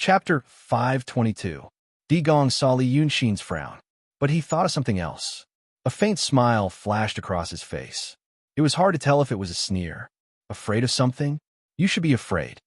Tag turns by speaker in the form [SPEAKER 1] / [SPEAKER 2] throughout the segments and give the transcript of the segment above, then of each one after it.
[SPEAKER 1] Chapter 522. Di Gong saw Li Yunxin's frown, but he thought of something else. A faint smile flashed across his face. It was hard to tell if it was a sneer. Afraid of something? You should be afraid.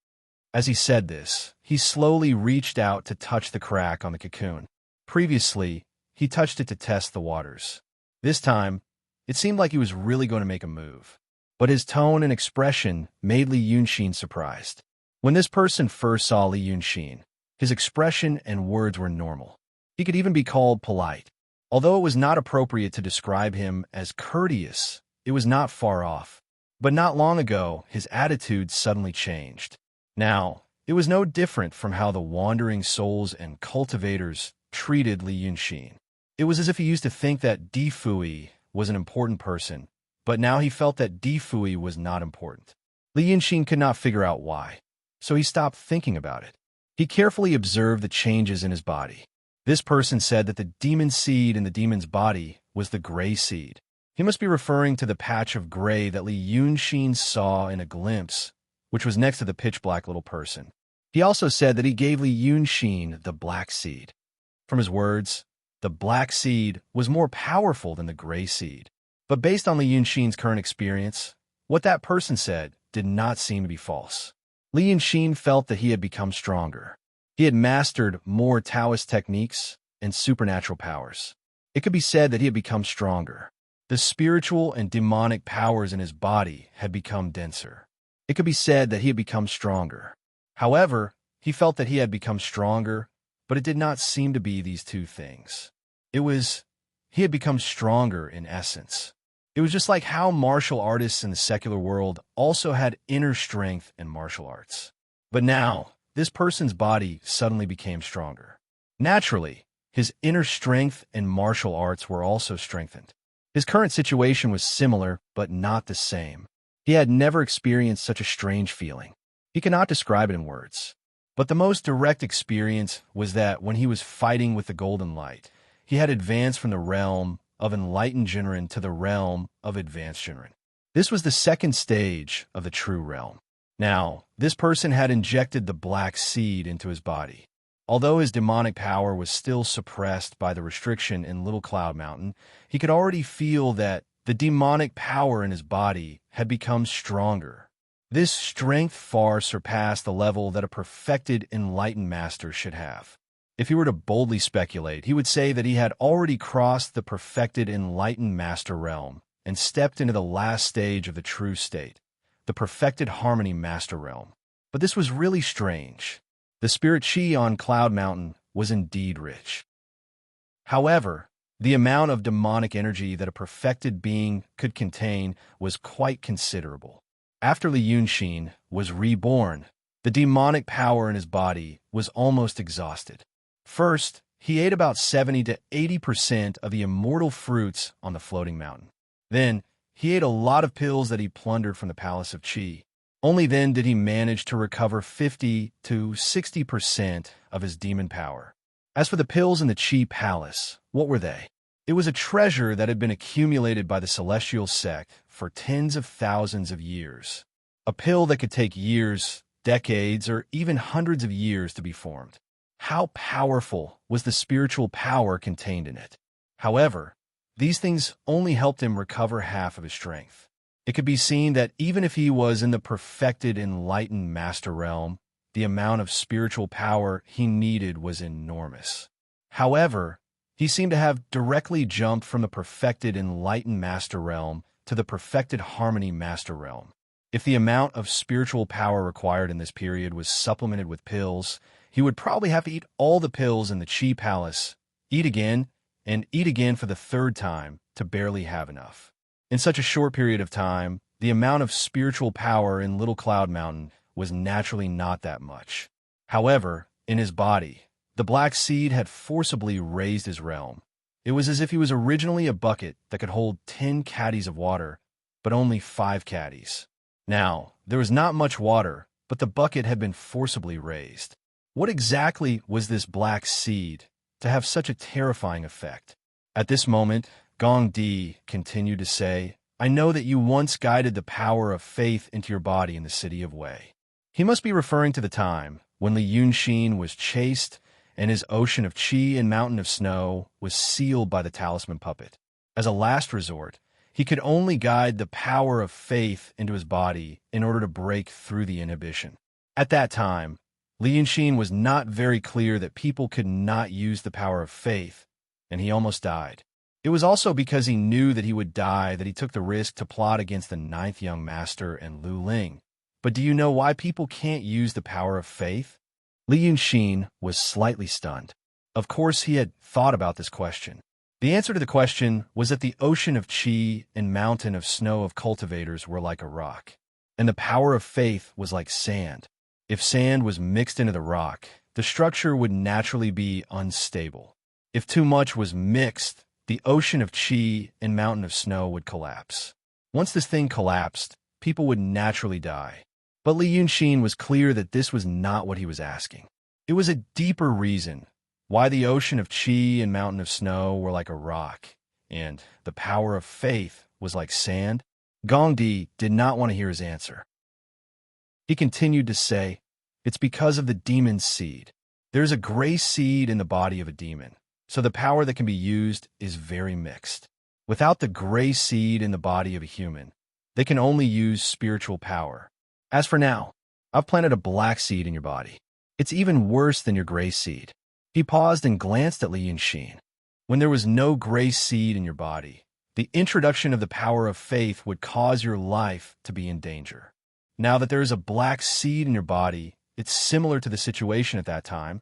[SPEAKER 1] As he said this, he slowly reached out to touch the crack on the cocoon. Previously, he touched it to test the waters. This time, it seemed like he was really going to make a move. But his tone and expression made Li Yunxin surprised. When this person first saw Li Yunxin, his expression and words were normal. He could even be called polite. Although it was not appropriate to describe him as courteous, it was not far off. But not long ago, his attitude suddenly changed. Now, it was no different from how the wandering souls and cultivators treated Li Yunxin. It was as if he used to think that Di Fui was an important person, but now he felt that Di Fui was not important. Li Yunxin could not figure out why, so he stopped thinking about it. He carefully observed the changes in his body. This person said that the demon seed in the demon's body was the gray seed. He must be referring to the patch of gray that Li Yunxin saw in a glimpse, which was next to the pitch-black little person. He also said that he gave Li Yunxin the black seed. From his words, the black seed was more powerful than the gray seed. But based on Li Yunxin's current experience, what that person said did not seem to be false. Li Yunxin felt that he had become stronger. He had mastered more Taoist techniques and supernatural powers. It could be said that he had become stronger. The spiritual and demonic powers in his body had become denser. It could be said that he had become stronger. However, he felt that he had become stronger, but it did not seem to be these two things. He had become stronger in essence. It was just like how martial artists in the secular world also had inner strength in martial arts. But now, this person's body suddenly became stronger. Naturally, his inner strength and martial arts were also strengthened. His current situation was similar, but not the same. He had never experienced such a strange feeling. He cannot describe it in words. But the most direct experience was that when he was fighting with the golden light, he had advanced from the realm of enlightened Jinren to the realm of advanced Jinren. This was the second stage of the true realm. Now, this person had injected the black seed into his body. Although his demonic power was still suppressed by the restriction in Little Cloud Mountain, he could already feel that the demonic power in his body had become stronger. This strength far surpassed the level that a perfected enlightened master should have. If he were to boldly speculate, he would say that he had already crossed the perfected enlightened master realm and stepped into the last stage of the true state, the perfected harmony master realm. But this was really strange. The spirit chi on Cloud Mountain was indeed rich. However, the amount of demonic energy that a perfected being could contain was quite considerable. After Li Yunxin was reborn, the demonic power in his body was almost exhausted. First, he ate about 70 to 80% of the immortal fruits on the floating mountain. Then, he ate a lot of pills that he plundered from the Palace of Qi. Only then did he manage to recover 50 to 60% of his demon power. As for the pills in the Qi Palace, what were they? It was a treasure that had been accumulated by the Celestial Sect for tens of thousands of years. A pill that could take years, decades, or even hundreds of years to be formed. How powerful was the spiritual power contained in it? However, these things only helped him recover half of his strength. It could be seen that even if he was in the perfected enlightened master realm, the amount of spiritual power he needed was enormous. However, he seemed to have directly jumped from the perfected enlightened master realm to the perfected harmony master realm. If the amount of spiritual power required in this period was supplemented with pills, he would probably have to eat all the pills in the Qi Palace, eat again, and eat again for the third time to barely have enough. In such a short period of time, the amount of spiritual power in Little Cloud Mountain was naturally not that much. However, in his body, the black seed had forcibly raised his realm. It was as if he was originally a bucket that could hold 10 caddies of water, but only 5 caddies. Now, there was not much water, but the bucket had been forcibly raised. What exactly was this black seed to have such a terrifying effect? At this moment, Gong Di continued to say, I know that you once guided the power of faith into your body in the city of Wei. He must be referring to the time when Li Yunxin was chased and his ocean of qi and mountain of snow was sealed by the talisman puppet. As a last resort, he could only guide the power of faith into his body in order to break through the inhibition. At that time, Li Yunxin was not very clear that people could not use the power of faith, and he almost died. It was also because he knew that he would die that he took the risk to plot against the ninth young master and Lu Ling. But do you know why people can't use the power of faith? Li Yunxin was slightly stunned. Of course, he had thought about this question. The answer to the question was that the ocean of qi and mountain of snow of cultivators were like a rock, and the power of faith was like sand. If sand was mixed into the rock, the structure would naturally be unstable. If too much was mixed, the ocean of qi and mountain of snow would collapse. Once this thing collapsed, people would naturally die. But Li Yunxin was clear that this was not what he was asking. It was a deeper reason why the ocean of qi and mountain of snow were like a rock, and the power of faith was like sand. Gongdi did not want to hear his answer. He continued to say, "It's because of the demon's seed. There's a gray seed in the body of a demon, so the power that can be used is very mixed. Without the gray seed in the body of a human, they can only use spiritual power. As for now, I've planted a black seed in your body. It's even worse than your gray seed." He paused and glanced at Li Yunxin. When there was no gray seed in your body, the introduction of the power of faith would cause your life to be in danger. Now that there is a black seed in your body, it's similar to the situation at that time.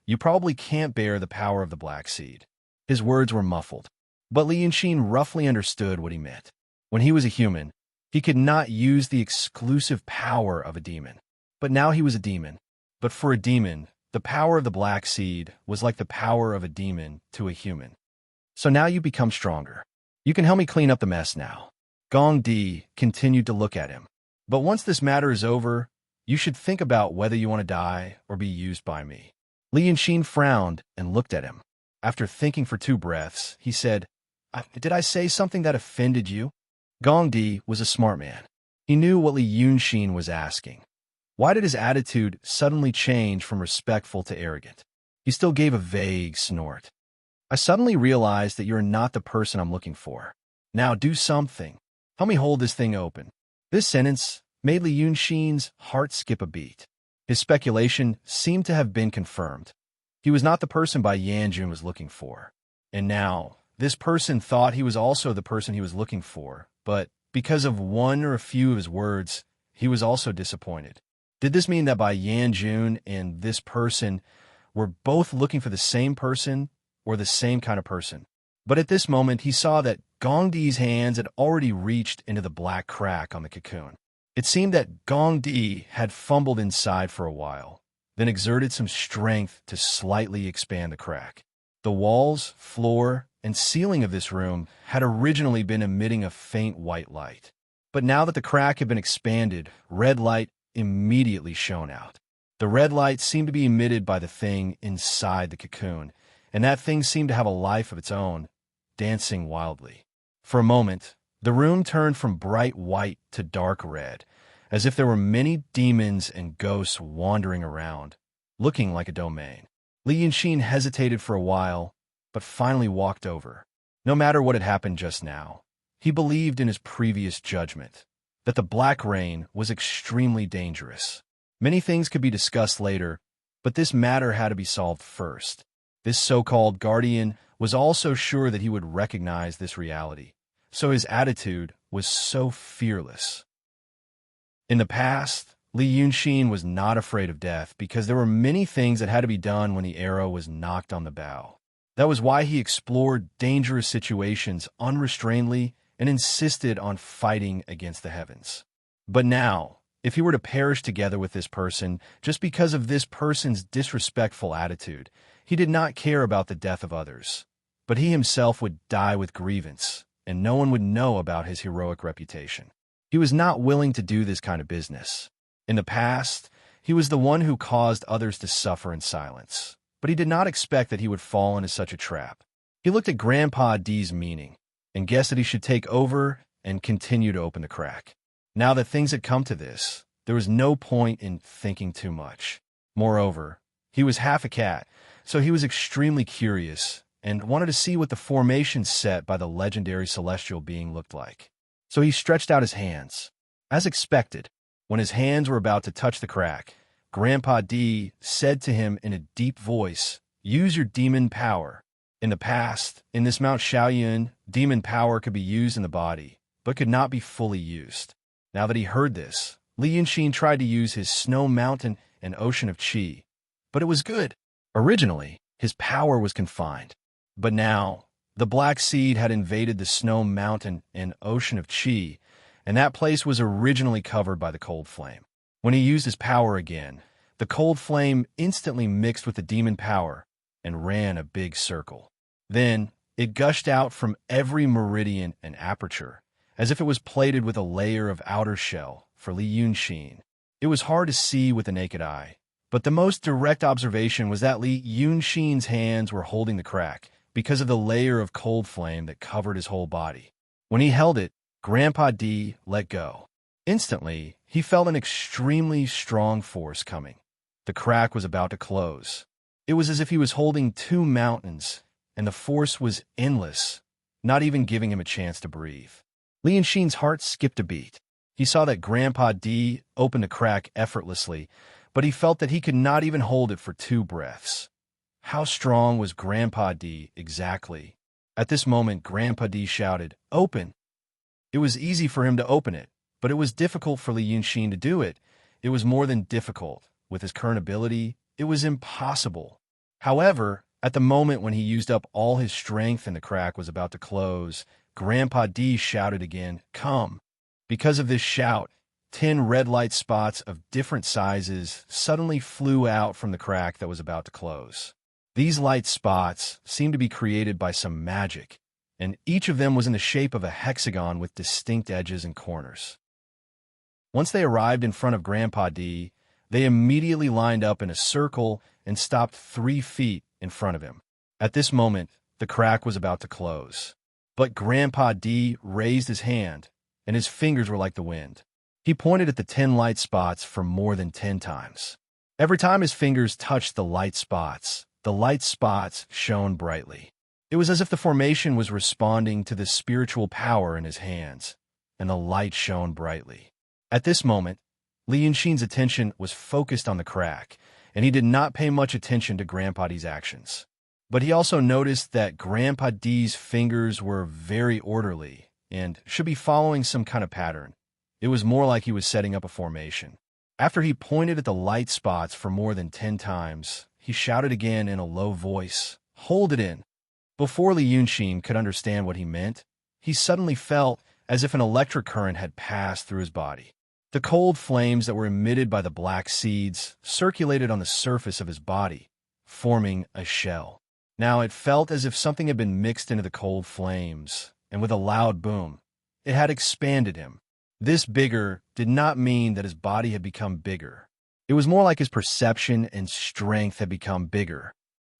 [SPEAKER 1] You probably can't bear the power of the black seed. His words were muffled, but Li Yunxin roughly understood what he meant. When he was a human, he could not use the exclusive power of a demon. But now he was a demon. But for a demon, the power of the black seed was like the power of a demon to a human. So now you become stronger. You can help me clean up the mess now. Gong Di continued to look at him. But once this matter is over, you should think about whether you want to die or be used by me. Li Yunxin frowned and looked at him. After thinking for 2 breaths, he said, Did I say something that offended you?" Gong Di was a smart man. He knew what Li Yunxin was asking. Why did his attitude suddenly change from respectful to arrogant? He still gave a vague snort. "I suddenly realized that you're not the person I'm looking for. Now do something. Help me hold this thing open." This sentence made Li Yunxin's heart skip a beat. His speculation seemed to have been confirmed. He was not the person Bai Yanjun was looking for. And now, this person thought he was also the person he was looking for, but because of one or a few of his words, he was also disappointed. Did this mean that Bai Yanjun and this person were both looking for the same person or the same kind of person? But at this moment, he saw that Gong Di's hands had already reached into the black crack on the cocoon. It seemed that Gong Di had fumbled inside for a while, then exerted some strength to slightly expand the crack. The walls, floor, and ceiling of this room had originally been emitting a faint white light. But now that the crack had been expanded, red light immediately shone out. The red light seemed to be emitted by the thing inside the cocoon, and that thing seemed to have a life of its own, dancing wildly. For a moment, the room turned from bright white to dark red, as if there were many demons and ghosts wandering around, looking like a domain. Li Yunxin hesitated for a while, but finally walked over. No matter what had happened just now, he believed in his previous judgment, that the black rain was extremely dangerous. Many things could be discussed later, but this matter had to be solved first. This so-called guardian was also sure that he would recognize this reality, so his attitude was so fearless. In the past, Li Yunxin was not afraid of death because there were many things that had to be done when the arrow was knocked on the bow. That was why he explored dangerous situations unrestrainedly and insisted on fighting against the heavens. But now, if he were to perish together with this person just because of this person's disrespectful attitude, he did not care about the death of others. But he himself would die with grievance, and no one would know about his heroic reputation. He was not willing to do this kind of business. In the past, he was the one who caused others to suffer in silence, but he did not expect that he would fall into such a trap. He looked at Grandpa D's meaning and guessed that he should take over and continue to open the crack. Now that things had come to this, there was no point in thinking too much. Moreover, he was half a cat, so he was extremely curious and wanted to see what the formation set by the legendary celestial being looked like. So he stretched out his hands. As expected, when his hands were about to touch the crack, Grandpa D said to him in a deep voice, "Use your demon power." In the past, in this Mount Shaoyun, demon power could be used in the body, but could not be fully used. Now that he heard this, Li Yunxin tried to use his snow mountain and ocean of qi, but it was good. Originally, his power was confined, but now, the black seed had invaded the snow mountain and ocean of qi, and that place was originally covered by the cold flame. When he used his power again, the cold flame instantly mixed with the demon power and ran a big circle. Then, it gushed out from every meridian and aperture, as if it was plated with a layer of outer shell for Li Yunxin. It was hard to see with the naked eye, but the most direct observation was that Li Yunxin's hands were holding the crack because of the layer of cold flame that covered his whole body. When he held it, Grandpa D let go. Instantly, he felt an extremely strong force coming. The crack was about to close. It was as if he was holding two mountains, and the force was endless, not even giving him a chance to breathe. Li Yunxin's heart skipped a beat. He saw that Grandpa D opened the crack effortlessly, but he felt that he could not even hold it for 2 breaths. How strong was Grandpa D exactly? At this moment, Grandpa D shouted, "Open!" It was easy for him to open it, but it was difficult for Li Yunxin to do it. It was more than difficult. With his current ability, it was impossible. However, at the moment when he used up all his strength and the crack was about to close, Grandpa D shouted again, "Come!" Because of this shout, 10 red light spots of different sizes suddenly flew out from the crack that was about to close. These light spots seemed to be created by some magic, and each of them was in the shape of a hexagon with distinct edges and corners. Once they arrived in front of Grandpa D, they immediately lined up in a circle and stopped 3 feet in front of him. At this moment, the crack was about to close. But Grandpa D raised his hand, and his fingers were like the wind. He pointed at the 10 light spots for more than 10 times. Every time his fingers touched the light spots shone brightly. It was as if the formation was responding to the spiritual power in his hands, and the light shone brightly. At this moment, Li Yunxin's attention was focused on the crack, and he did not pay much attention to Grandpa D's actions. But he also noticed that Grandpa D's fingers were very orderly and should be following some kind of pattern. It was more like he was setting up a formation. After he pointed at the light spots for more than 10 times, he shouted again in a low voice, "Hold it in." Before Li Yunxin could understand what he meant, he suddenly felt as if an electric current had passed through his body. The cold flames that were emitted by the black seeds circulated on the surface of his body, forming a shell. Now it felt as if something had been mixed into the cold flames, and with a loud boom, it had expanded him. This bigger did not mean that his body had become bigger. It was more like his perception and strength had become bigger.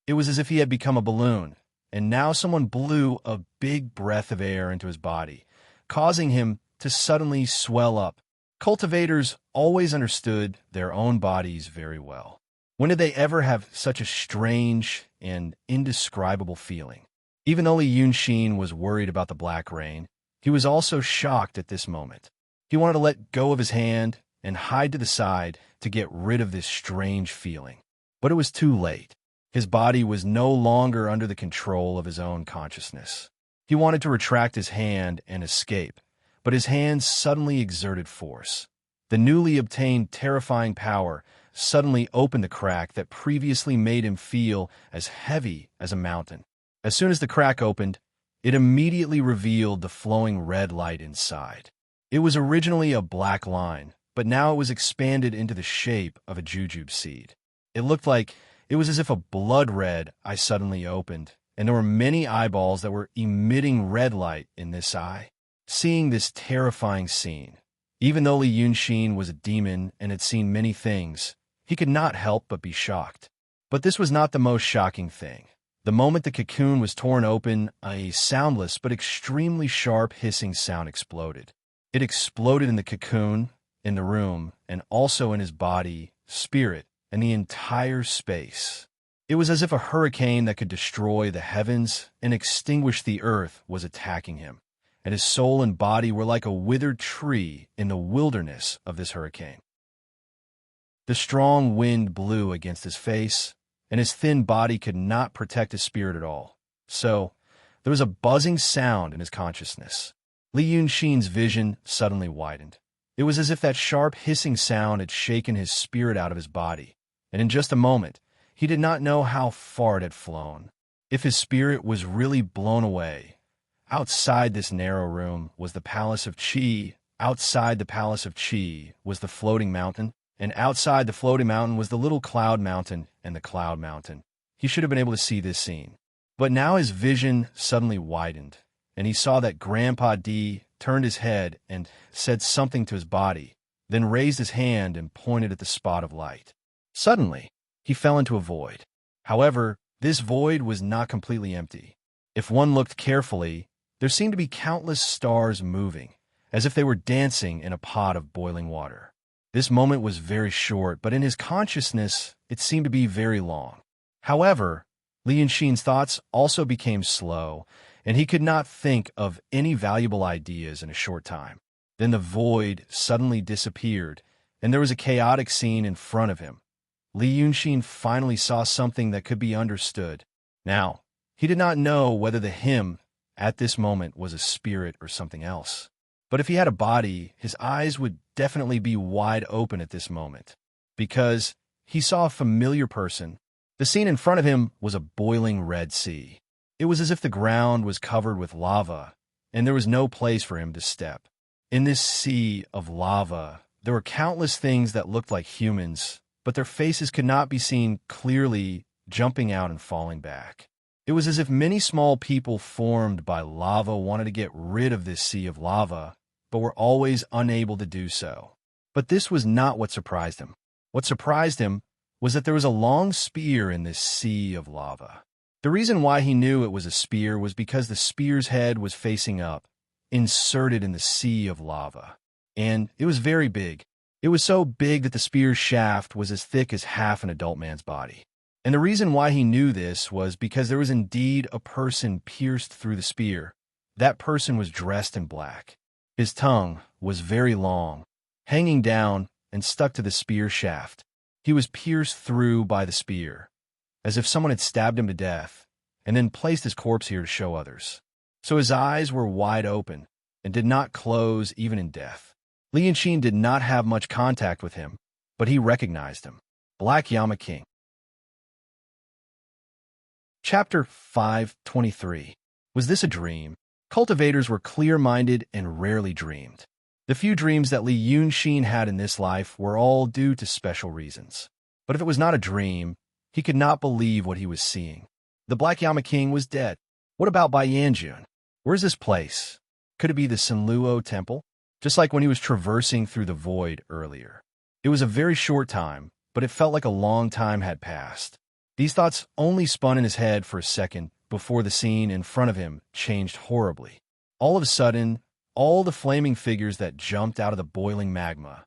[SPEAKER 1] It was as if he had become a balloon, and now someone blew a big breath of air into his body, causing him to suddenly swell up. Cultivators always understood their own bodies very well. When did they ever have such a strange and indescribable feeling? Even though Li Yunxin was worried about the black rain, he was also shocked at this moment. He wanted to let go of his hand and hide to the side to get rid of this strange feeling. But it was too late. His body was no longer under the control of his own consciousness. He wanted to retract his hand and escape, but his hands suddenly exerted force. The newly obtained terrifying power suddenly opened the crack that previously made him feel as heavy as a mountain. As soon as the crack opened, it immediately revealed the flowing red light inside. It was originally a black line, but now it was expanded into the shape of a jujube seed. It looked like it was as if a blood red eye suddenly opened, and there were many eyeballs that were emitting red light in this eye. Seeing this terrifying scene, even though Li Yunxin was a demon and had seen many things, he could not help but be shocked. But this was not the most shocking thing. The moment the cocoon was torn open, a soundless but extremely sharp hissing sound exploded. It exploded in the cocoon, in the room, and also in his body, spirit, and the entire space. It was as if a hurricane that could destroy the heavens and extinguish the earth was attacking him, and his soul and body were like a withered tree in the wilderness of this hurricane. The strong wind blew against his face, and his thin body could not protect his spirit at all. So, there was a buzzing sound in his consciousness. Li Yunxin's vision suddenly widened. It was as if that sharp hissing sound had shaken his spirit out of his body, and in just a moment, he did not know how far it had flown. If his spirit was really blown away. Outside this narrow room was the Palace of Qi. Outside the Palace of Qi was the floating mountain, and outside the floating mountain was the little cloud mountain and the cloud mountain. He should have been able to see this scene. But now his vision suddenly widened, and he saw that Grandpa D turned his head and said something to his body, then raised his hand and pointed at the spot of light. Suddenly, he fell into a void. However, this void was not completely empty. If one looked carefully, there seemed to be countless stars moving, as if they were dancing in a pot of boiling water. This moment was very short, but in his consciousness, it seemed to be very long. However, Li Yunxin's thoughts also became slow, and he could not think of any valuable ideas in a short time. Then the void suddenly disappeared, and there was a chaotic scene in front of him. Li Yunxin finally saw something that could be understood. Now, he did not know whether the him at this moment was a spirit or something else. But if he had a body, his eyes would definitely be wide open at this moment, because he saw a familiar person. The scene in front of him was a boiling red sea. It was as if the ground was covered with lava, and there was no place for him to step. In this sea of lava, there were countless things that looked like humans, but their faces could not be seen clearly, jumping out and falling back. It was as if many small people formed by lava wanted to get rid of this sea of lava, but were always unable to do so. But this was not what surprised him. What surprised him was that there was a long spear in this sea of lava. The reason why he knew it was a spear was because the spear's head was facing up, inserted in the sea of lava. And it was very big. It was so big that the spear's shaft was as thick as half an adult man's body. And the reason why he knew this was because there was indeed a person pierced through the spear. That person was dressed in black. His tongue was very long, hanging down and stuck to the spear shaft. He was pierced through by the spear, as if someone had stabbed him to death, and then placed his corpse here to show others. So his eyes were wide open, and did not close even in death. Li Yunxin did not have much contact with him, but he recognized him. Black Yama King. Chapter 523. Was this a dream? Cultivators were clear-minded and rarely dreamed. The few dreams that Li Yunxin had in this life were all due to special reasons. But if it was not a dream, he could not believe what he was seeing. The Black Yama King was dead. What about Bai Yanjun? Where's this place? Could it be the Sinluo Temple? Just like when he was traversing through the void earlier. It was a very short time, but it felt like a long time had passed. These thoughts only spun in his head for a second before the scene in front of him changed horribly. All of a sudden, all the flaming figures that jumped out of the boiling magma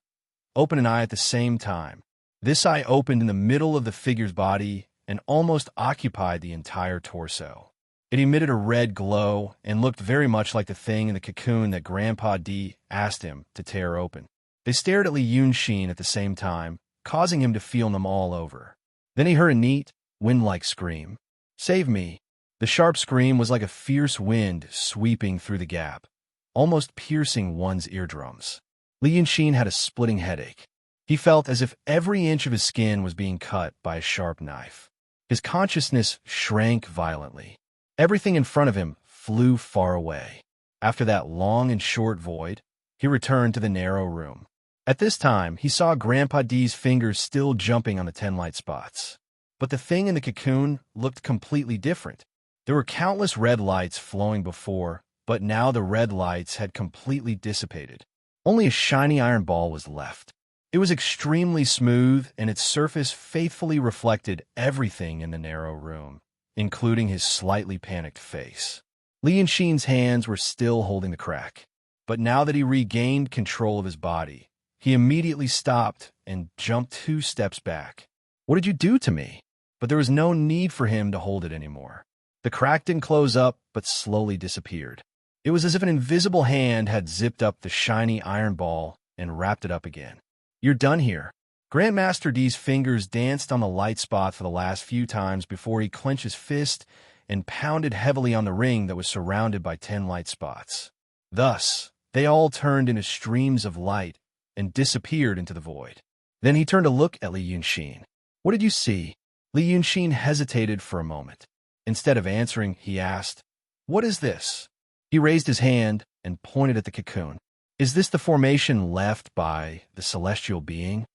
[SPEAKER 1] opened an eye at the same time. This eye opened in the middle of the figure's body and almost occupied the entire torso. It emitted a red glow and looked very much like the thing in the cocoon that Grandpa D asked him to tear open. They stared at Li Yunxin at the same time, causing him to feel them all over. Then he heard a neat, wind-like scream. "Save me!" The sharp scream was like a fierce wind sweeping through the gap, almost piercing one's eardrums. Li Yunxin had a splitting headache. He felt as if every inch of his skin was being cut by a sharp knife. His consciousness shrank violently. Everything in front of him flew far away. After that long and short void, he returned to the narrow room. At this time, he saw Grandpa D's fingers still jumping on the 10 light spots. But the thing in the cocoon looked completely different. There were countless red lights flowing before, but now the red lights had completely dissipated. Only a shiny iron ball was left. It was extremely smooth, and its surface faithfully reflected everything in the narrow room, including his slightly panicked face. Li Yunxin's hands were still holding the crack, but now that he regained control of his body, he immediately stopped and jumped 2 steps back. What did you do to me? But there was no need for him to hold it anymore. The crack didn't close up, but slowly disappeared. It was as if an invisible hand had zipped up the shiny iron ball and wrapped it up again. You're done here. Grandmaster D's fingers danced on the light spot for the last few times before he clenched his fist and pounded heavily on the ring that was surrounded by 10 light spots. Thus, they all turned into streams of light and disappeared into the void. Then he turned to look at Li Yunxin. What did you see? Li Yunxin hesitated for a moment. Instead of answering, he asked, What is this? He raised his hand and pointed at the cocoon. Is this the formation left by the celestial being?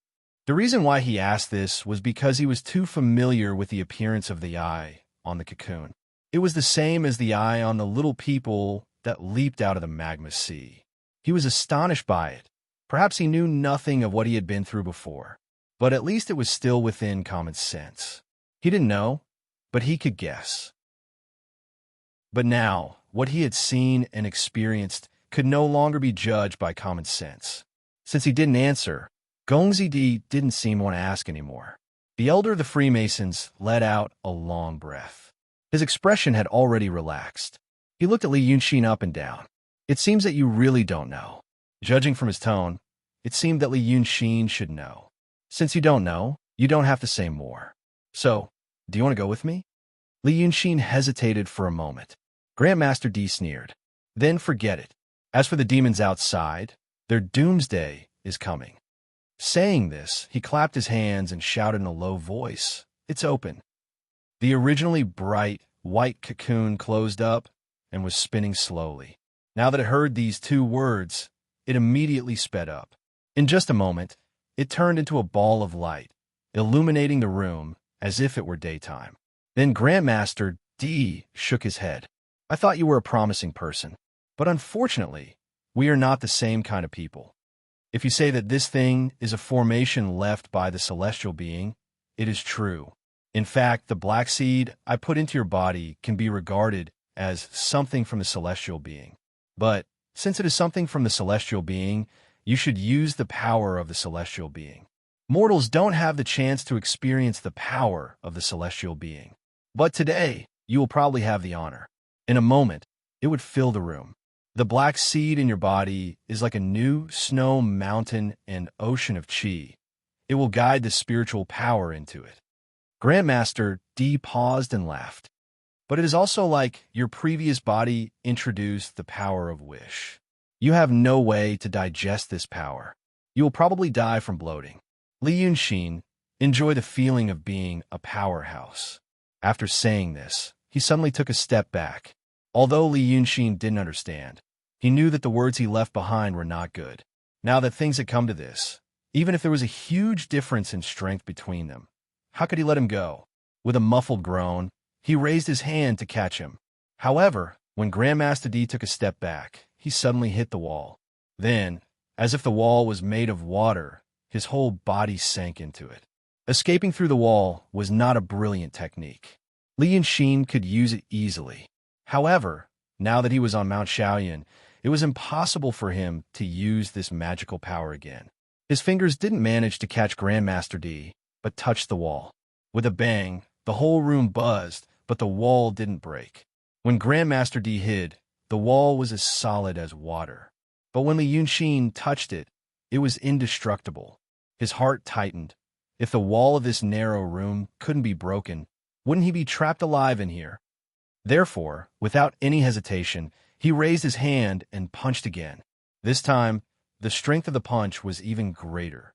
[SPEAKER 1] The reason why he asked this was because he was too familiar with the appearance of the eye on the cocoon. It was the same as the eye on the little people that leaped out of the magma sea. He was astonished by it. Perhaps he knew nothing of what he had been through before, but at least it was still within common sense. He didn't know, but he could guess. But now, what he had seen and experienced could no longer be judged by common sense. Since he didn't answer, Gongzi Di didn't seem to want to ask anymore. The elder of the Freemasons let out a long breath. His expression had already relaxed. He looked at Li Yunxin up and down. It seems that you really don't know. Judging from his tone, it seemed that Li Yunxin should know. Since you don't know, you don't have to say more. So, do you want to go with me? Li Yunxin hesitated for a moment. Grandmaster D sneered. Then forget it. As for the demons outside, their doomsday is coming. Saying this, he clapped his hands and shouted in a low voice, It's open. The originally bright, white cocoon closed up and was spinning slowly. Now that it heard these two words, it immediately sped up. In just a moment, it turned into a ball of light, illuminating the room as if it were daytime. Then Grandmaster D shook his head. I thought you were a promising person, but unfortunately, we are not the same kind of people. If you say that this thing is a formation left by the celestial being, it is true. In fact, the black seed I put into your body can be regarded as something from the celestial being. But since it is something from the celestial being, you should use the power of the celestial being. Mortals don't have the chance to experience the power of the celestial being. But today, you will probably have the honor. In a moment, it would fill the room. The black seed in your body is like a new snow mountain and ocean of chi. It will guide the spiritual power into it. Grandmaster D paused and laughed. But it is also like your previous body introduced the power of wish. You have no way to digest this power. You will probably die from bloating. Li Yunxin, enjoy the feeling of being a powerhouse. After saying this, he suddenly took a step back. Although Li Yunxin didn't understand, he knew that the words he left behind were not good. Now that things had come to this, even if there was a huge difference in strength between them, how could he let him go? With a muffled groan, he raised his hand to catch him. However, when Grandmaster D took a step back, he suddenly hit the wall. Then, as if the wall was made of water, his whole body sank into it. Escaping through the wall was not a brilliant technique. Li Yunxin could use it easily. However, now that he was on Mount Shaoyan, it was impossible for him to use this magical power again. His fingers didn't manage to catch Grandmaster D, but touched the wall. With a bang, the whole room buzzed, but the wall didn't break. When Grandmaster D hid, the wall was as solid as water. But when Li Yunxin touched it, it was indestructible. His heart tightened. If the wall of this narrow room couldn't be broken, wouldn't he be trapped alive in here? Therefore, without any hesitation, he raised his hand and punched again. This time, the strength of the punch was even greater.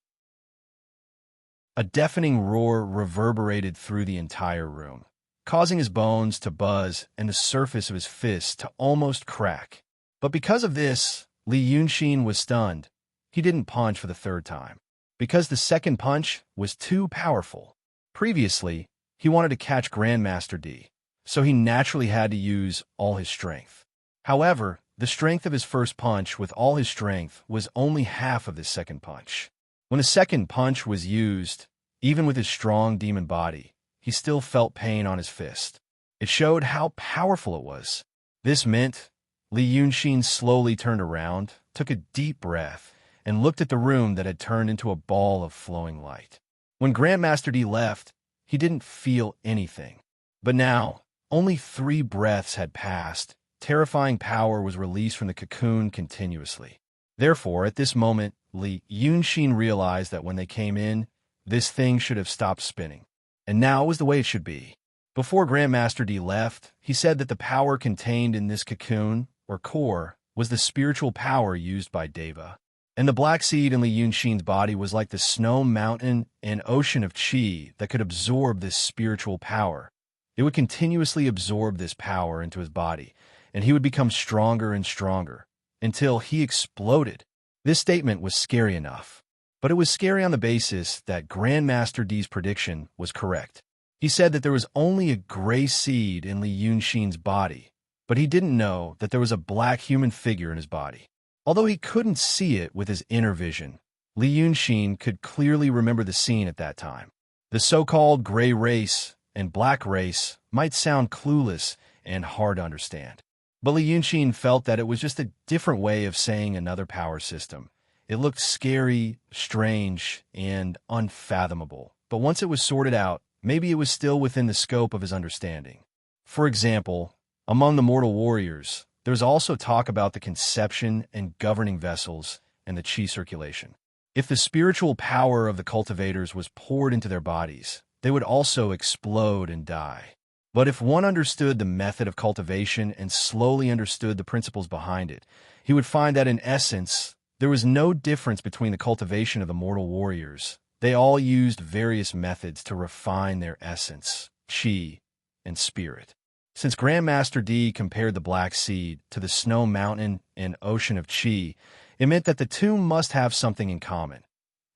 [SPEAKER 1] A deafening roar reverberated through the entire room, causing his bones to buzz and the surface of his fists to almost crack. But because of this, Li Yunxin was stunned. He didn't punch for the third time, because the second punch was too powerful. Previously, he wanted to catch Grandmaster D, so he naturally had to use all his strength. However, the strength of his first punch with all his strength was only half of this second punch. When the second punch was used, even with his strong demon body, he still felt pain on his fist. It showed how powerful it was. This meant Li Yunxin slowly turned around, took a deep breath, and looked at the room that had turned into a ball of flowing light. When Grandmaster D left, he didn't feel anything. But now, only 3 breaths had passed. Terrifying power was released from the cocoon continuously. Therefore, at this moment, Li Yunxin realized that when they came in, this thing should have stopped spinning. And now was the way it should be. Before Grandmaster D left, he said that the power contained in this cocoon, or core, was the spiritual power used by Deva. And the black seed in Li Yunxin's body was like the snow mountain and ocean of qi that could absorb this spiritual power. It would continuously absorb this power into his body, and he would become stronger and stronger, until he exploded. This statement was scary enough, but it was scary on the basis that Grandmaster D's prediction was correct. He said that there was only a gray seed in Li Yunxin's body, but he didn't know that there was a black human figure in his body. Although he couldn't see it with his inner vision, Li Yunxin could clearly remember the scene at that time. The so-called gray race and black race might sound clueless and hard to understand. But Li Yunxin felt that it was just a different way of saying another power system. It looked scary, strange, and unfathomable. But once it was sorted out, maybe it was still within the scope of his understanding. For example, among the mortal warriors, there was also talk about the conception and governing vessels and the qi circulation. If the spiritual power of the cultivators was poured into their bodies, they would also explode and die. But if one understood the method of cultivation and slowly understood the principles behind it, he would find that in essence, there was no difference between the cultivation of the mortal warriors. They all used various methods to refine their essence, qi, and spirit. Since Grandmaster D compared the black seed to the snow mountain and ocean of qi, it meant that the two must have something in common.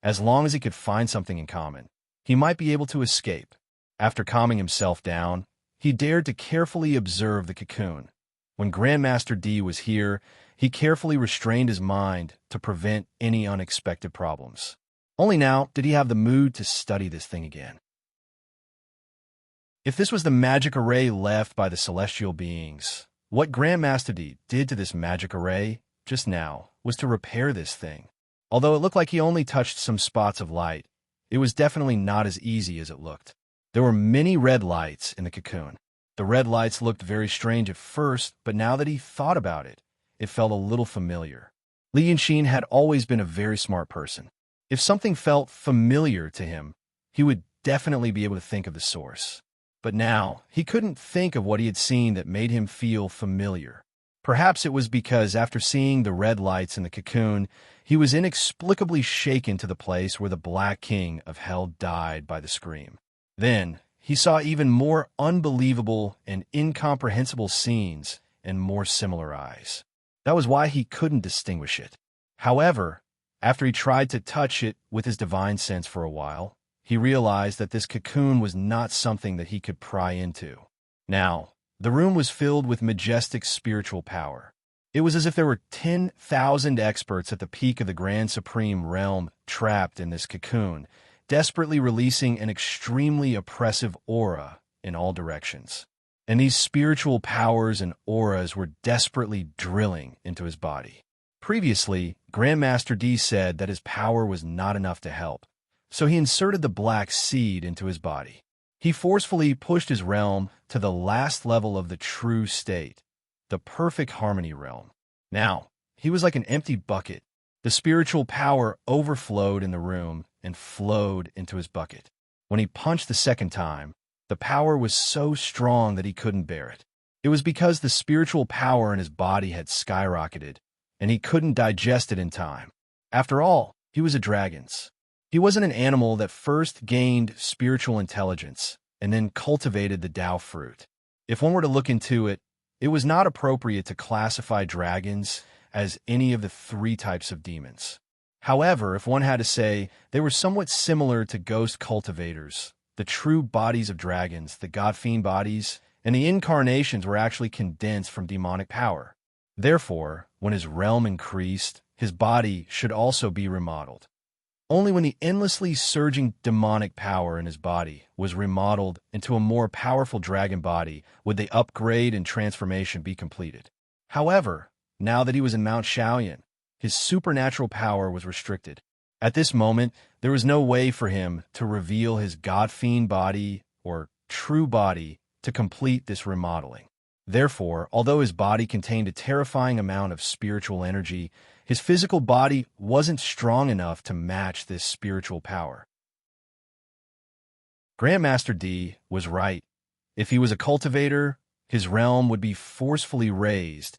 [SPEAKER 1] As long as he could find something in common, he might be able to escape. After calming himself down, he dared to carefully observe the cocoon. When Grandmaster D was here, he carefully restrained his mind to prevent any unexpected problems. Only now did he have the mood to study this thing again. If this was the magic array left by the celestial beings, what Grandmaster D did to this magic array just now was to repair this thing. Although it looked like he only touched some spots of light, it was definitely not as easy as it looked. There were many red lights in the cocoon. The red lights looked very strange at first, but now that he thought about it, it felt a little familiar. Li Yunxin had always been a very smart person. If something felt familiar to him, he would definitely be able to think of the source. But now, he couldn't think of what he had seen that made him feel familiar. Perhaps it was because after seeing the red lights in the cocoon, he was inexplicably shaken to the place where the Black King of Hell died by the scream. Then, he saw even more unbelievable and incomprehensible scenes in more similar eyes. That was why he couldn't distinguish it. However, after he tried to touch it with his divine sense for a while, he realized that this cocoon was not something that he could pry into. Now, the room was filled with majestic spiritual power. It was as if there were 10,000 experts at the peak of the Grand Supreme Realm trapped in this cocoon, desperately releasing an extremely oppressive aura in all directions. And these spiritual powers and auras were desperately drilling into his body. Previously, Grandmaster D said that his power was not enough to help, so he inserted the black seed into his body. He forcefully pushed his realm to the last level of the true state, the perfect harmony realm. Now, he was like an empty bucket. The spiritual power overflowed in the room and flowed into his bucket. When he punched the second time, the power was so strong that he couldn't bear it. It was because the spiritual power in his body had skyrocketed, and he couldn't digest it in time. After all, he was a dragon's. He wasn't an animal that first gained spiritual intelligence and then cultivated the Tao fruit. If one were to look into it, it was not appropriate to classify dragons as any of the 3 types of demons. However, if one had to say, they were somewhat similar to ghost cultivators. The true bodies of dragons, the god-fiend bodies, and the incarnations were actually condensed from demonic power. Therefore, when his realm increased, his body should also be remodeled. Only when the endlessly surging demonic power in his body was remodeled into a more powerful dragon body would the upgrade and transformation be completed. However, now that he was in Mount Shaoyan, his supernatural power was restricted. At this moment, there was no way for him to reveal his God-fiend body or true body to complete this remodeling. Therefore, although his body contained a terrifying amount of spiritual energy, his physical body wasn't strong enough to match this spiritual power. Grandmaster D was right. If he was a cultivator, his realm would be forcefully raised,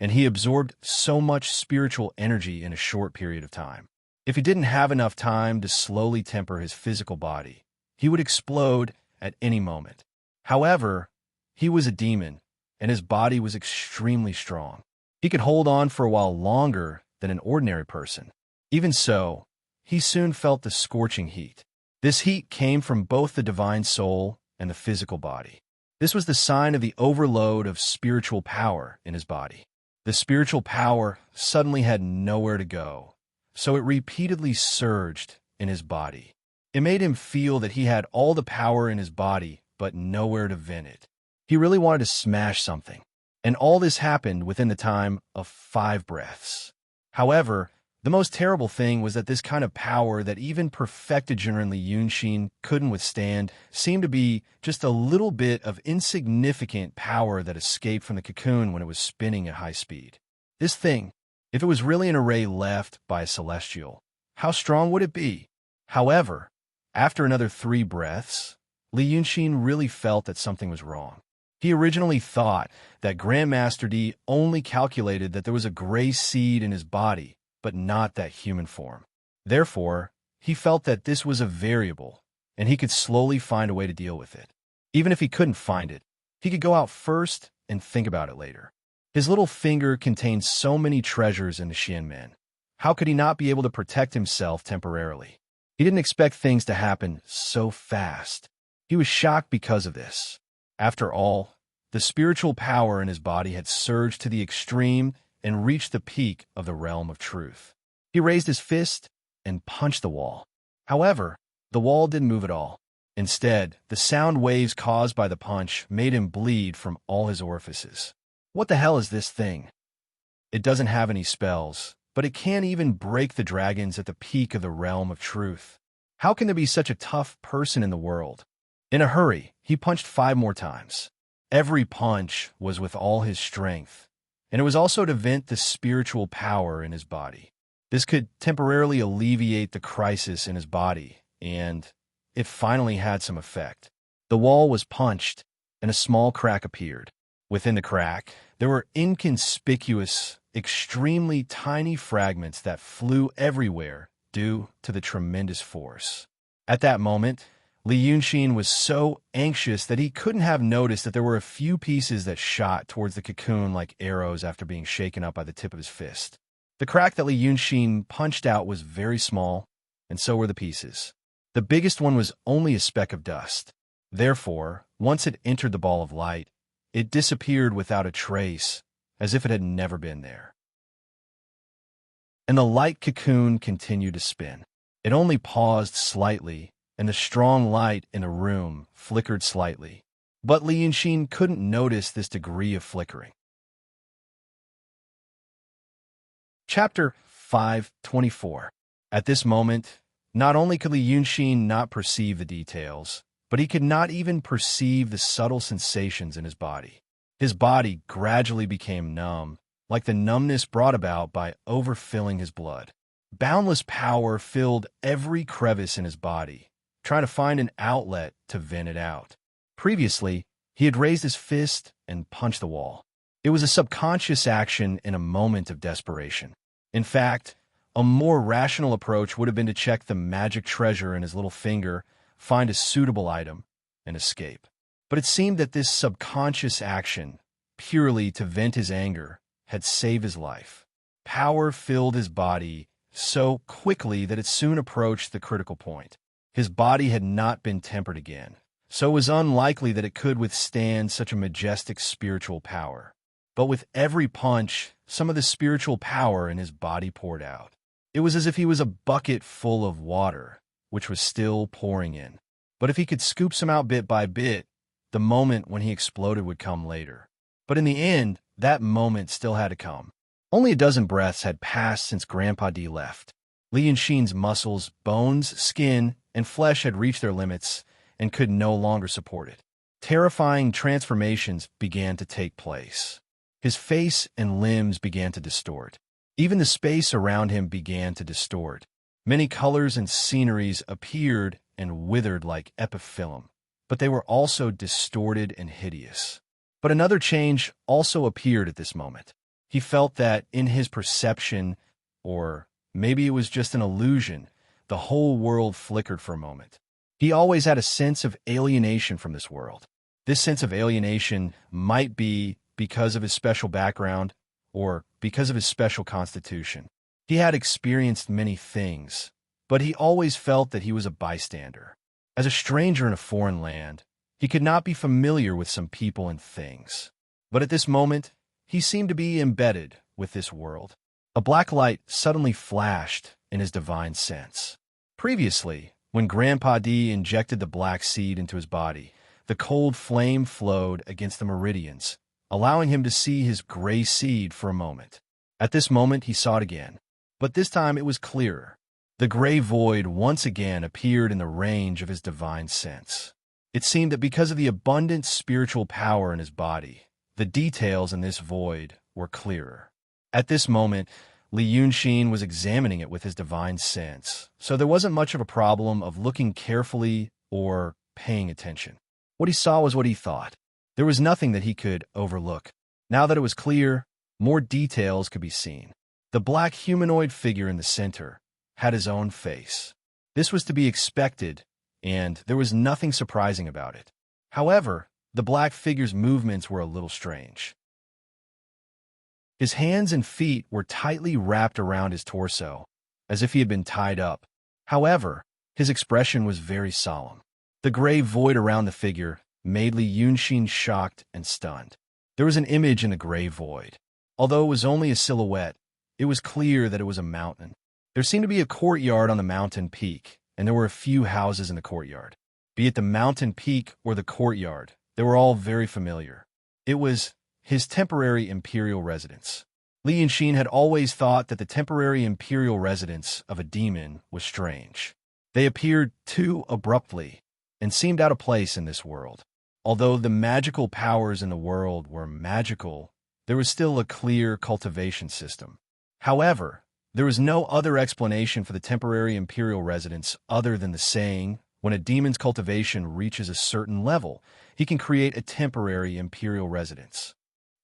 [SPEAKER 1] and he absorbed so much spiritual energy in a short period of time. If he didn't have enough time to slowly temper his physical body, he would explode at any moment. However, he was a demon, and his body was extremely strong. He could hold on for a while longer than an ordinary person. Even so, he soon felt the scorching heat. This heat came from both the divine soul and the physical body. This was the sign of the overload of spiritual power in his body. The spiritual power suddenly had nowhere to go, so it repeatedly surged in his body. It made him feel that he had all the power in his body, but nowhere to vent it. He really wanted to smash something, and all this happened within the time of 5 breaths. However, the most terrible thing was that this kind of power that even perfected Jinren Li Yunxin couldn't withstand seemed to be just a little bit of insignificant power that escaped from the cocoon when it was spinning at high speed. This thing, if it was really an array left by a celestial, how strong would it be? However, after another 3 breaths, Li Yunxin really felt that something was wrong. He originally thought that Grandmaster D only calculated that there was a gray seed in his body, but not that human form. Therefore, he felt that this was a variable, and he could slowly find a way to deal with it. Even if he couldn't find it, he could go out first and think about it later. His little finger contained so many treasures in the Xianmen. How could he not be able to protect himself temporarily? He didn't expect things to happen so fast. He was shocked because of this. After all, the spiritual power in his body had surged to the extreme and reached the peak of the realm of truth. He raised his fist and punched the wall. However, the wall didn't move at all. Instead, the sound waves caused by the punch made him bleed from all his orifices. What the hell is this thing? It doesn't have any spells, but it can't even break the dragons at the peak of the realm of truth. How can there be such a tough person in the world? In a hurry, he punched 5 more times. Every punch was with all his strength, and it was also to vent the spiritual power in his body. This could temporarily alleviate the crisis in his body, and it finally had some effect. The wall was punched, and a small crack appeared. Within the crack, there were inconspicuous, extremely tiny fragments that flew everywhere due to the tremendous force. At that moment, Li Yunxin was so anxious that he couldn't have noticed that there were a few pieces that shot towards the cocoon like arrows after being shaken up by the tip of his fist. The crack that Li Yunxin punched out was very small, and so were the pieces. The biggest one was only a speck of dust. Therefore, once it entered the ball of light, it disappeared without a trace, as if it had never been there. And the light cocoon continued to spin. It only paused slightly, and the strong light in the room flickered slightly. But Li Yunxin couldn't notice this degree of flickering. Chapter 5:24. At this moment, not only could Li Yunxin not perceive the details, but he could not even perceive the subtle sensations in his body. His body gradually became numb, like the numbness brought about by overfilling his blood. Boundless power filled every crevice in his body, trying to find an outlet to vent it out. Previously, he had raised his fist and punched the wall. It was a subconscious action in a moment of desperation. In fact, a more rational approach would have been to check the magic treasure in his little finger, find a suitable item, and escape. But it seemed that this subconscious action, purely to vent his anger, had saved his life. Power filled his body so quickly that it soon approached the critical point. His body had not been tempered again, so it was unlikely that it could withstand such a majestic spiritual power. But with every punch, some of the spiritual power in his body poured out. It was as if he was a bucket full of water, which was still pouring in. But if he could scoop some out bit by bit, the moment when he exploded would come later. But in the end, that moment still had to come. Only a dozen breaths had passed since Grandpa D left. Li Yunshin's muscles, bones, skin, and flesh had reached their limits and could no longer support it. Terrifying transformations began to take place. His face and limbs began to distort. Even the space around him began to distort. Many colors and sceneries appeared and withered like epiphyllum, but they were also distorted and hideous. But another change also appeared at this moment. He felt that in his perception, or maybe it was just an illusion, the whole world flickered for a moment. He always had a sense of alienation from this world. This sense of alienation might be because of his special background or because of his special constitution. He had experienced many things, but he always felt that he was a bystander. As a stranger in a foreign land, he could not be familiar with some people and things. But at this moment, he seemed to be embedded with this world. A black light suddenly flashed in his divine sense. Previously, when Grandpa D injected the black seed into his body, the cold flame flowed against the meridians, allowing him to see his gray seed for a moment. At this moment, he saw it again, but this time it was clearer. The gray void once again appeared in the range of his divine sense. It seemed that because of the abundant spiritual power in his body, the details in this void were clearer. At this moment, Li Yunshin was examining it with his divine sense, so there wasn't much of a problem of looking carefully or paying attention. What he saw was what he thought. There was nothing that he could overlook. Now that it was clear, more details could be seen. The black humanoid figure in the center had his own face. This was to be expected, and there was nothing surprising about it. However, the black figure's movements were a little strange. His hands and feet were tightly wrapped around his torso, as if he had been tied up. However, his expression was very solemn. The gray void around the figure made Li Yunshin shocked and stunned. There was an image in the gray void. Although it was only a silhouette, it was clear that it was a mountain. There seemed to be a courtyard on the mountain peak, and there were a few houses in the courtyard. Be it the mountain peak or the courtyard, they were all very familiar. It was his temporary imperial residence. Li Yunshin had always thought that the temporary imperial residence of a demon was strange. They appeared too abruptly and seemed out of place in this world. Although the magical powers in the world were magical, there was still a clear cultivation system. However, there was no other explanation for the temporary imperial residence other than the saying, when a demon's cultivation reaches a certain level, he can create a temporary imperial residence.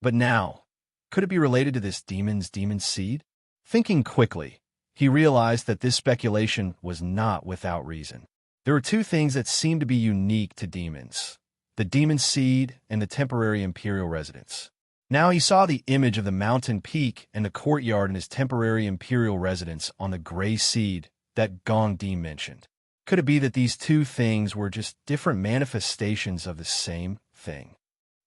[SPEAKER 1] But now, could it be related to this demon's demon seed? Thinking quickly, he realized that this speculation was not without reason. There were two things that seemed to be unique to demons: the demon seed and the temporary imperial residence. Now he saw the image of the mountain peak and the courtyard in his temporary imperial residence on the gray seed that Gong Di mentioned. Could it be that these two things were just different manifestations of the same thing?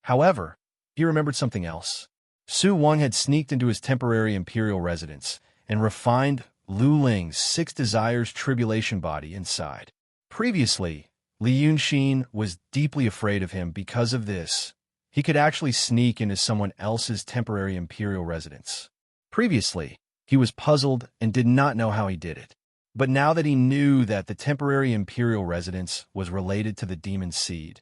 [SPEAKER 1] However, he remembered something else. Su Wang had sneaked into his temporary imperial residence and refined Lu Ling's 6 desires tribulation body inside. Previously, Li Yunshin was deeply afraid of him because of this. He could actually sneak into someone else's temporary imperial residence. Previously, he was puzzled and did not know how he did it. But now that he knew that the temporary imperial residence was related to the demon seed,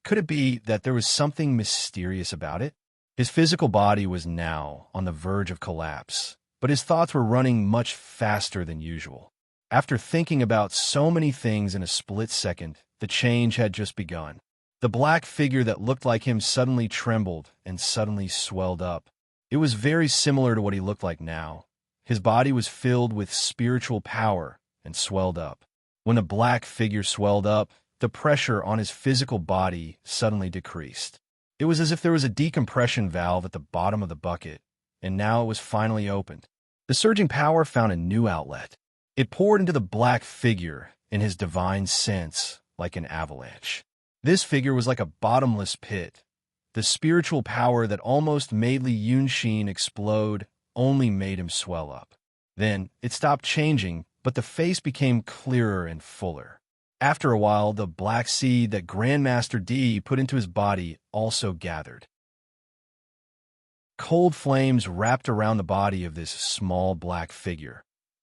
[SPEAKER 1] could it be that there was something mysterious about it? His physical body was now on the verge of collapse, but his thoughts were running much faster than usual. After thinking about so many things in a split second, the change had just begun. The black figure that looked like him suddenly trembled and suddenly swelled up. It was very similar to what he looked like now. His body was filled with spiritual power and swelled up. When the black figure swelled up, the pressure on his physical body suddenly decreased. It was as if there was a decompression valve at the bottom of the bucket, and now it was finally opened. The surging power found a new outlet. It poured into the black figure in his divine sense like an avalanche. This figure was like a bottomless pit. The spiritual power that almost made Li Yunshin explode only made him swell up. Then it stopped changing, but the face became clearer and fuller. After a while, the black seed that Grandmaster D put into his body also gathered. Cold flames wrapped around the body of this small black figure.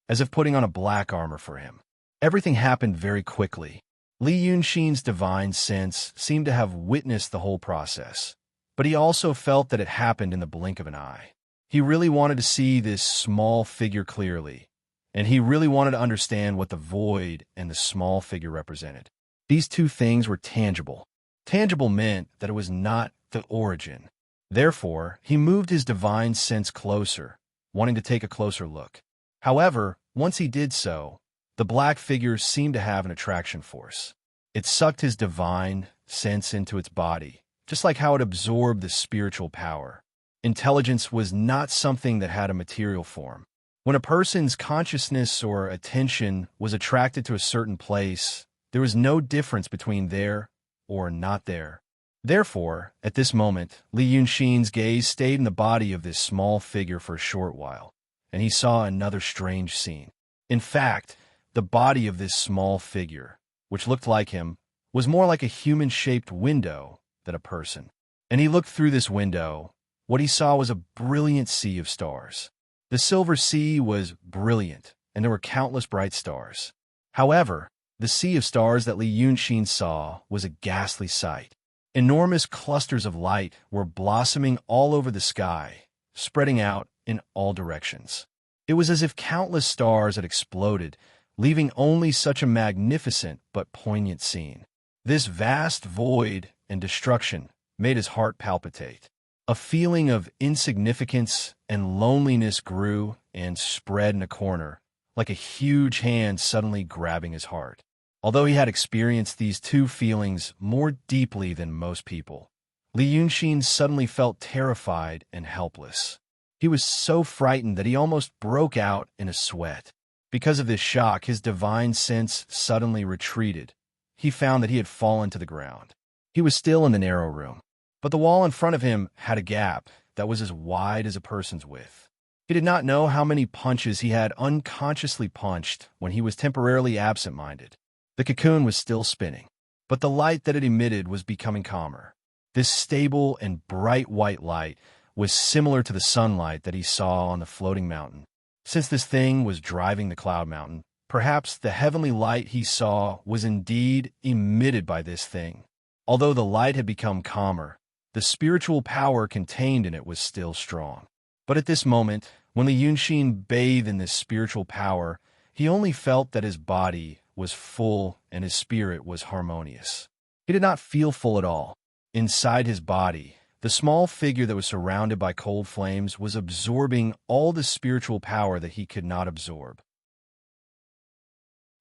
[SPEAKER 1] as if putting on a black armor for him. Everything happened very quickly. Li Yunxin's divine sense seemed to have witnessed the whole process, but he also felt that it happened in the blink of an eye. He really wanted to see this small figure clearly, and he really wanted to understand what the void and the small figure represented. These two things were tangible. Tangible meant that it was not the origin. Therefore, he moved his divine sense closer, wanting to take a closer look. However, once he did so, the black figure seemed to have an attraction force. It sucked his divine sense into its body, just like how it absorbed the spiritual power. Intelligence was not something that had a material form. When a person's consciousness or attention was attracted to a certain place, there was no difference between there or not there. Therefore, at this moment, Li Yunxin's gaze stayed in the body of this small figure for a short while, and he saw another strange scene. In fact, the body of this small figure, which looked like him, was more like a human-shaped window than a person. And he looked through this window. What he saw was a brilliant sea of stars. The silver sea was brilliant, and there were countless bright stars. However, the sea of stars that Li Yunxin saw was a ghastly sight. Enormous clusters of light were blossoming all over the sky, spreading out in all directions. It was as if countless stars had exploded, leaving only such a magnificent but poignant scene. This vast void and destruction made his heart palpitate. A feeling of insignificance and loneliness grew and spread in a corner, like a huge hand suddenly grabbing his heart. Although he had experienced these two feelings more deeply than most people, Li Yunxin suddenly felt terrified and helpless. He was so frightened that he almost broke out in a sweat. Because of this shock, his divine sense suddenly retreated. He found that he had fallen to the ground. He was still in the narrow room, but the wall in front of him had a gap that was as wide as a person's width. He did not know how many punches he had unconsciously punched when he was temporarily absent-minded. The cocoon was still spinning, but the light that it emitted was becoming calmer. This stable and bright white light was similar to the sunlight that he saw on the floating mountain. Since this thing was driving the cloud mountain, perhaps the heavenly light he saw was indeed emitted by this thing. Although the light had become calmer, the spiritual power contained in it was still strong. But at this moment, when Li Yunxin bathed in this spiritual power, he only felt that his body was full and his spirit was harmonious. He did not feel full at all. Inside his body, the small figure that was surrounded by cold flames was absorbing all the spiritual power that he could not absorb.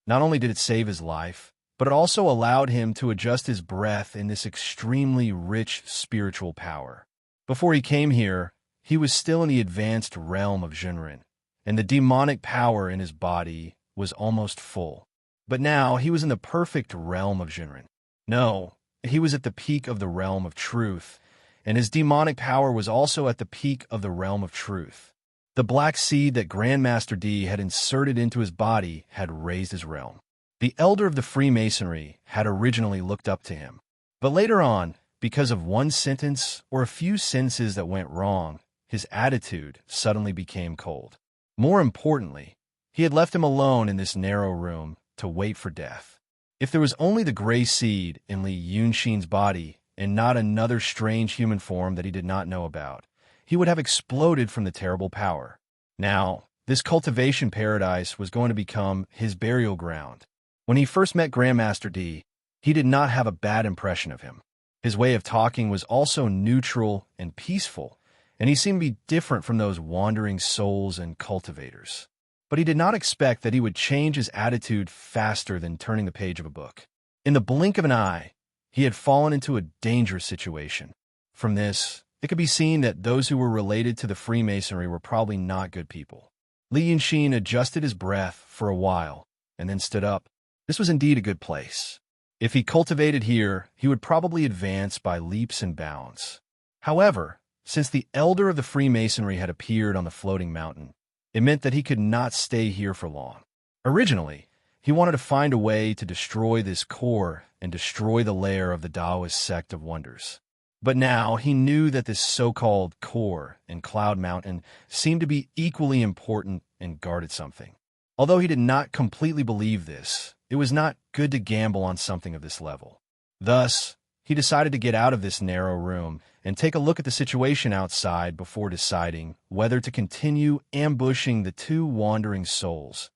[SPEAKER 1] Not only did it save his life, but it also allowed him to adjust his breath in this extremely rich spiritual power. Before he came here, he was still in the advanced realm of Zhenren, and the demonic power in his body was almost full. But now he was in the perfect realm of Zhenren. No, he was at the peak of the realm of truth, and his demonic power was also at the peak of the realm of truth. The black seed that Grandmaster D had inserted into his body had raised his realm. The elder of the Freemasonry had originally looked up to him. But later on, because of one sentence or a few sentences that went wrong, his attitude suddenly became cold. More importantly, he had left him alone in this narrow room to wait for death. If there was only the gray seed in Li Yunxin's body and not another strange human form that he did not know about, he would have exploded from the terrible power. Now, this cultivation paradise was going to become his burial ground. When he first met Grandmaster D, he did not have a bad impression of him. His way of talking was also neutral and peaceful, and he seemed to be different from those wandering souls and cultivators. But he did not expect that he would change his attitude faster than turning the page of a book. In the blink of an eye, he had fallen into a dangerous situation. From this, it could be seen that those who were related to the Freemasonry were probably not good people. Li Yunxin adjusted his breath for a while and then stood up. This was indeed a good place. If he cultivated here, he would probably advance by leaps and bounds. However, since the elder of the Freemasonry had appeared on the floating mountain, it meant that he could not stay here for long. Originally, he wanted to find a way to destroy this core and destroy the lair of the Taoist sect of wonders. But now he knew that this so-called core in Cloud Mountain seemed to be equally important and guarded something. Although he did not completely believe this, it was not good to gamble on something of this level. Thus, he decided to get out of this narrow room and take a look at the situation outside before deciding whether to continue ambushing the two wandering souls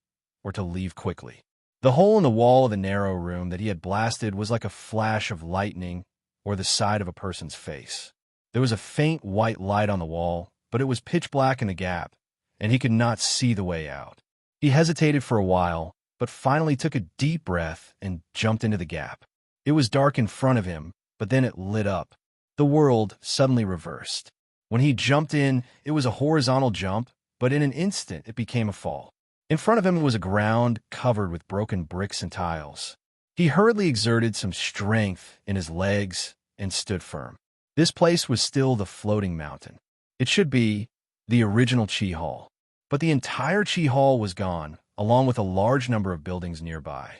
[SPEAKER 1] or to leave quickly. The hole in the wall of the narrow room that he had blasted was like a flash of lightning or the side of a person's face. There was a faint white light on the wall, but it was pitch black in the gap, and he could not see the way out. He hesitated for a while, but finally took a deep breath and jumped into the gap. It was dark in front of him, but then it lit up. The world suddenly reversed. When he jumped in, it was a horizontal jump, but in an instant it became a fall. In front of him was a ground covered with broken bricks and tiles. He hurriedly exerted some strength in his legs and stood firm. This place was still the floating mountain. It should be the original Chi Hall. But the entire Chi Hall was gone, along with a large number of buildings nearby.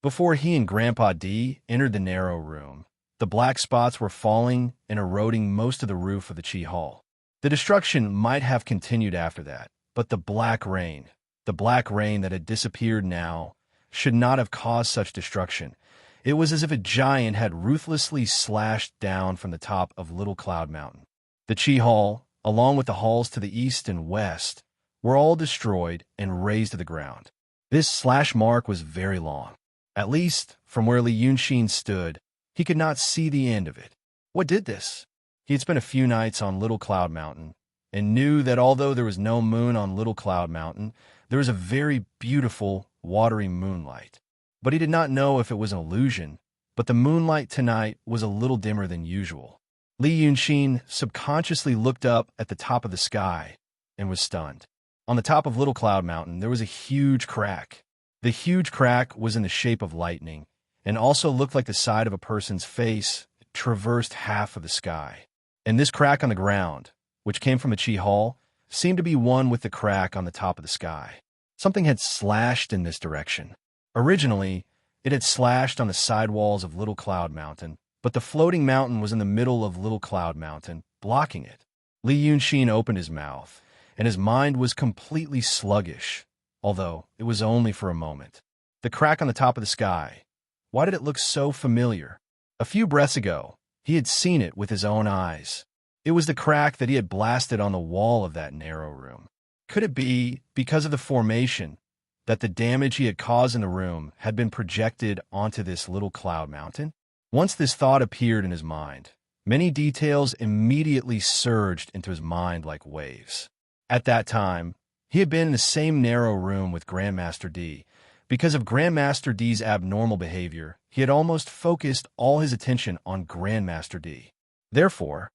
[SPEAKER 1] Before he and Grandpa D entered the narrow room, the black spots were falling and eroding most of the roof of the Chi Hall. The destruction might have continued after that, but the black rain that had disappeared now, should not have caused such destruction. It was as if a giant had ruthlessly slashed down from the top of Little Cloud Mountain. The Chi Hall, along with the halls to the east and west, were all destroyed and razed to the ground. This slash mark was very long. At least, from where Li Yunxin stood, he could not see the end of it. What did this? He had spent a few nights on Little Cloud Mountain, and knew that although there was no moon on Little Cloud Mountain, there was a very beautiful, watery moonlight. But he did not know if it was an illusion, but the moonlight tonight was a little dimmer than usual. Li Yunxin subconsciously looked up at the top of the sky and was stunned. On the top of Little Cloud Mountain, there was a huge crack. The huge crack was in the shape of lightning, and also looked like the side of a person's face traversed half of the sky. And this crack on the ground, which came from the Chi Hall, seemed to be one with the crack on the top of the sky. Something had slashed in this direction. Originally, it had slashed on the sidewalls of Little Cloud Mountain, but the floating mountain was in the middle of Little Cloud Mountain, blocking it. Li Yunxin opened his mouth, and his mind was completely sluggish, although it was only for a moment. The crack on the top of the sky, why did it look so familiar? A few breaths ago, he had seen it with his own eyes. It was the crack that he had blasted on the wall of that narrow room. Could it be, because of the formation, that the damage he had caused in the room had been projected onto this Little Cloud Mountain? Once this thought appeared in his mind, many details immediately surged into his mind like waves. At that time, he had been in the same narrow room with Grandmaster D. Because of Grandmaster D's abnormal behavior, he had almost focused all his attention on Grandmaster D. Therefore,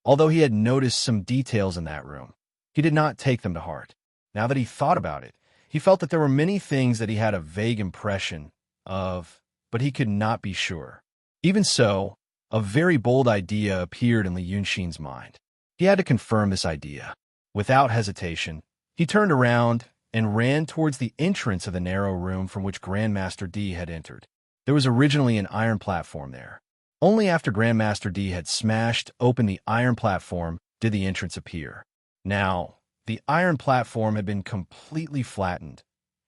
[SPEAKER 1] although he had noticed some details in that room, he did not take them to heart. Now that he thought about it, he felt that there were many things that he had a vague impression of, but he could not be sure. Even so, a very bold idea appeared in Li Yunxin's mind. He had to confirm this idea. Without hesitation, he turned around and ran towards the entrance of the narrow room from which Grandmaster D had entered. There was originally an iron platform there. Only after Grandmaster D had smashed open the iron platform did the entrance appear. Now, the iron platform had been completely flattened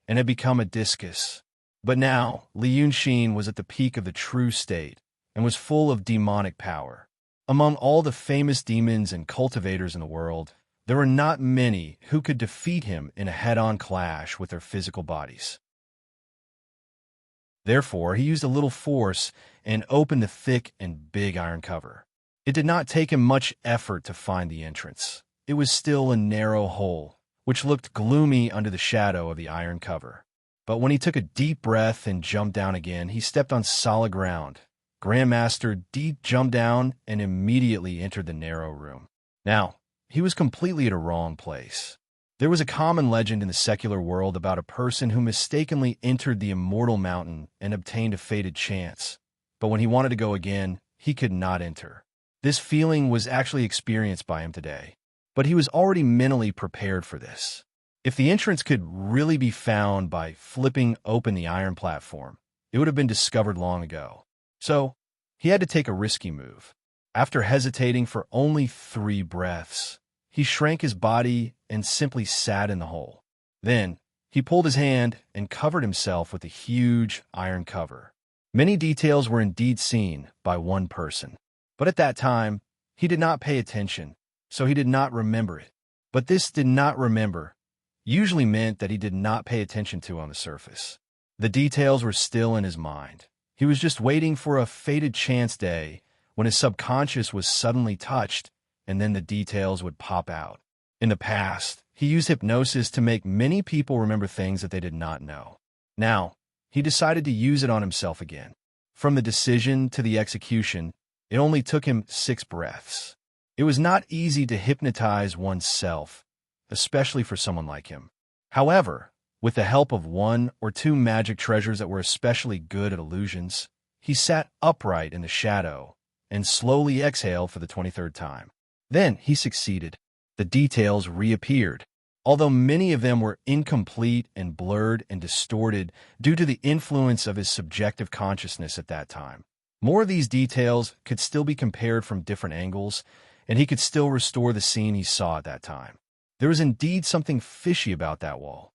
[SPEAKER 1] and had become a discus. But now, Li Yunxin was at the peak of the true state and was full of demonic power. Among all the famous demons and cultivators in the world, there were not many who could defeat him in a head-on clash with their physical bodies. Therefore, he used a little force and opened the thick and big iron cover. It did not take him much effort to find the entrance. It was still a narrow hole, which looked gloomy under the shadow of the iron cover. But when he took a deep breath and jumped down again, he stepped on solid ground. Grandmaster D jumped down and immediately entered the narrow room. Now, he was completely at a wrong place. There was a common legend in the secular world about a person who mistakenly entered the immortal mountain and obtained a fated chance. But when he wanted to go again, he could not enter. This feeling was actually experienced by him today. But he was already mentally prepared for this. If the entrance could really be found by flipping open the iron platform, it would have been discovered long ago. So, he had to take a risky move. After hesitating for only 3 breaths, he shrank his body and simply sat in the hole. Then, he pulled his hand and covered himself with a huge iron cover. Many details were indeed seen by one person. But at that time, he did not pay attention, so he did not remember it. But this "did not remember" usually meant that he did not pay attention to on the surface. The details were still in his mind. He was just waiting for a fated chance day when his subconscious was suddenly touched, and then the details would pop out. In the past, he used hypnosis to make many people remember things that they did not know. Now, he decided to use it on himself again. From the decision to the execution, it only took him 6 breaths. It was not easy to hypnotize oneself, especially for someone like him. However, with the help of 1 or 2 magic treasures that were especially good at illusions, he sat upright in the shadow and slowly exhaled for the 23rd time. Then he succeeded. The details reappeared, although many of them were incomplete and blurred and distorted due to the influence of his subjective consciousness at that time. More of these details could still be compared from different angles, and he could still restore the scene he saw at that time. There was indeed something fishy about that wall.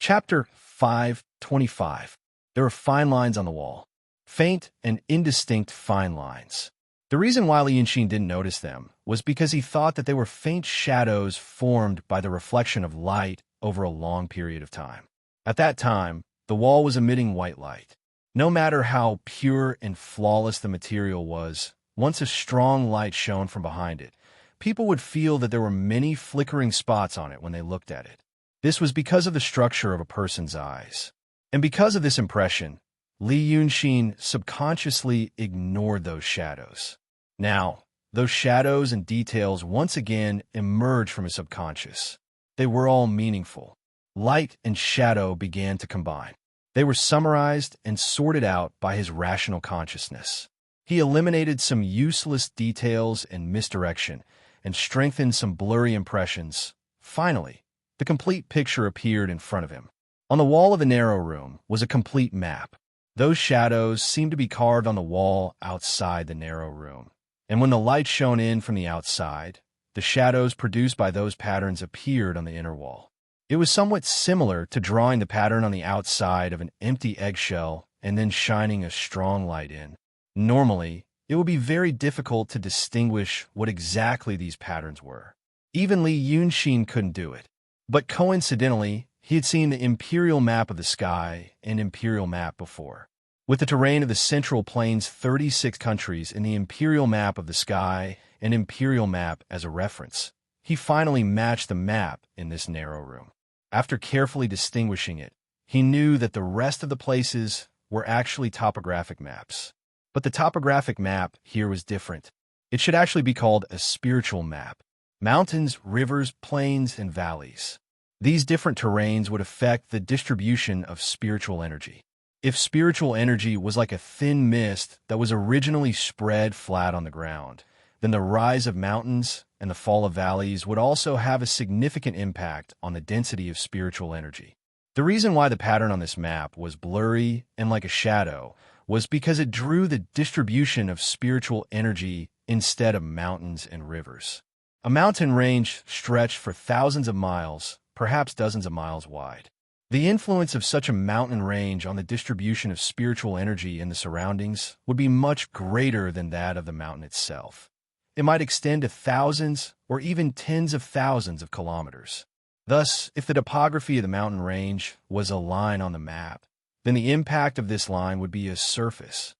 [SPEAKER 1] Chapter 5:25. There were fine lines on the wall. Faint and indistinct fine lines. The reason why Li Yunxin didn't notice them was because he thought that they were faint shadows formed by the reflection of light over a long period of time. At that time, the wall was emitting white light. No matter how pure and flawless the material was, once a strong light shone from behind it, people would feel that there were many flickering spots on it when they looked at it. This was because of the structure of a person's eyes. And because of this impression, Li Yunxin subconsciously ignored those shadows. Now, those shadows and details once again emerged from his subconscious. They were all meaningful. Light and shadow began to combine. They were summarized and sorted out by his rational consciousness. He eliminated some useless details and misdirection and strengthened some blurry impressions. Finally, the complete picture appeared in front of him. On the wall of the narrow room was a complete map. Those shadows seemed to be carved on the wall outside the narrow room. And when the light shone in from the outside, the shadows produced by those patterns appeared on the inner wall. It was somewhat similar to drawing the pattern on the outside of an empty eggshell and then shining a strong light in. Normally, it would be very difficult to distinguish what exactly these patterns were. Even Li Yunxin couldn't do it. But coincidentally, he had seen the imperial map of the sky and imperial map before. With the terrain of the Central Plains' 36 countries in the imperial map of the sky and imperial map as a reference, he finally matched the map in this narrow room. After carefully distinguishing it, he knew that the rest of the places were actually topographic maps. But the topographic map here was different. It should actually be called a spiritual map. Mountains, rivers, plains, and valleys. These different terrains would affect the distribution of spiritual energy. If spiritual energy was like a thin mist that was originally spread flat on the ground, then the rise of mountains and the fall of valleys would also have a significant impact on the density of spiritual energy. The reason why the pattern on this map was blurry and like a shadow was because it drew the distribution of spiritual energy instead of mountains and rivers. A mountain range stretched for thousands of miles, perhaps dozens of miles wide. The influence of such a mountain range on the distribution of spiritual energy in the surroundings would be much greater than that of the mountain itself. It might extend to thousands or even tens of thousands of kilometers. Thus, if the topography of the mountain range was a line on the map, then the impact of this line would be a surface.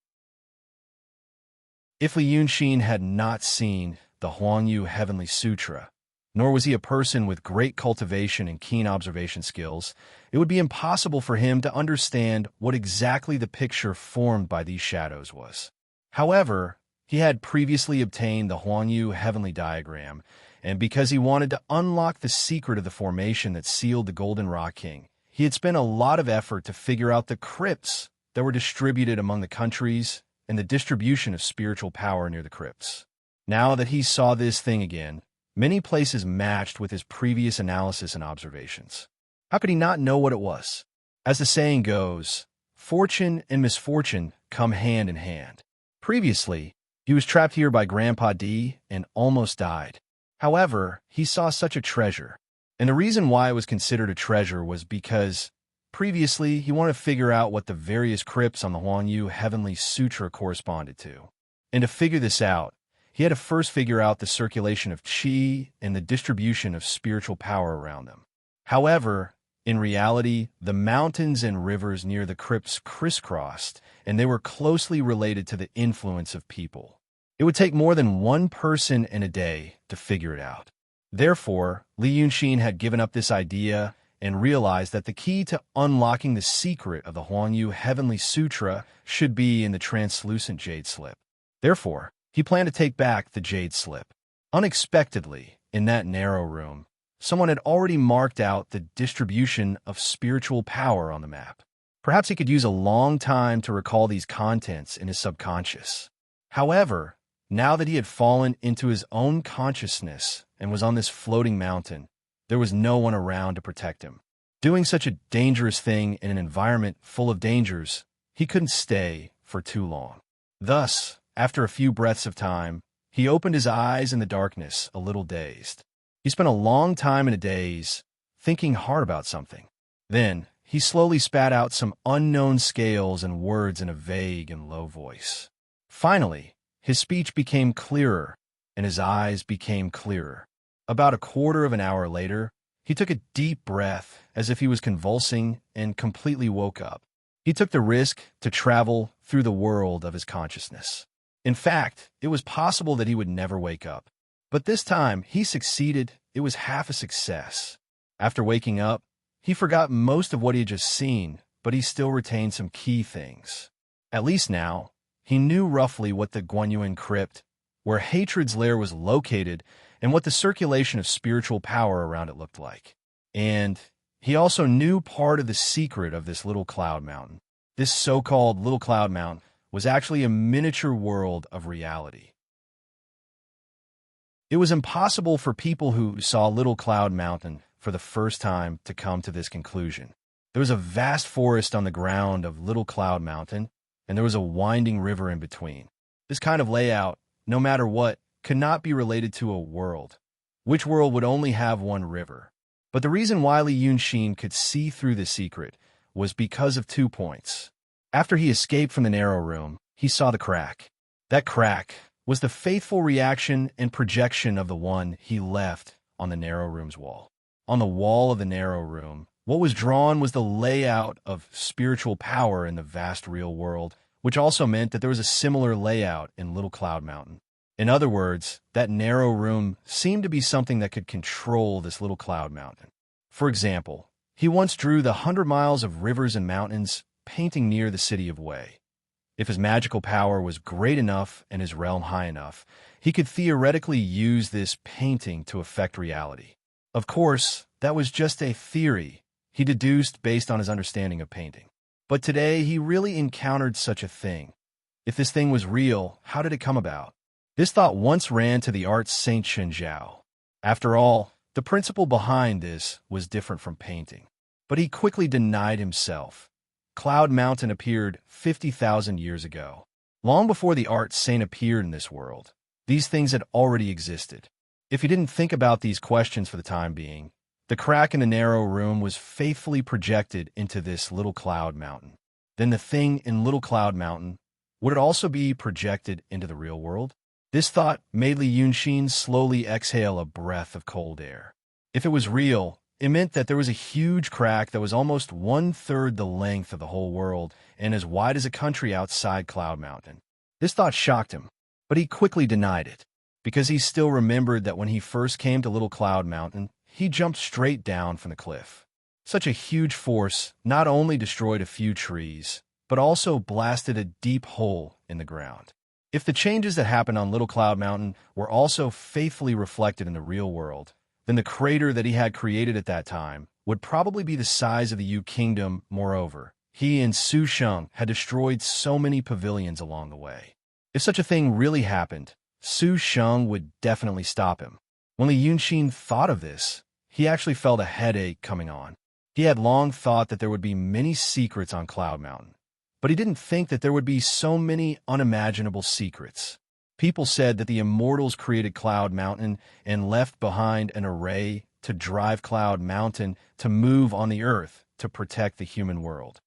[SPEAKER 1] If Li Yunxin had not seen the Huangyu Heavenly Sutra, nor was he a person with great cultivation and keen observation skills, it would be impossible for him to understand what exactly the picture formed by these shadows was. However, he had previously obtained the Huangyu Heavenly Diagram, and because he wanted to unlock the secret of the formation that sealed the Golden Rock King, he had spent a lot of effort to figure out the crypts that were distributed among the countries and the distribution of spiritual power near the crypts. Now that he saw this thing again, many places matched with his previous analysis and observations. How could he not know what it was? As the saying goes, fortune and misfortune come hand in hand. Previously, he was trapped here by Grandpa D and almost died. However, he saw such a treasure. And the reason why it was considered a treasure was because previously he wanted to figure out what the various crypts on the Huangyu Heavenly Sutra corresponded to. And to figure this out, he had to first figure out the circulation of qi and the distribution of spiritual power around them. However, in reality, the mountains and rivers near the crypts crisscrossed, and they were closely related to the influence of people. It would take more than one person in a day to figure it out. Therefore, Li Yunxin had given up this idea and realized that the key to unlocking the secret of the Huangyu Heavenly Sutra should be in the translucent jade slip. Therefore, he planned to take back the jade slip. Unexpectedly, in that narrow room, someone had already marked out the distribution of spiritual power on the map. Perhaps he could use a long time to recall these contents in his subconscious. However, now that he had fallen into his own consciousness and was on this floating mountain, there was no one around to protect him. Doing such a dangerous thing in an environment full of dangers, he couldn't stay for too long. Thus, after a few breaths of time, he opened his eyes in the darkness, a little dazed. He spent a long time in a daze, thinking hard about something. Then, he slowly spat out some unknown scales and words in a vague and low voice. Finally, his speech became clearer, and his eyes became clearer. About a quarter of an hour later, he took a deep breath as if he was convulsing and completely woke up. He took the risk to travel through the world of his consciousness. In fact, it was possible that he would never wake up. But this time, he succeeded. It was half a success. After waking up, he forgot most of what he had just seen, but he still retained some key things. At least now, he knew roughly what the Guanyuan crypt, where Hatred's lair was located, and what the circulation of spiritual power around it looked like. And he also knew part of the secret of this little cloud mountain. This so-called little cloud mountain was actually a miniature world of reality. It was impossible for people who saw Little Cloud Mountain for the first time to come to this conclusion. There was a vast forest on the ground of Little Cloud Mountain, and there was a winding river in between. This kind of layout, no matter what, could not be related to a world, which world would only have one river. But the reason why Li Yunxin could see through the secret was because of 2 points. After he escaped from the narrow room, he saw the crack. That crack was the faithful reaction and projection of the one he left on the narrow room's wall. On the wall of the narrow room, what was drawn was the layout of spiritual power in the vast real world, which also meant that there was a similar layout in Little Cloud Mountain. In other words, that narrow room seemed to be something that could control this Little Cloud Mountain. For example, he once drew the 100 miles of rivers and mountains painting near the city of Wei. If his magical power was great enough and his realm high enough, he could theoretically use this painting to affect reality. Of course, that was just a theory he deduced based on his understanding of painting. But today, he really encountered such a thing. If this thing was real, how did it come about? This thought once ran to the arts Saint Shenjiao. After all, the principle behind this was different from painting. But he quickly denied himself. Cloud Mountain appeared 50,000 years ago. Long before the art saint appeared in this world, these things had already existed. If he didn't think about these questions for the time being, the crack in the narrow room was faithfully projected into this Little Cloud Mountain. Then the thing in Little Cloud Mountain, would it also be projected into the real world? This thought made Li Yunxin slowly exhale a breath of cold air. If it was real, it meant that there was a huge crack that was almost 1/3 the length of the whole world and as wide as a country outside Cloud Mountain. This thought shocked him, but he quickly denied it, because he still remembered that when he first came to Little Cloud Mountain, he jumped straight down from the cliff. Such a huge force not only destroyed a few trees, but also blasted a deep hole in the ground. If the changes that happened on Little Cloud Mountain were also faithfully reflected in the real world, then the crater that he had created at that time would probably be the size of the Yu Kingdom. Moreover, he and Su Sheng had destroyed so many pavilions along the way. If such a thing really happened, Su Sheng would definitely stop him. When Li Yunxin thought of this, he actually felt a headache coming on. He had long thought that there would be many secrets on Cloud Mountain, but he didn't think that there would be so many unimaginable secrets. People said that the immortals created Cloud Mountain and left behind an array to drive Cloud Mountain to move on the earth to protect the human world.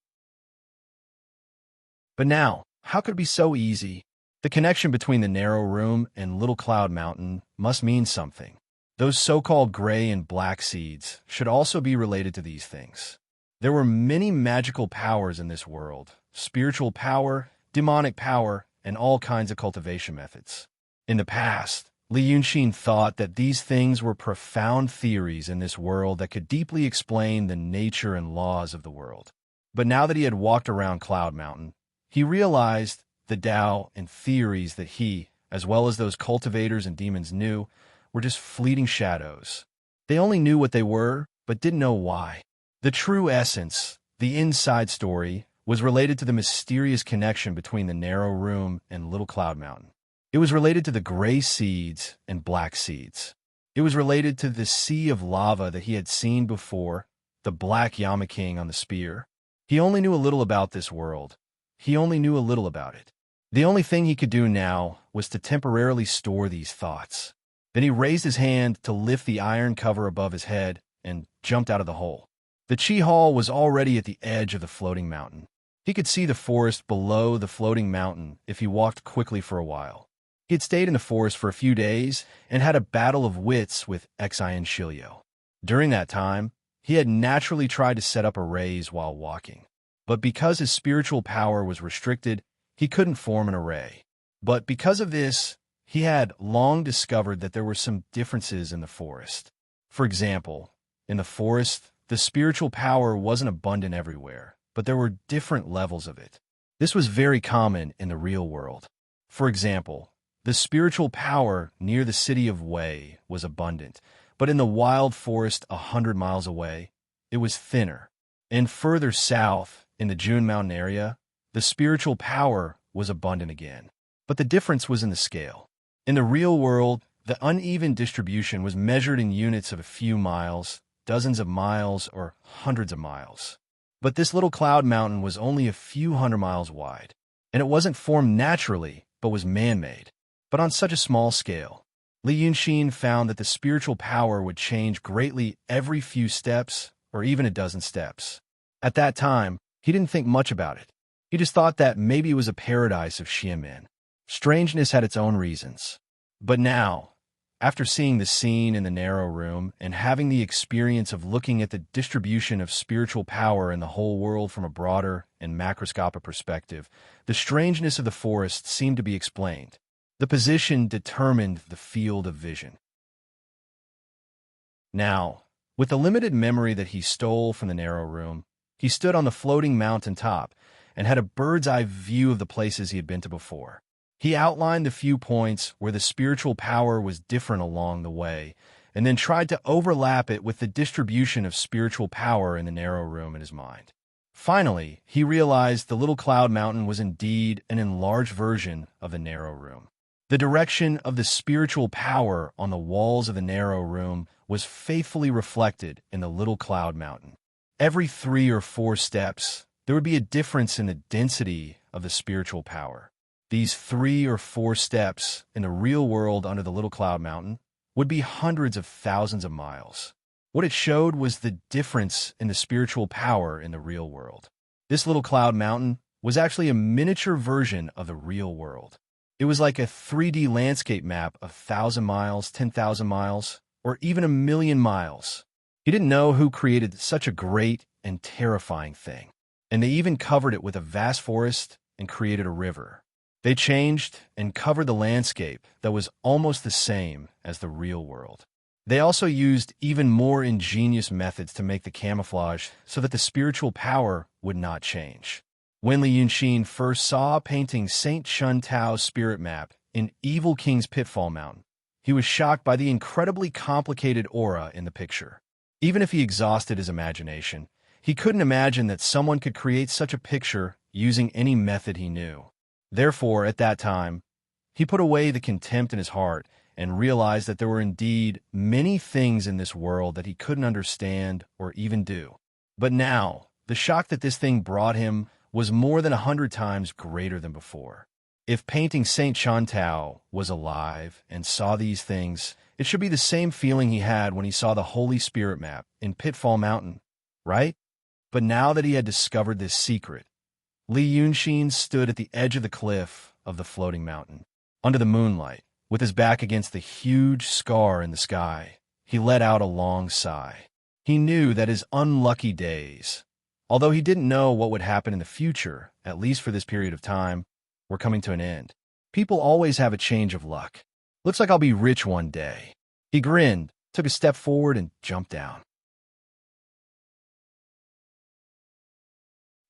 [SPEAKER 1] But now, how could it be so easy? The connection between the narrow room and Little Cloud Mountain must mean something. Those so-called gray and black seeds should also be related to these things. There were many magical powers in this world, spiritual power, demonic power, and all kinds of cultivation methods. In the past, Li Yunxin thought that these things were profound theories in this world that could deeply explain the nature and laws of the world. But now that he had walked around Cloud Mountain, he realized the Tao and theories that he, as well as those cultivators and demons knew, were just fleeting shadows. They only knew what they were, but didn't know why. The true essence, the inside story, was related to the mysterious connection between the narrow room and Little Cloud Mountain. It was related to the gray seeds and black seeds. It was related to the sea of lava that he had seen before, the black Yama King on the spear. He only knew a little about this world. He only knew a little about it. The only thing he could do now was to temporarily store these thoughts. Then he raised his hand to lift the iron cover above his head and jumped out of the hole. The Chi Hall was already at the edge of the floating mountain. He could see the forest below the floating mountain if he walked quickly for a while. He had stayed in the forest for a few days and had a battle of wits with Xian Shilio. During that time, he had naturally tried to set up arrays while walking. But because his spiritual power was restricted, he couldn't form an array. But because of this, he had long discovered that there were some differences in the forest. For example, in the forest, the spiritual power wasn't abundant everywhere, but there were different levels of it. This was very common in the real world. For example, the spiritual power near the city of Wei was abundant, but in the wild forest 100 miles away, it was thinner. And further south, in the June Mountain area, the spiritual power was abundant again. But the difference was in the scale. In the real world, the uneven distribution was measured in units of a few miles, dozens of miles, or hundreds of miles. But this Little Cloud Mountain was only a few hundred miles wide, and it wasn't formed naturally, but was man-made. But on such a small scale, Li Yunxin found that the spiritual power would change greatly every few steps, or even a dozen steps. At that time, he didn't think much about it. He just thought that maybe it was a paradise of Xiamen. Strangeness had its own reasons. But now, after seeing the scene in the narrow room and having the experience of looking at the distribution of spiritual power in the whole world from a broader and macroscopic perspective, the strangeness of the forest seemed to be explained. The position determined the field of vision. Now, with the limited memory that he stole from the narrow room, he stood on the floating mountain top and had a bird's-eye view of the places he had been to before. He outlined the few points where the spiritual power was different along the way, and then tried to overlap it with the distribution of spiritual power in the narrow room in his mind. Finally, he realized the Little Cloud Mountain was indeed an enlarged version of the narrow room. The direction of the spiritual power on the walls of the narrow room was faithfully reflected in the Little Cloud Mountain. Every 3 or 4 steps, there would be a difference in the density of the spiritual power. These 3 or 4 steps in the real world under the Little Cloud Mountain would be hundreds of thousands of miles. What it showed was the difference in the spiritual power in the real world. This Little Cloud Mountain was actually a miniature version of the real world. It was like a 3D landscape map of 1,000 miles, 10,000 miles, or even 1,000,000 miles. He didn't know who created such a great and terrifying thing. And they even covered it with a vast forest and created a river. They changed and covered the landscape that was almost the same as the real world. They also used even more ingenious methods to make the camouflage so that the spiritual power would not change. When Li Yunxin first saw painting Saint Chun Tao's spirit map in Evil King's Pitfall Mountain, he was shocked by the incredibly complicated aura in the picture. Even if he exhausted his imagination, he couldn't imagine that someone could create such a picture using any method he knew. Therefore, at that time, he put away the contempt in his heart and realized that there were indeed many things in this world that he couldn't understand or even do. But now, the shock that this thing brought him was more than 100 times greater than before. If painting Saint Chantal was alive and saw these things, it should be the same feeling he had when he saw the Holy Spirit map in Pitfall Mountain, right? But now that he had discovered this secret, Li Yunxin stood at the edge of the cliff of the floating mountain. Under the moonlight, with his back against the huge scar in the sky, he let out a long sigh. He knew that his unlucky days, although he didn't know what would happen in the future, at least for this period of time, were coming to an end. People always have a change of luck. Looks like I'll be rich one day. He grinned, took a step forward, and jumped down.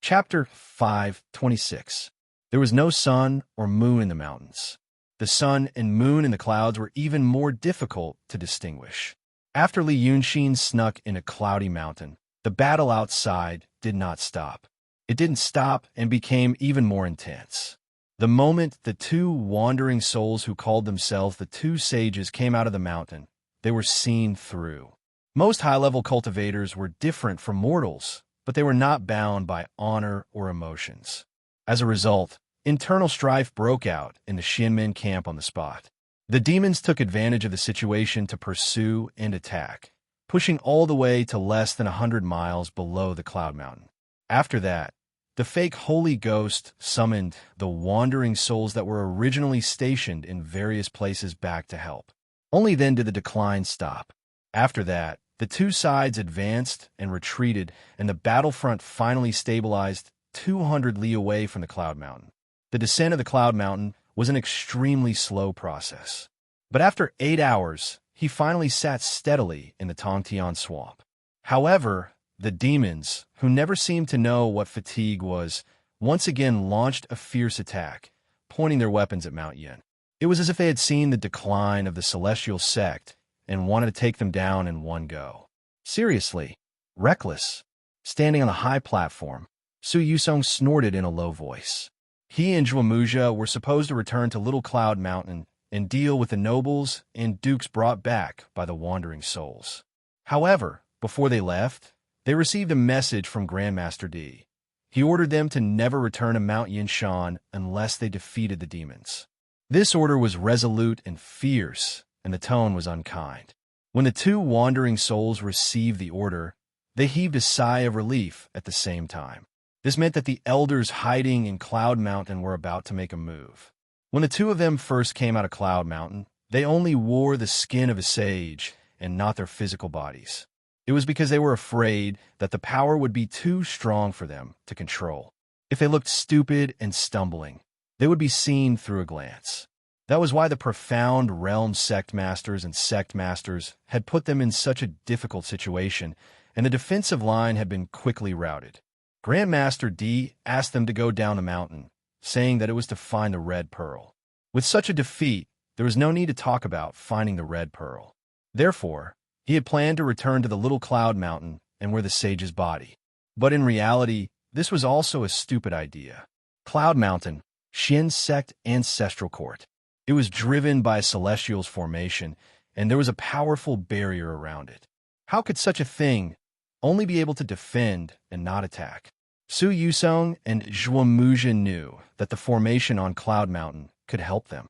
[SPEAKER 1] Chapter 5:26. There was no sun or moon in the mountains. The sun and moon in the clouds were even more difficult to distinguish. After Li Yunxin snuck in a cloudy mountain, the battle outside did not stop. It didn't stop and became even more intense. The moment the two wandering souls who called themselves the two sages came out of the mountain, they were seen through. Most high-level cultivators were different from mortals, but they were not bound by honor or emotions. As a result, internal strife broke out in the Xianmen camp on the spot. The demons took advantage of the situation to pursue and attack, pushing all the way to less than 100 miles below the Cloud Mountain. After that, the fake Holy Ghost summoned the wandering souls that were originally stationed in various places back to help. Only then did the decline stop. After that, the two sides advanced and retreated, and the battlefront finally stabilized 200 li away from the Cloud Mountain. The descent of the Cloud Mountain was an extremely slow process. But after 8 hours, he finally sat steadily in the Tongtian swamp. However, the demons, who never seemed to know what fatigue was, once again launched a fierce attack, pointing their weapons at Mount Yin. It was as if they had seen the decline of the celestial sect and wanted to take them down in one go. Seriously, reckless. Standing on a high platform, Su Yusong snorted in a low voice. He and Zhuamuja were supposed to return to Little Cloud Mountain and deal with the nobles and dukes brought back by the wandering souls. However, before they left, they received a message from Grandmaster D. He ordered them to never return to Mount Yinshan unless they defeated the demons. This order was resolute and fierce, and the tone was unkind. When the two wandering souls received the order, they heaved a sigh of relief at the same time. This meant that the elders hiding in Cloud Mountain were about to make a move. When the two of them first came out of Cloud Mountain, they only wore the skin of a sage and not their physical bodies. It was because they were afraid that the power would be too strong for them to control. If they looked stupid and stumbling, they would be seen through a glance. That was why the profound realm sect masters and sect masters had put them in such a difficult situation, and the defensive line had been quickly routed. Grandmaster D asked them to go down the mountain, saying that it was to find the Red Pearl. With such a defeat, there was no need to talk about finding the Red Pearl. Therefore, he had planned to return to the Little Cloud Mountain and where the sage's body. But in reality, this was also a stupid idea. Cloud Mountain, Xian sect ancestral court. It was driven by a celestial's formation, and there was a powerful barrier around it. How could such a thing only be able to defend and not attack? Su Yusong and Zhuamuja knew that the formation on Cloud Mountain could help them.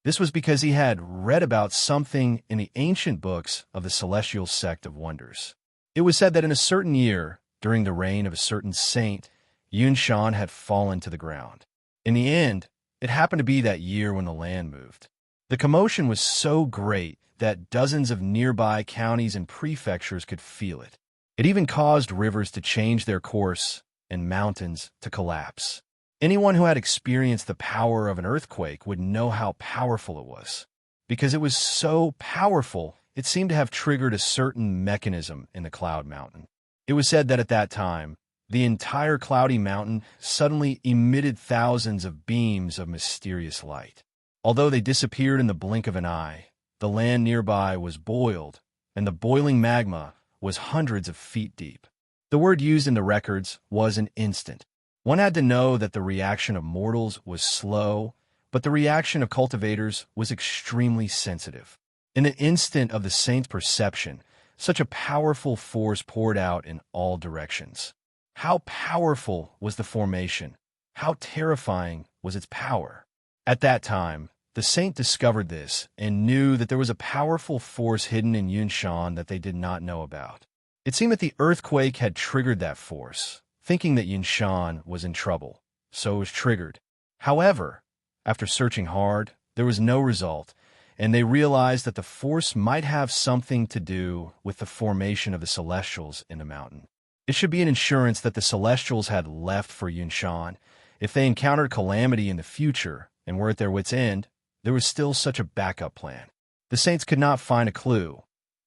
[SPEAKER 1] This was because he had read about something in the ancient books of the Celestial Sect of Wonders. It was said that in a certain year, during the reign of a certain saint, Yunshan had fallen to the ground. In the end, it happened to be that year when the land moved. The commotion was so great that dozens of nearby counties and prefectures could feel it. It even caused rivers to change their course and mountains to collapse. Anyone who had experienced the power of an earthquake would know how powerful it was. Because it was so powerful, it seemed to have triggered a certain mechanism in the Cloud Mountain. It was said that at that time, the entire cloudy mountain suddenly emitted thousands of beams of mysterious light. Although they disappeared in the blink of an eye, the land nearby was boiled, and the boiling magma was hundreds of feet deep. The word used in the records was an instant. One had to know that the reaction of mortals was slow, but the reaction of cultivators was extremely sensitive. In the instant of the saint's perception, such a powerful force poured out in all directions. How powerful was the formation, How terrifying was its power? At that time, the saint discovered this and knew that there was a powerful force hidden in Yunshan that they did not know about. It seemed that the earthquake had triggered that force, thinking that Yunshan was in trouble, so it was triggered. However, after searching hard, there was no result, and they realized that the force might have something to do with the formation of the Celestials in the mountain. It should be an insurance that the Celestials had left for Yunshan. If they encountered calamity in the future and were at their wits' end, there was still such a backup plan. The saints could not find a clue,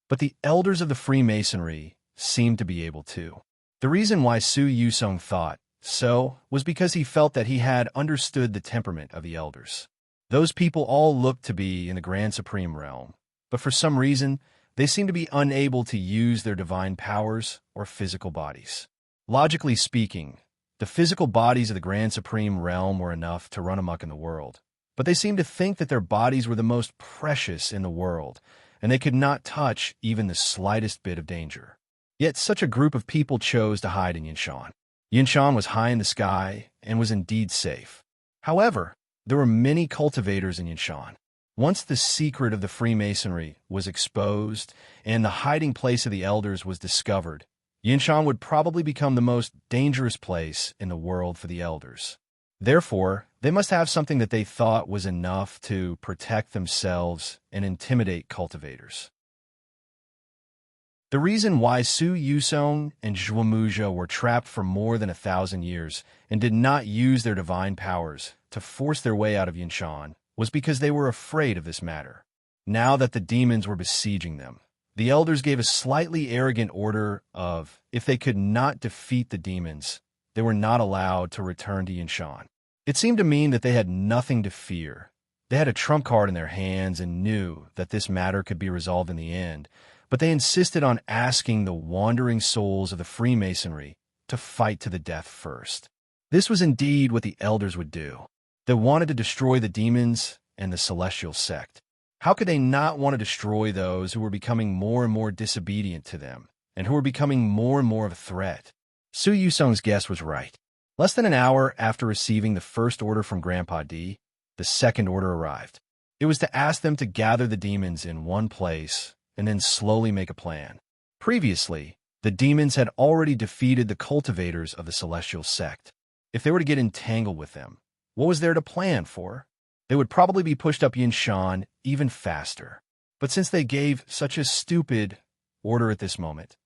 [SPEAKER 1] but the elders of the Freemasonry seemed to be able to. The reason why Su Yusong thought so was because he felt that he had understood the temperament of the elders. Those people all looked to be in the Grand Supreme realm, but for some reason, they seemed to be unable to use their divine powers or physical bodies. Logically speaking, the physical bodies of the Grand Supreme realm were enough to run amok in the world, but they seemed to think that their bodies were the most precious in the world, and they could not touch even the slightest bit of danger. Yet such a group of people chose to hide in Yunshan. Yunshan was high in the sky and was indeed safe. However, there were many cultivators in Yunshan. Once the secret of the Freemasonry was exposed and the hiding place of the elders was discovered, Yunshan would probably become the most dangerous place in the world for the elders. Therefore, they must have something that they thought was enough to protect themselves and intimidate cultivators. The reason why Su Yusong and Zhuomuja were trapped for more than 1,000 years and did not use their divine powers to force their way out of Yunshan was because they were afraid of this matter. Now that the demons were besieging them, the elders gave a slightly arrogant order of, if they could not defeat the demons, they were not allowed to return to Yunshan. It seemed to mean that they had nothing to fear. They had a trump card in their hands and knew that this matter could be resolved in the end, but they insisted on asking the wandering souls of the Freemasonry to fight to the death first. This was indeed what the elders would do. They wanted to destroy the demons and the celestial sect. How could they not want to destroy those who were becoming more and more disobedient to them, and who were becoming more and more of a threat? Su Yusong's guess was right. Less than an hour after receiving the first order from Grandpa D, the second order arrived. It was to ask them to gather the demons in one place and then slowly make a plan. Previously, the demons had already defeated the cultivators of the celestial sect. If they were to get entangled with them, what was there to plan for? They would probably be pushed up Yunshan even faster. But since they gave such a stupid order at this moment,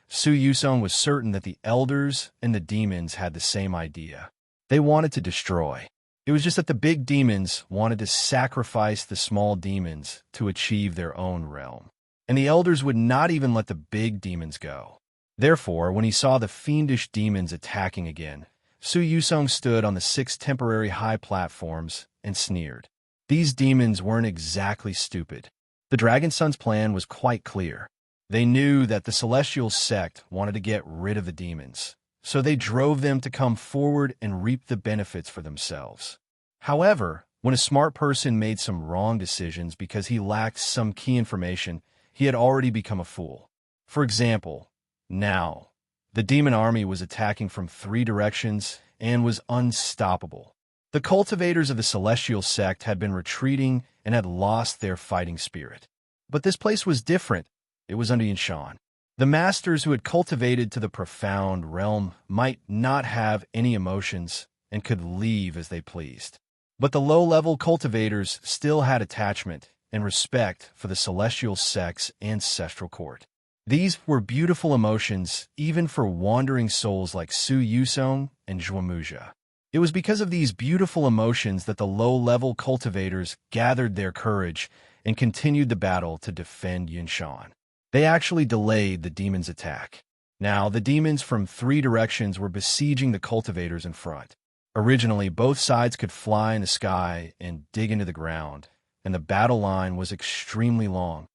[SPEAKER 1] Su Yusong was certain that the elders and the demons had the same idea. They wanted to destroy. It was just that the big demons wanted to sacrifice the small demons to achieve their own realm. And the elders would not even let the big demons go. Therefore, when he saw the fiendish demons attacking again, Su Yusong stood on the 6 temporary high platforms and sneered. These demons weren't exactly stupid. The Dragon Son's plan was quite clear. They knew that the celestial sect wanted to get rid of the demons, so they drove them to come forward and reap the benefits for themselves. However, when a smart person made some wrong decisions because he lacked some key information, he had already become a fool. For example, now, the demon army was attacking from 3 directions and was unstoppable. The cultivators of the celestial sect had been retreating and had lost their fighting spirit. But this place was different. It was under Yunshan. The masters who had cultivated to the profound realm might not have any emotions and could leave as they pleased. But the low-level cultivators still had attachment and respect for the celestial sect's ancestral court. These were beautiful emotions even for wandering souls like Su Yusong and Zhuomuja. It was because of these beautiful emotions that the low-level cultivators gathered their courage and continued the battle to defend Yunshan. They actually delayed the demons' attack. Now, the demons from 3 directions were besieging the cultivators in front. Originally, both sides could fly in the sky and dig into the ground, and the battle line was extremely long.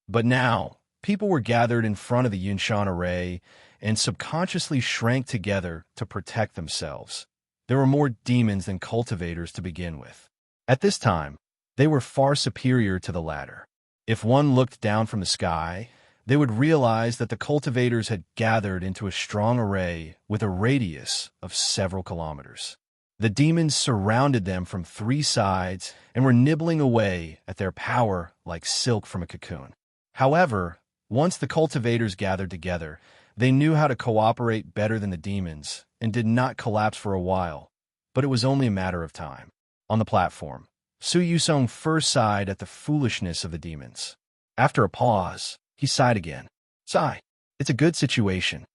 [SPEAKER 1] But now, people were gathered in front of the Yunshan array and subconsciously shrank together to protect themselves. There were more demons than cultivators to begin with. At this time, they were far superior to the latter. If one looked down from the sky, they would realize that the cultivators had gathered into a strong array with a radius of several kilometers. The demons surrounded them from three sides and were nibbling away at their power like silk from a cocoon. However, once the cultivators gathered together, they knew how to cooperate better than the demons and did not collapse for a while, but it was only a matter of time. On the platform, Su Yusong first sighed at the foolishness of the demons. After a pause, he sighed again. Sigh. It's a good situation.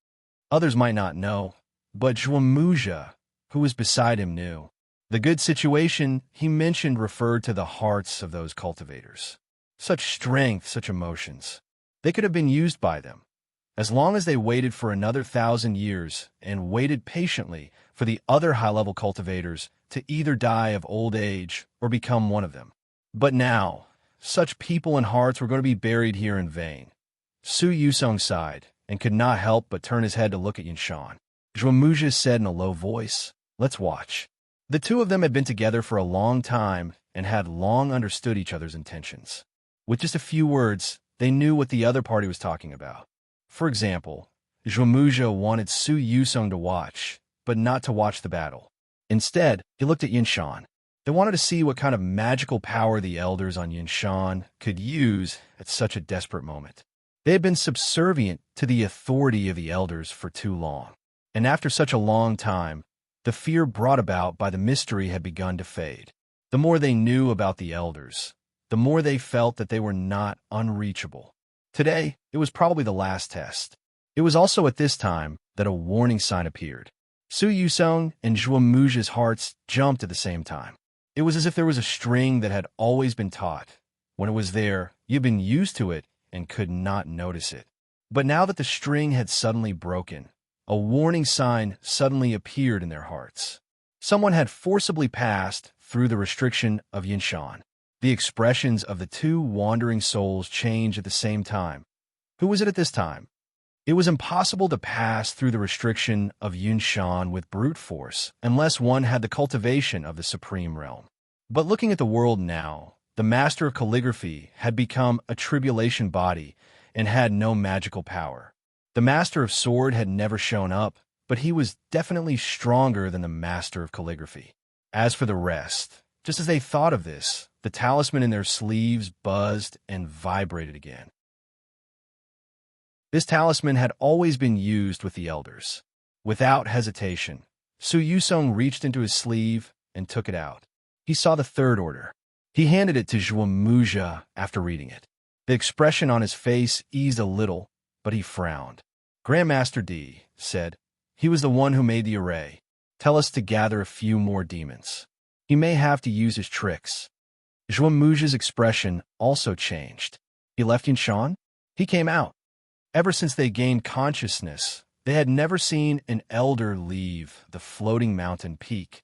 [SPEAKER 1] Others might not know, but Zhuamuja, who was beside him, knew. The good situation he mentioned referred to the hearts of those cultivators. Such strength, such emotions. They could have been used by them. As long as they waited for another 1,000 years and waited patiently for the other high-level cultivators to either die of old age or become one of them. But now, such people and hearts were going to be buried here in vain. Su Yusong sighed and could not help but turn his head to look at Yinshan. Zhuamuja said in a low voice, "Let's watch." The two of them had been together for a long time and had long understood each other's intentions. With just a few words, they knew what the other party was talking about. For example, Zhuamuja wanted Su Yusong to watch, but not to watch the battle. Instead, he looked at Yinshan. They wanted to see what kind of magical power the elders on Yinshan could use at such a desperate moment. They had been subservient to the authority of the elders for too long, and after such a long time, the fear brought about by the mystery had begun to fade. The more they knew about the elders, the more they felt that they were not unreachable. Today, it was probably the last test. It was also at this time that a warning sign appeared. Su Yusong and Zhuamuja's hearts jumped at the same time. It was as if there was a string that had always been taut. When it was there, you'd been used to it and could not notice it. But now that the string had suddenly broken, a warning sign suddenly appeared in their hearts. Someone had forcibly passed through the restriction of Yinshan. The expressions of the two wandering souls changed at the same time. Who was it at this time? It was impossible to pass through the restriction of Yinshan with brute force unless one had the cultivation of the supreme realm. But looking at the world now, the master of calligraphy had become a tribulation body and had no magical power. The master of sword had never shown up, but he was definitely stronger than the master of calligraphy. As for the rest, just as they thought of this, the talisman in their sleeves buzzed and vibrated again. This talisman had always been used with the elders. Without hesitation, Su Yusong reached into his sleeve and took it out. He saw the third order. He handed it to Zhuamuja after reading it. The expression on his face eased a little, but he frowned. Grandmaster D said, "He was the one who made the array. Tell us to gather a few more demons. He may have to use his tricks." Zhuamuja's expression also changed. He left Yinshan? He came out. Ever since they gained consciousness, they had never seen an elder leave the floating mountain peak,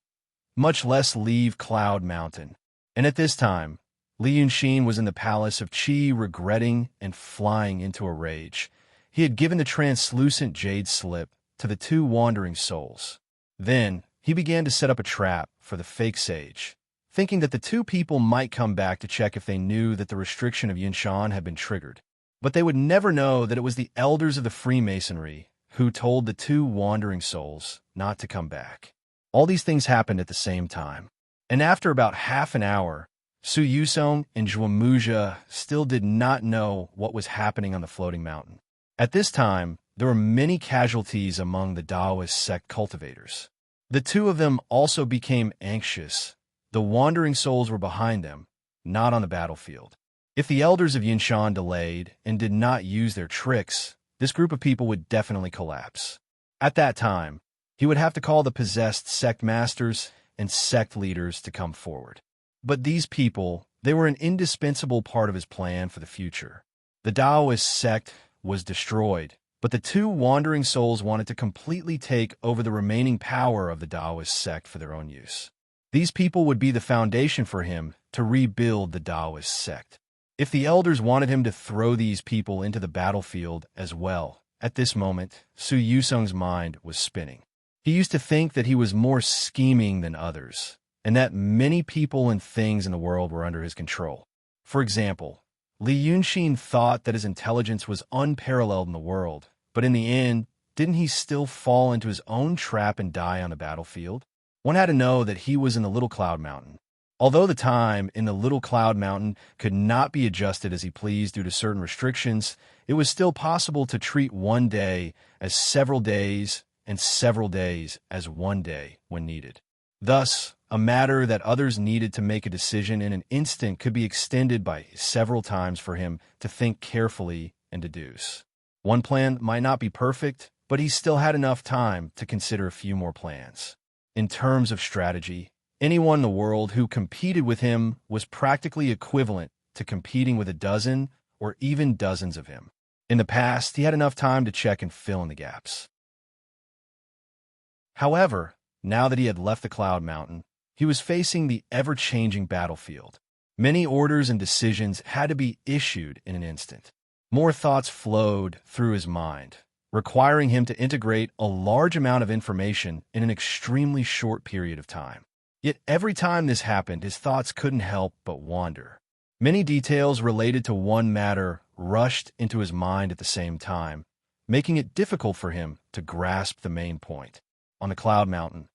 [SPEAKER 1] much less leave Cloud Mountain. And at this time, Li Yunxin was in the palace of Qi, regretting and flying into a rage. He had given the translucent jade slip to the two wandering souls. Then, he began to set up a trap for the fake sage, thinking that the two people might come back to check if they knew that the restriction of Yinshan had been triggered. But they would never know that it was the elders of the Freemasonry who told the two wandering souls not to come back. All these things happened at the same time. And after about half an hour, Su Yusong and Zhuamuja still did not know what was happening on the floating mountain. At this time, there were many casualties among the Taoist sect cultivators. The two of them also became anxious. The wandering souls were behind them, not on the battlefield. If the elders of Yinshan delayed and did not use their tricks, this group of people would definitely collapse. At that time, he would have to call the possessed sect masters and sect leaders to come forward. But these people, they were an indispensable part of his plan for the future. The Taoist sect was destroyed, but the two wandering souls wanted to completely take over the remaining power of the Taoist sect for their own use. These people would be the foundation for him to rebuild the Taoist sect. If the elders wanted him to throw these people into the battlefield as well, at this moment, Su Yusong's mind was spinning. He used to think that he was more scheming than others, and that many people and things in the world were under his control. For example, Li Yunxin thought that his intelligence was unparalleled in the world, but in the end, didn't he still fall into his own trap and die on the battlefield? One had to know that he was in the Little Cloud Mountain. Although the time in the Little Cloud Mountain could not be adjusted as he pleased due to certain restrictions, it was still possible to treat one day as several days and several days as one day when needed. Thus, a matter that others needed to make a decision in an instant could be extended by several times for him to think carefully and deduce. One plan might not be perfect, but he still had enough time to consider a few more plans. In terms of strategy, anyone in the world who competed with him was practically equivalent to competing with a dozen or even dozens of him. In the past, he had enough time to check and fill in the gaps. However, now that he had left the Cloud Mountain, he was facing the ever-changing battlefield. Many orders and decisions had to be issued in an instant. More thoughts flowed through his mind, requiring him to integrate a large amount of information in an extremely short period of time. Yet every time this happened, his thoughts couldn't help but wander. Many details related to one matter rushed into his mind at the same time, making it difficult for him to grasp the main point. On the Cloud Mountain,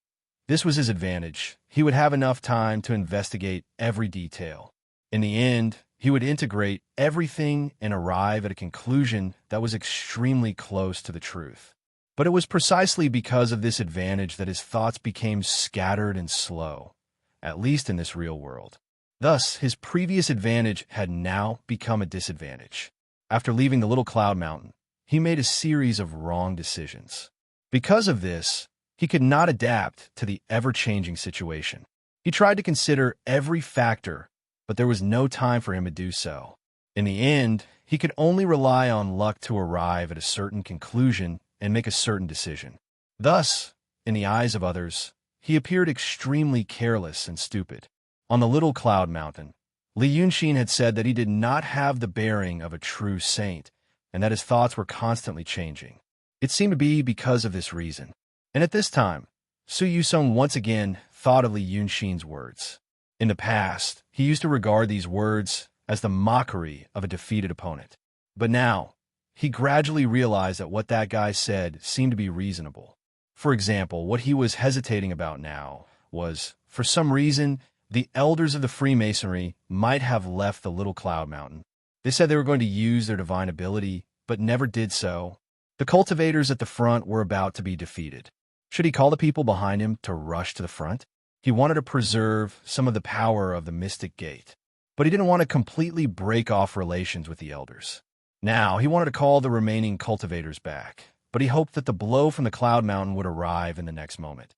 [SPEAKER 1] this was his advantage. He would have enough time to investigate every detail. In the end, he would integrate everything and arrive at a conclusion that was extremely close to the truth. But it was precisely because of this advantage that his thoughts became scattered and slow, at least in this real world. Thus, his previous advantage had now become a disadvantage. After leaving the Little Cloud Mountain, he made a series of wrong decisions. Because of this, he could not adapt to the ever-changing situation. He tried to consider every factor, but there was no time for him to do so. In the end, he could only rely on luck to arrive at a certain conclusion and make a certain decision. Thus, in the eyes of others, he appeared extremely careless and stupid. On the Little Cloud Mountain, Li Yunxin had said that he did not have the bearing of a true saint, and that his thoughts were constantly changing. It seemed to be because of this reason. And at this time, Su Yusong once again thought of Li Yunxin's words. In the past, he used to regard these words as the mockery of a defeated opponent. But now, he gradually realized that what that guy said seemed to be reasonable. For example, what he was hesitating about now was, for some reason, the elders of the Freemasonry might have left the Little Cloud Mountain. They said they were going to use their divine ability, but never did so. The cultivators at the front were about to be defeated. Should he call the people behind him to rush to the front? He wanted to preserve some of the power of the Mystic Gate, but he didn't want to completely break off relations with the elders. Now, he wanted to call the remaining cultivators back, but he hoped that the blow from the Cloud Mountain would arrive in the next moment.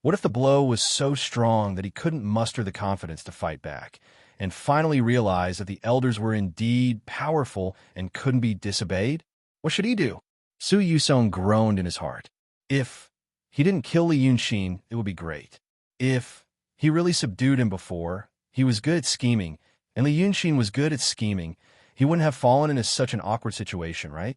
[SPEAKER 1] What if the blow was so strong that he couldn't muster the confidence to fight back, and finally realize that the elders were indeed powerful and couldn't be disobeyed? What should he do? Su Yusong groaned in his heart. If he didn't kill Li Yunxin, it would be great. If he really subdued him before, he was good at scheming, and Li Yunxin was good at scheming, he wouldn't have fallen into such an awkward situation, right?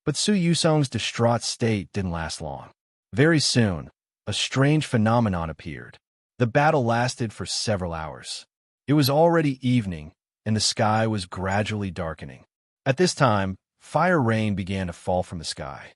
[SPEAKER 1] But Su Yusong's distraught state didn't last long. Very soon, a strange phenomenon appeared. The battle lasted for several hours. It was already evening, and the sky was gradually darkening. At this time, fire rain began to fall from the sky.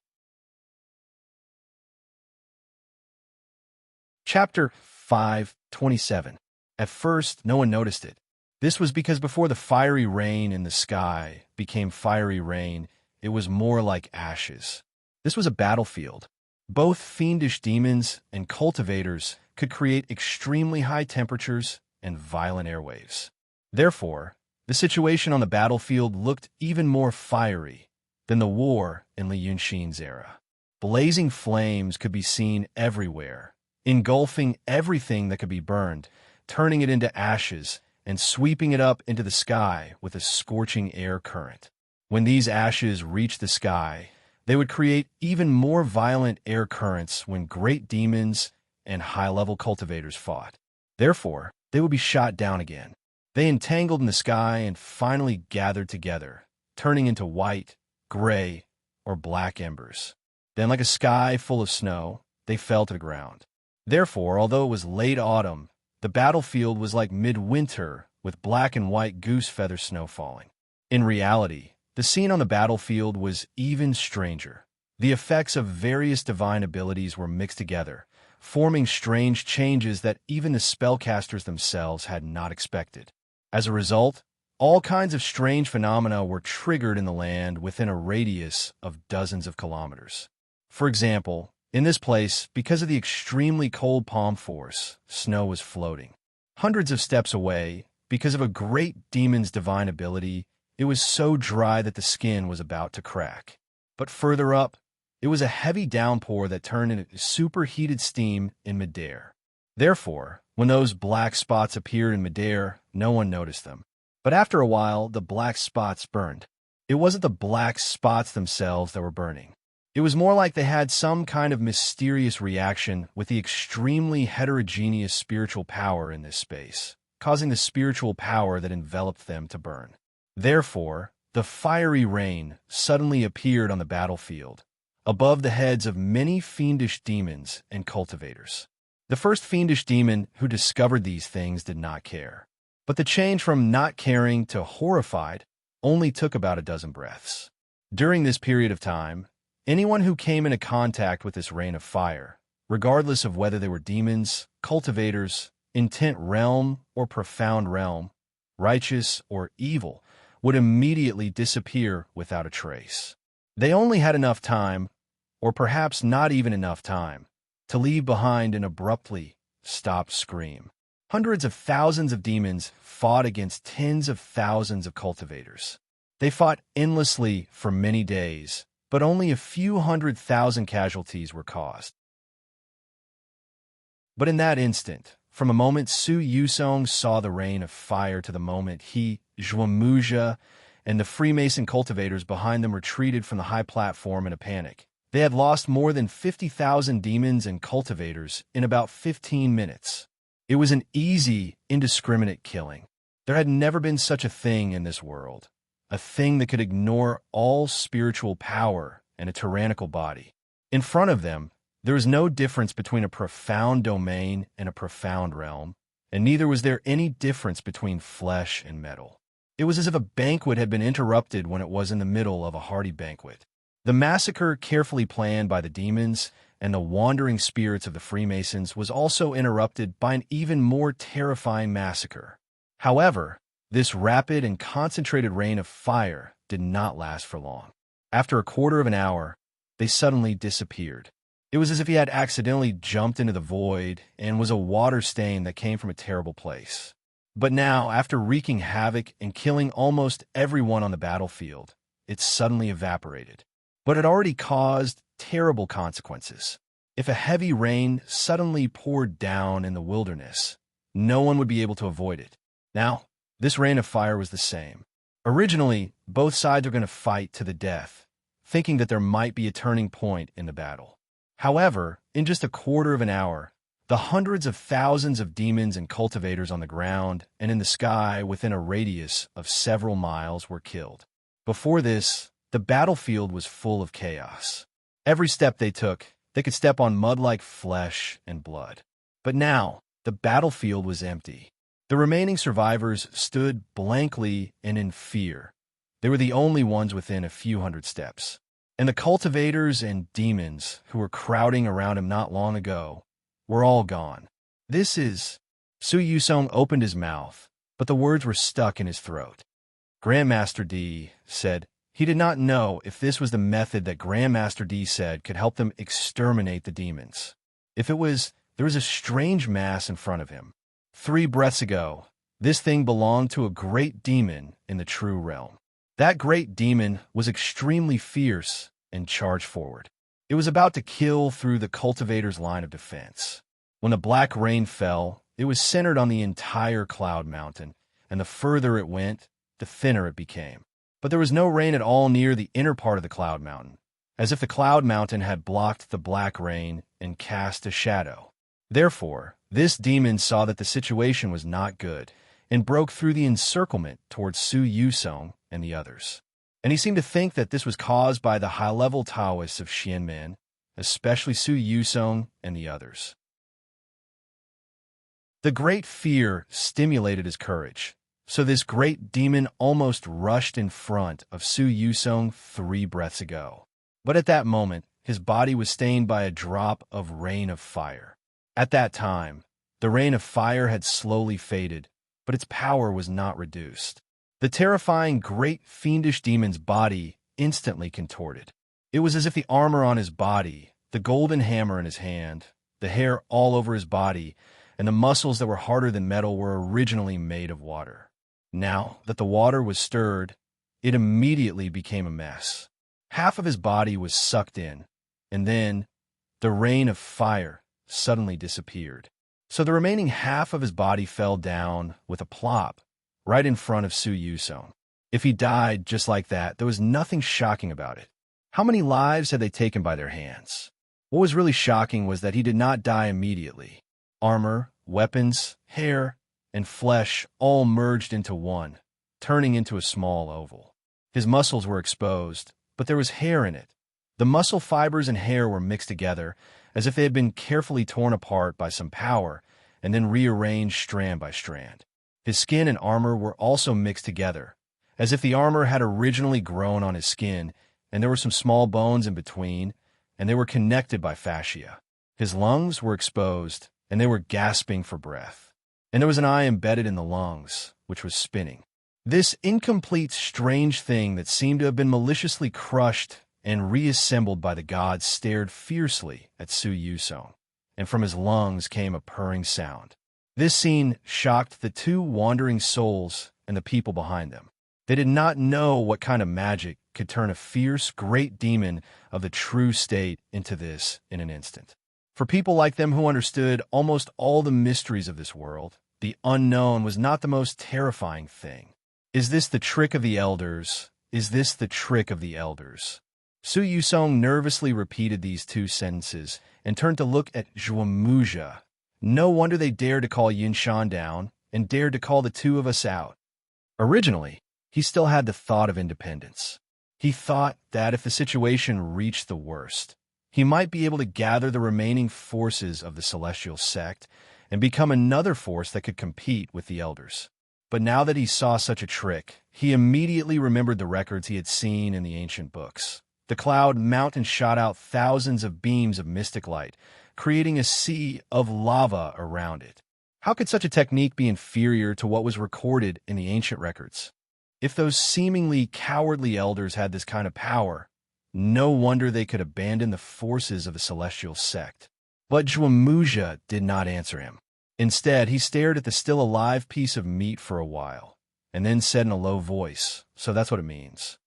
[SPEAKER 1] Chapter 5:27. At first, no one noticed it. This was because before the fiery rain in the sky became fiery rain, it was more like ashes. This was a battlefield. Both fiendish demons and cultivators could create extremely high temperatures and violent airwaves. Therefore, the situation on the battlefield looked even more fiery than the war in Li Yunxin's era. Blazing flames could be seen everywhere, engulfing everything that could be burned, turning it into ashes, and sweeping it up into the sky with a scorching air current. When these ashes reached the sky, they would create even more violent air currents when great demons and high-level cultivators fought. Therefore, they would be shot down again. They entangled in the sky and finally gathered together, turning into white, gray, or black embers. Then, like a sky full of snow, they fell to the ground. Therefore, although it was late autumn, the battlefield was like midwinter with black and white goose feather snow falling. In reality, the scene on the battlefield was even stranger. The effects of various divine abilities were mixed together, forming strange changes that even the spellcasters themselves had not expected. As a result, all kinds of strange phenomena were triggered in the land within a radius of dozens of kilometers. For example, in this place, because of the extremely cold palm force, snow was floating. Hundreds of steps away, because of a great demon's divine ability, it was so dry that the skin was about to crack. But further up, it was a heavy downpour that turned into superheated steam in midair. Therefore, when those black spots appeared in midair, no one noticed them. But after a while, the black spots burned. It wasn't the black spots themselves that were burning. It was more like they had some kind of mysterious reaction with the extremely heterogeneous spiritual power in this space, causing the spiritual power that enveloped them to burn. Therefore, the fiery rain suddenly appeared on the battlefield, above the heads of many fiendish demons and cultivators. The first fiendish demon who discovered these things did not care. But the change from not caring to horrified only took about a dozen breaths. During this period of time, anyone who came into contact with this rain of fire, regardless of whether they were demons, cultivators, intent realm or profound realm, righteous or evil, would immediately disappear without a trace. They only had enough time, or perhaps not even enough time, to leave behind an abruptly stopped scream. Hundreds of thousands of demons fought against tens of thousands of cultivators. They fought endlessly for many days, but only a few 100,000 casualties were caused. But in that instant, from the moment Su Yusong saw the rain of fire to the moment he, Zhuamuja, and the Freemason cultivators behind them retreated from the high platform in a panic, they had lost more than 50,000 demons and cultivators in about 15 minutes. It was an easy, indiscriminate killing. There had never been such a thing in this world, a thing that could ignore all spiritual power and a tyrannical body. In front of them, there was no difference between a profound domain and a profound realm, and neither was there any difference between flesh and metal. It was as if a banquet had been interrupted when it was in the middle of a hearty banquet. The massacre carefully planned by the demons and the wandering spirits of the Freemasons was also interrupted by an even more terrifying massacre. However, this rapid and concentrated rain of fire did not last for long. After a quarter of an hour, they suddenly disappeared. It was as if he had accidentally jumped into the void and was a water stain that came from a terrible place. But now, after wreaking havoc and killing almost everyone on the battlefield, it suddenly evaporated. But it already caused terrible consequences. If a heavy rain suddenly poured down in the wilderness, no one would be able to avoid it. Now, this rain of fire was the same. Originally, both sides were going to fight to the death, thinking that there might be a turning point in the battle. However, in just a quarter of an hour, the hundreds of thousands of demons and cultivators on the ground and in the sky within a radius of several miles were killed. Before this, the battlefield was full of chaos. Every step they took, they could step on mud like flesh and blood. But now, the battlefield was empty. The remaining survivors stood blankly and in fear. They were the only ones within a few hundred steps. And the cultivators and demons who were crowding around him not long ago were all gone. This is... Su Yusong opened his mouth, but the words were stuck in his throat. Grandmaster D said he did not know if this was the method that Grandmaster D said could help them exterminate the demons. If it was, there was a strange mass in front of him. 3 breaths ago, this thing belonged to a great demon in the true realm. That great demon was extremely fierce and charged forward. It was about to kill through the cultivator's line of defense. When the black rain fell, it was centered on the entire cloud mountain, and the further it went, the thinner it became. But there was no rain at all near the inner part of the cloud mountain, as if the cloud mountain had blocked the black rain and cast a shadow. Therefore, this demon saw that the situation was not good and broke through the encirclement towards Su Yusong and the others. And he seemed to think that this was caused by the high-level Taoists of Xianmen, especially Su Yusong and the others. The great fear stimulated his courage. So this great demon almost rushed in front of Su Yusong 3 breaths ago. But at that moment, his body was stained by a drop of rain of fire. At that time, the rain of fire had slowly faded, but its power was not reduced. The terrifying, great, fiendish demon's body instantly contorted. It was as if the armor on his body, the golden hammer in his hand, the hair all over his body, and the muscles that were harder than metal were originally made of water. Now that the water was stirred, it immediately became a mess. Half of his body was sucked in, and then the rain of fire suddenly disappeared. So the remaining half of his body fell down with a plop right in front of Su Yusong. If he died just like that, there was nothing shocking about it. How many lives had they taken by their hands? What was really shocking was that he did not die immediately. Armor, weapons, hair, and flesh all merged into one, turning into a small oval. His muscles were exposed, but there was hair in it. The muscle fibers and hair were mixed together, as if they had been carefully torn apart by some power and then rearranged strand by strand. His skin and armor were also mixed together, as if the armor had originally grown on his skin, and there were some small bones in between, and they were connected by fascia. His lungs were exposed, and they were gasping for breath. And there was an eye embedded in the lungs, which was spinning. This incomplete, strange thing that seemed to have been maliciously crushed and reassembled by the gods stared fiercely at Su Yusong, and from his lungs came a purring sound. This scene shocked the 2 wandering souls and the people behind them. They did not know what kind of magic could turn a fierce, great demon of the true state into this in an instant. For people like them who understood almost all the mysteries of this world, the unknown was not the most terrifying thing. Is this the trick of the elders? Is this the trick of the elders? Su Yusong nervously repeated these 2 sentences and turned to look at Zhuamuja. No wonder they dared to call Yinshan down and dared to call the 2 of us out. Originally, he still had the thought of independence. He thought that if the situation reached the worst, he might be able to gather the remaining forces of the celestial sect and become another force that could compete with the elders. But now that he saw such a trick, he immediately remembered the records he had seen in the ancient books. The cloud mountain shot out thousands of beams of mystic light, creating a sea of lava around it. How could such a technique be inferior to what was recorded in the ancient records? If those seemingly cowardly elders had this kind of power, no wonder they could abandon the forces of the celestial sect. But Zhuamuja did not answer him. Instead, he stared at the still alive piece of meat for a while, and then said in a low voice, "So that's what it means."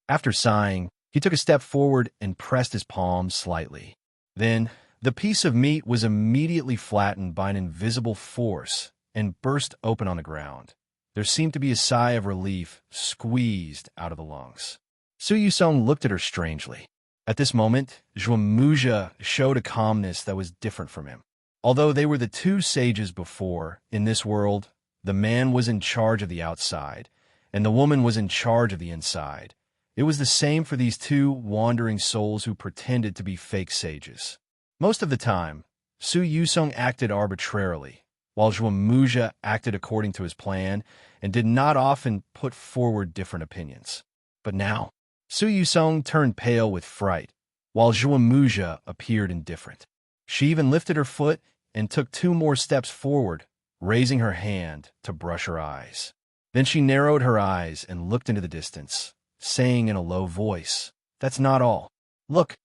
[SPEAKER 1] After sighing, he took a step forward and pressed his palms slightly. Then, the piece of meat was immediately flattened by an invisible force and burst open on the ground. There seemed to be a sigh of relief squeezed out of the lungs. Su Yusong looked at her strangely. At this moment, Zhuamuja showed a calmness that was different from him. Although they were the 2 sages before, in this world, the man was in charge of the outside, and the woman was in charge of the inside. It was the same for these 2 wandering souls who pretended to be fake sages. Most of the time, Su Yusong acted arbitrarily, while Zhuamuja acted according to his plan and did not often put forward different opinions. But now, Su Yusong turned pale with fright, while Zhuamuja appeared indifferent. She even lifted her foot and took 2 more steps forward, raising her hand to brush her eyes. Then she narrowed her eyes and looked into the distance, saying in a low voice, "That's not all. Look."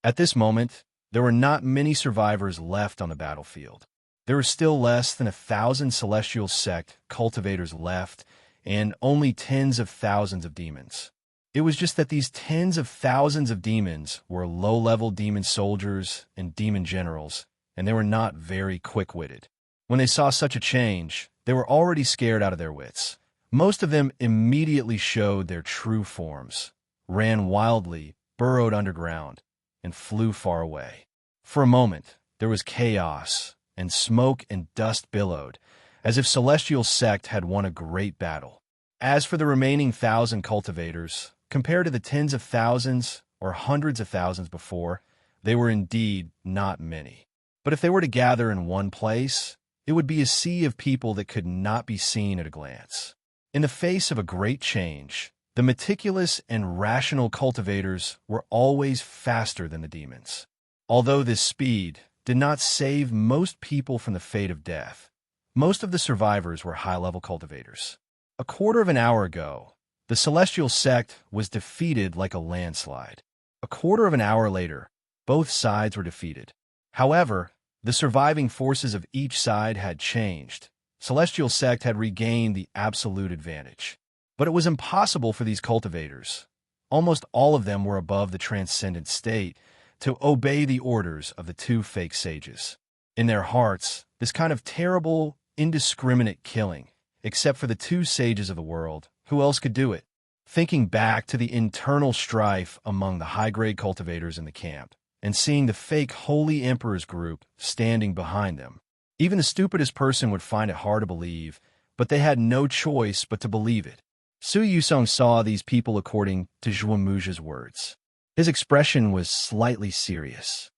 [SPEAKER 1] At this moment, there were not many survivors left on the battlefield. There were still less than 1,000 celestial sect cultivators left, and only tens of thousands of demons. It was just that these tens of thousands of demons were low-level demon soldiers and demon generals, and they were not very quick-witted. When they saw such a change, they were already scared out of their wits. Most of them immediately showed their true forms, ran wildly, burrowed underground, and flew far away. For a moment, there was chaos, and smoke and dust billowed, as if celestial sect had won a great battle. As for the remaining 1,000 cultivators, compared to the tens of thousands or hundreds of thousands before, they were indeed not many. But if they were to gather in one place, it would be a sea of people that could not be seen at a glance. In the face of a great change, the meticulous and rational cultivators were always faster than the demons. Although this speed did not save most people from the fate of death, most of the survivors were high-level cultivators. A quarter of an hour ago, the celestial sect was defeated like a landslide. A quarter of an hour later, both sides were defeated. However, the surviving forces of each side had changed. Celestial sect had regained the absolute advantage. But it was impossible for these cultivators, almost all of them were above the transcendent state, to obey the orders of the two fake sages. In their hearts, this kind of terrible, indiscriminate killing, except for the two sages of the world, who else could do it? Thinking back to the internal strife among the high-grade cultivators in the camp, and seeing the fake Holy Emperor's group standing behind them, even the stupidest person would find it hard to believe, but they had no choice but to believe it. Su Yusong saw these people according to Zhuo Muja's words. His expression was slightly serious.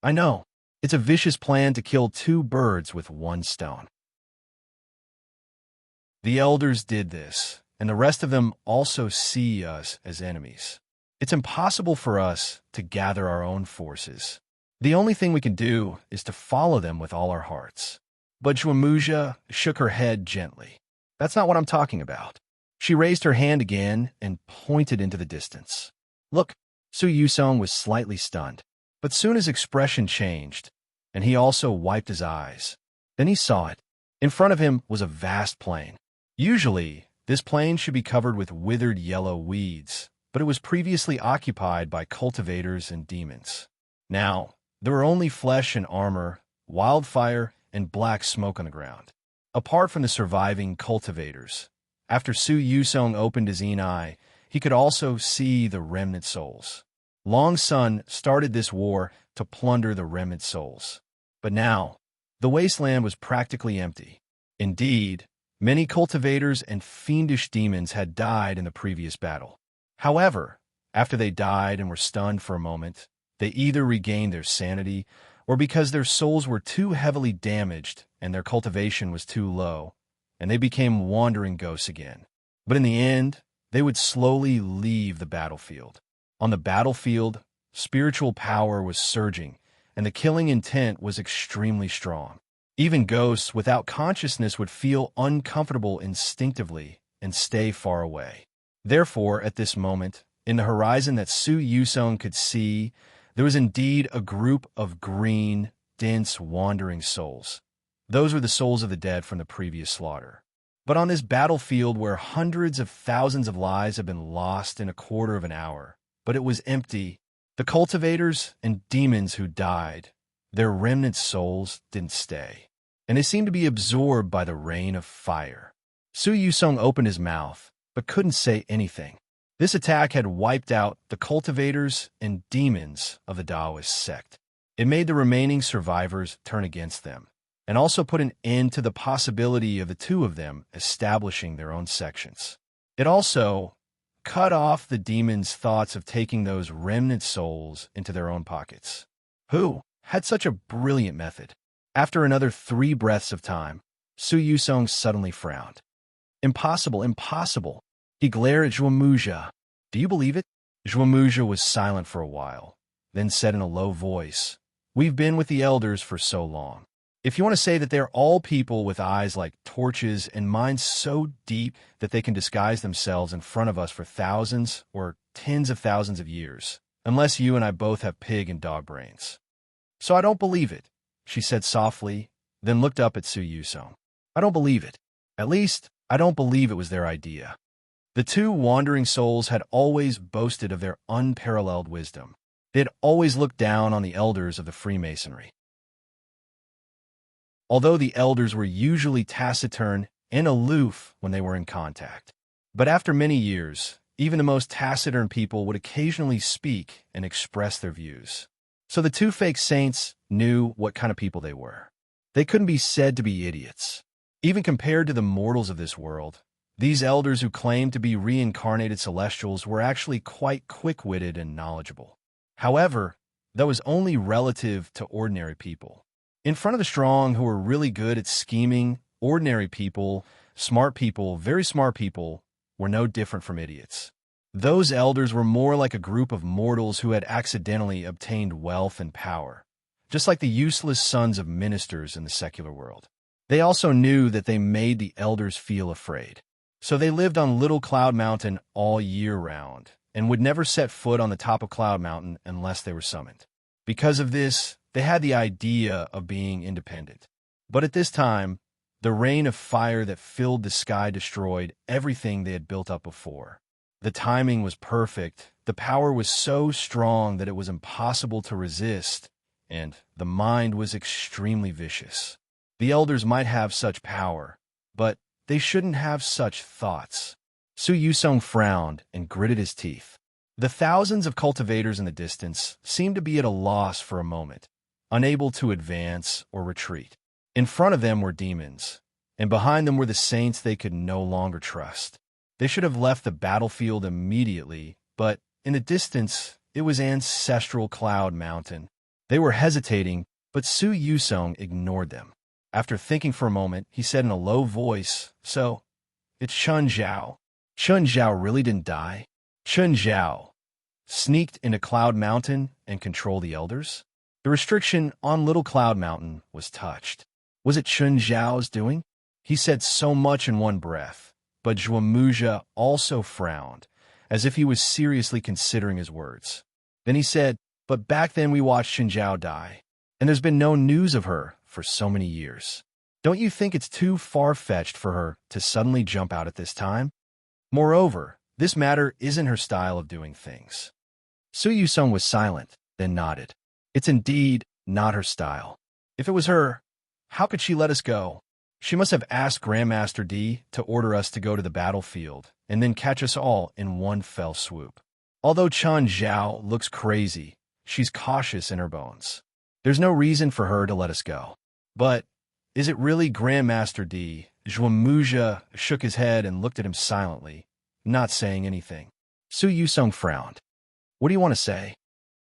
[SPEAKER 1] I know. It's a vicious plan to kill two birds with one stone. The elders did this, and the rest of them also see us as enemies. It's impossible for us to gather our own forces. The only thing we can do is to follow them with all our hearts. But Zhuo Muja shook her head gently. That's not what I'm talking about. She raised her hand again and pointed into the distance. Look, Su Yusong was slightly stunned, but soon his expression changed, and he also wiped his eyes. Then he saw it. In front of him was a vast plain. Usually, this plain should be covered with withered yellow weeds, but it was previously occupied by cultivators and demons. Now, there were only flesh and armor, wildfire, and black smoke on the ground. Apart from the surviving cultivators, after Su Yusong opened his eye, he could also see the remnant souls. Long Sun started this war to plunder the remnant souls. But now, the wasteland was practically empty. Indeed, many cultivators and fiendish demons had died in the previous battle. However, after they died and were stunned for a moment, they either regained their sanity, or because their souls were too heavily damaged and their cultivation was too low, and they became wandering ghosts again. But in the end, they would slowly leave the battlefield. On the battlefield, spiritual power was surging, and the killing intent was extremely strong. Even ghosts without consciousness would feel uncomfortable instinctively and stay far away. Therefore, at this moment, in the horizon that Su Yusong could see, there was indeed a group of green, dense, wandering souls. Those were the souls of the dead from the previous slaughter. But on this battlefield where hundreds of thousands of lives have been lost in a quarter of an hour, but it was empty, the cultivators and demons who died, their remnant souls didn't stay, and they seemed to be absorbed by the rain of fire. Su Yusong opened his mouth, but couldn't say anything. This attack had wiped out the cultivators and demons of the Taoist sect. It made the remaining survivors turn against them, and also put an end to the possibility of the two of them establishing their own sections. It also cut off the demons' thoughts of taking those remnant souls into their own pockets. Who had such a brilliant method? After another 3 breaths of time, Su Yusong suddenly frowned. Impossible, impossible. He glared at Zhuo Muja. Do you believe it? Zhuo Muja was silent for a while, then said in a low voice, We've been with the elders for so long. If you want to say that they're all people with eyes like torches and minds so deep that they can disguise themselves in front of us for thousands or tens of thousands of years, unless you and I both have pig and dog brains. So I don't believe it, she said softly, then looked up at Su Yusong. I don't believe it. At least, I don't believe it was their idea. The two wandering souls had always boasted of their unparalleled wisdom. They had always looked down on the elders of the Freemasonry. Although the elders were usually taciturn and aloof when they were in contact. But after many years, even the most taciturn people would occasionally speak and express their views. So the two fake saints knew what kind of people they were. They couldn't be said to be idiots. Even compared to the mortals of this world, these elders who claimed to be reincarnated celestials were actually quite quick-witted and knowledgeable. However, that was only relative to ordinary people. In front of the strong who were really good at scheming, ordinary people, smart people, very smart people, were no different from idiots. Those elders were more like a group of mortals who had accidentally obtained wealth and power, just like the useless sons of ministers in the secular world. They also knew that they made the elders feel afraid. So they lived on Little Cloud Mountain all year round and would never set foot on the top of Cloud Mountain unless they were summoned. Because of this, they had the idea of being independent. But at this time, the rain of fire that filled the sky destroyed everything they had built up before. The timing was perfect, the power was so strong that it was impossible to resist, and the mind was extremely vicious. The elders might have such power, but they shouldn't have such thoughts. Su Yusong frowned and gritted his teeth. The thousands of cultivators in the distance seemed to be at a loss for a moment, unable to advance or retreat. In front of them were demons, and behind them were the saints they could no longer trust. They should have left the battlefield immediately, but in the distance, it was ancestral Cloud Mountain. They were hesitating, but Su Yusong ignored them. After thinking for a moment, he said in a low voice, "So, it's Chun Zhao." Chun Zhao really didn't die? Chun Zhao sneaked into Cloud Mountain and controlled the elders? The restriction on Little Cloud Mountain was touched. Was it Chun Zhao's doing? He said so much in one breath, but Zhuamuja also frowned, as if he was seriously considering his words. Then he said, "But back then we watched Chun Zhao die, and there's been no news of her for so many years. Don't you think it's too far-fetched for her to suddenly jump out at this time? Moreover, this matter isn't her style of doing things." Su Yusong was silent, then nodded. "It's indeed not her style. If it was her, how could she let us go? She must have asked Grandmaster D to order us to go to the battlefield and then catch us all in one fell swoop. Although Chun Zhao looks crazy, she's cautious in her bones. There's no reason for her to let us go." "But is it really Grandmaster D?" Zhuamuja shook his head and looked at him silently, not saying anything. Su Yusong frowned. "What do you want to say?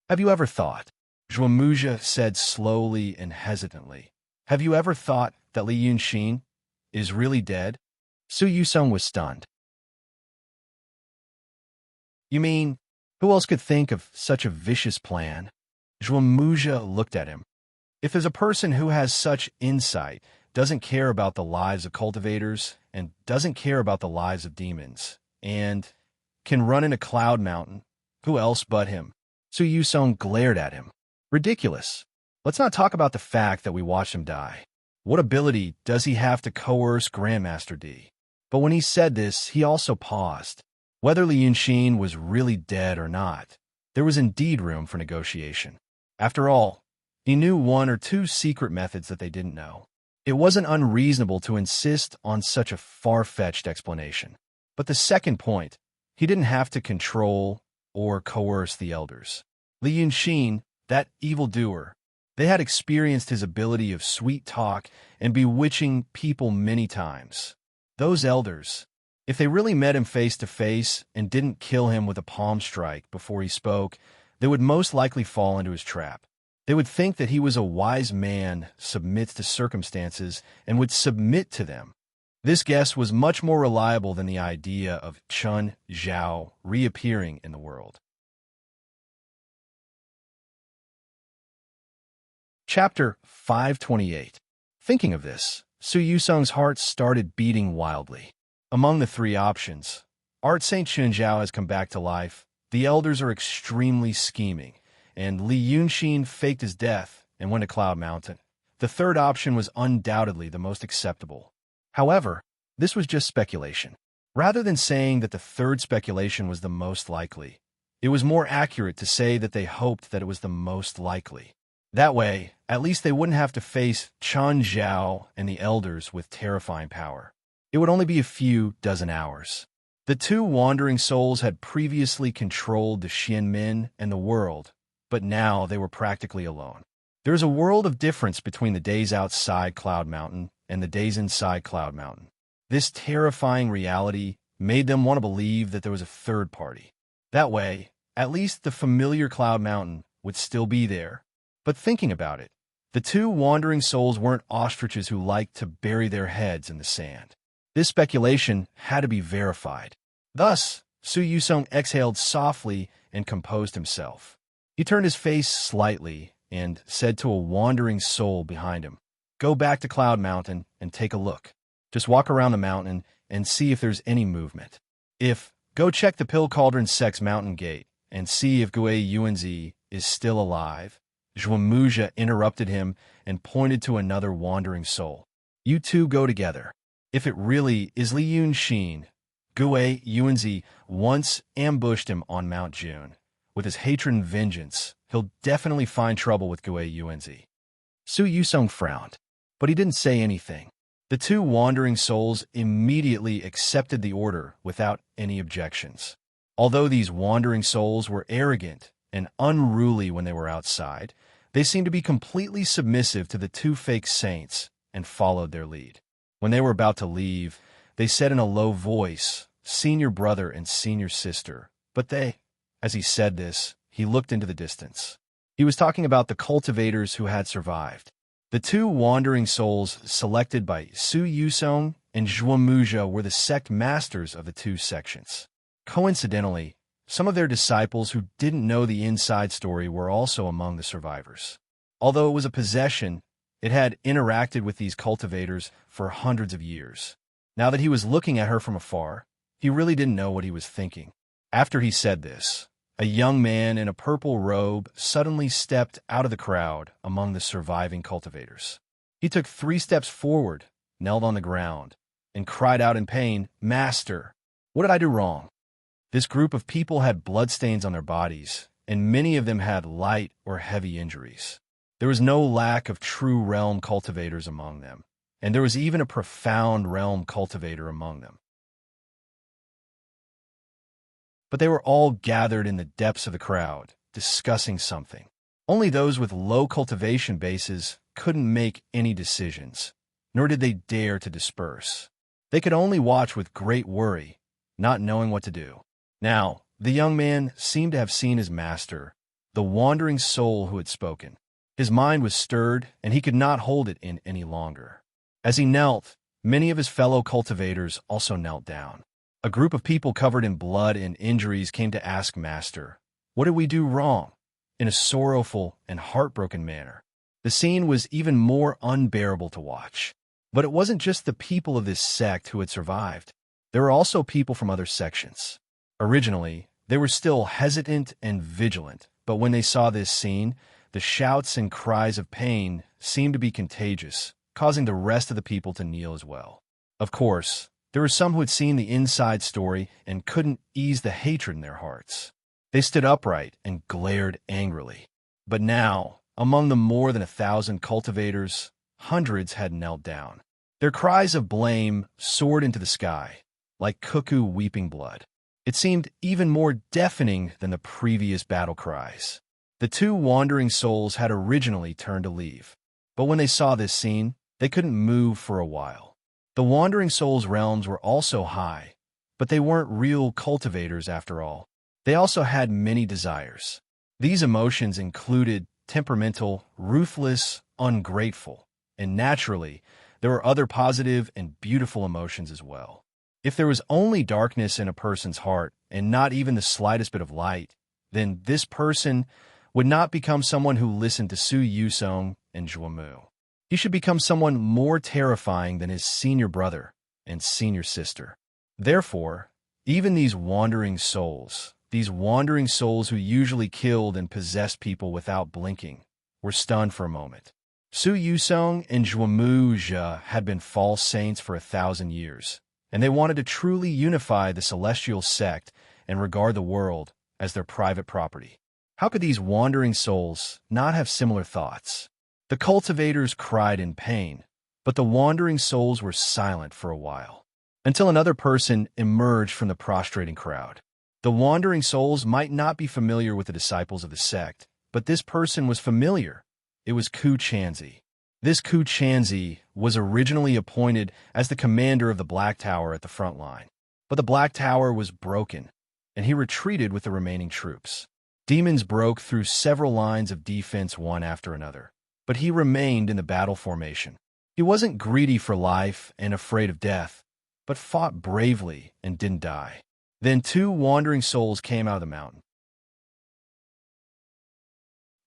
[SPEAKER 1] Have you ever thought?" Zhuamuja said slowly and hesitantly. "Have you ever thought that Li Yunxin is really dead?" Su Yusong was stunned. "You mean, who else could think of such a vicious plan?" Zhuamuja looked at him. "If there's a person who has such insight, doesn't care about the lives of cultivators, and doesn't care about the lives of demons, and can run into Cloud Mountain, who else but him?" Su Yusong glared at him. "Ridiculous. Let's not talk about the fact that we watched him die. What ability does he have to coerce Grandmaster D?" But when he said this, he also paused. Whether Li Yunxin was really dead or not, there was indeed room for negotiation. After all, he knew one or two secret methods that they didn't know. It wasn't unreasonable to insist on such a far-fetched explanation. But the second point, he didn't have to control or coerce the elders. Li Yunxin, that evildoer, they had experienced his ability of sweet talk and bewitching people many times. Those elders, if they really met him face to face and didn't kill him with a palm strike before he spoke, they would most likely fall into his trap. They would think that he was a wise man, submits to circumstances, and would submit to them. This guess was much more reliable than the idea of Chun Zhao reappearing in the world. Chapter 528. Thinking of this, Su Yusong's heart started beating wildly. Among the three options, Art St. Chun Zhao has come back to life, the elders are extremely scheming, and Li Yunxin faked his death and went to Cloud Mountain. The third option was undoubtedly the most acceptable. However, this was just speculation. Rather than saying that the third speculation was the most likely, it was more accurate to say that they hoped that it was the most likely. That way, at least they wouldn't have to face Chun Zhao and the elders with terrifying power. It would only be a few dozen hours. The two wandering souls had previously controlled the Xianmin and the world, but now they were practically alone. There is a world of difference between the days outside Cloud Mountain and the days inside Cloud Mountain. This terrifying reality made them want to believe that there was a third party. That way, at least the familiar Cloud Mountain would still be there. But thinking about it, The two wandering souls weren't ostriches who liked to bury their heads in the sand. This speculation had to be verified. Thus, Su Yusong exhaled softly and composed himself. He turned his face slightly and said to a wandering soul behind him, "Go back to Cloud Mountain and take a look. Just walk around the mountain and see if there's any movement. Go check the Pill Cauldron Sex Mountain Gate and see if Gue Yuanzi is still alive." Zhuamuja interrupted him and pointed to another wandering soul. "You two go together. If it really is Li Yunxin, Gue Yuanzi once ambushed him on Mount June. With his hatred and vengeance, he'll definitely find trouble with Gue Yuanzi." Su Yusong frowned, but he didn't say anything. The two wandering souls immediately accepted the order without any objections. Although these wandering souls were arrogant and unruly when they were outside, they seemed to be completely submissive to the two fake saints and followed their lead. When they were about to leave, they said in a low voice, "Senior brother and senior sister," but as he said this, he looked into the distance. He was talking about the cultivators who had survived. The two wandering souls selected by Su Yusong and Zhuamuja were the sect masters of the two sections. Coincidentally, some of their disciples who didn't know the inside story were also among the survivors. Although it was a possession, it had interacted with these cultivators for hundreds of years. Now that he was looking at her from afar, he really didn't know what he was thinking. After he said this, a young man in a purple robe suddenly stepped out of the crowd among the surviving cultivators. He took 3 steps forward, knelt on the ground, and cried out in pain, "Master, what did I do wrong?" This group of people had bloodstains on their bodies, and many of them had light or heavy injuries. There was no lack of true realm cultivators among them, and there was even a profound realm cultivator among them. But they were all gathered in the depths of the crowd, discussing something. Only those with low cultivation bases couldn't make any decisions, nor did they dare to disperse. They could only watch with great worry, not knowing what to do. Now, the young man seemed to have seen his master, the wandering soul who had spoken. His mind was stirred, and he could not hold it in any longer. As he knelt, many of his fellow cultivators also knelt down. A group of people covered in blood and injuries came to ask Master, "What did we do wrong?" in a sorrowful and heartbroken manner. The scene was even more unbearable to watch. But it wasn't just the people of this sect who had survived. There were also people from other sections. Originally, they were still hesitant and vigilant, but when they saw this scene, the shouts and cries of pain seemed to be contagious, causing the rest of the people to kneel as well. Of course, there were some who had seen the inside story and couldn't ease the hatred in their hearts. They stood upright and glared angrily. But now, among the more than 1,000 cultivators, hundreds had knelt down. Their cries of blame soared into the sky, like cuckoo weeping blood. It seemed even more deafening than the previous battle cries. The two wandering souls had originally turned to leave, but when they saw this scene, they couldn't move for a while. The wandering souls' realms were also high, but they weren't real cultivators after all. They also had many desires. These emotions included temperamental, ruthless, ungrateful, and naturally, there were other positive and beautiful emotions as well. If there was only darkness in a person's heart and not even the slightest bit of light, then this person would not become someone who listened to Su Yusong and Zhuamu. He should become someone more terrifying than his senior brother and senior sister. Therefore, even these wandering souls who usually killed and possessed people without blinking, were stunned for a moment. Su Yusong and Zhuamuja had been false saints for 1,000 years, and they wanted to truly unify the celestial sect and regard the world as their private property. How could these wandering souls not have similar thoughts? The cultivators cried in pain, but the wandering souls were silent for a while, until another person emerged from the prostrating crowd. The wandering souls might not be familiar with the disciples of the sect, but this person was familiar. It was Ku Chanzi. This Ku Chanzi was originally appointed as the commander of the Black Tower at the front line, but the Black Tower was broken, and he retreated with the remaining troops. Demons broke through several lines of defense one after another. but he remained in the battle formation. He wasn't greedy for life and afraid of death, but fought bravely and didn't die. Then 2 wandering souls came out of the mountain.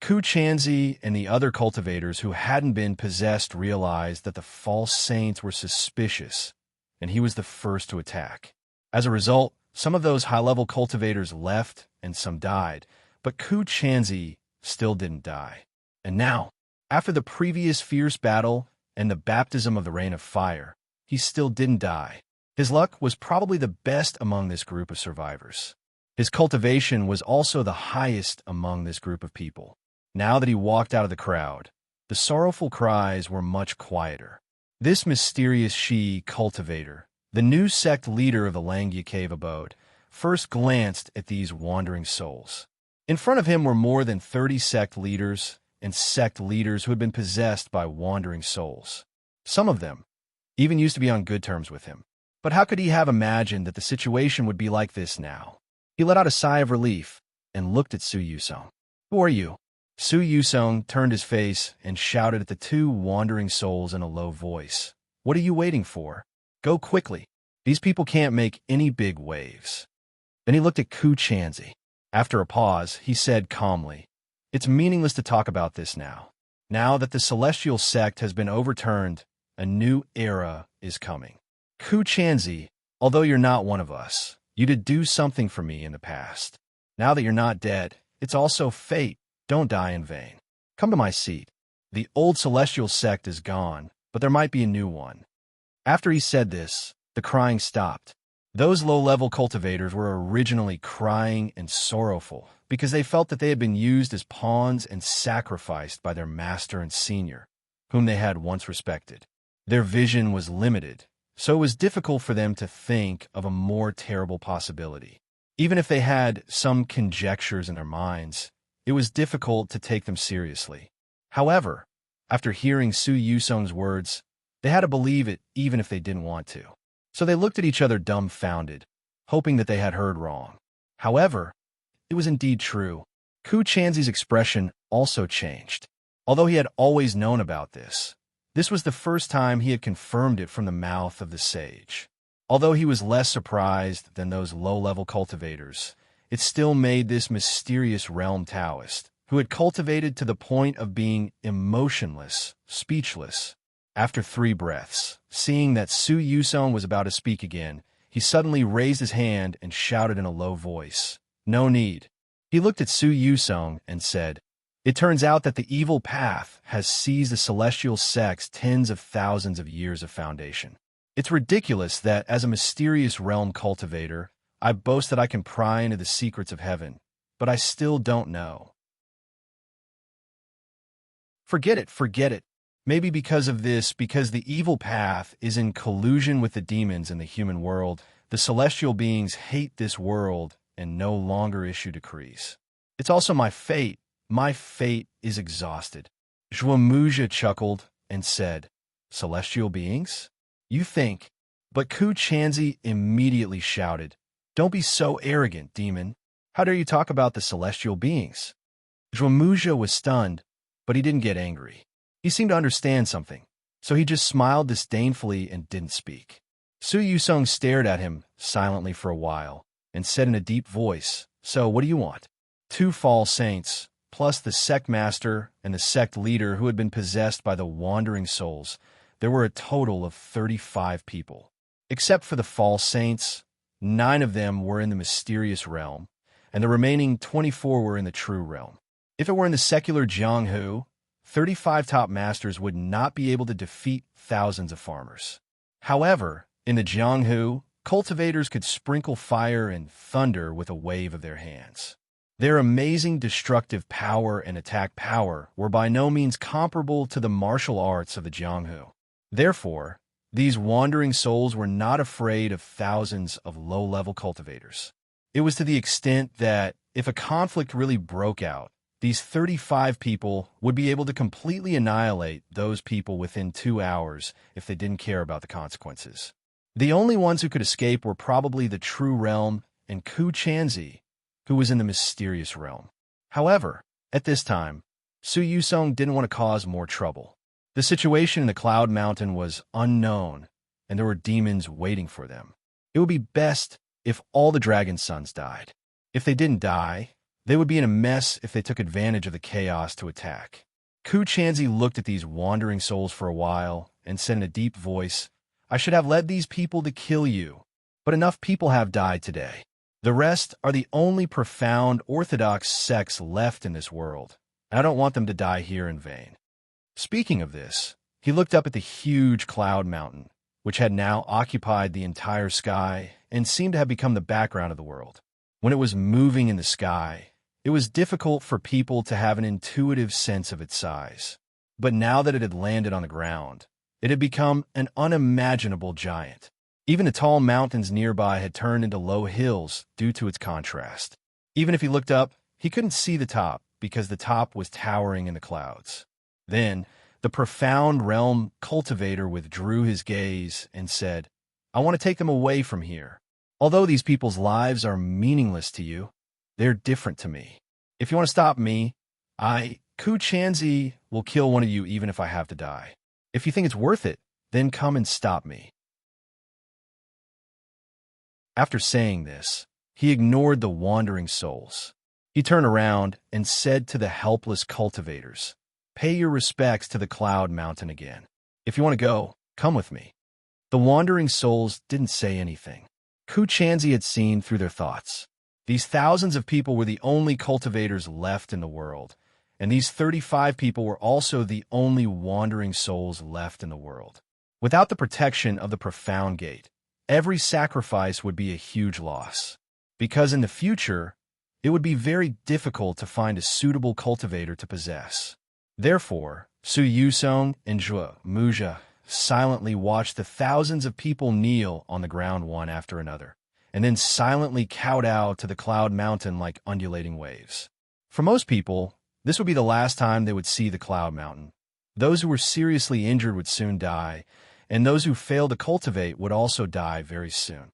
[SPEAKER 1] Ku Chanzi and the other cultivators who hadn't been possessed realized that the false saints were suspicious, and he was the first to attack. As a result, some of those high-level cultivators left and some died, but Ku Chanzi still didn't die. And now, after the previous fierce battle and the baptism of the rain of fire, he still didn't die. His luck was probably the best among this group of survivors. His cultivation was also the highest among this group of people. Now that he walked out of the crowd, the sorrowful cries were much quieter. This mysterious Shi cultivator, the new sect leader of the Langya cave abode, first glanced at these wandering souls. In front of him were more than 30 sect leaders and sect leaders who had been possessed by wandering souls. Some of them even used to be on good terms with him. But how could he have imagined that the situation would be like this now? He let out a sigh of relief and looked at Su Yusong. "Who are you?" Su Yusong turned his face and shouted at the 2 wandering souls in a low voice. "What are you waiting for? Go quickly. These people can't make any big waves." Then he looked at Ku Chanzi. After a pause, he said calmly, "It's meaningless to talk about this now. Now that the celestial sect has been overturned, a new era is coming. Ku Chanzi, although you're not one of us, you did do something for me in the past. Now that you're not dead, it's also fate. Don't die in vain. Come to my seat. The old celestial sect is gone, but there might be a new one." After he said this, the crying stopped. Those low-level cultivators were originally crying and sorrowful because they felt that they had been used as pawns and sacrificed by their master and senior, whom they had once respected. Their vision was limited, so it was difficult for them to think of a more terrible possibility. Even if they had some conjectures in their minds, it was difficult to take them seriously. However, after hearing Su Yusong's words, they had to believe it even if they didn't want to. So they looked at each other dumbfounded, hoping that they had heard wrong. However, it was indeed true. Ku Chanzi's expression also changed. Although he had always known about this, this was the first time he had confirmed it from the mouth of the sage. Although he was less surprised than those low-level cultivators, it still made this mysterious realm Taoist, who had cultivated to the point of being emotionless, speechless. After 3 breaths, seeing that Su Yusong was about to speak again, he suddenly raised his hand and shouted in a low voice, "No need." He looked at Su Yusong and said, "It turns out that the evil path has seized the celestial sect's tens of thousands of years of foundation. It's ridiculous that, as a mysterious realm cultivator, I boast that I can pry into the secrets of heaven, but I still don't know." Forget it. Maybe because of this, because the evil path is in collusion with the demons in the human world, the celestial beings hate this world and no longer issue decrees. It's also my fate. My fate is exhausted. Zhuamuja chuckled and said, "Celestial beings? You think?" But Ku Chanzi immediately shouted, "Don't be so arrogant, demon. How dare you talk about the celestial beings?" Zhuamuja was stunned, but he didn't get angry. He seemed to understand something, so he just smiled disdainfully and didn't speak. Su Yusong stared at him silently for a while and said in a deep voice, "So, what do you want?" 2 false saints, plus the sect master and the sect leader who had been possessed by the wandering souls, there were a total of 35 people. Except for the false saints, 9 of them were in the mysterious realm, and the remaining 24 were in the true realm. If it were in the secular Jianghu, 35 top masters would not be able to defeat thousands of farmers. However, in the Jianghu, cultivators could sprinkle fire and thunder with a wave of their hands. Their amazing destructive power and attack power were by no means comparable to the martial arts of the Jianghu. Therefore, these wandering souls were not afraid of thousands of low-level cultivators. It was to the extent that, if a conflict really broke out, these 35 people would be able to completely annihilate those people within 2 hours if they didn't care about the consequences. The only ones who could escape were probably the true realm and Ku Chanzi, who was in the mysterious realm. However, at this time, Su Yusong didn't want to cause more trouble. The situation in the Cloud Mountain was unknown, and there were demons waiting for them. It would be best if all the dragon sons died. If they didn't die, they would be in a mess if they took advantage of the chaos to attack. Ku Chanzi looked at these wandering souls for a while and said in a deep voice, "I should have led these people to kill you, but enough people have died today. The rest are the only profound orthodox sects left in this world, and I don't want them to die here in vain." Speaking of this, he looked up at the huge Cloud Mountain, which had now occupied the entire sky and seemed to have become the background of the world. When it was moving in the sky, it was difficult for people to have an intuitive sense of its size. But now that it had landed on the ground, it had become an unimaginable giant. Even the tall mountains nearby had turned into low hills due to its contrast. Even if he looked up, he couldn't see the top because the top was towering in the clouds. Then, the profound realm cultivator withdrew his gaze and said, "I want to take them away from here. Although these people's lives are meaningless to you, they're different to me. If you want to stop me, Ku Chanzi, will kill one of you even if I have to die. If you think it's worth it, then come and stop me." After saying this, he ignored the wandering souls. He turned around and said to the helpless cultivators, "Pay your respects to the Cloud Mountain again. If you want to go, come with me." The wandering souls didn't say anything. Ku Chanzi had seen through their thoughts. These thousands of people were the only cultivators left in the world, and these 35 people were also the only wandering souls left in the world. Without the protection of the profound gate, every sacrifice would be a huge loss, because in the future, it would be very difficult to find a suitable cultivator to possess. Therefore, Su Yusong and Zhou Muzha silently watched the thousands of people kneel on the ground one after another, and then silently kowtow to the Cloud Mountain like undulating waves. For most people, this would be the last time they would see the Cloud Mountain. Those who were seriously injured would soon die, and those who failed to cultivate would also die very soon.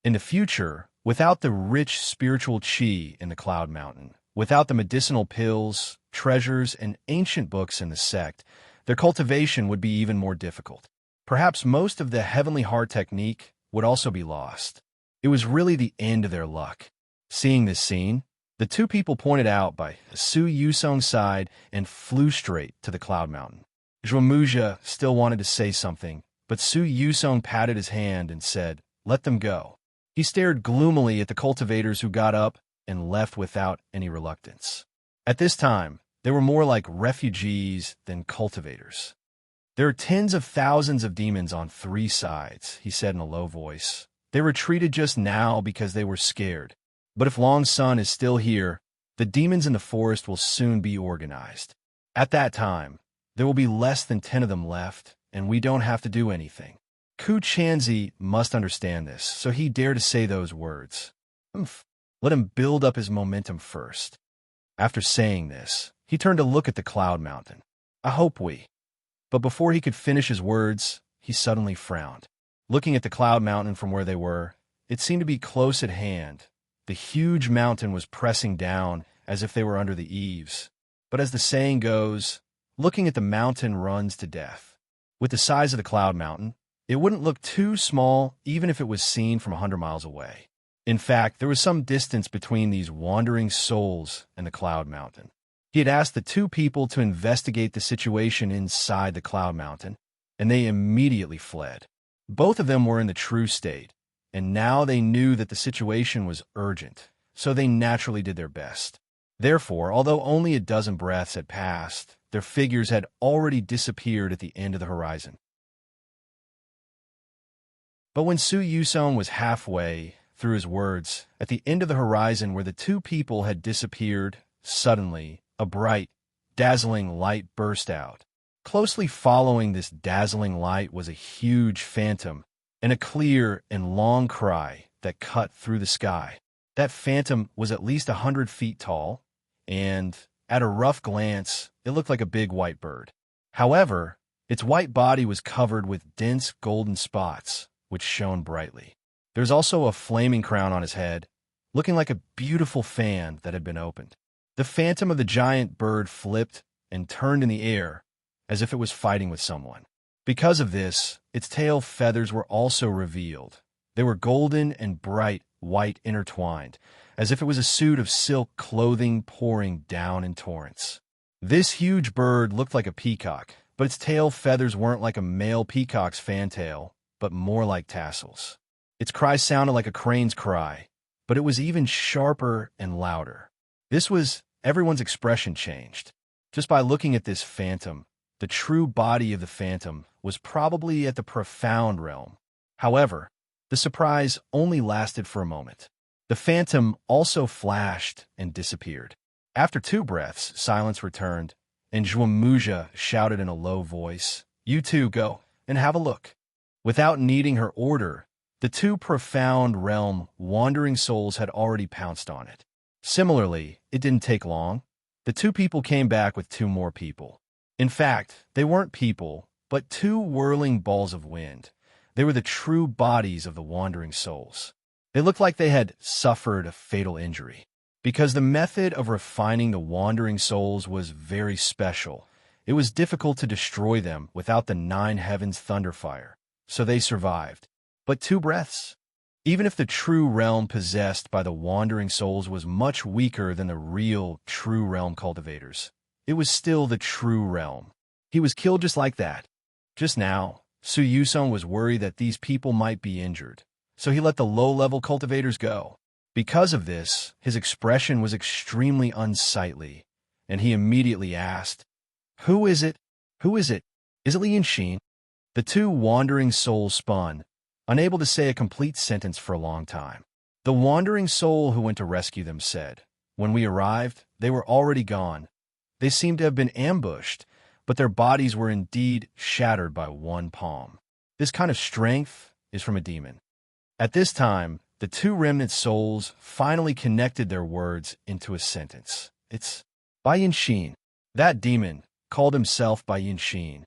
[SPEAKER 1] In the future, without the rich spiritual qi in the Cloud Mountain, without the medicinal pills, treasures, and ancient books in the sect, their cultivation would be even more difficult. Perhaps most of the heavenly heart technique would also be lost. It was really the end of their luck. Seeing this scene, the two people pointed out by Su Yusong's side and flew straight to the Cloud Mountain. Zhou Muzha still wanted to say something, but Su Yusong patted his hand and said, "Let them go." He stared gloomily at the cultivators who got up and left without any reluctance. At this time, they were more like refugees than cultivators. "There are tens of thousands of demons on 3 sides," he said in a low voice. "They retreated just now because they were scared. But if Long Sun is still here, the demons in the forest will soon be organized. At that time, there will be less than 10 of them left, and we don't have to do anything." Ku Chanzi must understand this, so he dared to say those words. Let him build up his momentum first. After saying this, he turned to look at the Cloud Mountain. "I hope we..." But before he could finish his words, he suddenly frowned. Looking at the Cloud Mountain from where they were, it seemed to be close at hand. The huge mountain was pressing down as if they were under the eaves. But as the saying goes, looking at the mountain runs to death. With the size of the Cloud Mountain, it wouldn't look too small even if it was seen from 100 miles away. In fact, there was some distance between these wandering souls and the Cloud Mountain. He had asked the two people to investigate the situation inside the Cloud Mountain, and they immediately fled. Both of them were in the true state, and now they knew that the situation was urgent, so they naturally did their best. Therefore, although only a dozen breaths had passed, their figures had already disappeared at the end of the horizon. But when Su Yusong was halfway through his words, at the end of the horizon where the two people had disappeared, suddenly, a bright, dazzling light burst out. Closely following this dazzling light was a huge phantom, and a clear and long cry that cut through the sky. That phantom was at least 100 feet tall, and, at a rough glance, it looked like a big white bird. However, its white body was covered with dense golden spots, which shone brightly. There was also a flaming crown on his head, looking like a beautiful fan that had been opened. The phantom of the giant bird flipped and turned in the air as if it was fighting with someone. Because of this, its tail feathers were also revealed. They were golden and bright white intertwined, as if it was a suit of silk clothing pouring down in torrents. This huge bird looked like a peacock, but its tail feathers weren't like a male peacock's fantail, but more like tassels. Its cry sounded like a crane's cry, but it was even sharper and louder. Everyone's expression changed. Just by looking at this phantom, the true body of the phantom was probably at the profound realm. However, the surprise only lasted for a moment. The phantom also flashed and disappeared. After 2 breaths, silence returned, and Zhuamuja shouted in a low voice, "You two go and have a look." Without needing her order, the 2 profound realm wandering souls had already pounced on it. Similarly, it didn't take long. The 2 people came back with 2 more people. In fact, they weren't people, but 2 whirling balls of wind. They were the true bodies of the wandering souls. They looked like they had suffered a fatal injury. Because the method of refining the wandering souls was very special, it was difficult to destroy them without the 9 heavens thunderfire, so they survived. But 2 breaths? Even if the true realm possessed by the wandering souls was much weaker than the real true realm cultivators, it was still the true realm. He was killed just like that. Just now, Su Yusong was worried that these people might be injured, so he let the low-level cultivators go. Because of this, his expression was extremely unsightly, and he immediately asked, "Who is it? Who is it? Is it Li Yanxin?" The 2 wandering souls spun, unable to say a complete sentence for a long time. The wandering soul who went to rescue them said, "When we arrived, they were already gone. They seemed to have been ambushed, but their bodies were indeed shattered by 1 palm. This kind of strength is from a demon." At this time, the 2 remnant souls finally connected their words into a sentence. "It's Bai Yanxin." That demon called himself Bai Yanxin.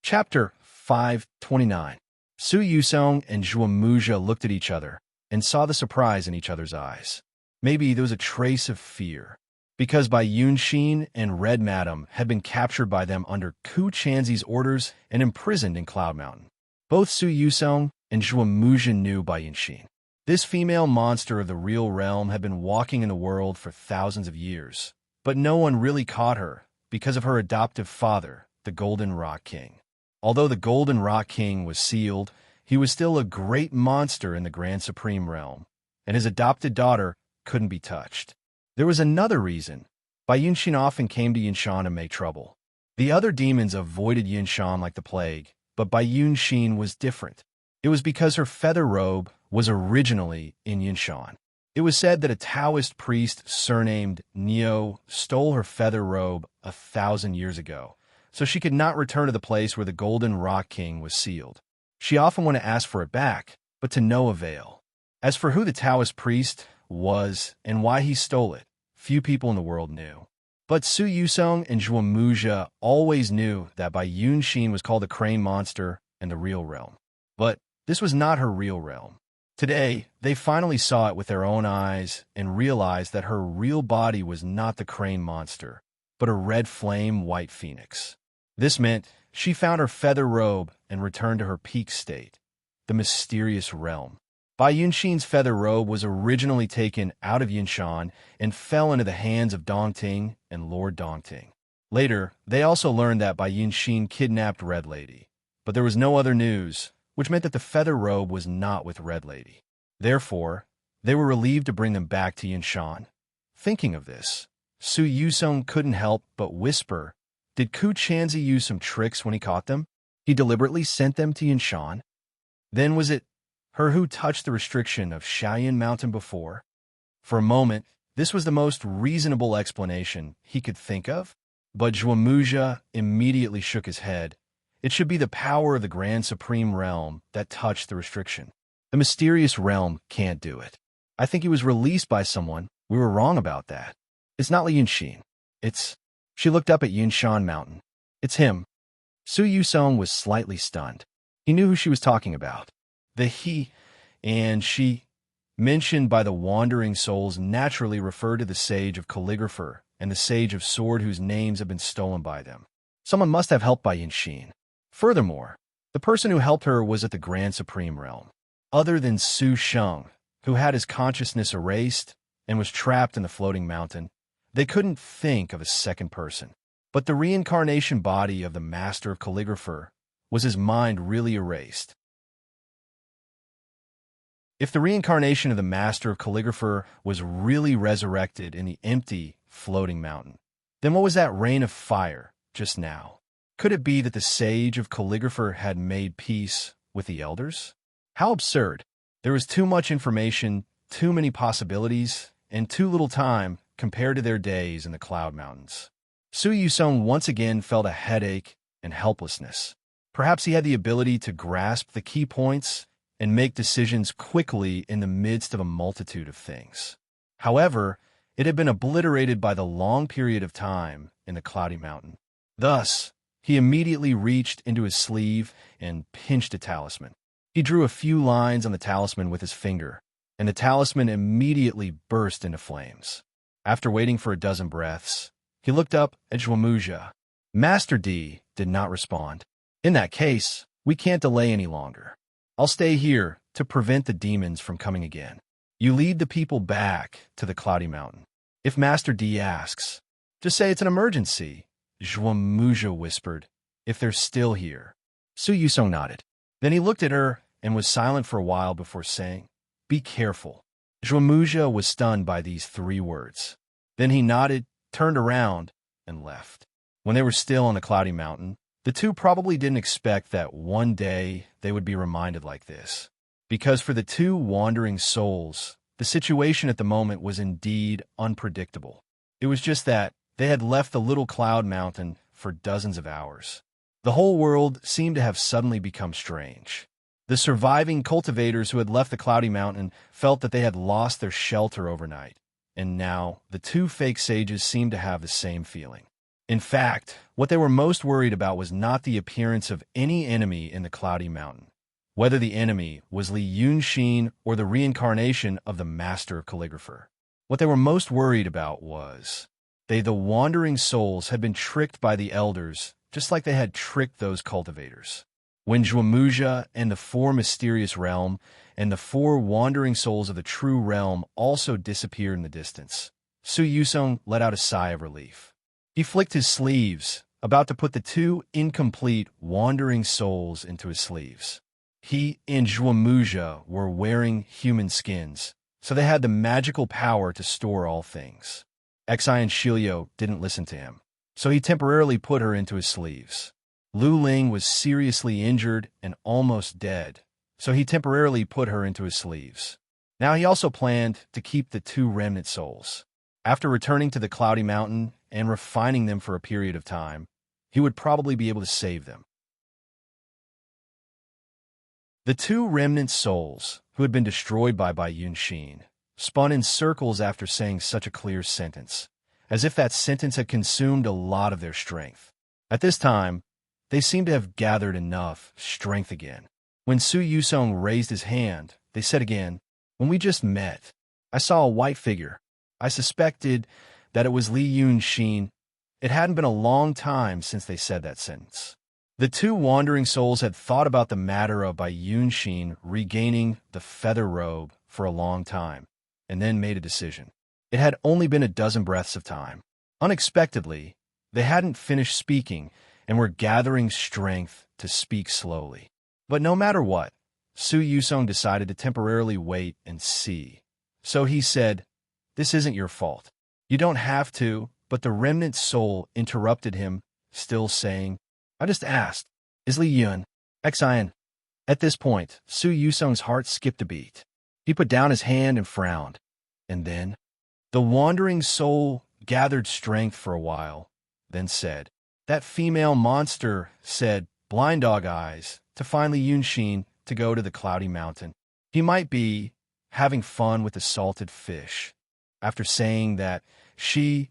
[SPEAKER 1] Chapter 529. Su Yusong and Zhuamuja looked at each other and saw the surprise in each other's eyes. Maybe there was a trace of fear, because Bai Yanxin and Red Madam had been captured by them under Ku Chanzi's orders and imprisoned in Cloud Mountain. Both Su Yusong and Zhuamuja knew Bai Yanxin. This female monster of the real realm had been walking in the world for thousands of years, but no one really caught her because of her adoptive father, the Golden Rock King. Although the Golden Rock King was sealed, he was still a great monster in the Grand Supreme Realm, and his adopted daughter couldn't be touched. There was another reason. Bai Yanxin often came to Yinshan to make trouble. The other demons avoided Yinshan like the plague, but Bai Yanxin was different. It was because her feather robe was originally in Yinshan. It was said that a Taoist priest surnamed Neo stole her feather robe 1,000 years ago, so she could not return to the place where the Golden Rock King was sealed. She often went to ask for it back, but to no avail. As for who the Taoist priest was and why he stole it, few people in the world knew. But Su Yusong and Zhuamuja always knew that Bai Yanxin was called the Crane Monster and the real realm. But this was not her real realm. Today, they finally saw it with their own eyes and realized that her real body was not the Crane Monster, but a red flame white phoenix. This meant she found her feather robe and returned to her peak state, the mysterious realm. Bai Yanxin's feather robe was originally taken out of Yinshan and fell into the hands of Dongting and Lord Dongting. Later, they also learned that Bai Yanxin kidnapped Red Lady, but there was no other news, which meant that the feather robe was not with Red Lady. Therefore, they were relieved to bring them back to Yinshan. Thinking of this, Su Yusong couldn't help but whisper, "Did Ku Chanzi use some tricks when he caught them? He deliberately sent them to Yinshan? Then was it her who touched the restriction of Shaoyan Mountain before?" For a moment, this was the most reasonable explanation he could think of, but Zhuamuja immediately shook his head. It should be the power of the Grand Supreme Realm that touched the restriction. The mysterious realm can't do it. I think he was released by someone. We were wrong about that. It's not Li Yanxin. It's... She looked up at Yinshan Mountain. It's him. Su Yusong was slightly stunned. He knew who she was talking about. The he and she. mentioned by the wandering souls naturally refer to the Sage of Calligrapher and the Sage of Sword whose names have been stolen by them. Someone must have helped by Yunxin. Furthermore, the person who helped her was at the Grand Supreme Realm. Other than Su Sheng, who had his consciousness erased and was trapped in the floating mountain, they couldn't think of a second person. But the reincarnation body of the Master of Calligrapher was his mind really erased. If the reincarnation of the Master of Calligrapher was really resurrected in the empty, floating mountain, then what was that rain of fire just now? Could it be that the Sage of Calligrapher had made peace with the elders? How absurd. There was too much information, too many possibilities, and too little time compared to their days in the Cloud Mountains. Su Yusong once again felt a headache and helplessness. Perhaps he had the ability to grasp the key points and make decisions quickly in the midst of a multitude of things. However, it had been obliterated by the long period of time in the Cloudy Mountain. Thus, he immediately reached into his sleeve and pinched a talisman. He drew a few lines on the talisman with his finger, and the talisman immediately burst into flames. After waiting for a dozen breaths, he looked up at Zhuamuja. Master D did not respond. In that case, we can't delay any longer. I'll stay here to prevent the demons from coming again. You lead the people back to the Cloudy Mountain. If Master D asks, just say it's an emergency, Zhuamuja whispered, if they're still here. Su Yusong nodded. Then he looked at her and was silent for a while before saying, be careful. Zhuamuja was stunned by these 3 words. Then he nodded, turned around, and left. When they were still on the Cloudy Mountain, the two probably didn't expect that one day they would be reminded like this. Because for the 2 wandering souls, the situation at the moment was indeed unpredictable. It was just that they had left the little Cloud Mountain for dozens of hours. The whole world seemed to have suddenly become strange. The surviving cultivators who had left the Cloudy Mountain felt that they had lost their shelter overnight, and now the 2 fake sages seemed to have the same feeling. In fact, what they were most worried about was not the appearance of any enemy in the Cloudy Mountain, whether the enemy was Li Yunxin or the reincarnation of the Master of Calligrapher. What they were most worried about was the wandering souls had been tricked by the elders just like they had tricked those cultivators. When Zhuamuja and the 4 mysterious realm and the 4 wandering souls of the true realm also disappeared in the distance, Su Yusong let out a sigh of relief. He flicked his sleeves, about to put the 2 incomplete wandering souls into his sleeves. He and Zhuamuja were wearing human skins, so they had the magical power to store all things. Xi and Shilio didn't listen to him, so he temporarily put her into his sleeves. Lu Ling was seriously injured and almost dead, so he temporarily put her into his sleeves. Now he also planned to keep the 2 remnant souls. After returning to the Cloudy Mountain and refining them for a period of time, he would probably be able to save them. The 2 remnant souls, who had been destroyed by Yunxin, spun in circles after saying such a clear sentence, as if that sentence had consumed a lot of their strength. At this time, they seemed to have gathered enough strength again. When Su Yusong raised his hand, they said again, when we just met, I saw a white figure. I suspected that it was Li Yunxin. It hadn't been a long time since they said that sentence. The 2 wandering souls had thought about the matter of Yunxin regaining the feather robe for a long time, and then made a decision. It had only been a dozen breaths of time. Unexpectedly, they hadn't finished speaking and were gathering strength to speak slowly. But no matter what, Su Yusong decided to temporarily wait and see. So he said, this isn't your fault. You don't have to, but the remnant soul interrupted him, still saying, I just asked, is Li Yun, Xian? At this point, Su Yusong's heart skipped a beat. He put down his hand and frowned. And then, the wandering soul gathered strength for a while, then said, that female monster said, blind dog eyes, to find Li Yunxin to go to the Cloudy Mountain. He might be having fun with the salted fish. After saying that, she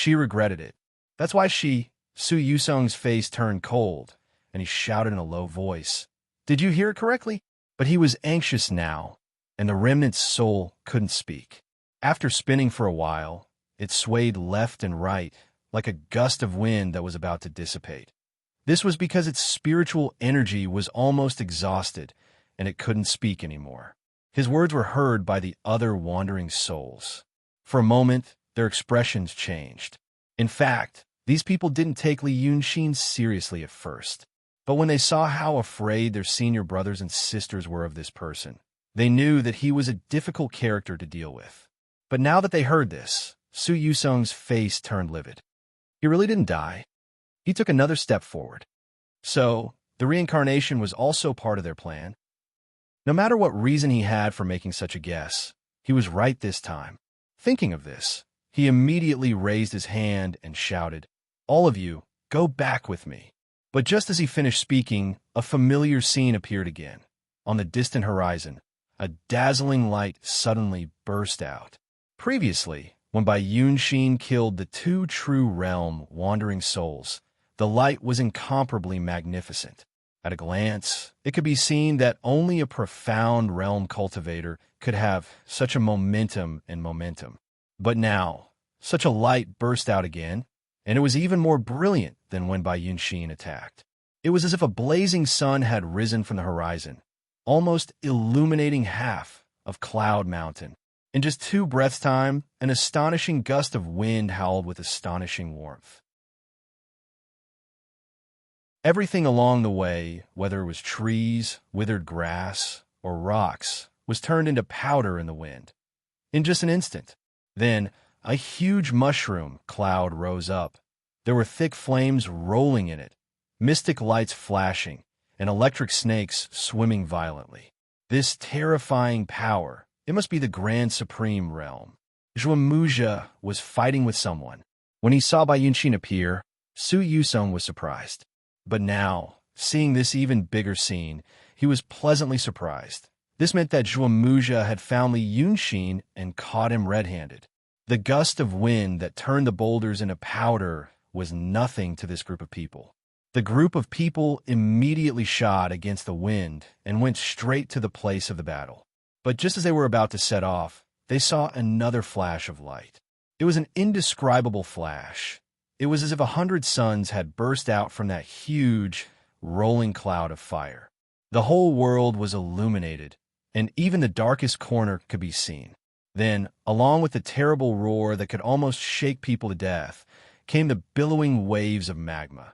[SPEAKER 1] regretted it. That's why Su Yusong's face turned cold, and he shouted in a low voice, did you hear it correctly? But he was anxious now. and the remnant's soul couldn't speak. After spinning for a while, it swayed left and right like a gust of wind that was about to dissipate. This was because its spiritual energy was almost exhausted, and it couldn't speak anymore. His words were heard by the other wandering souls. For a moment, their expressions changed. In fact, these people didn't take Li Yunxin seriously at first. But when they saw how afraid their senior brothers and sisters were of this person, they knew that he was a difficult character to deal with. But now that they heard this, Su Yusong's face turned livid. He really didn't die. He took another step forward. So, the reincarnation was also part of their plan. No matter what reason he had for making such a guess, he was right this time. Thinking of this, he immediately raised his hand and shouted, "All of you, go back with me." But just as he finished speaking, a familiar scene appeared again. On the distant horizon, a dazzling light suddenly burst out. Previously, when Bai Yunxin killed the two true realm wandering souls, the light was incomparably magnificent. At a glance, it could be seen that only a profound realm cultivator could have such a momentum. But now, such a light burst out again, and it was even more brilliant than when Bai Yunxin attacked. It was as if a blazing sun had risen from the horizon, almost illuminating half of Cloud Mountain. In just 2 breaths' time, an astonishing gust of wind howled with astonishing warmth. Everything along the way, whether it was trees, withered grass, or rocks, was turned into powder in the wind. In just an instant. Then, a huge mushroom cloud rose up. There were thick flames rolling in it, mystic lights flashing, and electric snakes swimming violently. This terrifying power, it must be the Grand Supreme Realm. Zhuomuja was fighting with someone. When he saw Bai Yunxin appear, Su Yusong was surprised. But now, seeing this even bigger scene, he was pleasantly surprised. This meant that Zhuomuja had found Li Yunxin and caught him red-handed. The gust of wind that turned the boulders into powder was nothing to this group of people. The group of people immediately shot against the wind and went straight to the place of the battle. But just as they were about to set off, they saw another flash of light. It was an indescribable flash. It was as if 100 suns had burst out from that huge, rolling cloud of fire. The whole world was illuminated, and even the darkest corner could be seen. Then, along with the terrible roar that could almost shake people to death, came the billowing waves of magma.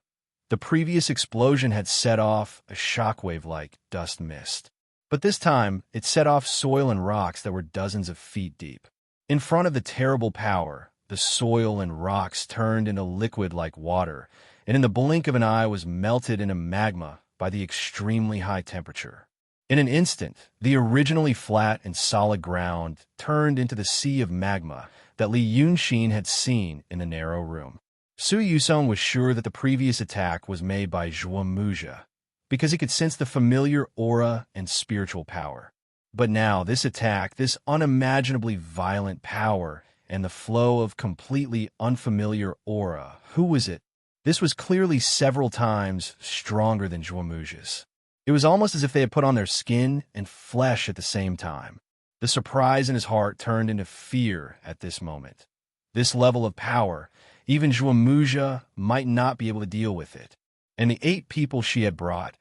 [SPEAKER 1] The previous explosion had set off a shockwave-like dust mist. But this time, it set off soil and rocks that were dozens of feet deep. In front of the terrible power, the soil and rocks turned into liquid like water, and in the blink of an eye was melted into magma by the extremely high temperature. In an instant, the originally flat and solid ground turned into the sea of magma that Li Yunxin had seen in the narrow room. Su Yusong was sure that the previous attack was made by Zhuomuja, because he could sense the familiar aura and spiritual power. But now, this attack, this unimaginably violent power, and the flow of completely unfamiliar aura, who was it? This was clearly several times stronger than Zhuomuja's. It was almost as if they had put on their skin and flesh at the same time. The surprise in his heart turned into fear at this moment. This level of power, even Zhuomuja might not be able to deal with it. And the 8 people she had brought,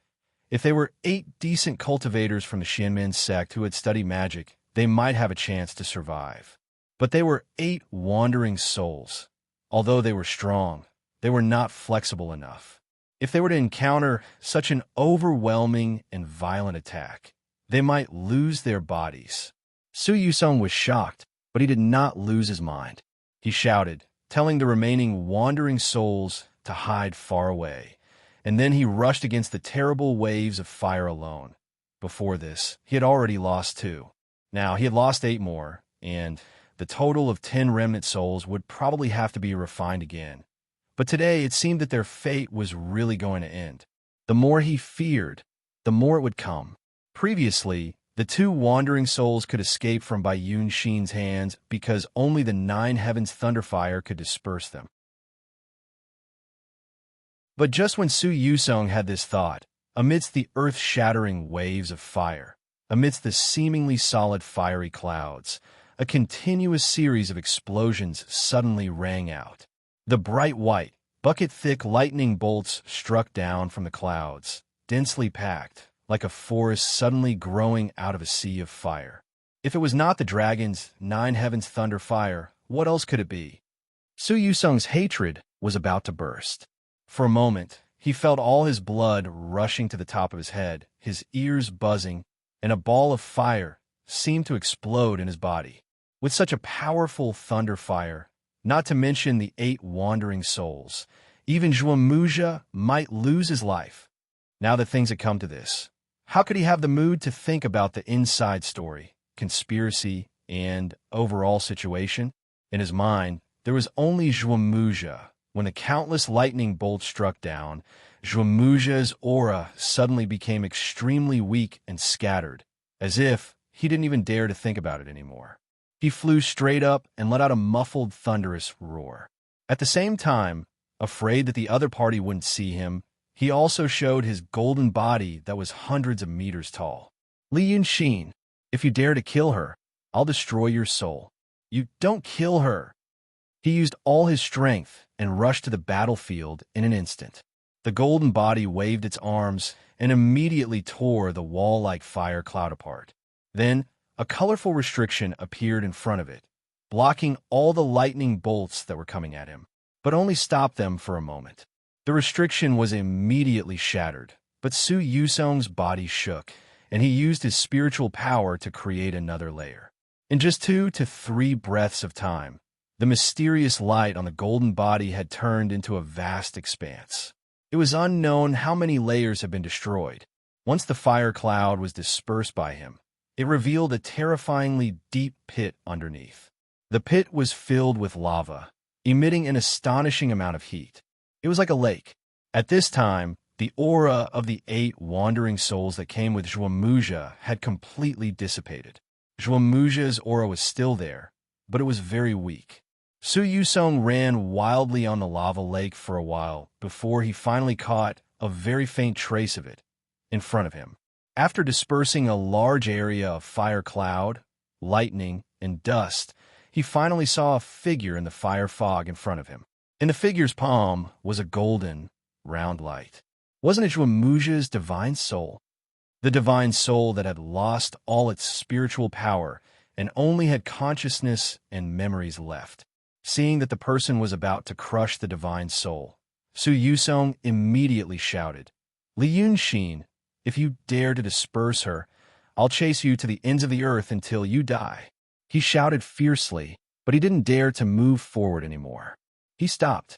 [SPEAKER 1] if they were 8 decent cultivators from the Xianmen sect who had studied magic, they might have a chance to survive. But they were 8 wandering souls. Although they were strong, they were not flexible enough. If they were to encounter such an overwhelming and violent attack, they might lose their bodies. Su Yusong was shocked, but he did not lose his mind. He shouted, telling the remaining wandering souls to hide far away, and then he rushed against the terrible waves of fire alone. Before this, he had already lost 2. Now, he had lost 8 more, and the total of 10 remnant souls would probably have to be refined again. But today, it seemed that their fate was really going to end. The more he feared, the more it would come. Previously, the 2 wandering souls could escape from Bai Yunxin's hands because only the 9 heavens thunderfire could disperse them. But just when Su Yusong had this thought, amidst the earth-shattering waves of fire, Amidst the seemingly solid fiery clouds, a continuous series of explosions suddenly rang out. The bright white, bucket-thick lightning bolts struck down from the clouds, densely packed, like a forest suddenly growing out of a sea of fire. If it was not the dragon's nine heavens thunder fire, what else could it be? Su Yusung's hatred was about to burst. For a moment, he felt all his blood rushing to the top of his head, his ears buzzing, and a ball of fire seemed to explode in his body. With such a powerful thunder fire, not to mention the 8 wandering souls, even Zhuangmuja might lose his life. Now that things had come to this, how could he have the mood to think about the inside story, conspiracy, and overall situation? In his mind, there was only Zhuangmuja. When the countless lightning bolts struck down, Zhuangmuja's aura suddenly became extremely weak and scattered, as if he didn't even dare to think about it anymore. He flew straight up and let out a muffled, thunderous roar. At the same time, afraid that the other party wouldn't see him, he also showed his golden body that was hundreds of meters tall. Li Yunxin, if you dare to kill her, I'll destroy your soul. You don't kill her. He used all his strength and rushed to the battlefield in an instant. The golden body waved its arms and immediately tore the wall-like fire cloud apart. Then, a colorful restriction appeared in front of it, blocking all the lightning bolts that were coming at him, but only stopped them for a moment. The restriction was immediately shattered, but Su Yusong's body shook, and he used his spiritual power to create another layer. In just 2 to 3 breaths of time, the mysterious light on the golden body had turned into a vast expanse. It was unknown how many layers had been destroyed. Once the fire cloud was dispersed by him, it revealed a terrifyingly deep pit underneath. The pit was filled with lava, emitting an astonishing amount of heat. It was like a lake. At this time, the aura of the 8 wandering souls that came with Zhuangmuja had completely dissipated. Zhuangmuja's aura was still there, but it was very weak. Su Yusong ran wildly on the lava lake for a while before he finally caught a very faint trace of it in front of him. After dispersing a large area of fire cloud, lightning, and dust, he finally saw a figure in the fire fog in front of him. In the figure's palm was a golden, round light. Wasn't it Zhuangmuja's divine soul? The divine soul that had lost all its spiritual power and only had consciousness and memories left. Seeing that the person was about to crush the divine soul, Su Yusong immediately shouted, Li Yunxin, if you dare to disperse her, I'll chase you to the ends of the earth until you die. He shouted fiercely, but he didn't dare to move forward anymore. He stopped.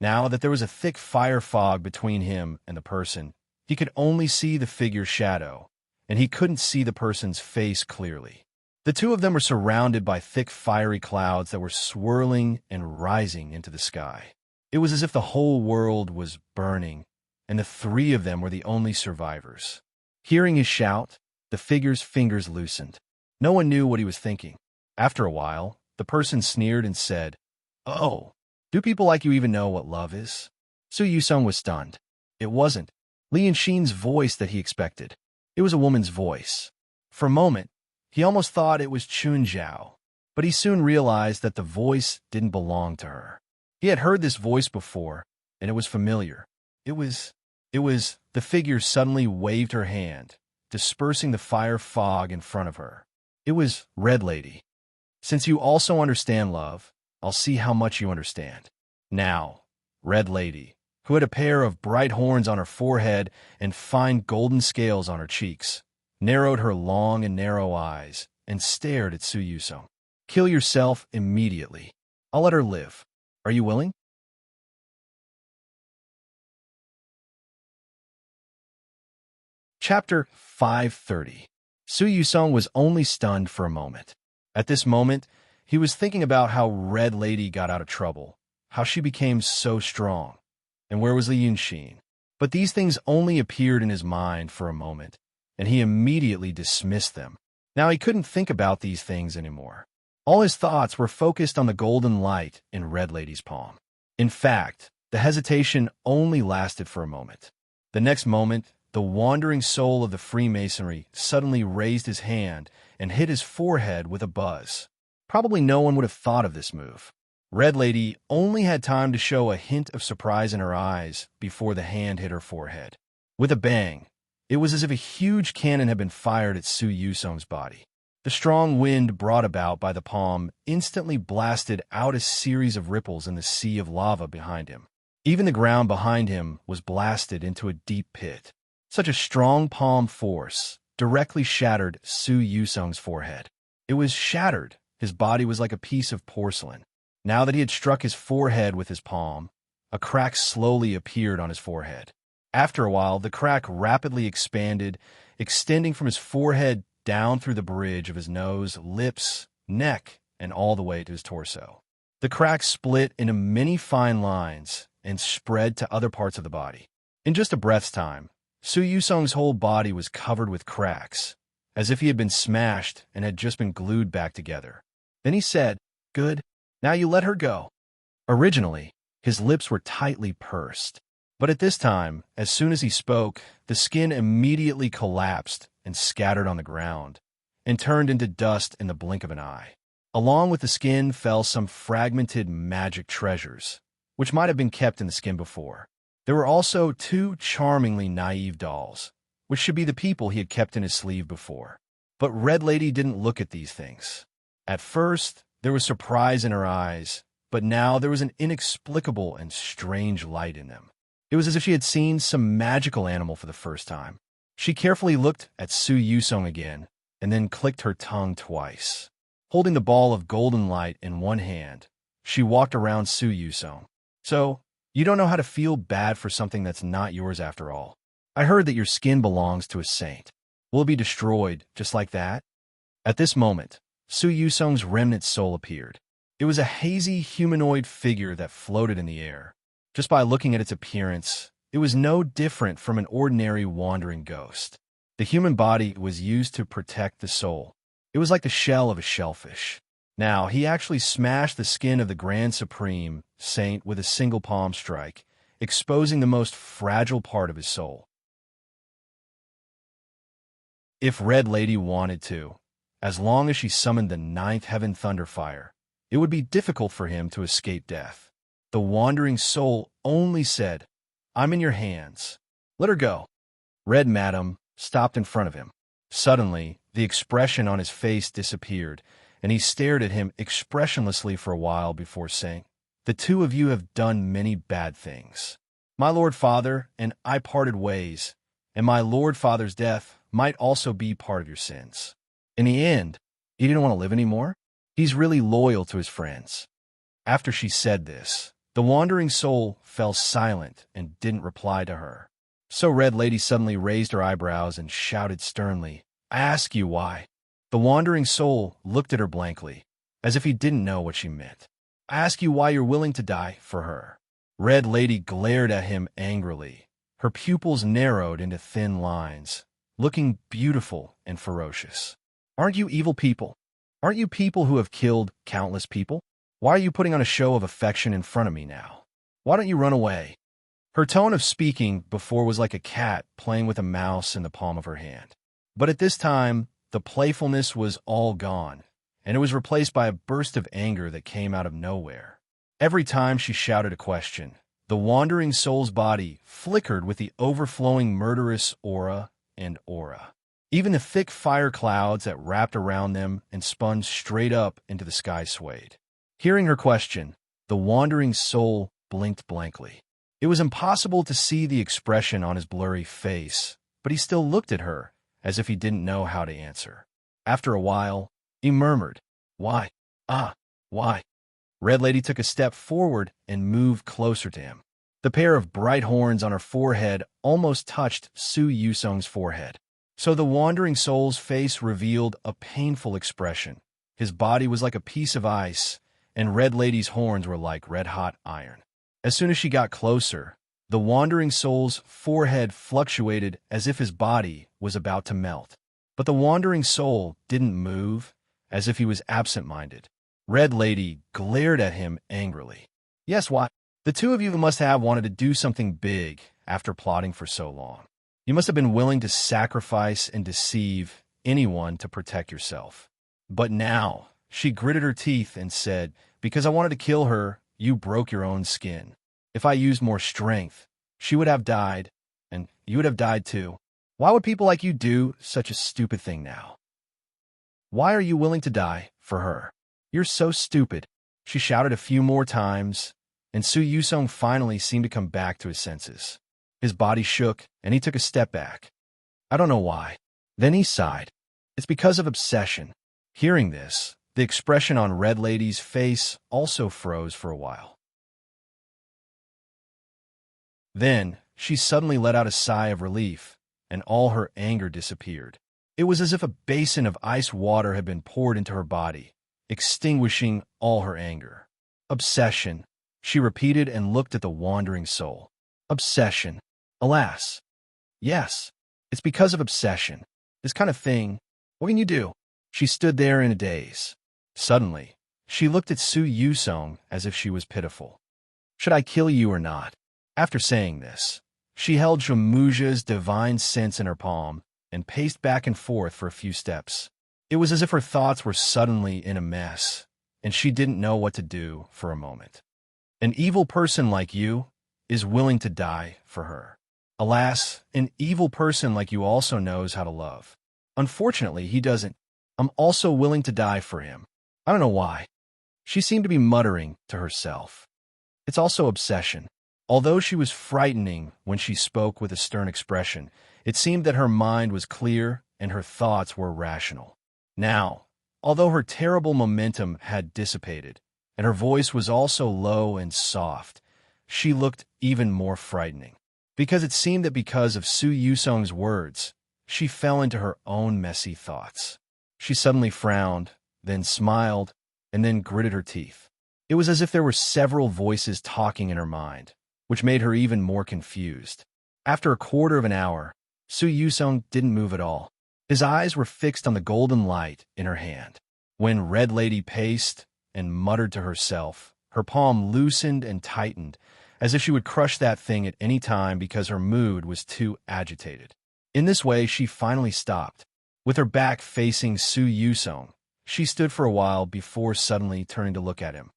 [SPEAKER 1] Now that there was a thick fire fog between him and the person, he could only see the figure's shadow, and he couldn't see the person's face clearly. The two of them were surrounded by thick fiery clouds that were swirling and rising into the sky. It was as if the whole world was burning, and the 3 of them were the only survivors. Hearing his shout, the figure's fingers loosened. No one knew what he was thinking. After a while, the person sneered and said, Oh, do people like you even know what love is? Su Yusong was stunned. It wasn't Li Yunxin's voice that he expected. It was a woman's voice. For a moment, he almost thought it was Chunjiao, but he soon realized that the voice didn't belong to her. He had heard this voice before, and it was familiar. It was, the figure suddenly waved her hand, dispersing the fire fog in front of her. It was Red Lady. Since you also understand love, I'll see how much you understand. Now, Red Lady, who had a pair of bright horns on her forehead and fine golden scales on her cheeks, narrowed her long and narrow eyes and stared at Su Yusong. Kill yourself immediately. I'll let her live. Are you willing? Chapter 530. Su Yusong was only stunned for a moment. At this moment, he was thinking about how Red Lady got out of trouble, how she became so strong, and where was Li Yunxin. But these things only appeared in his mind for a moment, and he immediately dismissed them. Now he couldn't think about these things anymore. All his thoughts were focused on the golden light in Red Lady's palm. In fact, the hesitation only lasted for a moment. The next moment, the wandering soul of the Freemasonry suddenly raised his hand and hit his forehead with a buzz. Probably no one would have thought of this move. Red Lady only had time to show a hint of surprise in her eyes before the hand hit her forehead. With a bang, it was as if a huge cannon had been fired at Su Yusong's body. The strong wind brought about by the palm instantly blasted out a series of ripples in the sea of lava behind him. Even the ground behind him was blasted into a deep pit. Such a strong palm force directly shattered Su Yusong's forehead. It was shattered. His body was like a piece of porcelain. Now that he had struck his forehead with his palm, a crack slowly appeared on his forehead. After a while, the crack rapidly expanded, extending from his forehead down through the bridge of his nose, lips, neck, and all the way to his torso. The crack split into many fine lines and spread to other parts of the body. In just a breath's time, Su Yusong's whole body was covered with cracks, as if he had been smashed and had just been glued back together. Then he said, "Good, now you let her go." Originally, his lips were tightly pursed, but at this time, as soon as he spoke, the skin immediately collapsed and scattered on the ground, and turned into dust in the blink of an eye. Along with the skin fell some fragmented magic treasures, which might have been kept in the skin before. There were also 2 charmingly naive dolls, which should be the people he had kept in his sleeve before. But Red Lady didn't look at these things. At first, there was surprise in her eyes, but now there was an inexplicable and strange light in them. It was as if she had seen some magical animal for the first time. She carefully looked at Su Yusong again, and then clicked her tongue twice. Holding the ball of golden light in one hand, she walked around Su Yusong. "So, you don't know how to feel bad for something that's not yours after all. I heard that your skin belongs to a saint. Will it be destroyed just like that?" At this moment, Su Yusong's remnant soul appeared. It was a hazy humanoid figure that floated in the air. Just by looking at its appearance, it was no different from an ordinary wandering ghost. The human body was used to protect the soul. It was like the shell of a shellfish. Now, he actually smashed the skin of the Grand Supreme Saint with a single palm strike, exposing the most fragile part of his soul. If Red Lady wanted to, as long as she summoned the 9th Heaven Thunderfire, it would be difficult for him to escape death. The wandering soul only said, "I'm in your hands. Let her go." Red Madam stopped in front of him. Suddenly, the expression on his face disappeared, and he stared at him expressionlessly for a while before saying, "The 2 of you have done many bad things. My Lord Father and I parted ways, and my Lord Father's death might also be part of your sins." In the end, he didn't want to live anymore. He's really loyal to his friends. After she said this, the wandering soul fell silent and didn't reply to her. So Red Lady suddenly raised her eyebrows and shouted sternly, "I ask you why." The wandering soul looked at her blankly, as if he didn't know what she meant. "I ask you why you're willing to die for her." Red Lady glared at him angrily. Her pupils narrowed into thin lines, looking beautiful and ferocious. "Aren't you evil people? Aren't you people who have killed countless people? Why are you putting on a show of affection in front of me now? Why don't you run away?" Her tone of speaking before was like a cat playing with a mouse in the palm of her hand. But at this time, the playfulness was all gone, and it was replaced by a burst of anger that came out of nowhere. Every time she shouted a question, the wandering soul's body flickered with the overflowing murderous aura and aura. Even the thick fire clouds that wrapped around them and spun straight up into the sky swayed. Hearing her question, the wandering soul blinked blankly. It was impossible to see the expression on his blurry face, but he still looked at her as if he didn't know how to answer. After a while, he murmured, "Why? Why?" Red Lady took a step forward and moved closer to him. The pair of bright horns on her forehead almost touched Su Yusong's forehead. So the wandering soul's face revealed a painful expression. His body was like a piece of ice, and Red Lady's horns were like red-hot iron. As soon as she got closer, the wandering soul's forehead fluctuated as if his body was about to melt. But the wandering soul didn't move, as if he was absent-minded. Red Lady glared at him angrily. "Yes, what? The 2 of you must have wanted to do something big after plotting for so long. You must have been willing to sacrifice and deceive anyone to protect yourself. But now, she gritted her teeth and said, because I wanted to kill her, you broke your own skin. If I used more strength, she would have died, and you would have died too. Why would people like you do such a stupid thing now? Why are you willing to die for her? You're so stupid. She shouted a few more times, and Su Yusong finally seemed to come back to his senses. His body shook, and he took a step back. I don't know why. Then he sighed. It's because of obsession. Hearing this, the expression on Red Lady's face also froze for a while. Then, she suddenly let out a sigh of relief, and all her anger disappeared. It was as if a basin of ice water had been poured into her body, extinguishing all her anger. Obsession, she repeated and looked at the wandering soul. Obsession. Alas. Yes, it's because of obsession. This kind of thing. What can you do? She stood there in a daze. Suddenly, she looked at Su Yusong as if she was pitiful. Should I kill you or not? After saying this, she held Zhemujia's divine sense in her palm and paced back and forth for a few steps. It was as if her thoughts were suddenly in a mess, and she didn't know what to do for a moment. An evil person like you is willing to die for her. Alas, an evil person like you also knows how to love. Unfortunately, he doesn't. I'm also willing to die for him. I don't know why. She seemed to be muttering to herself. It's also obsession. Although she was frightening when she spoke with a stern expression, it seemed that her mind was clear and her thoughts were rational. Now, although her terrible momentum had dissipated, and her voice was also low and soft, she looked even more frightening. Because it seemed that because of Su Yusong's words, she fell into her own messy thoughts. She suddenly frowned, then smiled, and then gritted her teeth. It was as if there were several voices talking in her mind, which made her even more confused. After a quarter of an hour, Su Yusong didn't move at all. His eyes were fixed on the golden light in her hand. When Red Lady paced and muttered to herself, her palm loosened and tightened, as if she would crush that thing at any time because her mood was too agitated. In this way, she finally stopped. With her back facing Su Yusong, she stood for a while before suddenly turning to look at him.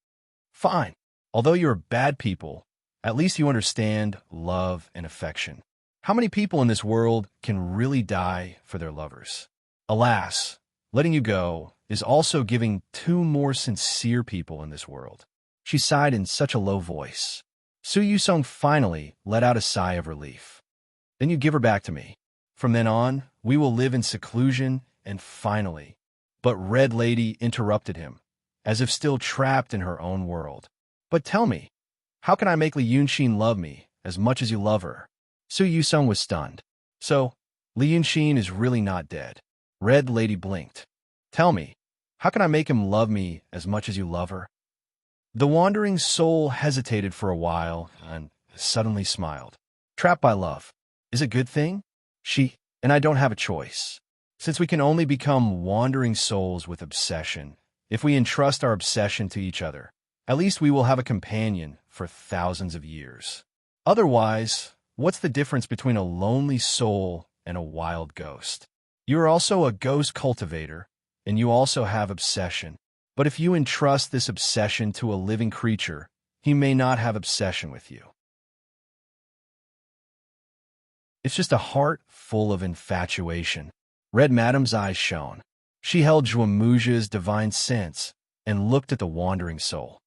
[SPEAKER 1] Fine. Although you're bad people, at least you understand love and affection. How many people in this world can really die for their lovers? Alas, letting you go is also giving two more sincere people in this world. She sighed in such a low voice. Su Yusong finally let out a sigh of relief. Then you give her back to me. From then on, we will live in seclusion and finally. But Red Lady interrupted him, as if still trapped in her own world. But tell me, how can I make Li Yunxin love me as much as you love her? Su Yusong was stunned. So, Li Yunxin is really not dead. Red Lady blinked. Tell me, how can I make him love me as much as you love her? The wandering soul hesitated for a while and suddenly smiled. Trapped by love. Is a good thing? She and I don't have a choice. Since we can only become wandering souls with obsession, if we entrust our obsession to each other, at least we will have a companion for thousands of years. Otherwise, what's the difference between a lonely soul and a wild ghost? You are also a ghost cultivator, and you also have obsession. But if you entrust this obsession to a living creature, he may not have obsession with you. It's just a heart full of infatuation. Red Madame's eyes shone. She held Zhemujia's divine sense and looked at the wandering soul.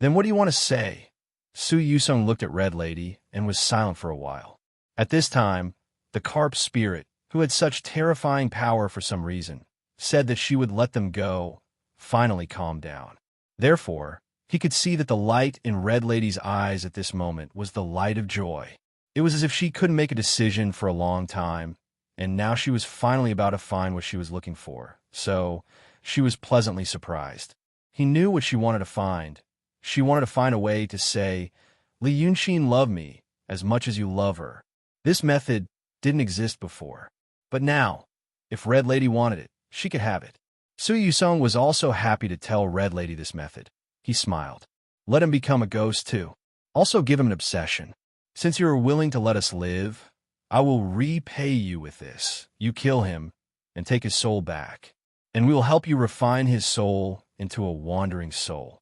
[SPEAKER 1] Then what do you want to say? Su Yusong looked at Red Lady and was silent for a while. At this time, the carp spirit, who had such terrifying power for some reason, said that she would let them go, finally calmed down. Therefore, he could see that the light in Red Lady's eyes at this moment was the light of joy. It was as if she couldn't make a decision for a long time, and now she was finally about to find what she was looking for. So, she was pleasantly surprised. He knew what she wanted to find. She wanted to find a way to say, Li Yunxin loved me as much as you love her. This method didn't exist before. But now, if Red Lady wanted it, she could have it. Su Yusong was also happy to tell Red Lady this method. He smiled. Let him become a ghost too. Also give him an obsession. Since you are willing to let us live, I will repay you with this. You kill him and take his soul back, and we will help you refine his soul into a wandering soul.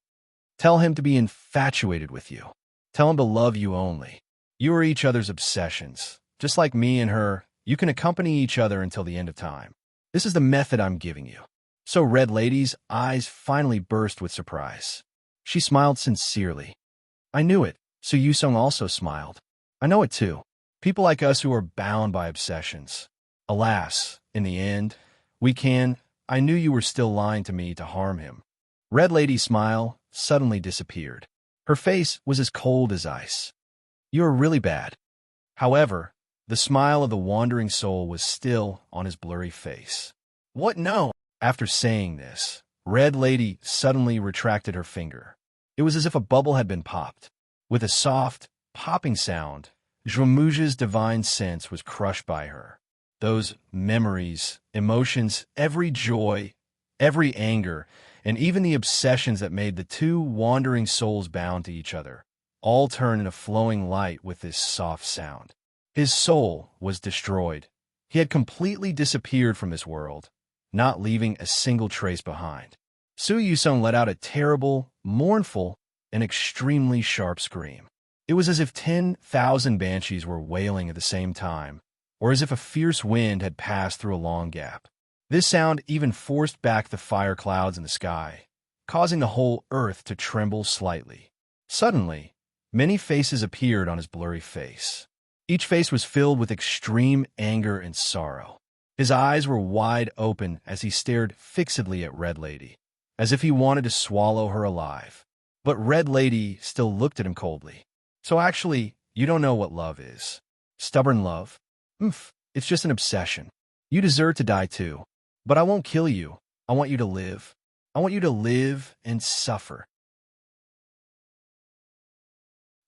[SPEAKER 1] Tell him to be infatuated with you. Tell him to love you only. You are each other's obsessions. Just like me and her, you can accompany each other until the end of time. This is the method I'm giving you." So Red Lady's eyes finally burst with surprise. She smiled sincerely. "I knew it." So Yusung also smiled. "I know it too. People like us who are bound by obsessions. Alas, in the end, we can. I knew you were still lying to me to harm him." Red Lady's smile suddenly disappeared. Her face was as cold as ice. "You are really bad." However, the smile of the wandering soul was still on his blurry face. "What? No!" After saying this, Red Lady suddenly retracted her finger. It was as if a bubble had been popped. With a soft, popping sound, Zhuamuja's divine sense was crushed by her. Those memories, emotions, every joy, every anger, and even the obsessions that made the two wandering souls bound to each other, all turned into flowing light with this soft sound. His soul was destroyed. He had completely disappeared from this world, not leaving a single trace behind. Su Yusung let out a terrible, mournful, and extremely sharp scream. It was as if 10,000 banshees were wailing at the same time, or as if a fierce wind had passed through a long gap. This sound even forced back the fire clouds in the sky, causing the whole earth to tremble slightly. Suddenly, many faces appeared on his blurry face. Each face was filled with extreme anger and sorrow. His eyes were wide open as he stared fixedly at Red Lady, as if he wanted to swallow her alive. But Red Lady still looked at him coldly. "So actually, you don't know what love is. Stubborn love? It's just an obsession. You deserve to die too. But I won't kill you. I want you to live. I want you to live and suffer."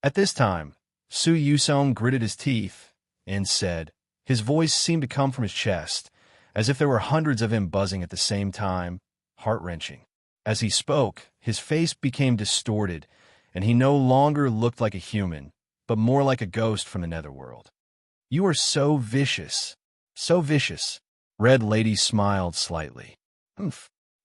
[SPEAKER 1] At this time, Su Yusung gritted his teeth and said, his voice seemed to come from his chest, as if there were hundreds of him buzzing at the same time, heart-wrenching. As he spoke, his face became distorted, and he no longer looked like a human, but more like a ghost from the netherworld. "You are so vicious, so vicious." Red Lady smiled slightly.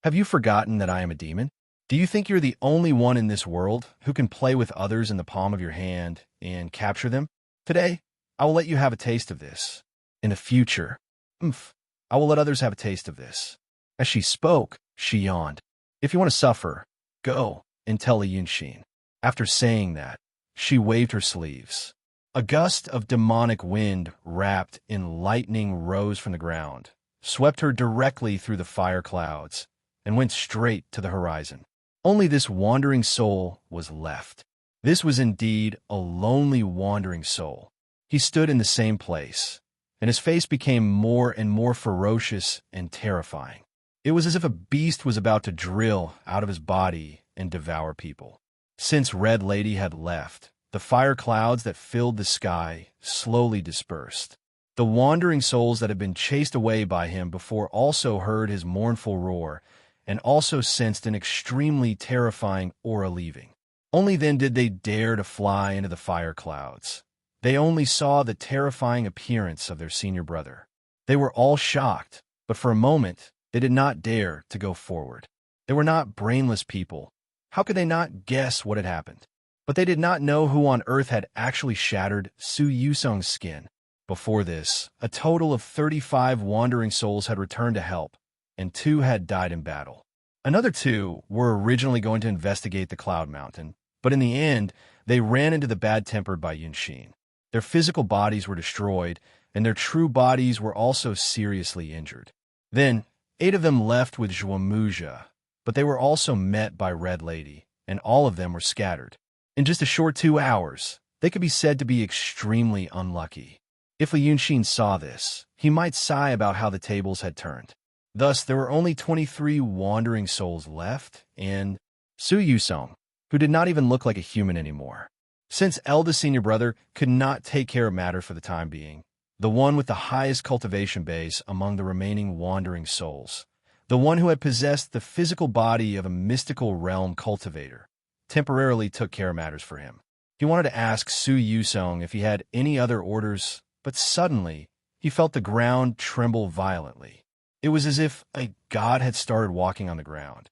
[SPEAKER 1] Have you forgotten that I am a demon? Do you think you're the only one in this world who can play with others in the palm of your hand and capture them? Today, I will let you have a taste of this. In the future, I will let others have a taste of this." As she spoke, she yawned. "If you want to suffer, go and tell Li Yunxin." After saying that, she waved her sleeves. A gust of demonic wind wrapped in lightning rose from the ground, swept her directly through the fire clouds, and went straight to the horizon. Only this wandering soul was left. This was indeed a lonely wandering soul. He stood in the same place, and his face became more and more ferocious and terrifying. It was as if a beast was about to drill out of his body and devour people. Since Red Lady had left, the fire clouds that filled the sky slowly dispersed. The wandering souls that had been chased away by him before also heard his mournful roar and also sensed an extremely terrifying aura leaving. Only then did they dare to fly into the fire clouds. They only saw the terrifying appearance of their senior brother. They were all shocked, but for a moment, they did not dare to go forward. They were not brainless people. How could they not guess what had happened? But they did not know who on earth had actually shattered Su Yusung's skin. Before this, a total of 35 wandering souls had returned to help, and 2 had died in battle. Another 2 were originally going to investigate the Cloud Mountain, but in the end, they ran into the bad-tempered by Yunxin. Their physical bodies were destroyed, and their true bodies were also seriously injured. Then, 8 of them left with Zhuamuja, but they were also met by Red Lady, and all of them were scattered. In just a short 2 hours, they could be said to be extremely unlucky. If Li Yunxin saw this, he might sigh about how the tables had turned. Thus, there were only 23 wandering souls left, and Su Yusung, who did not even look like a human anymore. Since eldest senior brother could not take care of matters for the time being, the one with the highest cultivation base among the remaining wandering souls, the one who had possessed the physical body of a mystical realm cultivator, temporarily took care of matters for him. He wanted to ask Su Yusung if he had any other orders, but suddenly he felt the ground tremble violently. It was as if a god had started walking on the ground.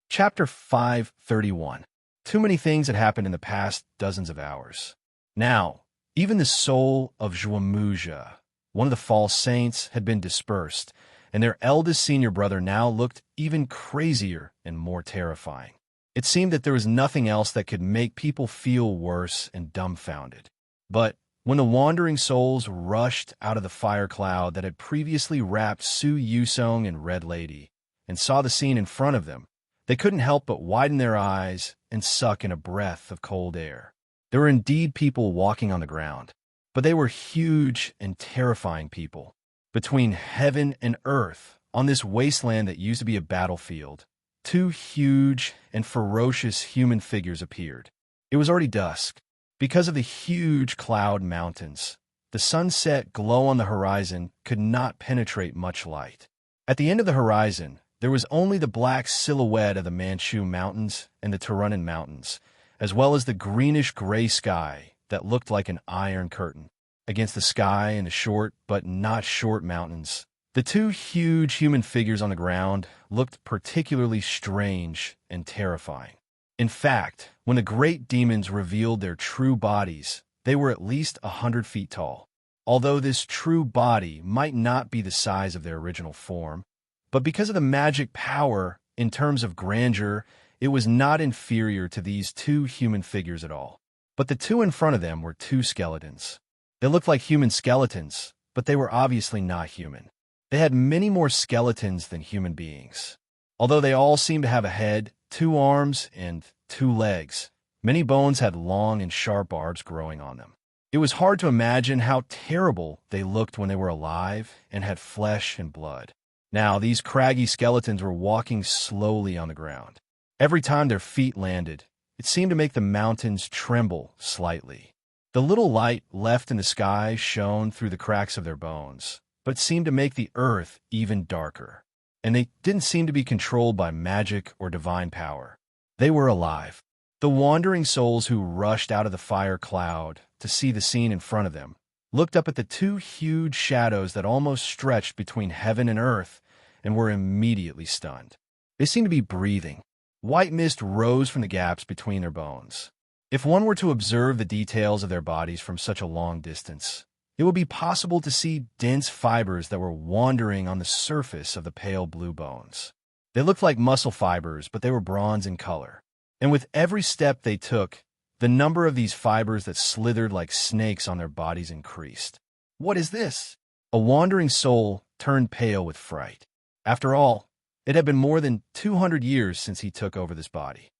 [SPEAKER 1] Chapter 531. Too many things had happened in the past dozens of hours. Now, even the soul of Jouamuja, one of the false saints, had been dispersed, and their eldest senior brother now looked even crazier and more terrifying. It seemed that there was nothing else that could make people feel worse and dumbfounded. But when the wandering souls rushed out of the fire cloud that had previously wrapped Su Yusong and Red Lady, and saw the scene in front of them, they couldn't help but widen their eyes and suck in a breath of cold air. There were indeed people walking on the ground, but they were huge and terrifying people. Between heaven and earth, on this wasteland that used to be a battlefield, two huge and ferocious human figures appeared. It was already dusk. Because of the huge cloud mountains, the sunset glow on the horizon could not penetrate much light. At the end of the horizon, there was only the black silhouette of the Manchu Mountains and the Turunan Mountains, as well as the greenish-gray sky that looked like an iron curtain. Against the sky and the short but not short mountains, the two huge human figures on the ground looked particularly strange and terrifying. In fact, when the great demons revealed their true bodies, they were at least 100 feet tall. Although this true body might not be the size of their original form, but because of the magic power, in terms of grandeur, it was not inferior to these two human figures at all. But the two in front of them were two skeletons. They looked like human skeletons, but they were obviously not human. They had many more skeletons than human beings. Although they all seemed to have a head, 2 arms, and 2 legs, many bones had long and sharp barbs growing on them. It was hard to imagine how terrible they looked when they were alive and had flesh and blood. Now, these craggy skeletons were walking slowly on the ground. Every time their feet landed, it seemed to make the mountains tremble slightly. The little light left in the sky shone through the cracks of their bones, but seemed to make the earth even darker. And they didn't seem to be controlled by magic or divine power. They were alive. The wandering souls who rushed out of the fire cloud to see the scene in front of them looked up at the two huge shadows that almost stretched between heaven and earth and were immediately stunned. They seemed to be breathing. White mist rose from the gaps between their bones. If one were to observe the details of their bodies from such a long distance, it would be possible to see dense fibers that were wandering on the surface of the pale blue bones. They looked like muscle fibers, but they were bronze in color. And with every step they took, the number of these fibers that slithered like snakes on their bodies increased. What is this? A wandering soul turned pale with fright. After all, it had been more than 200 years since he took over this body.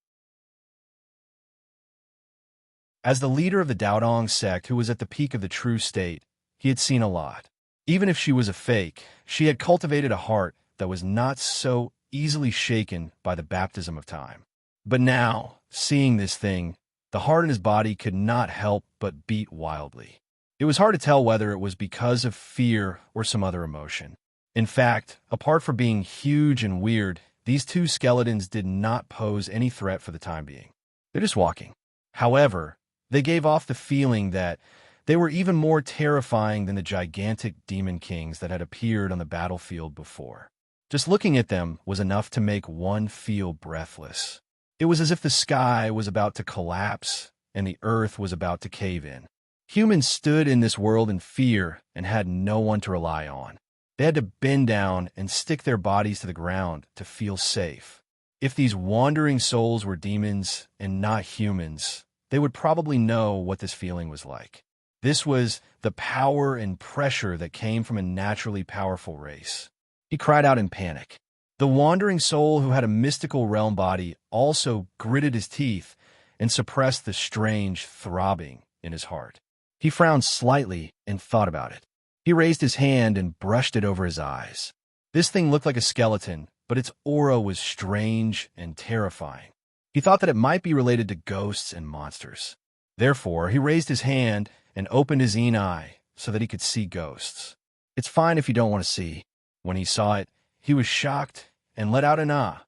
[SPEAKER 1] As the leader of the Daodong sect who was at the peak of the true state, he had seen a lot. Even if she was a fake, she had cultivated a heart that was not so easily shaken by the baptism of time. But now, seeing this thing, the heart in his body could not help but beat wildly. It was hard to tell whether it was because of fear or some other emotion. In fact, apart from being huge and weird, these two skeletons did not pose any threat for the time being. They're just walking. However, they gave off the feeling that they were even more terrifying than the gigantic demon kings that had appeared on the battlefield before. Just looking at them was enough to make one feel breathless. It was as if the sky was about to collapse and the earth was about to cave in. Humans stood in this world in fear and had no one to rely on. They had to bend down and stick their bodies to the ground to feel safe. If these wandering souls were demons and not humans, they would probably know what this feeling was like. This was the power and pressure that came from a naturally powerful race. He cried out in panic. The wandering soul who had a mystical realm body also gritted his teeth and suppressed the strange throbbing in his heart. He frowned slightly and thought about it. He raised his hand and brushed it over his eyes. This thing looked like a skeleton, but its aura was strange and terrifying. He thought that it might be related to ghosts and monsters. Therefore, he raised his hand and opened his eye so that he could see ghosts. It's fine if you don't want to see. When he saw it, he was shocked and let out an ah.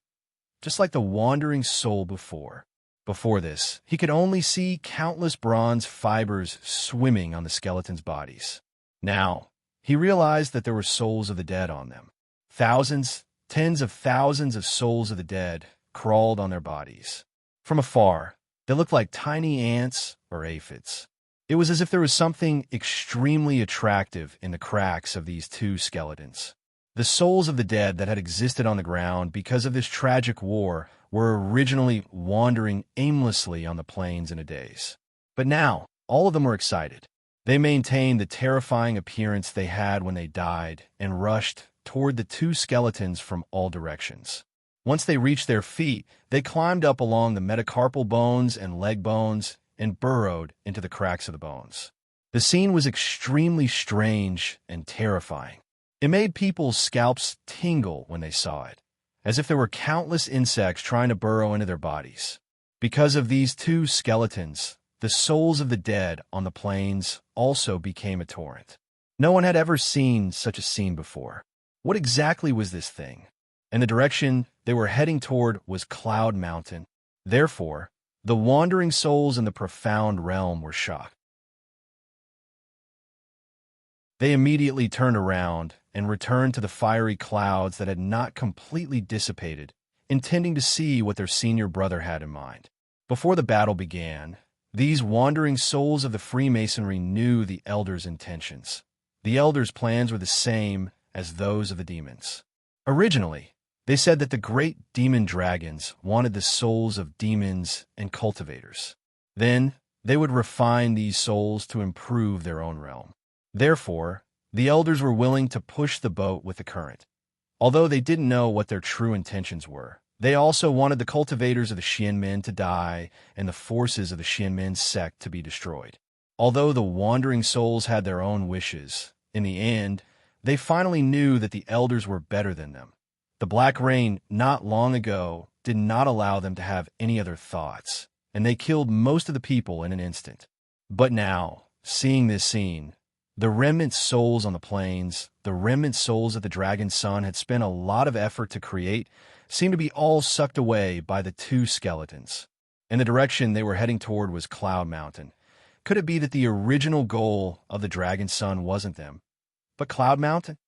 [SPEAKER 1] just like the wandering soul before. Before this, he could only see countless bronze fibers swimming on the skeletons' bodies. Now, he realized that there were souls of the dead on them. Thousands, tens of thousands of souls of the dead crawled on their bodies. From afar, they looked like tiny ants or aphids. It was as if there was something extremely attractive in the cracks of these two skeletons. The souls of the dead that had existed on the ground because of this tragic war were originally wandering aimlessly on the plains in a daze. But now, all of them were excited. They maintained the terrifying appearance they had when they died and rushed toward the two skeletons from all directions. Once they reached their feet, they climbed up along the metacarpal bones and leg bones and burrowed into the cracks of the bones. The scene was extremely strange and terrifying. It made people's scalps tingle when they saw it, as if there were countless insects trying to burrow into their bodies. Because of these two skeletons, the souls of the dead on the plains also became a torrent. No one had ever seen such a scene before. What exactly was this thing? And the direction they were heading toward was Cloud Mountain. Therefore, the wandering souls in the profound realm were shocked. They immediately turned around and returned to the fiery clouds that had not completely dissipated, intending to see what their senior brother had in mind. Before the battle began, these wandering souls of the Freemasonry knew the Elders' intentions. The Elders' plans were the same as those of the demons. Originally, they said that the great demon dragons wanted the souls of demons and cultivators. Then, they would refine these souls to improve their own realm. Therefore, the Elders were willing to push the boat with the current. Although they didn't know what their true intentions were, they also wanted the cultivators of the Xianmen to die and the forces of the Xianmen sect to be destroyed. Although the wandering souls had their own wishes, in the end, they finally knew that the Elders were better than them. The Black Rain not long ago did not allow them to have any other thoughts, and they killed most of the people in an instant. But now, seeing this scene, the remnant souls on the plains, the remnant souls that the Dragon Son had spent a lot of effort to create, seemed to be all sucked away by the two skeletons. And the direction they were heading toward was Cloud Mountain. Could it be that the original goal of the Dragon Son wasn't them, but Cloud Mountain?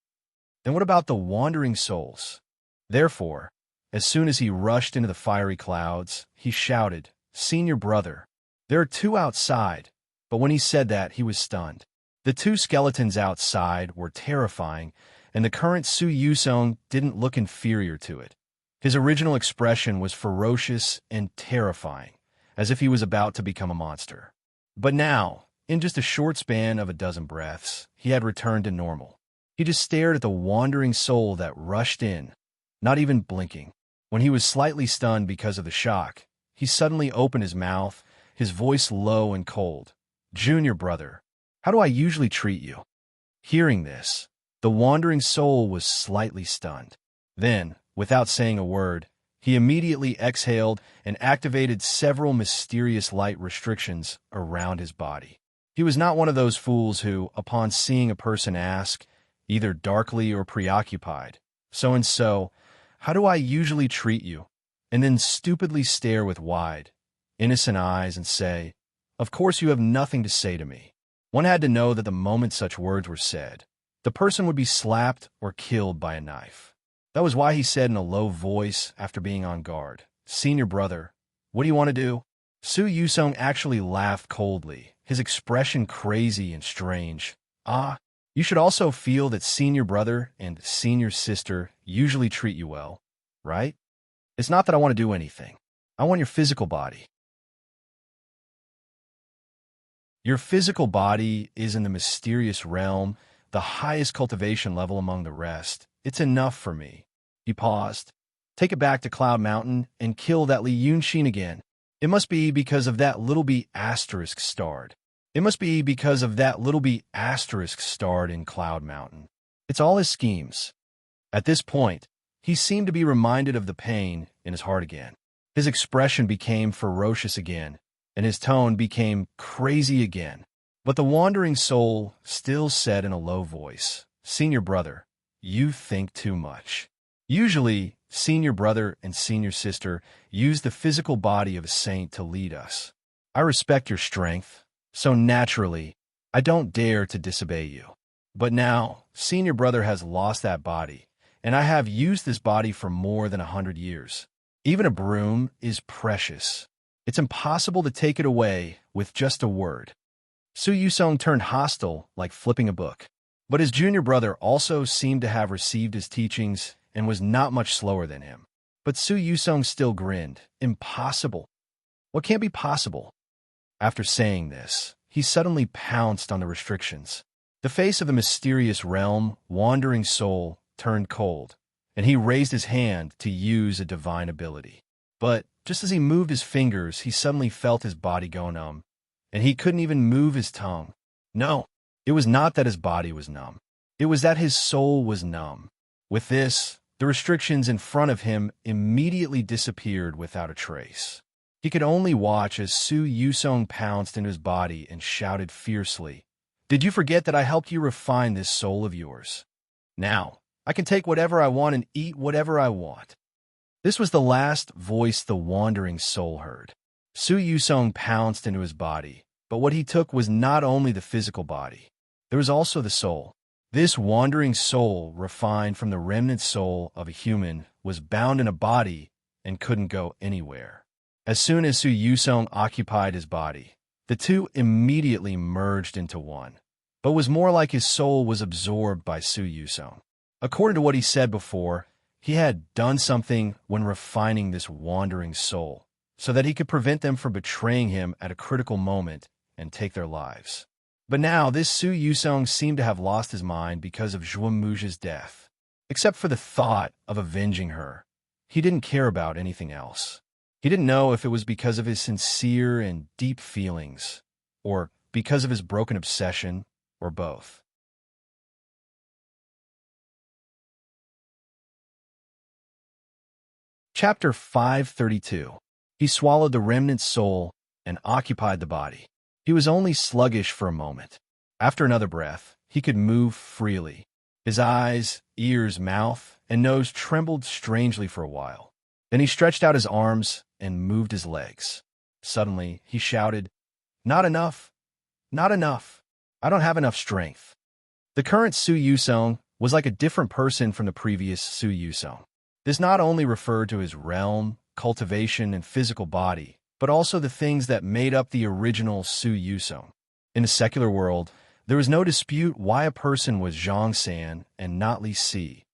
[SPEAKER 1] Then what about the wandering souls? Therefore, as soon as he rushed into the fiery clouds, he shouted, "Senior brother, there are two outside." But when he said that, he was stunned. The two skeletons outside were terrifying, and the current Su Yusong didn't look inferior to it. His original expression was ferocious and terrifying, as if he was about to become a monster. But now, in just a short span of a dozen breaths, he had returned to normal. He just stared at the wandering soul that rushed in, not even blinking. When he was slightly stunned because of the shock, he suddenly opened his mouth, his voice low and cold. "Junior brother, how do I usually treat you?" Hearing this, the wandering soul was slightly stunned. Then, without saying a word, he immediately exhaled and activated several mysterious light restrictions around his body. He was not one of those fools who, upon seeing a person ask, either darkly or preoccupied, "So-and-so, how do I usually treat you?" and then stupidly stare with wide, innocent eyes and say, "Of course you have nothing to say to me." One had to know that the moment such words were said, the person would be slapped or killed by a knife. That was why he said in a low voice after being on guard, "Senior brother, what do you want to do?" Su Yusong actually laughed coldly, his expression crazy and strange. "Ah, you should also feel that senior brother and senior sister usually treat you well, right? It's not that I want to do anything. I want your physical body. Your physical body is in the mysterious realm, the highest cultivation level among the rest. It's enough for me." He paused. "Take it back to Cloud Mountain and kill that Li Yunxin again. It must be because of that little b asterisk starred. It must be because of that little b asterisk starred in Cloud Mountain. It's all his schemes." At this point, he seemed to be reminded of the pain in his heart again. His expression became ferocious again, and his tone became crazy again. But the wandering soul still said in a low voice, "Senior brother, you think too much." Usually, senior brother and senior sister, used the physical body of a saint to lead us. I respect your strength, so naturally, I don't dare to disobey you. But now, senior brother has lost that body, and I have used this body for more than 100 years. Even a broom is precious. It's impossible to take it away with just a word. Su Yusong turned hostile, like flipping a book. But his junior brother also seemed to have received his teachings and was not much slower than him. But Su Yusong still grinned. Impossible. What can't be possible? After saying this, he suddenly pounced on the restrictions. The face of the mysterious realm, wandering soul, turned cold, and he raised his hand to use a divine ability. But just as he moved his fingers, he suddenly felt his body go numb, and he couldn't even move his tongue. No, it was not that his body was numb. It was that his soul was numb. With this, the restrictions in front of him immediately disappeared without a trace. He could only watch as Su Yusong pounced into his body and shouted fiercely, "Did you forget that I helped you refine this soul of yours? Now, I can take whatever I want and eat whatever I want." This was the last voice the wandering soul heard. Su Yusong pounced into his body, but what he took was not only the physical body. There was also the soul. This wandering soul, refined from the remnant soul of a human, was bound in a body and couldn't go anywhere. As soon as Su Yusong occupied his body, the two immediately merged into one, but was more like his soul was absorbed by Su Yusong. According to what he said before, he had done something when refining this wandering soul, so that he could prevent them from betraying him at a critical moment and take their lives. But now this Su Yusong seemed to have lost his mind because of Zhuo Muji's death. Except for the thought of avenging her, he didn't care about anything else. He didn't know if it was because of his sincere and deep feelings, or because of his broken obsession, or both. Chapter 532. He swallowed the remnant soul and occupied the body. He was only sluggish for a moment. After another breath, he could move freely. His eyes, ears, mouth, and nose trembled strangely for a while. Then he stretched out his arms and moved his legs. Suddenly, he shouted, "Not enough! Not enough! I don't have enough strength." The current Su Yusong was like a different person from the previous Su Yusong. This not only referred to his realm, cultivation, and physical body, but also the things that made up the original Su Yusong. In the secular world, there was no dispute why a person was Zhang San and not Li Si.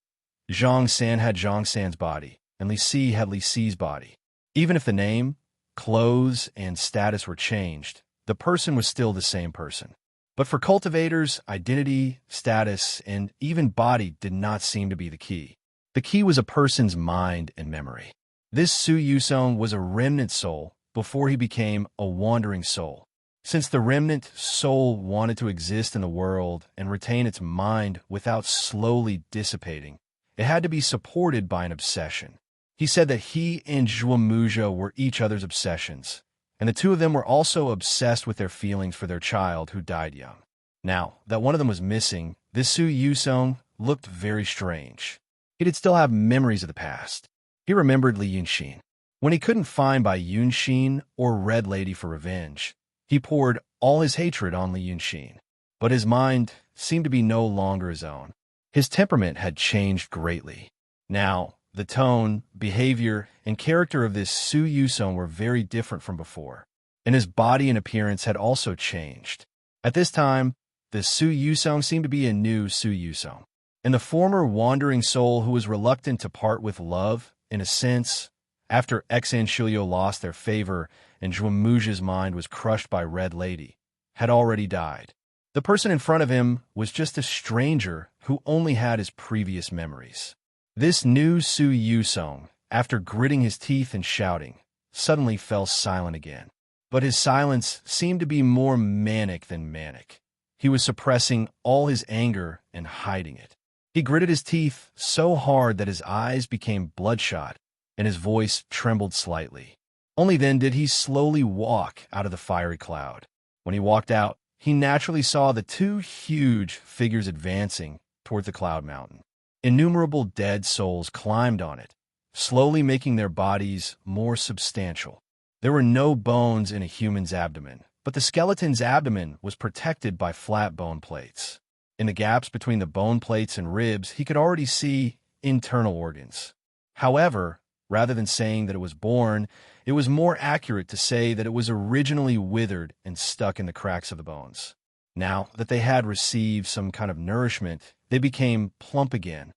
[SPEAKER 1] Zhang San had Zhang San's body, and Li Si had Li Si's body. Even if the name, clothes, and status were changed, the person was still the same person. But for cultivators, identity, status, and even body did not seem to be the key. The key was a person's mind and memory. This Su Yusong was a remnant soul before he became a wandering soul. Since the remnant soul wanted to exist in the world and retain its mind without slowly dissipating, it had to be supported by an obsession. He said that he and Zhuo Muji were each other's obsessions, and the two of them were also obsessed with their feelings for their child who died young. Now that one of them was missing, this Su Yusong looked very strange. He did still have memories of the past. He remembered Li Yunxin. When he couldn't find Bai Yunxin or Red Lady for revenge, he poured all his hatred on Li Yunxin. But his mind seemed to be no longer his own. His temperament had changed greatly. Now, the tone, behavior, and character of this Su Yusong were very different from before, and his body and appearance had also changed. At this time, the Su Yusong seemed to be a new Su Yusong. And the former wandering soul who was reluctant to part with love, in a sense, after X and Shilio lost their favor and Zhuo Muji's mind was crushed by Red Lady, had already died. The person in front of him was just a stranger who only had his previous memories. This new Su Yusong, after gritting his teeth and shouting, suddenly fell silent again. But his silence seemed to be more manic than manic. He was suppressing all his anger and hiding it. He gritted his teeth so hard that his eyes became bloodshot and his voice trembled slightly. Only then did he slowly walk out of the fiery cloud. When he walked out, he naturally saw the two huge figures advancing toward the cloud mountain. Innumerable dead souls climbed on it, slowly making their bodies more substantial. There were no bones in a human's abdomen, but the skeleton's abdomen was protected by flat bone plates. In the gaps between the bone plates and ribs, he could already see internal organs. However, rather than saying that it was born, it was more accurate to say that it was originally withered and stuck in the cracks of the bones. Now that they had received some kind of nourishment, they became plump again.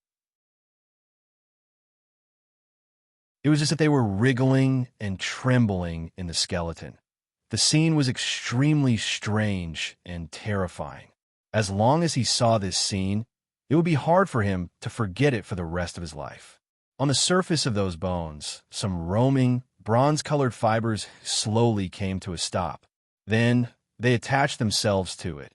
[SPEAKER 1] It was as if they were wriggling and trembling in the skeleton. The scene was extremely strange and terrifying. As long as he saw this scene, it would be hard for him to forget it for the rest of his life. On the surface of those bones, some roaming, bronze-colored fibers slowly came to a stop. Then they attached themselves to it,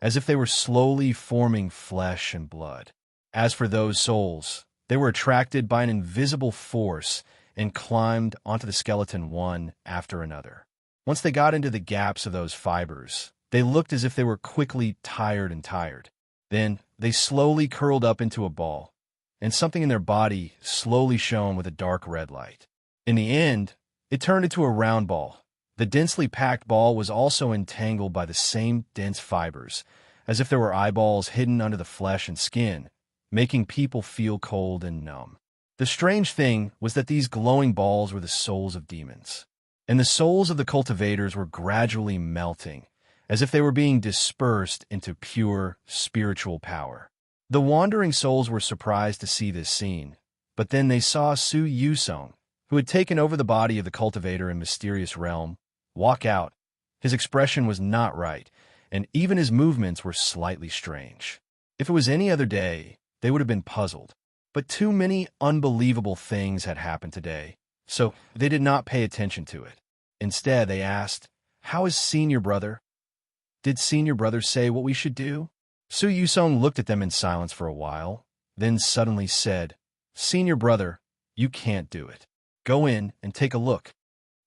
[SPEAKER 1] as if they were slowly forming flesh and blood. As for those souls, they were attracted by an invisible force and climbed onto the skeleton one after another. Once they got into the gaps of those fibers, they looked as if they were quickly tired. Then they slowly curled up into a ball, and something in their body slowly shone with a dark red light. In the end, it turned into a round ball. The densely packed ball was also entangled by the same dense fibers, as if there were eyeballs hidden under the flesh and skin, making people feel cold and numb. The strange thing was that these glowing balls were the souls of demons, and the souls of the cultivators were gradually melting, as if they were being dispersed into pure spiritual power. The wandering souls were surprised to see this scene, but then they saw Su Yusong, who had taken over the body of the cultivator in Mysterious Realm, walk out. His expression was not right, and even his movements were slightly strange. If it was any other day, they would have been puzzled. But too many unbelievable things had happened today, so they did not pay attention to it. Instead, they asked, "How is Senior Brother? Did Senior Brother say what we should do?" Su Yusong looked at them in silence for a while, then suddenly said, "Senior Brother, you can't do it. Go in and take a look."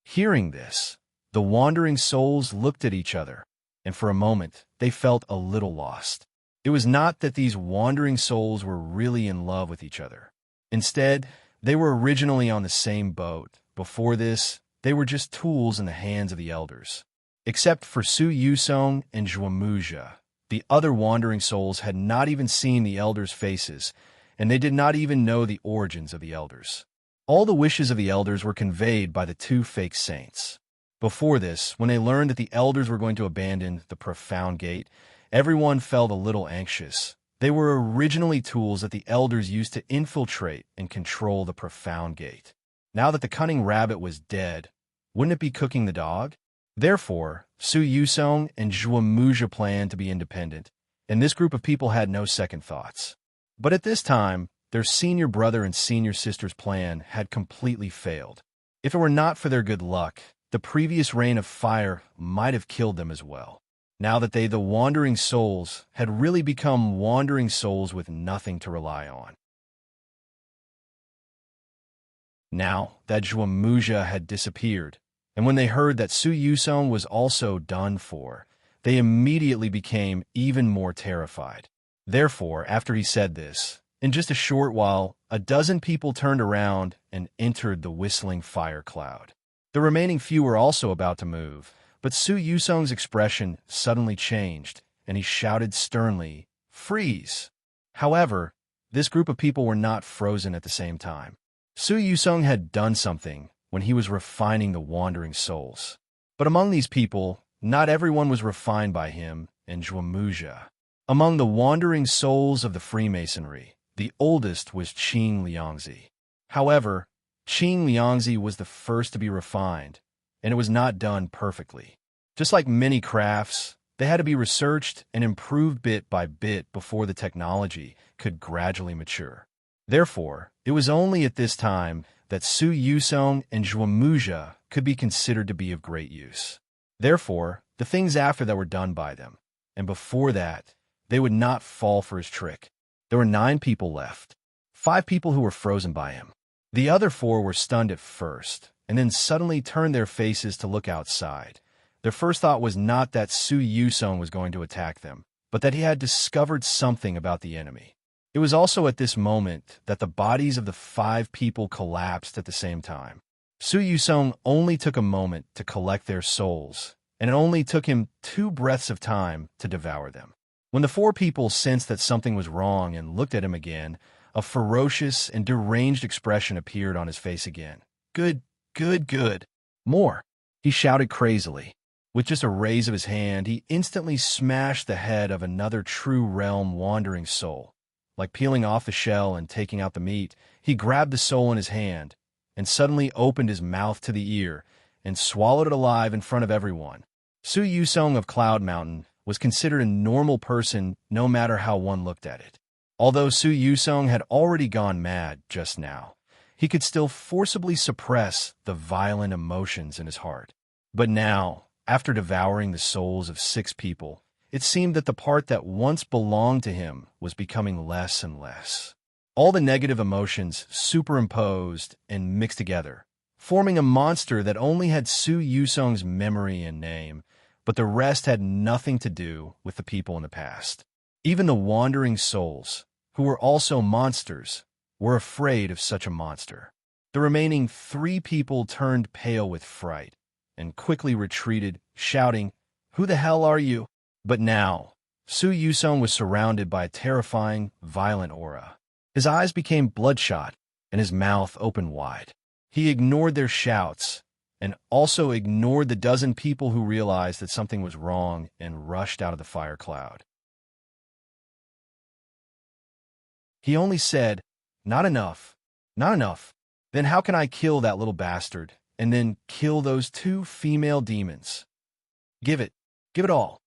[SPEAKER 1] Hearing this, the wandering souls looked at each other, and for a moment they felt a little lost. It was not that these wandering souls were really in love with each other. Instead, they were originally on the same boat. Before this, they were just tools in the hands of the elders. Except for Su Yusong and Zhuamuja, the other wandering souls had not even seen the elders' faces, and they did not even know the origins of the elders. All the wishes of the elders were conveyed by the two fake saints. Before this, when they learned that the elders were going to abandon the profound gate, everyone felt a little anxious. They were originally tools that the elders used to infiltrate and control the profound gate. Now that the cunning rabbit was dead, wouldn't it be cooking the dog? Therefore, Su Yusong and Zhuamuja planned to be independent, and this group of people had no second thoughts. But at this time, their senior brother and senior sister's plan had completely failed. If it were not for their good luck, the previous rain of fire might have killed them as well. Now that they, the wandering souls, had really become wandering souls with nothing to rely on. Now that Zhuamuja had disappeared, and when they heard that Su Yusong was also done for, they immediately became even more terrified. Therefore, after he said this, in just a short while, a dozen people turned around and entered the whistling fire cloud. The remaining few were also about to move, but Su Yusong's expression suddenly changed, and he shouted sternly, "Freeze!" However, this group of people were not frozen at the same time. Su Yusong had done something when he was refining the wandering souls. But among these people, not everyone was refined by him and Zhuamuja. Among the wandering souls of the Freemasonry, the oldest was Qing Liangzi. However, Qing Liangzi was the first to be refined, and it was not done perfectly. Just like many crafts, they had to be researched and improved bit by bit before the technology could gradually mature. Therefore, it was only at this time that Su Yusong and Zhuamuja could be considered to be of great use. Therefore, the things after that were done by them, and before that, they would not fall for his trick. There were 9 people left, 5 people who were frozen by him. The other 4 were stunned at first, and then suddenly turned their faces to look outside. Their first thought was not that Su Yusong was going to attack them, but that he had discovered something about the enemy. It was also at this moment that the bodies of the 5 people collapsed at the same time. Su Yusong only took a moment to collect their souls, and it only took him 2 breaths of time to devour them. When the 4 people sensed that something was wrong and looked at him again, a ferocious and deranged expression appeared on his face again. Good, good, good. More, he shouted crazily. With just a raise of his hand, he instantly smashed the head of another true realm wandering soul. Like peeling off the shell and taking out the meat, he grabbed the soul in his hand and suddenly opened his mouth to the ear and swallowed it alive in front of everyone. Su Yusong of Cloud Mountain was considered a normal person no matter how one looked at it. Although Su Yusong had already gone mad just now, he could still forcibly suppress the violent emotions in his heart. But now, after devouring the souls of 6 people, it seemed that the part that once belonged to him was becoming less and less. All the negative emotions superimposed and mixed together, forming a monster that only had Su Yusong's memory and name, but the rest had nothing to do with the people in the past. Even the wandering souls, who were also monsters, were afraid of such a monster. The remaining 3 people turned pale with fright and quickly retreated, shouting, "Who the hell are you?" But now, Su Yusong was surrounded by a terrifying, violent aura. His eyes became bloodshot, and his mouth opened wide. He ignored their shouts, and also ignored the dozen people who realized that something was wrong and rushed out of the fire cloud. He only said, "Not enough, not enough. Then how can I kill that little bastard, and then kill those 2 female demons? Give it all."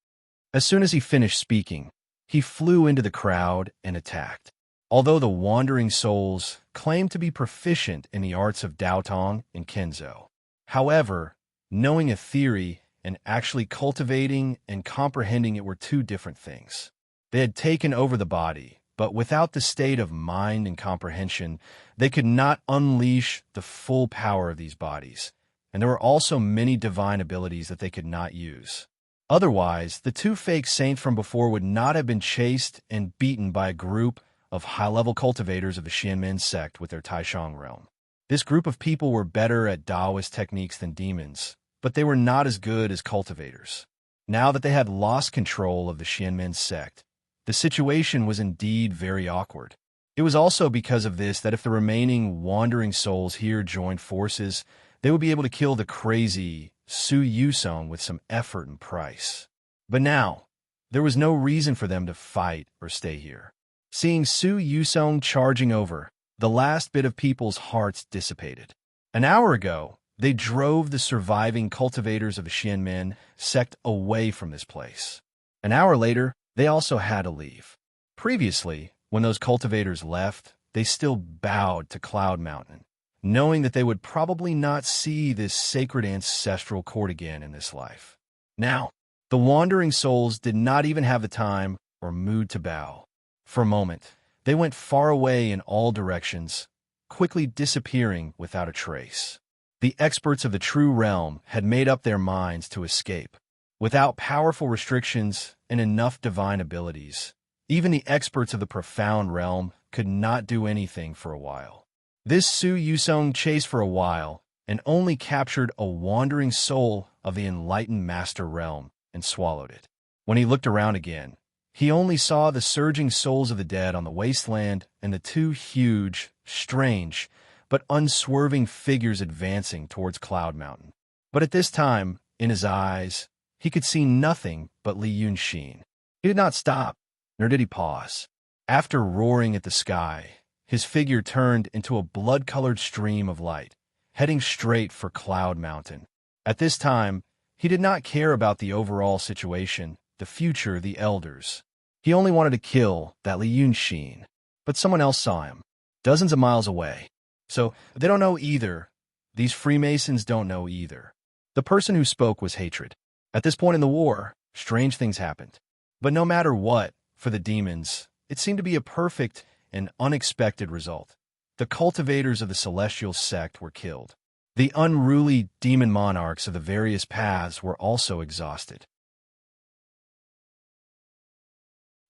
[SPEAKER 1] As soon as he finished speaking, he flew into the crowd and attacked. Although the wandering souls claimed to be proficient in the arts of Daotong and Kenzo, however, knowing a theory and actually cultivating and comprehending it were 2 different things. They had taken over the body, but without the state of mind and comprehension, they could not unleash the full power of these bodies, and there were also many divine abilities that they could not use. Otherwise, the 2 fake saints from before would not have been chased and beaten by a group of high-level cultivators of the Xianmen sect with their Taishang realm. This group of people were better at Taoist techniques than demons, but they were not as good as cultivators. Now that they had lost control of the Xianmen sect, the situation was indeed very awkward. It was also because of this that if the remaining wandering souls here joined forces, they would be able to kill the crazy Su Yusong with some effort and price. But now, there was no reason for them to fight or stay here. Seeing Su Yusong charging over, the last bit of people's hearts dissipated. An hour ago, they drove the surviving cultivators of the Xianmen sect away from this place. An hour later, they also had to leave. Previously, when those cultivators left, they still bowed to Cloud Mountain, knowing that they would probably not see this sacred ancestral court again in this life. Now, the wandering souls did not even have the time or mood to bow. For a moment, they went far away in all directions, quickly disappearing without a trace. The experts of the true realm had made up their minds to escape. Without powerful restrictions and enough divine abilities, even the experts of the profound realm could not do anything for a while. This Su Yusong chased for a while and only captured a wandering soul of the enlightened master realm and swallowed it. When he looked around again, he only saw the surging souls of the dead on the wasteland and the 2 huge, strange, but unswerving figures advancing towards Cloud Mountain. But at this time, in his eyes, he could see nothing but Li Yunxin. He did not stop, nor did he pause. After roaring at the sky, his figure turned into a blood-colored stream of light, heading straight for Cloud Mountain. At this time, he did not care about the overall situation, the future, the elders. He only wanted to kill that Li Yunxin. But someone else saw him, dozens of miles away. So they don't know either. These Freemasons don't know either. The person who spoke was hatred. At this point in the war, strange things happened. But no matter what, for the demons, it seemed to be a perfect and unexpected result. The cultivators of the celestial sect were killed. The unruly demon monarchs of the various paths were also exhausted.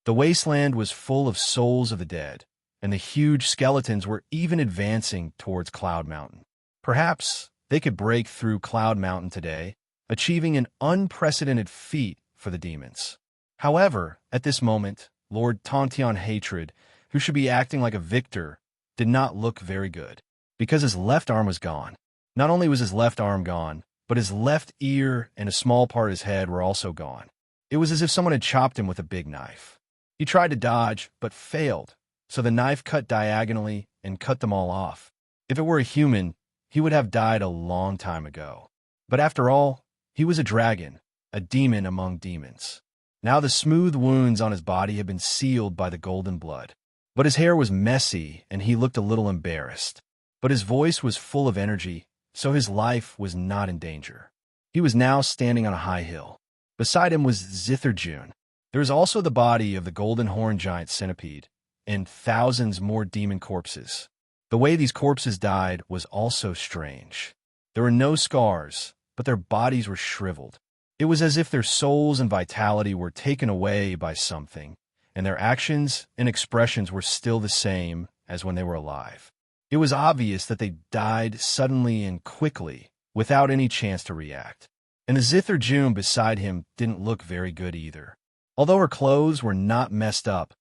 [SPEAKER 1] The wasteland was full of souls of the dead, and the huge skeletons were even advancing towards Cloud Mountain. Perhaps they could break through Cloud Mountain today, achieving an unprecedented feat for the demons. However, at this moment, Lord Tontion Hatred, who should be acting like a victor, did not look very good, because his left arm was gone. Not only was his left arm gone, but his left ear and a small part of his head were also gone. It was as if someone had chopped him with a big knife. He tried to dodge, but failed, so the knife cut diagonally and cut them all off. If it were a human, he would have died a long time ago. But after all, he was a dragon, a demon among demons. Now the smooth wounds on his body had been sealed by the golden blood. But his hair was messy, and he looked a little embarrassed. But his voice was full of energy, so his life was not in danger. He was now standing on a high hill. Beside him was Zitherjune. There was also the body of the golden horn giant centipede, and thousands more demon corpses. The way these corpses died was also strange. There were no scars, but their bodies were shriveled. It was as if their souls and vitality were taken away by something, and their actions and expressions were still the same as when they were alive. It was obvious that they died suddenly and quickly, without any chance to react. And the Zitherjune beside him didn't look very good either. Although her clothes were not messed up,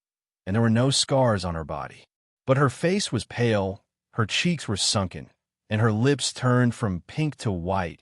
[SPEAKER 1] and there were no scars on her body. But her face was pale, her cheeks were sunken, and her lips turned from pink to white,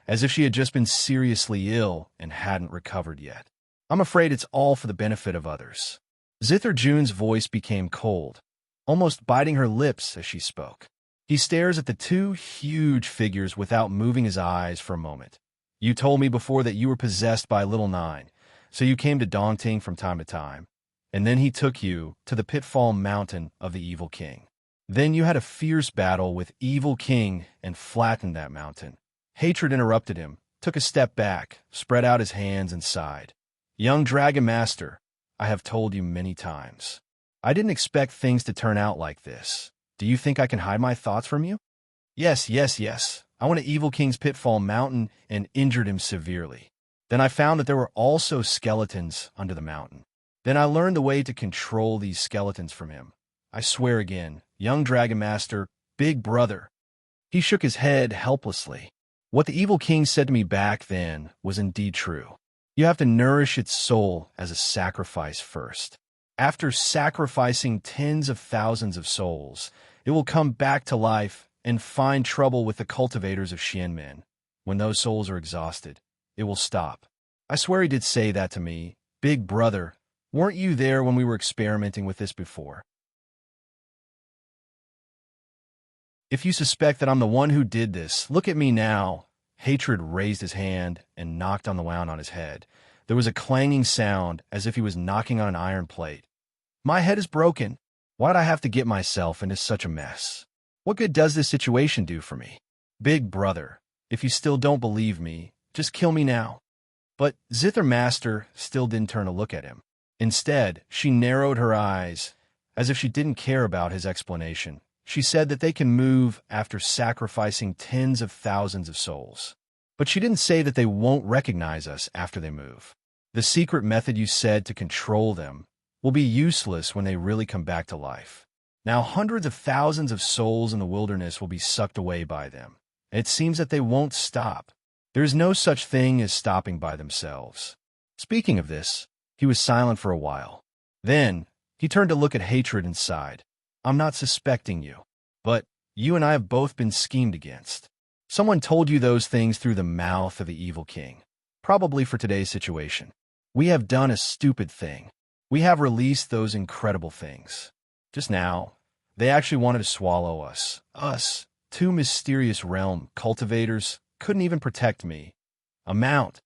[SPEAKER 1] as if she had just been seriously ill and hadn't recovered yet. I'm afraid it's all for the benefit of others. Zitherjune's voice became cold, almost biting her lips as she spoke. He stares at the two huge figures without moving his eyes for a moment. You told me before that you were possessed by Little Nine, so you came to Daunting from time to time, and then he took you to the Pitfall Mountain of the Evil King. Then you had a fierce battle with Evil King and flattened that mountain. Hatred interrupted him, took a step back, spread out his hands and sighed. Young Dragon Master, I have told you many times. I didn't expect things to turn out like this. Do you think I can hide my thoughts from you? Yes. I went to Evil King's Pitfall Mountain and injured him severely. Then I found that there were also skeletons under the mountain. Then I learned the way to control these skeletons from him. I swear again, young Dragon Master, big brother. He shook his head helplessly. What the Evil King said to me back then was indeed true. You have to nourish its soul as a sacrifice first. After sacrificing tens of thousands of souls, it will come back to life and find trouble with the cultivators of Xianmen. When those souls are exhausted, it will stop. I swear he did say that to me. Big brother, weren't you there when we were experimenting with this before? If you suspect that I'm the one who did this, look at me now. Hatred raised his hand and knocked on the wound on his head. There was a clanging sound as if he was knocking on an iron plate. My head is broken. Why'd I have to get myself into such a mess? What good does this situation do for me? Big brother, if you still don't believe me, just kill me now. But Zithermaster still didn't turn to look at him. Instead, she narrowed her eyes, as if she didn't care about his explanation. She said that they can move after sacrificing tens of thousands of souls. But she didn't say that they won't recognize us after they move. The secret method you said to control them will be useless when they really come back to life. Now hundreds of thousands of souls in the wilderness will be sucked away by them. And it seems that they won't stop. There is no such thing as stopping by themselves. Speaking of this, he was silent for a while. Then, he turned to look at Hatred and sighed. I'm not suspecting you, but you and I have both been schemed against. Someone told you those things through the mouth of the Evil King, probably for today's situation. We have done a stupid thing. We have released those incredible things. Just now, they actually wanted to swallow us. Us, two mysterious realm cultivators, couldn't even protect me. A mount.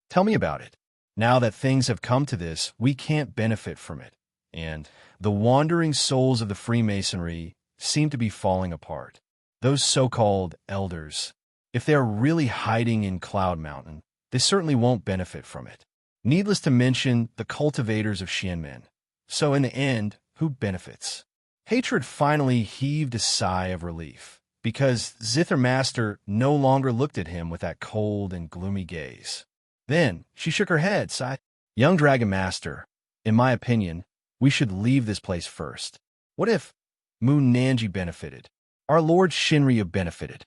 [SPEAKER 1] Tell me about it. Now that things have come to this, we can't benefit from it. And the wandering souls of the Freemasonry seem to be falling apart. Those so-called elders, if they are really hiding in Cloud Mountain, they certainly won't benefit from it. Needless to mention the cultivators of Xianmen. So in the end, who benefits? Hatred finally heaved a sigh of relief, because Zithermaster no longer looked at him with that cold and gloomy gaze. Then she shook her head, sighed. Young Dragon Master, In my opinion, we should leave this place first. What if Moon Nanji benefited? Our Lord Shinryu benefited.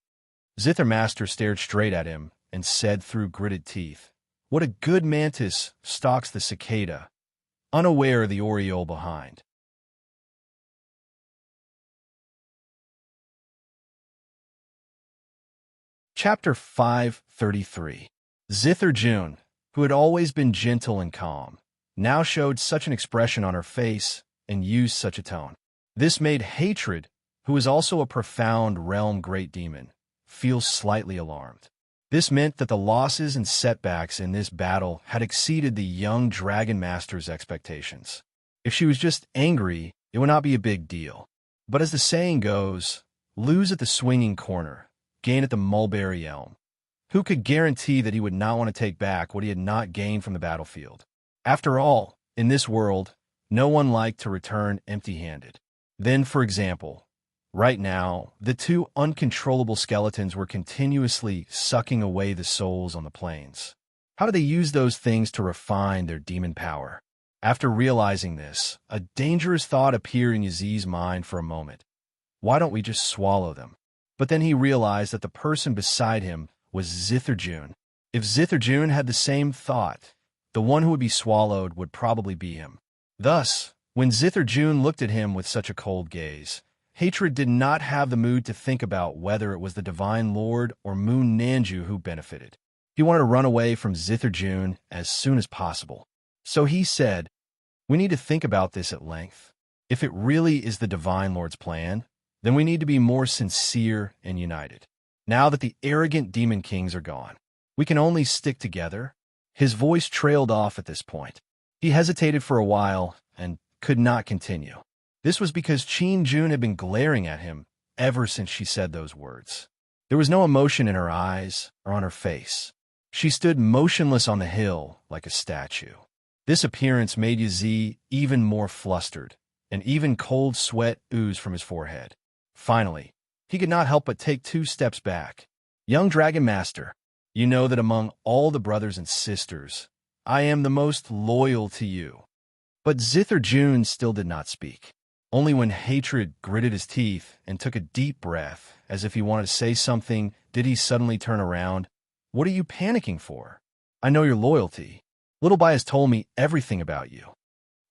[SPEAKER 1] Zithermaster stared straight at him and said through gritted teeth, "What a good mantis stalks the cicada, unaware of the oriole behind." Chapter 533. Zither-jun, who had always been gentle and calm, now showed such an expression on her face and used such a tone. This made Hatred, who was also a profound realm great demon, feel slightly alarmed. This meant that the losses and setbacks in this battle had exceeded the young Dragon Master's expectations. If she was just angry, it would not be a big deal. But as the saying goes, lose at the swinging corner, gain at the mulberry elm. Who could guarantee that he would not want to take back what he had not gained from the battlefield? After all, in this world, no one liked to return empty-handed. Then, for example, right now, the two uncontrollable skeletons were continuously sucking away the souls on the plains. How do they use those things to refine their demon power? After realizing this, a dangerous thought appeared in Yazid's mind for a moment. Why don't we just swallow them? But then he realized that the person beside him was Zither-jun. If Zither-jun had the same thought, the one who would be swallowed would probably be him. Thus, when Zither-jun looked at him with such a cold gaze, Hatred did not have the mood to think about whether it was the Divine Lord or Moon Nanju who benefited. He wanted to run away from Zither-jun as soon as possible. So he said, "We need to think about this at length. If it really is the Divine Lord's plan, then we need to be more sincere and united. Now that the arrogant demon kings are gone, we can only stick together." His voice trailed off at this point. He hesitated for a while and could not continue. This was because Qin-jun had been glaring at him ever since she said those words. There was no emotion in her eyes or on her face. She stood motionless on the hill like a statue. This appearance made Yazid even more flustered, and even cold sweat oozed from his forehead. Finally, he could not help but take 2 steps back. "Young Dragon Master, you know that among all the brothers and sisters, I am the most loyal to you." But Zither-jun still did not speak. Only when Hatred gritted his teeth and took a deep breath, as if he wanted to say something, did he suddenly turn around. "What are you panicking for? I know your loyalty. Little Bai has told me everything about you."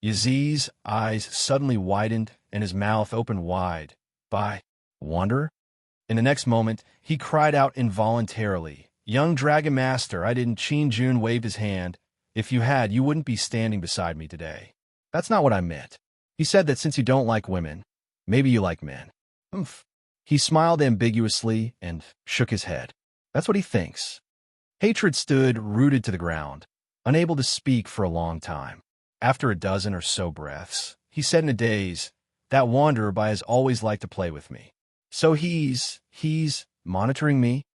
[SPEAKER 1] Yazid's eyes suddenly widened and his mouth opened wide. "Bai, Wanderer?" In the next moment, he cried out involuntarily, "Young Dragon Master, I didn't." Qin-jun waved his hand. "If you had, you wouldn't be standing beside me today. That's not what I meant. He said that since you don't like women, maybe you like men." "Umph." He smiled ambiguously and shook his head. "That's what he thinks." Hatred stood rooted to the ground, unable to speak for a long time. After a dozen or so breaths, he said in a daze, "That Wanderer Bai has always liked to play with me. So he's monitoring me?"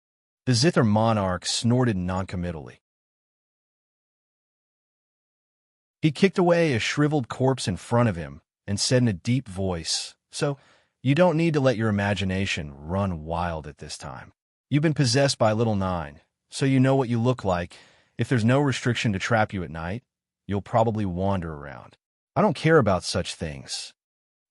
[SPEAKER 1] The Zither monarch snorted noncommittally. He kicked away a shriveled corpse in front of him and said in a deep voice, "So, you don't need to let your imagination run wild at this time. You've been possessed by Little Nine, so you know what you look like. If there's no restriction to trap you at night, you'll probably wander around. I don't care about such things.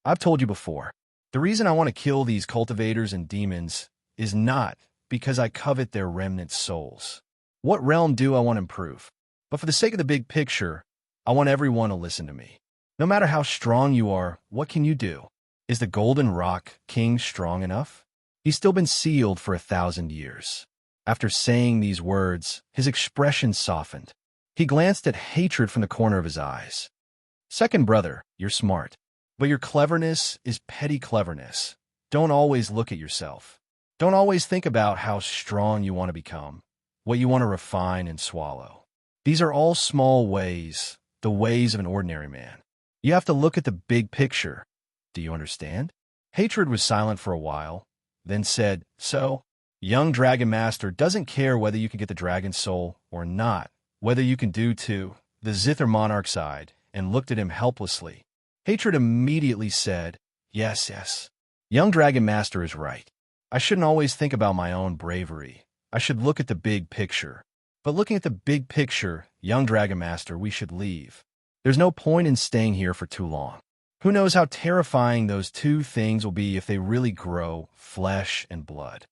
[SPEAKER 1] I've told you before, the reason I want to kill these cultivators and demons is not because I covet their remnant souls. What realm do I want to improve? But for the sake of the big picture, I want everyone to listen to me. No matter how strong you are, what can you do? Is the Golden Rock King strong enough? He's still been sealed for 1,000 years. After saying these words, his expression softened. He glanced at Hatred from the corner of his eyes. "Second brother, you're smart. But your cleverness is petty cleverness. Don't always look at yourself. Don't always think about how strong you want to become, what you want to refine and swallow. These are all small ways, the ways of an ordinary man. You have to look at the big picture. Do you understand?" Hatred was silent for a while, then said, "So, young Dragon Master doesn't care whether you can get the dragon soul or not, whether you can do to." The Zither monarch sighed and looked at him helplessly. Hatred immediately said, Yes. Young Dragon Master is right. I shouldn't always think about my own bravery. I should look at the big picture. But looking at the big picture, young Dragon Master, we should leave. There's no point in staying here for too long. Who knows how terrifying those two things will be if they really grow flesh and blood.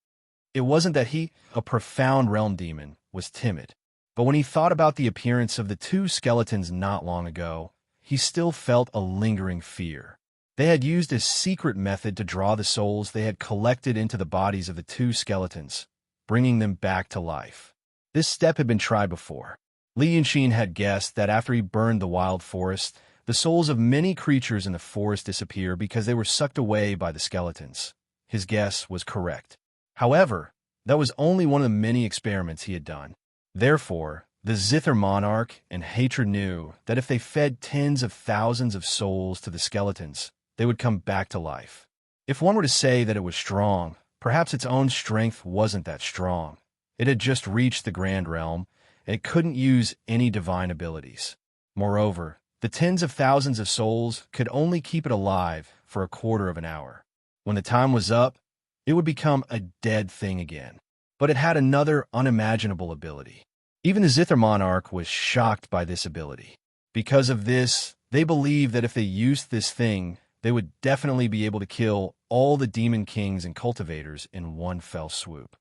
[SPEAKER 1] It wasn't that he, a profound realm demon, was timid. But when he thought about the appearance of the two skeletons not long ago, he still felt a lingering fear. They had used a secret method to draw the souls they had collected into the bodies of the two skeletons, bringing them back to life. This step had been tried before. Li Yunshin had guessed that after he burned the wild forest, the souls of many creatures in the forest disappear because they were sucked away by the skeletons. His guess was correct. However, that was only one of the many experiments he had done. Therefore, the Zither monarch and Hatred knew that if they fed tens of thousands of souls to the skeletons, they would come back to life. If one were to say that it was strong, perhaps its own strength wasn't that strong. It had just reached the Grand Realm, and it couldn't use any divine abilities. Moreover, the tens of thousands of souls could only keep it alive for a quarter of an hour. When the time was up, it would become a dead thing again. But it had another unimaginable ability. Even the Zither monarch was shocked by this ability. Because of this, they believed that if they used this thing, they would definitely be able to kill all the demon kings and cultivators in one fell swoop.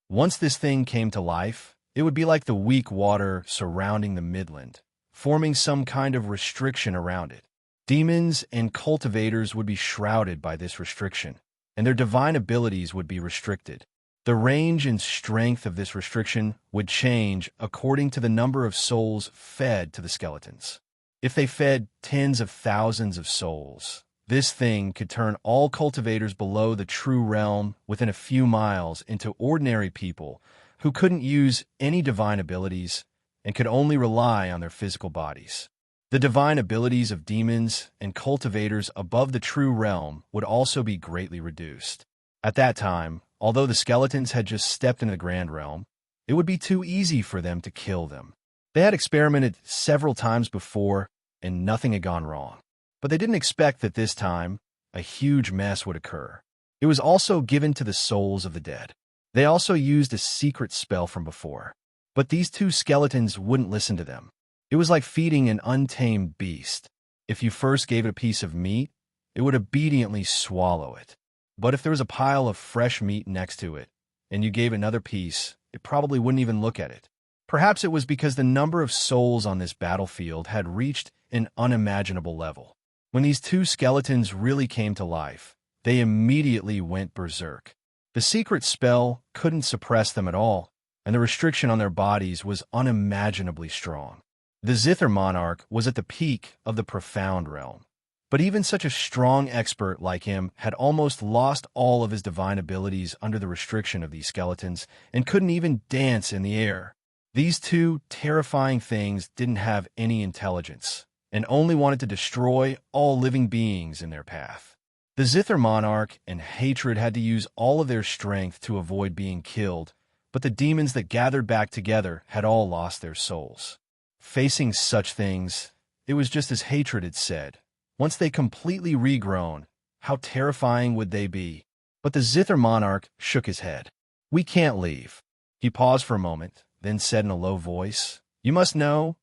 [SPEAKER 1] Once this thing came to life, it would be like the weak water surrounding the midland, forming some kind of restriction around it. Demons and cultivators would be shrouded by this restriction, and their divine abilities would be restricted. The range and strength of this restriction would change according to the number of souls fed to the skeletons. If they fed tens of thousands of souls, this thing could turn all cultivators below the true realm within a few miles into ordinary people who couldn't use any divine abilities and could only rely on their physical bodies. The divine abilities of demons and cultivators above the true realm would also be greatly reduced. At that time, although the skeletons had just stepped into the Grand Realm, it would be too easy for them to kill them. They had experimented several times before, and nothing had gone wrong. But they didn't expect that this time, a huge mess would occur. It was also given to the souls of the dead. They also used a secret spell from before. But these two skeletons wouldn't listen to them. It was like feeding an untamed beast. If you first gave it a piece of meat, it would obediently swallow it. But if there was a pile of fresh meat next to it, and you gave another piece, it probably wouldn't even look at it. Perhaps it was because the number of souls on this battlefield had reached an unimaginable level. When these two skeletons really came to life, they immediately went berserk. The secret spell couldn't suppress them at all, and the restriction on their bodies was unimaginably strong. The Zither monarch was at the peak of the profound realm. But even such a strong expert like him had almost lost all of his divine abilities under the restriction of these skeletons and couldn't even dance in the air. These two terrifying things didn't have any intelligence and only wanted to destroy all living beings in their path. The Zither monarch and Hatred had to use all of their strength to avoid being killed, but the demons that gathered back together had all lost their souls. Facing such things, it was just as Hatred had said. Once they completely regrown, how terrifying would they be? But the Zither monarch shook his head. "We can't leave." He paused for a moment, then said in a low voice, "You must know,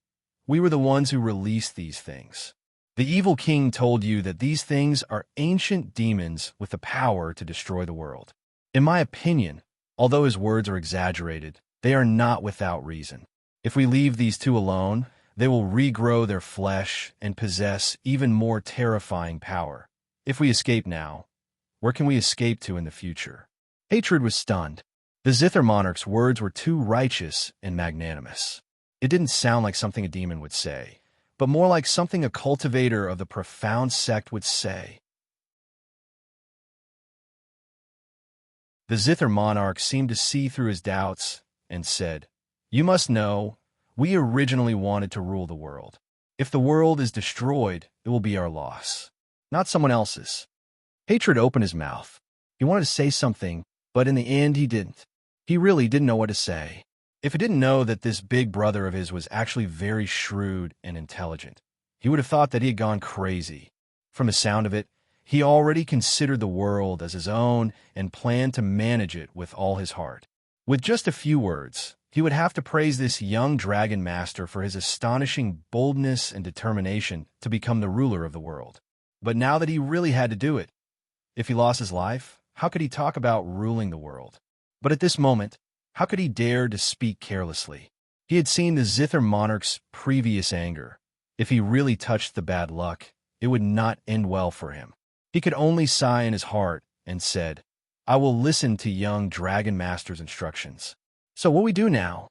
[SPEAKER 1] we were the ones who released these things. The evil king told you that these things are ancient demons with the power to destroy the world. In my opinion, although his words are exaggerated, they are not without reason. If we leave these two alone, they will regrow their flesh and possess even more terrifying power. If we escape now, where can we escape to in the future?" Hatred was stunned. The Zither monarch's words were too righteous and magnanimous. It didn't sound like something a demon would say, but more like something a cultivator of the profound sect would say. The Zither monarch seemed to see through his doubts and said, "You must know, we originally wanted to rule the world. If the world is destroyed, it will be our loss, not someone else's." Hatred opened his mouth. He wanted to say something, but in the end he didn't. He really didn't know what to say. If he didn't know that this big brother of his was actually very shrewd and intelligent, he would have thought that he had gone crazy. From the sound of it, he already considered the world as his own and planned to manage it with all his heart. With just a few words, he would have to praise this young dragon master for his astonishing boldness and determination to become the ruler of the world. But now that he really had to do it, if he lost his life, how could he talk about ruling the world? But at this moment, how could he dare to speak carelessly? He had seen the Zither monarch's previous anger. If he really touched the bad luck, it would not end well for him. He could only sigh in his heart and said, "I will listen to young Dragon Master's instructions." "So what we do now?"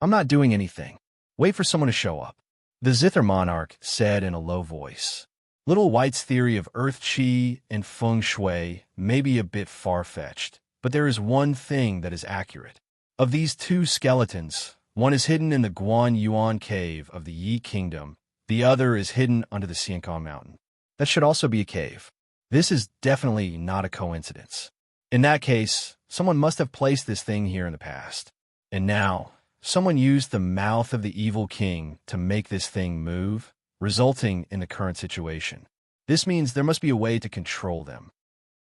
[SPEAKER 1] "I'm not doing anything. Wait for someone to show up," the Zither monarch said in a low voice. Little White's theory of Earth Qi and Feng Shui may be a bit far-fetched, but there is one thing that is accurate. Of these two skeletons, one is hidden in the Guan Yuan cave of the Yi Kingdom. The other is hidden under the Xiankang Mountain. That should also be a cave. This is definitely not a coincidence. In that case, someone must have placed this thing here in the past. And now, someone used the mouth of the evil king to make this thing move, resulting in the current situation. This means there must be a way to control them.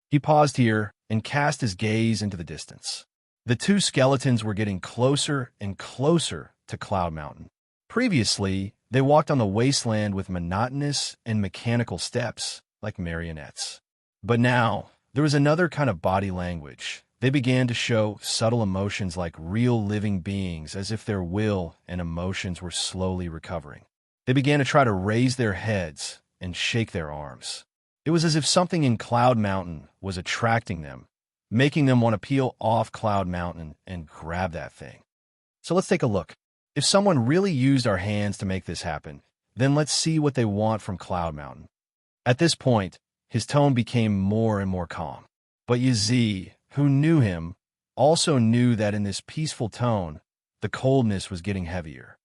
[SPEAKER 1] He paused here and cast his gaze into the distance. The two skeletons were getting closer and closer to Cloud Mountain. Previously, they walked on the wasteland with monotonous and mechanical steps, like marionettes. But now, there was another kind of body language. They began to show subtle emotions like real living beings, as if their will and emotions were slowly recovering. They began to try to raise their heads and shake their arms. It was as if something in Cloud Mountain was attracting them, making them want to peel off Cloud Mountain and grab that thing. So let's take a look. If someone really used our hands to make this happen, then let's see what they want from Cloud Mountain. At this point, his tone became more and more calm. But Yazi, who knew him, also knew that in this peaceful tone, the coldness was getting heavier.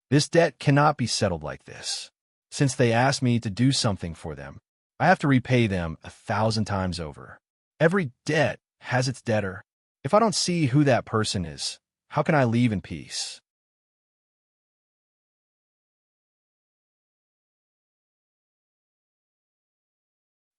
[SPEAKER 1] This debt cannot be settled like this. Since they asked me to do something for them, I have to repay them 1,000 times over. Every debt has its debtor. If I don't see who that person is, how can I leave in peace?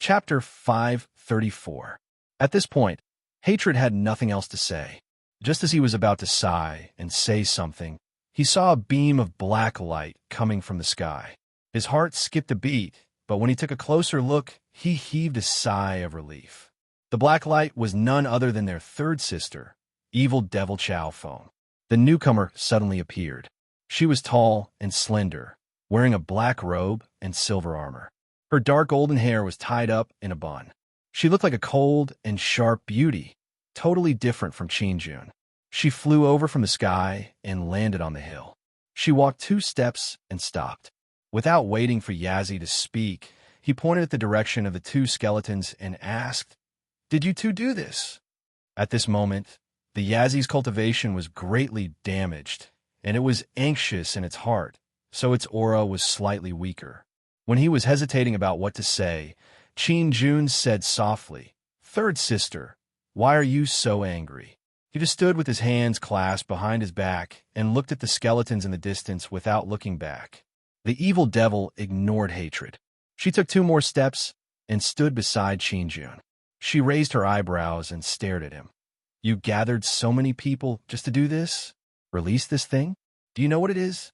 [SPEAKER 1] Chapter 534. At this point, Hatred had nothing else to say. Just as he was about to sigh and say something, he saw a beam of black light coming from the sky. His heart skipped a beat, but when he took a closer look, he heaved a sigh of relief. The black light was none other than their third sister, Evil Devil Chow Feng. The newcomer suddenly appeared. She was tall and slender, wearing a black robe and silver armor. Her dark golden hair was tied up in a bun. She looked like a cold and sharp beauty, totally different from Qin Jun. She flew over from the sky and landed on the hill. She walked 2 steps and stopped. Without waiting for Yazi to speak, he pointed at the direction of the 2 skeletons and asked, "Did you 2 do this?" At this moment, the Yazi's cultivation was greatly damaged, and it was anxious in its heart, so its aura was slightly weaker. When he was hesitating about what to say, Qin Jun said softly, "Third sister, why are you so angry?" He just stood with his hands clasped behind his back and looked at the skeletons in the distance without looking back. The evil devil ignored Hatred. She took 2 more steps and stood beside Qin Jun. She raised her eyebrows and stared at him. "You gathered so many people just to do this? Release this thing? Do you know what it is?"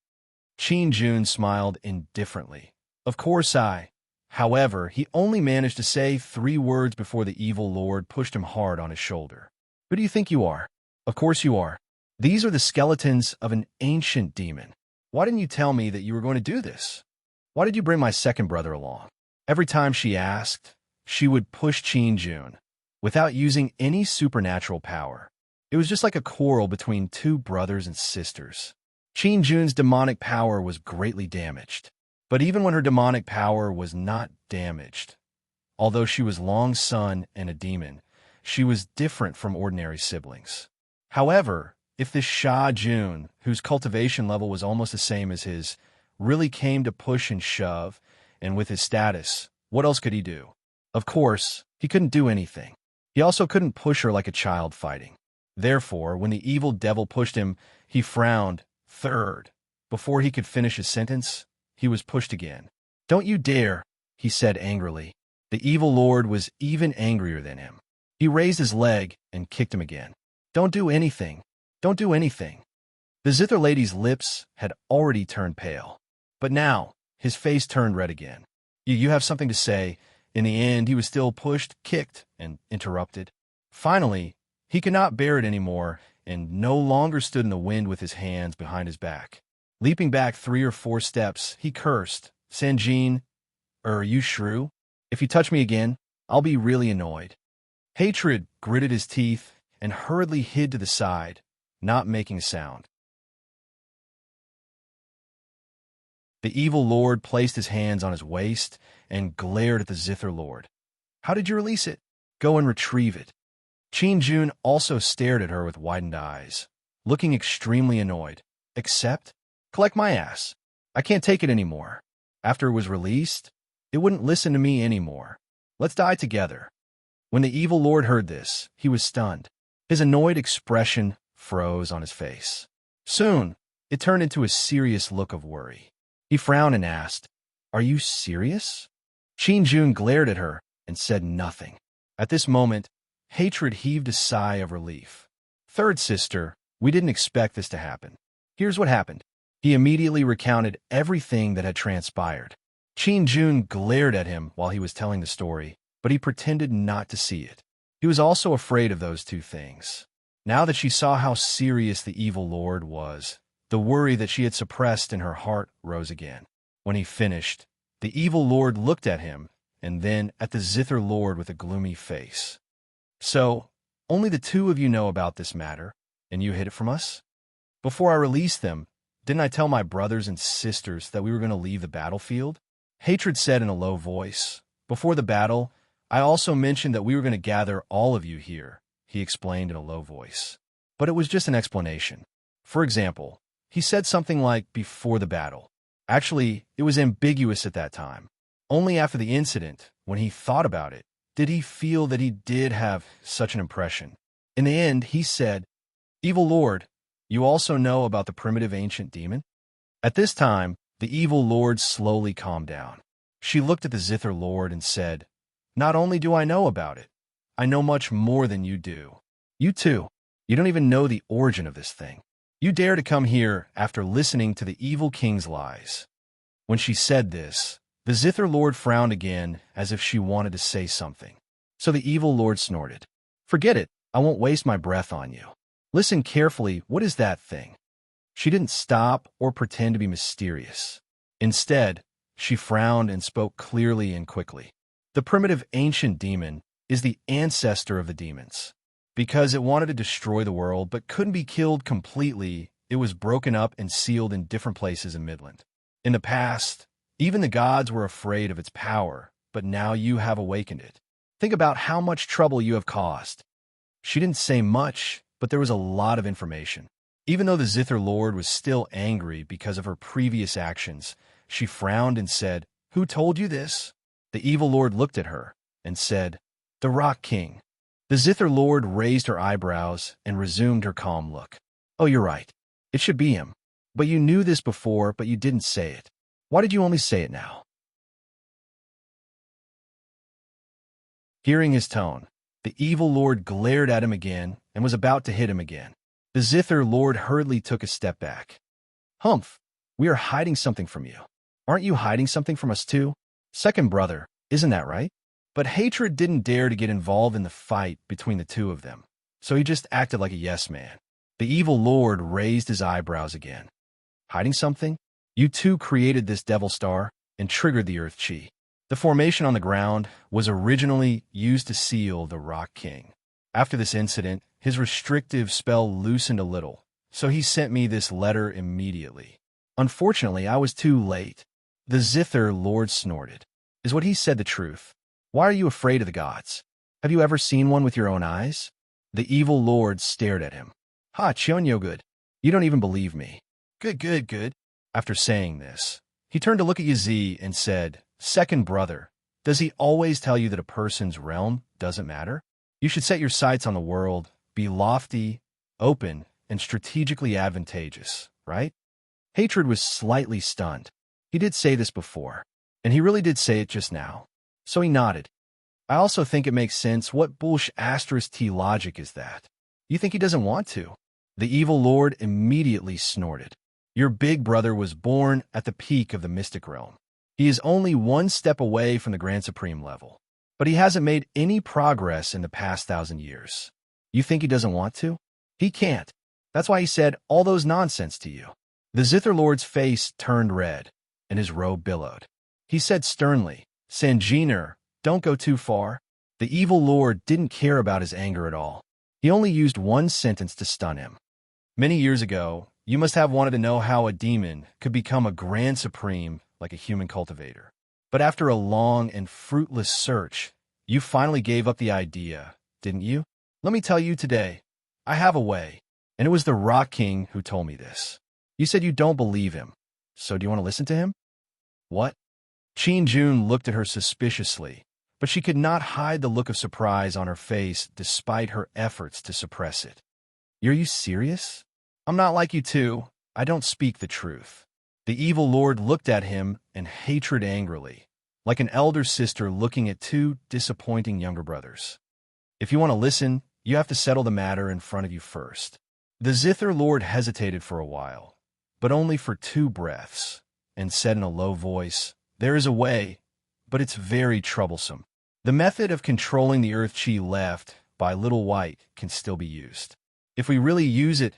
[SPEAKER 1] Qin Jun smiled indifferently. "Of course I." However, he only managed to say 3 words before the evil lord pushed him hard on his shoulder. "Who do you think you are?" "Of course you are. These are the skeletons of an ancient demon. Why didn't you tell me that you were going to do this? Why did you bring my second brother along?" Every time she asked, she would push Qin Jun, without using any supernatural power. It was just like a quarrel between 2 brothers and sisters. Qin Jun's demonic power was greatly damaged. But even when her demonic power was not damaged, although she was Long's son and a demon, she was different from ordinary siblings. However, if this Sha Jun, whose cultivation level was almost the same as his, really came to push and shove, and with his status, what else could he do? Of course, he couldn't do anything. He also couldn't push her like a child fighting. Therefore, when the evil devil pushed him, he frowned, third. Before he could finish his sentence, he was pushed again. "Don't you dare," he said angrily. The evil lord was even angrier than him. He raised his leg and kicked him again. "Don't do anything. Don't do anything. The zither lady's lips had already turned pale. But now, his face turned red again. You have something to say. In the end, he was still pushed, kicked, and interrupted. Finally, he could not bear it anymore and no longer stood in the wind with his hands behind his back. Leaping back 3 or 4 steps, he cursed, "Sanjin, are you shrew? If you touch me again, I'll be really annoyed." Hatred gritted his teeth and hurriedly hid to the side, not making a sound. The evil lord placed his hands on his waist and glared at the zither lord. "How did you release it? Go and retrieve it." Qin Jun also stared at her with widened eyes, looking extremely annoyed. "Except? Collect my ass. I can't take it anymore. After it was released, it wouldn't listen to me anymore. Let's die together." When the evil lord heard this, he was stunned. His annoyed expression froze on his face. Soon, it turned into a serious look of worry. He frowned and asked, "Are you serious?" Qin Jun glared at her and said nothing. At this moment, Hatred heaved a sigh of relief. "Third sister, we didn't expect this to happen. Here's what happened." He immediately recounted everything that had transpired. Qin Jun glared at him while he was telling the story, but he pretended not to see it. He was also afraid of those two things. Now that she saw how serious the evil lord was, the worry that she had suppressed in her heart rose again. When he finished, the evil lord looked at him and then at the zither lord with a gloomy face. "So, only the 2 of you know about this matter, and you hid it from us? Before I released them, didn't I tell my brothers and sisters that we were going to leave the battlefield?" Hatred said in a low voice. "Before the battle, I also mentioned that we were going to gather all of you here," he explained in a low voice. But it was just an explanation. For example, he said something like, "before the battle." Actually, it was ambiguous at that time. Only after the incident, when he thought about it, did he feel that he did have such an impression. In the end, he said, "Evil Lord, you also know about the primitive ancient demon?" At this time, the evil lord slowly calmed down. She looked at the zither lord and said, "Not only do I know about it, I know much more than you do. You too, you don't even know the origin of this thing. You dare to come here after listening to the evil king's lies." When she said this, the zither lord frowned again as if she wanted to say something. So the evil lord snorted. "Forget it, I won't waste my breath on you. Listen carefully, what is that thing?" She didn't stop or pretend to be mysterious. Instead, she frowned and spoke clearly and quickly. The primitive ancient demon is the ancestor of the demons. Because it wanted to destroy the world but couldn't be killed completely, it was broken up and sealed in different places in Midland. In the past, even the gods were afraid of its power, but now you have awakened it. Think about how much trouble you have caused. She didn't say much, but there was a lot of information. Even though the zither lord was still angry because of her previous actions, she frowned and said, "Who told you this?" The evil lord looked at her and said, "The Rock King." The zither lord raised her eyebrows and resumed her calm look. "Oh, you're right. It should be him. But you knew this before, but you didn't say it. Why did you only say it now?" Hearing his tone, the evil lord glared at him again and was about to hit him again. The zither lord hurriedly took a step back. "Humph, we are hiding something from you. Aren't you hiding something from us too? Second brother, isn't that right?" But Hatred didn't dare to get involved in the fight between the 2 of them, so he just acted like a yes man. The evil lord raised his eyebrows again. "Hiding something? You 2 created this devil star and triggered the Earth Chi. The formation on the ground was originally used to seal the Rock King. After this incident, his restrictive spell loosened a little, so he sent me this letter immediately. Unfortunately, I was too late." The zither lord snorted. "Is what he said the truth? Why are you afraid of the gods? Have you ever seen one with your own eyes?" The evil lord stared at him. "Ha, Chonyo good. You don't even believe me. Good. After saying this, he turned to look at Yazi and said, "Second brother, does he always tell you that a person's realm doesn't matter? You should set your sights on the world, be lofty, open, and strategically advantageous, right?" Hatred was slightly stunned. He did say this before, and he really did say it just now. So he nodded. "I also think it makes sense. What bullsh*t logic is that? You think he doesn't want to?" The evil lord immediately snorted. Your big brother was born at the peak of the mystic realm. He is only one step away from the Grand Supreme level, but he hasn't made any progress in the past 1,000 years. You think he doesn't want to? He can't. That's why he said all those nonsense to you. The Zither Lord's face turned red, and his robe billowed. He said sternly, Sanjiner, don't go too far. The evil lord didn't care about his anger at all. He only used one sentence to stun him. Many years ago, you must have wanted to know how a demon could become a Grand Supreme like a human cultivator. But after a long and fruitless search, you finally gave up the idea, didn't you? Let me tell you today, I have a way, and it was the Rock King who told me this. You said you don't believe him, so do you want to listen to him? What? Qin Jun looked at her suspiciously, but she could not hide the look of surprise on her face despite her efforts to suppress it. Are you serious? I'm not like you two. I don't speak the truth. The evil lord looked at him in hatred angrily, like an elder sister looking at two disappointing younger brothers. If you want to listen, you have to settle the matter in front of you first. The Zither Lord hesitated for a while, but only for 2 breaths, and said in a low voice, There is a way, but it's very troublesome. The method of controlling the earth chi left by Little White can still be used. If we really use it,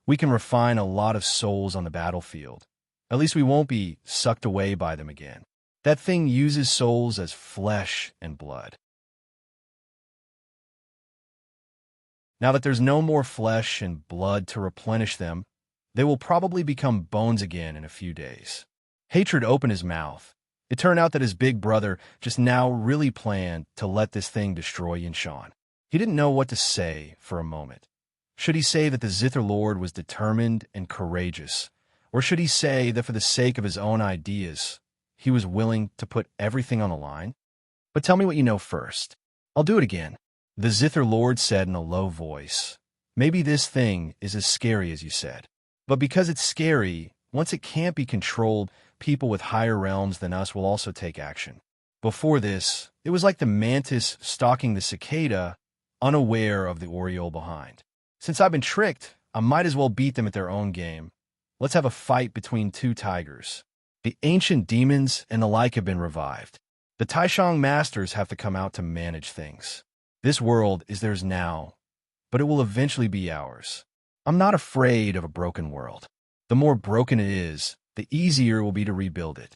[SPEAKER 1] we can refine a lot of souls on the battlefield. At least we won't be sucked away by them again. That thing uses souls as flesh and blood. Now that there's no more flesh and blood to replenish them, they will probably become bones again in a few days. Hatred opened his mouth. It turned out that his big brother just now really planned to let this thing destroy Yinshan. He didn't know what to say for a moment. Should he say that the Zither Lord was determined and courageous, or should he say that for the sake of his own ideas, he was willing to put everything on the line? But tell me what you know first. I'll do it again. The Zither Lord said in a low voice, Maybe this thing is as scary as you said. But because it's scary, once it can't be controlled, people with higher realms than us will also take action. Before this, it was like the mantis stalking the cicada, unaware of the oriole behind. Since I've been tricked, I might as well beat them at their own game. Let's have a fight between 2 tigers. The ancient demons and the like have been revived. The Taishang masters have to come out to manage things. This world is theirs now, but it will eventually be ours. I'm not afraid of a broken world. The more broken it is, the easier it will be to rebuild it.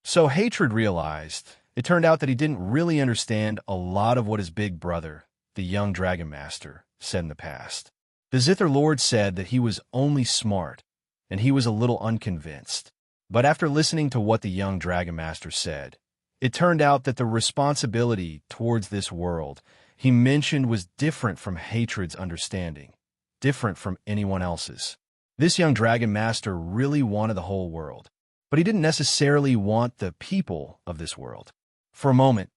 [SPEAKER 1] So Hatred realized, it turned out that he didn't really understand a lot of what his big brother, the young Dragon Master, said in the past. The Zither Lord said that he was only smart, and he was a little unconvinced. But after listening to what the young Dragon Master said, it turned out that the responsibility towards this world he mentioned was different from Hatred's understanding, different from anyone else's. This young Dragon Master really wanted the whole world, but he didn't necessarily want the people of this world. For a moment,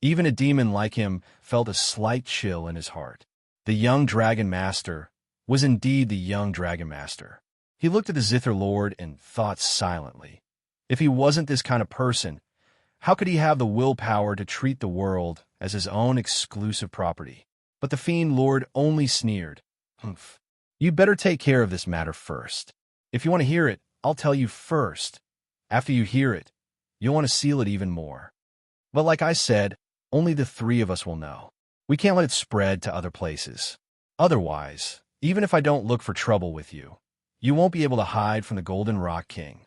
[SPEAKER 1] even a demon like him felt a slight chill in his heart. The young Dragon Master was indeed the young Dragon Master. He looked at the Zither Lord and thought silently. If he wasn't this kind of person, how could he have the willpower to treat the world as his own exclusive property? But the Fiend Lord only sneered. Humph. You better take care of this matter first. If you want to hear it, I'll tell you first. After you hear it, you'll want to seal it even more. But like I said, only the 3 of us will know. We can't let it spread to other places. Otherwise, even if I don't look for trouble with you, you won't be able to hide from the Golden Rock King.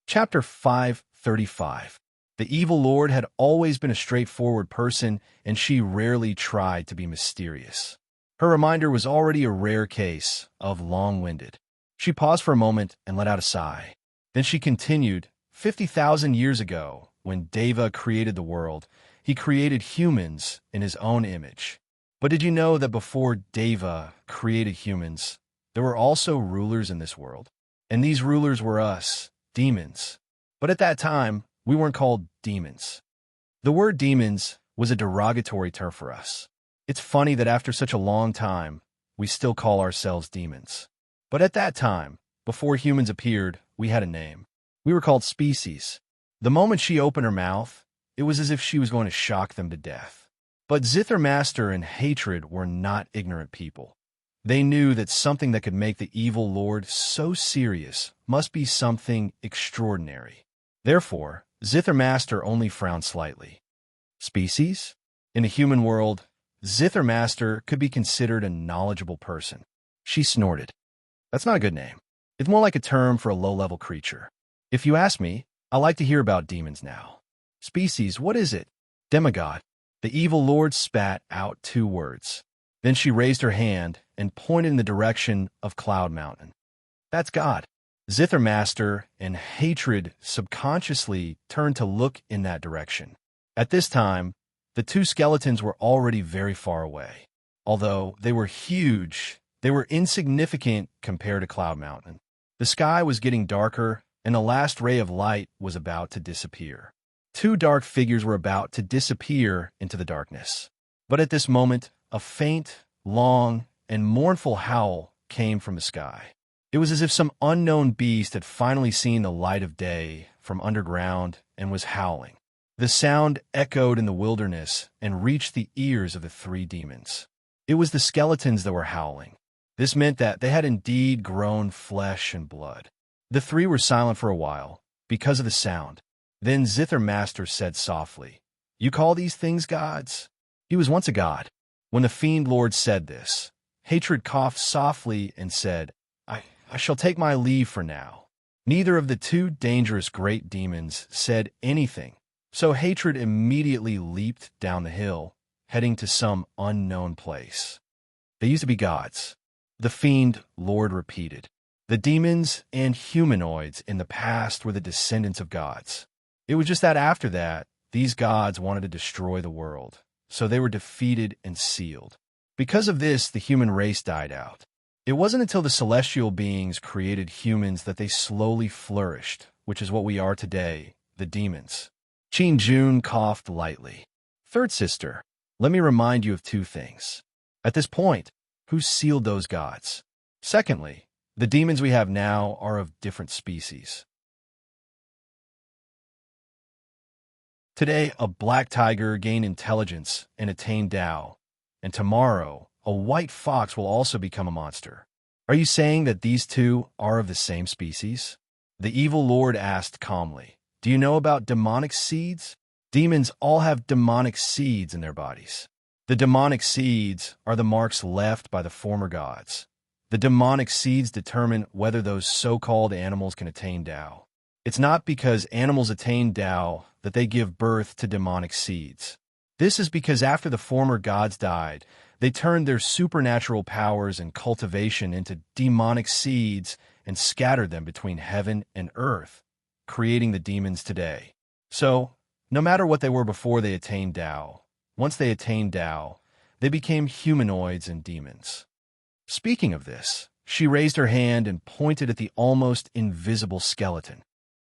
[SPEAKER 1] Chapter 535. The evil lord had always been a straightforward person, and she rarely tried to be mysterious. Her reminder was already a rare case of long-winded. She paused for a moment and let out a sigh. Then she continued, 50,000 years ago, when Deva created the world, he created humans in his own image. But did you know that before Deva created humans, there were also rulers in this world? And these rulers were us, demons. But at that time, we weren't called demons. The word demons was a derogatory term for us. It's funny that after such a long time, we still call ourselves demons. But at that time, before humans appeared, we had a name. We were called species. The moment she opened her mouth, It was as if she was going to shock them to death. But Zithermaster and Hatred were not ignorant people. They knew that something that could make the evil lord so serious must be something extraordinary. Therefore, Zithermaster only frowned slightly. Species? In a human world, Zithermaster could be considered a knowledgeable person. She snorted. That's not a good name. It's more like a term for a low-level creature. If you ask me, I like to hear about demons now. Species, what is it? Demigod. The evil lord spat out 2 words. Then she raised her hand and pointed in the direction of Cloud Mountain. That's God. Zithermaster and Hatred subconsciously turned to look in that direction. At this time, the 2 skeletons were already very far away. Although they were huge, they were insignificant compared to Cloud Mountain. The sky was getting darker, and the last ray of light was about to disappear. 2 dark figures were about to disappear into the darkness. But at this moment, a faint, long, and mournful howl came from the sky. It was as if some unknown beast had finally seen the light of day from underground and was howling. The sound echoed in the wilderness and reached the ears of the 3 demons. It was the skeletons that were howling. This meant that they had indeed grown flesh and blood. The 3 were silent for a while, because of the sound. Then Zithermaster said softly, "You call these things gods?" He was once a god. When the Fiend Lord said this, Hatred coughed softly and said, I shall take my leave for now. Neither of the 2 dangerous great demons said anything, so Hatred immediately leaped down the hill, heading to some unknown place. They used to be gods. The Fiend Lord repeated. The demons and humanoids in the past were the descendants of gods. It was just that after that, these gods wanted to destroy the world, so they were defeated and sealed. Because of this, the human race died out. It wasn't until the celestial beings created humans that they slowly flourished, which is what we are today, the demons. Qin Jun coughed lightly. Third sister, let me remind you of 2 things. At this point, who sealed those gods? Secondly, the demons we have now are of different species. Today, a black tiger gained intelligence and attained Tao, and tomorrow, a white fox will also become a monster. Are you saying that these 2 are of the same species? The evil lord asked calmly. Do you know about demonic seeds? Demons all have demonic seeds in their bodies. The demonic seeds are the marks left by the former gods. The demonic seeds determine whether those so-called animals can attain Tao. It's not because animals attain Tao that they give birth to demonic seeds. This is because after the former gods died, they turned their supernatural powers and cultivation into demonic seeds and scattered them between heaven and earth, creating the demons today. So, no matter what they were before they attained Tao, once they attained Tao, they became humanoids and demons. Speaking of this, she raised her hand and pointed at the almost invisible skeleton.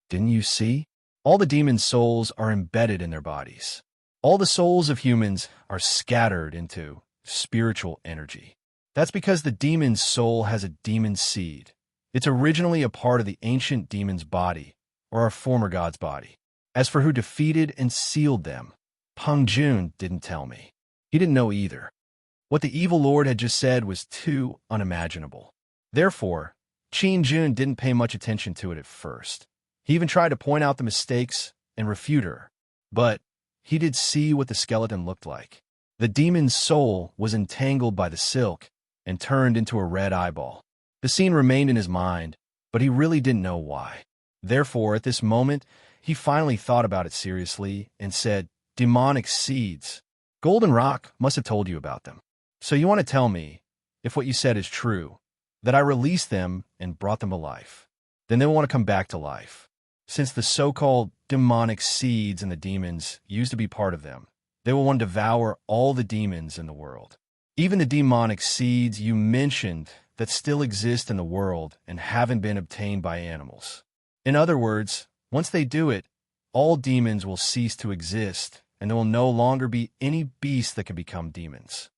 [SPEAKER 1] Didn't you see? All the demon souls are embedded in their bodies. All the souls of humans are scattered into spiritual energy. That's because the demon's soul has a demon seed. It's originally a part of the ancient demon's body, or our former god's body. As for who defeated and sealed them, Peng Jun didn't tell me. He didn't know either. What the evil lord had just said was too unimaginable. Therefore, Qin Jun didn't pay much attention to it at first. He even tried to point out the mistakes and refute her. But he did see what the skeleton looked like. The demon's soul was entangled by the silk and turned into a red eyeball. The scene remained in his mind, but he really didn't know why. Therefore, at this moment, he finally thought about it seriously and said, demonic seeds. Golden Rock must have told you about them. So you want to tell me, if what you said is true, that I released them and brought them to life. Then they will want to come back to life. Since the so-called demonic seeds and the demons used to be part of them, they will want to devour all the demons in the world. Even the demonic seeds you mentioned that still exist in the world and haven't been obtained by animals. In other words, once they do it, all demons will cease to exist, and there will no longer be any beasts that can become demons.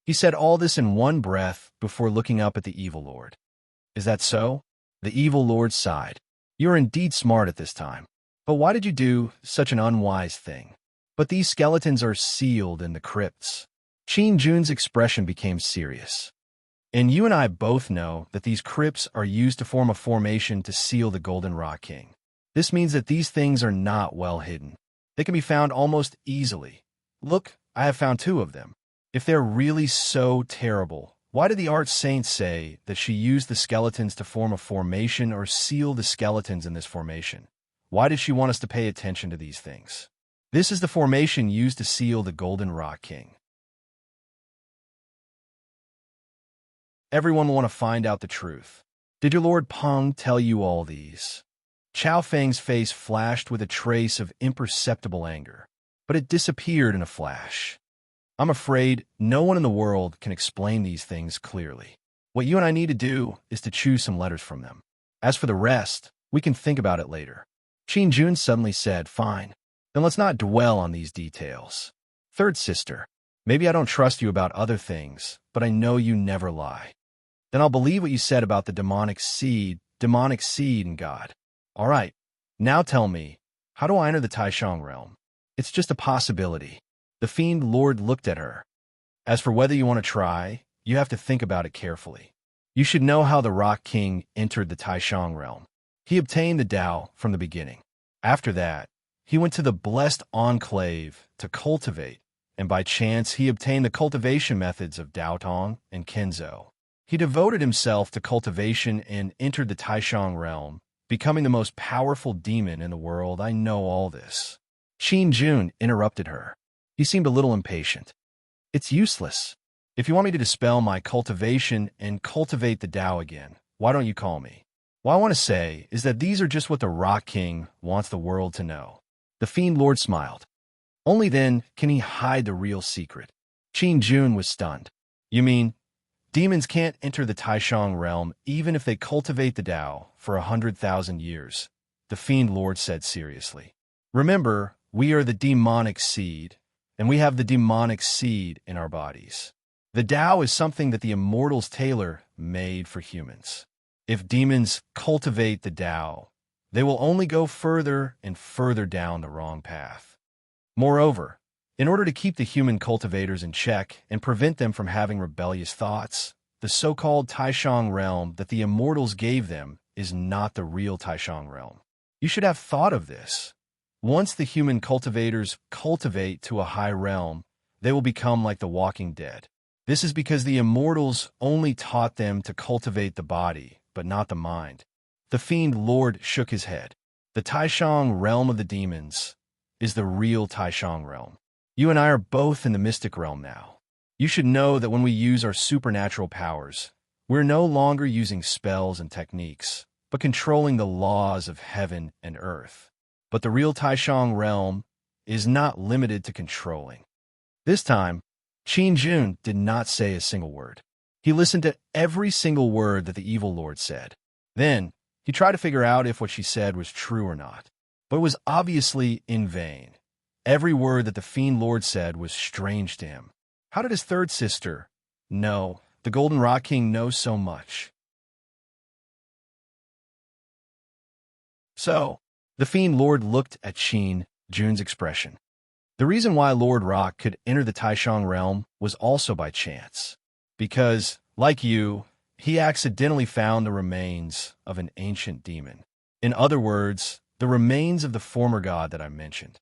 [SPEAKER 1] He said all this in one breath before looking up at the evil lord. Is that so? The evil lord sighed. You are indeed smart at this time. But why did you do such an unwise thing? But these skeletons are sealed in the crypts. Qin Jun's expression became serious. And you and I both know that these crypts are used to form a formation to seal the Golden Rock King. This means that these things are not well hidden. They can be found almost easily. Look, I have found 2 of them. If they're really so terrible, why did the Arch Saint say that she used the skeletons to form a formation or seal the skeletons in this formation? Why did she want us to pay attention to these things? This is the formation used to seal the Golden Rock King. Everyone will want to find out the truth. Did your Lord Peng tell you all these? Chao Feng's face flashed with a trace of imperceptible anger, but it disappeared in a flash. I'm afraid no one in the world can explain these things clearly. What you and I need to do is to choose some letters from them. As for the rest, we can think about it later. Qin Jun suddenly said, fine, then let's not dwell on these details. Third sister, maybe I don't trust you about other things, but I know you never lie. Then I'll believe what you said about the demonic seed in God. All right, now tell me, how do I enter the Taishang realm? It's just a possibility. The Fiend Lord looked at her. As for whether you want to try, you have to think about it carefully. You should know how the Rock King entered the Taishang realm. He obtained the Tao from the beginning. After that, he went to the Blessed Enclave to cultivate, and by chance he obtained the cultivation methods of Daotong and Kenzo. He devoted himself to cultivation and entered the Taishang realm, becoming the most powerful demon in the world. I know all this. Qin Jun interrupted her. He seemed a little impatient. It's useless. If you want me to dispel my cultivation and cultivate the Tao again, why don't you call me? What I want to say is that these are just what the Rock King wants the world to know. The Fiend Lord smiled. Only then can he hide the real secret. Qin Jun was stunned. You mean, demons can't enter the Taishang realm even if they cultivate the Tao for 100,000 years, the Fiend Lord said seriously. Remember, we are the demonic seed, and we have the demonic seed in our bodies. The Tao is something that the Immortals tailor made for humans. If demons cultivate the Tao, they will only go further and further down the wrong path. Moreover, in order to keep the human cultivators in check and prevent them from having rebellious thoughts, the so-called Taishang realm that the Immortals gave them is not the real Taishang realm. You should have thought of this. Once the human cultivators cultivate to a high realm, they will become like the walking dead. This is because the Immortals only taught them to cultivate the body, but not the mind. The Fiend Lord shook his head. The Taishang realm of the demons is the real Taishang realm. You and I are both in the mystic realm now. You should know that when we use our supernatural powers, we're no longer using spells and techniques, but controlling the laws of heaven and earth. But the real Taishang realm is not limited to controlling. This time, Qin Jun did not say a single word. He listened to every single word that the evil lord said. Then, he tried to figure out if what she said was true or not. But it was obviously in vain. Every word that the Fiend Lord said was strange to him. How did his third sister know the Golden Rock King knows so much? So, the Fiend Lord looked at Qin Jun's expression. The reason why Lord Rock could enter the Taishang realm was also by chance. Because, like you, he accidentally found the remains of an ancient demon. In other words, the remains of the former god that I mentioned.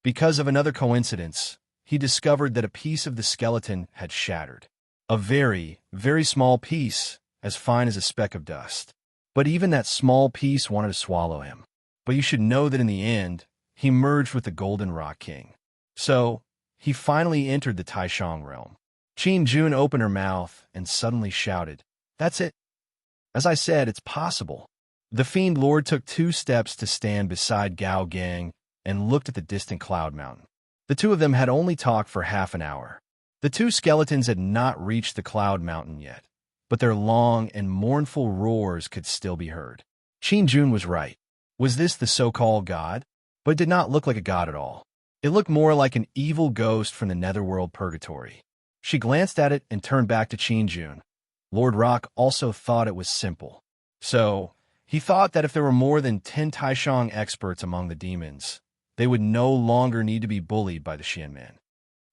[SPEAKER 1] Because of another coincidence, he discovered that a piece of the skeleton had shattered. A very, very small piece, as fine as a speck of dust. But even that small piece wanted to swallow him. But you should know that in the end, he merged with the Golden Rock King. So, he finally entered the Taishang realm. Qin Jun opened her mouth and suddenly shouted, "That's it." As I said, it's possible. The Fiend Lord took 2 steps to stand beside Gao Gang and looked at the distant cloud mountain. The 2 of them had only talked for half an hour. The 2 skeletons had not reached the cloud mountain yet, but their long and mournful roars could still be heard. Qin Jun was right. Was this the so-called god? But it did not look like a god at all. It looked more like an evil ghost from the netherworld purgatory. She glanced at it and turned back to Qin Jun. Lord Rock also thought it was simple. So, he thought that if there were more than 10 Taishang experts among the demons, they would no longer need to be bullied by the Xianmen.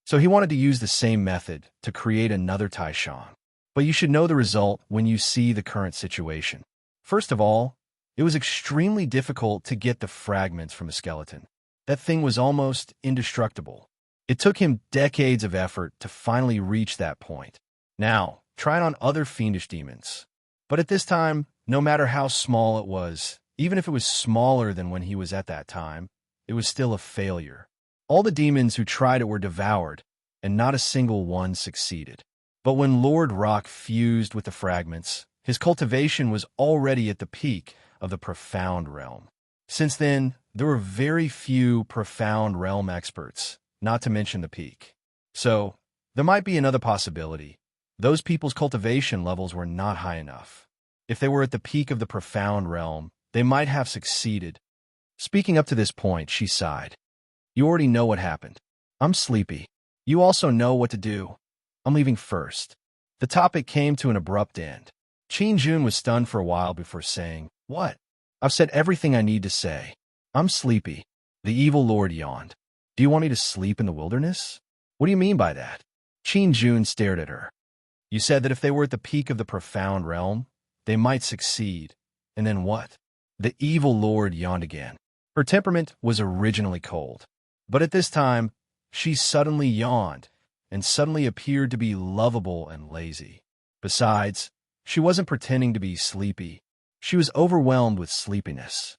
[SPEAKER 1] So he wanted to use the same method to create another Taishan. But you should know the result when you see the current situation. First of all, it was extremely difficult to get the fragments from a skeleton. That thing was almost indestructible. It took him decades of effort to finally reach that point. Now, try it on other fiendish demons. But at this time, no matter how small it was, even if it was smaller than when he was at that time, it was still a failure. All the demons who tried it were devoured, and not a single one succeeded. But when Lord Rock fused with the fragments, his cultivation was already at the peak of the Profound Realm. Since then, there were very few Profound Realm experts, not to mention the peak. So, there might be another possibility. Those people's cultivation levels were not high enough. If they were at the peak of the Profound Realm, they might have succeeded. Speaking up to this point, she sighed. You already know what happened. I'm sleepy. You also know what to do. I'm leaving first. The topic came to an abrupt end. Qin Jun was stunned for a while before saying, What? I've said everything I need to say. I'm sleepy. The evil lord yawned. Do you want me to sleep in the wilderness? What do you mean by that? Qin Jun stared at her. You said that if they were at the peak of the Profound Realm, they might succeed. And then what? The evil lord yawned again. Her temperament was originally cold. But at this time, she suddenly yawned and suddenly appeared to be lovable and lazy. Besides, she wasn't pretending to be sleepy. She was overwhelmed with sleepiness.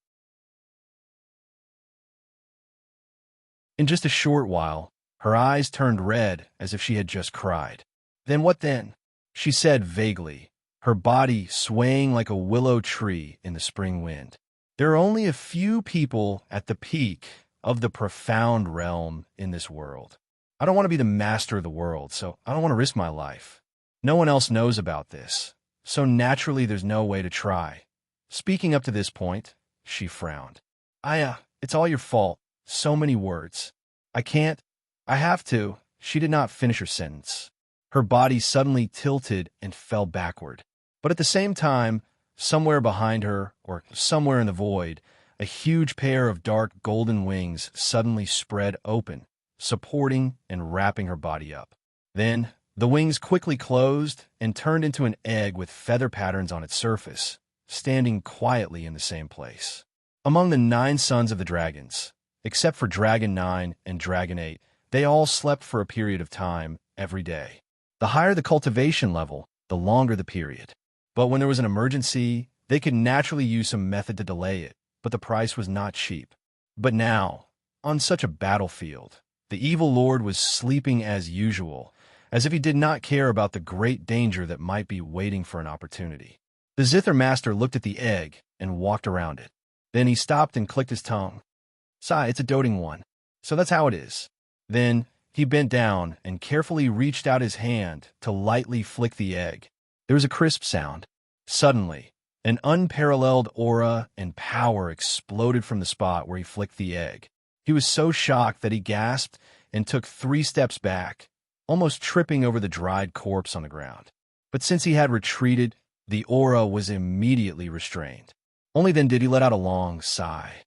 [SPEAKER 1] In just a short while, her eyes turned red as if she had just cried. Then what then? She said vaguely, her body swaying like a willow tree in the spring wind. There are only a few people at the peak of the Profound Realm in this world. I don't want to be the master of the world, so I don't want to risk my life. No one else knows about this, so naturally there's no way to try. Speaking up to this point, she frowned. It's all your fault. So many words. I can't. I have to. She did not finish her sentence. Her body suddenly tilted and fell backward. But at the same time, somewhere behind her, or somewhere in the void, a huge pair of dark golden wings suddenly spread open, supporting and wrapping her body up. Then, the wings quickly closed and turned into an egg with feather patterns on its surface, standing quietly in the same place. Among the 9 sons of the dragons, except for Dragon 9 and Dragon 8, they all slept for a period of time every day. The higher the cultivation level, the longer the period. But when there was an emergency, they could naturally use some method to delay it, but the price was not cheap. But now, on such a battlefield, the evil lord was sleeping as usual, as if he did not care about the great danger that might be waiting for an opportunity. The Zither Master looked at the egg and walked around it. Then he stopped and clicked his tongue. Sigh, it's a doting one. So that's how it is. Then he bent down and carefully reached out his hand to lightly flick the egg. There was a crisp sound. Suddenly, an unparalleled aura and power exploded from the spot where he flicked the egg. He was so shocked that he gasped and took 3 steps back, almost tripping over the dried corpse on the ground. But since he had retreated, the aura was immediately restrained. Only then did he let out a long sigh.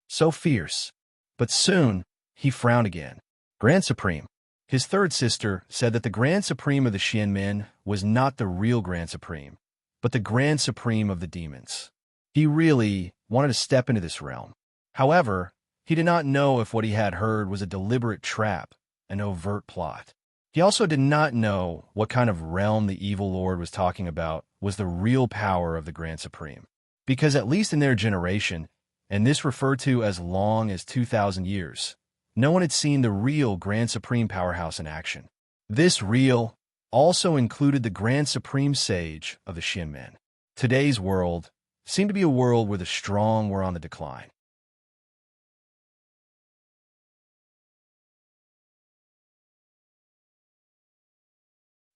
[SPEAKER 1] So fierce. But soon, he frowned again. Grand Supreme. His third sister said that the Grand Supreme of the Xianmen was not the real Grand Supreme, but the Grand Supreme of the demons. He really wanted to step into this realm. However, he did not know if what he had heard was a deliberate trap, an overt plot. He also did not know what kind of realm the evil lord was talking about was the real power of the Grand Supreme. Because at least in their generation, and this referred to as long as 2,000 years, no one had seen the real Grand Supreme powerhouse in action. This real also included the Grand Supreme Sage of the Xianmen. Today's world seemed to be a world where the strong were on the decline.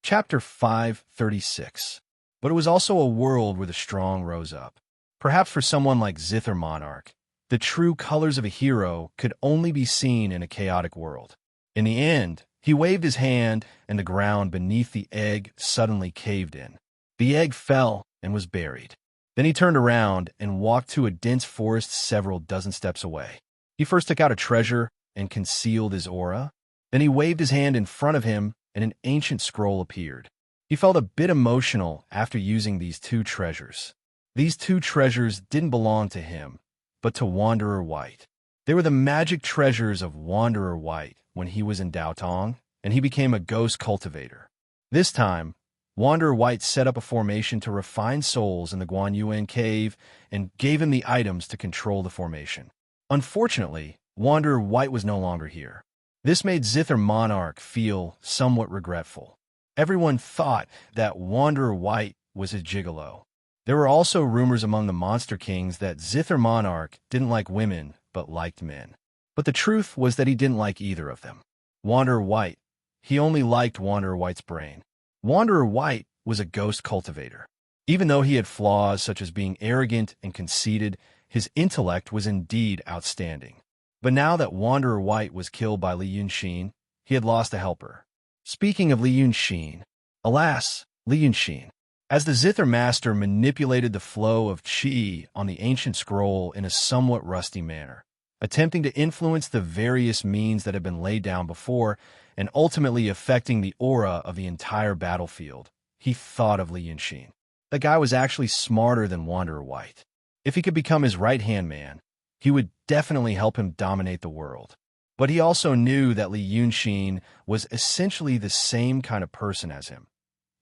[SPEAKER 1] Chapter 536. But it was also a world where the strong rose up. Perhaps for someone like Zither Monarch, the true colors of a hero could only be seen in a chaotic world. In the end, he waved his hand, and the ground beneath the egg suddenly caved in. The egg fell and was buried. Then he turned around and walked to a dense forest several dozen steps away. He first took out a treasure and concealed his aura. Then he waved his hand in front of him, and an ancient scroll appeared. He felt a bit emotional after using these two treasures. These two treasures didn't belong to him, but to Wanderer White. They were the magic treasures of Wanderer White when he was in Daotong, and he became a ghost cultivator. This time, Wanderer White set up a formation to refine souls in the Guanyuan cave and gave him the items to control the formation. Unfortunately, Wanderer White was no longer here. This made Zither Monarch feel somewhat regretful. Everyone thought that Wanderer White was a gigolo. There were also rumors among the Monster Kings that Zither Monarch didn't like women, but liked men. But the truth was that he didn't like either of them. Wanderer White, he only liked Wanderer White's brain. Wanderer White was a ghost cultivator. Even though he had flaws such as being arrogant and conceited, his intellect was indeed outstanding. But now that Wanderer White was killed by Li Yunxin, he had lost a helper. Speaking of Li Yunxin, alas, Li Yunxin. As the Zither Master manipulated the flow of qi on the ancient scroll in a somewhat rusty manner, attempting to influence the various means that had been laid down before, and ultimately affecting the aura of the entire battlefield, he thought of Li Yunxin. The guy was actually smarter than Wanderer White. If he could become his right-hand man, he would definitely help him dominate the world. But he also knew that Li Yunxin was essentially the same kind of person as him.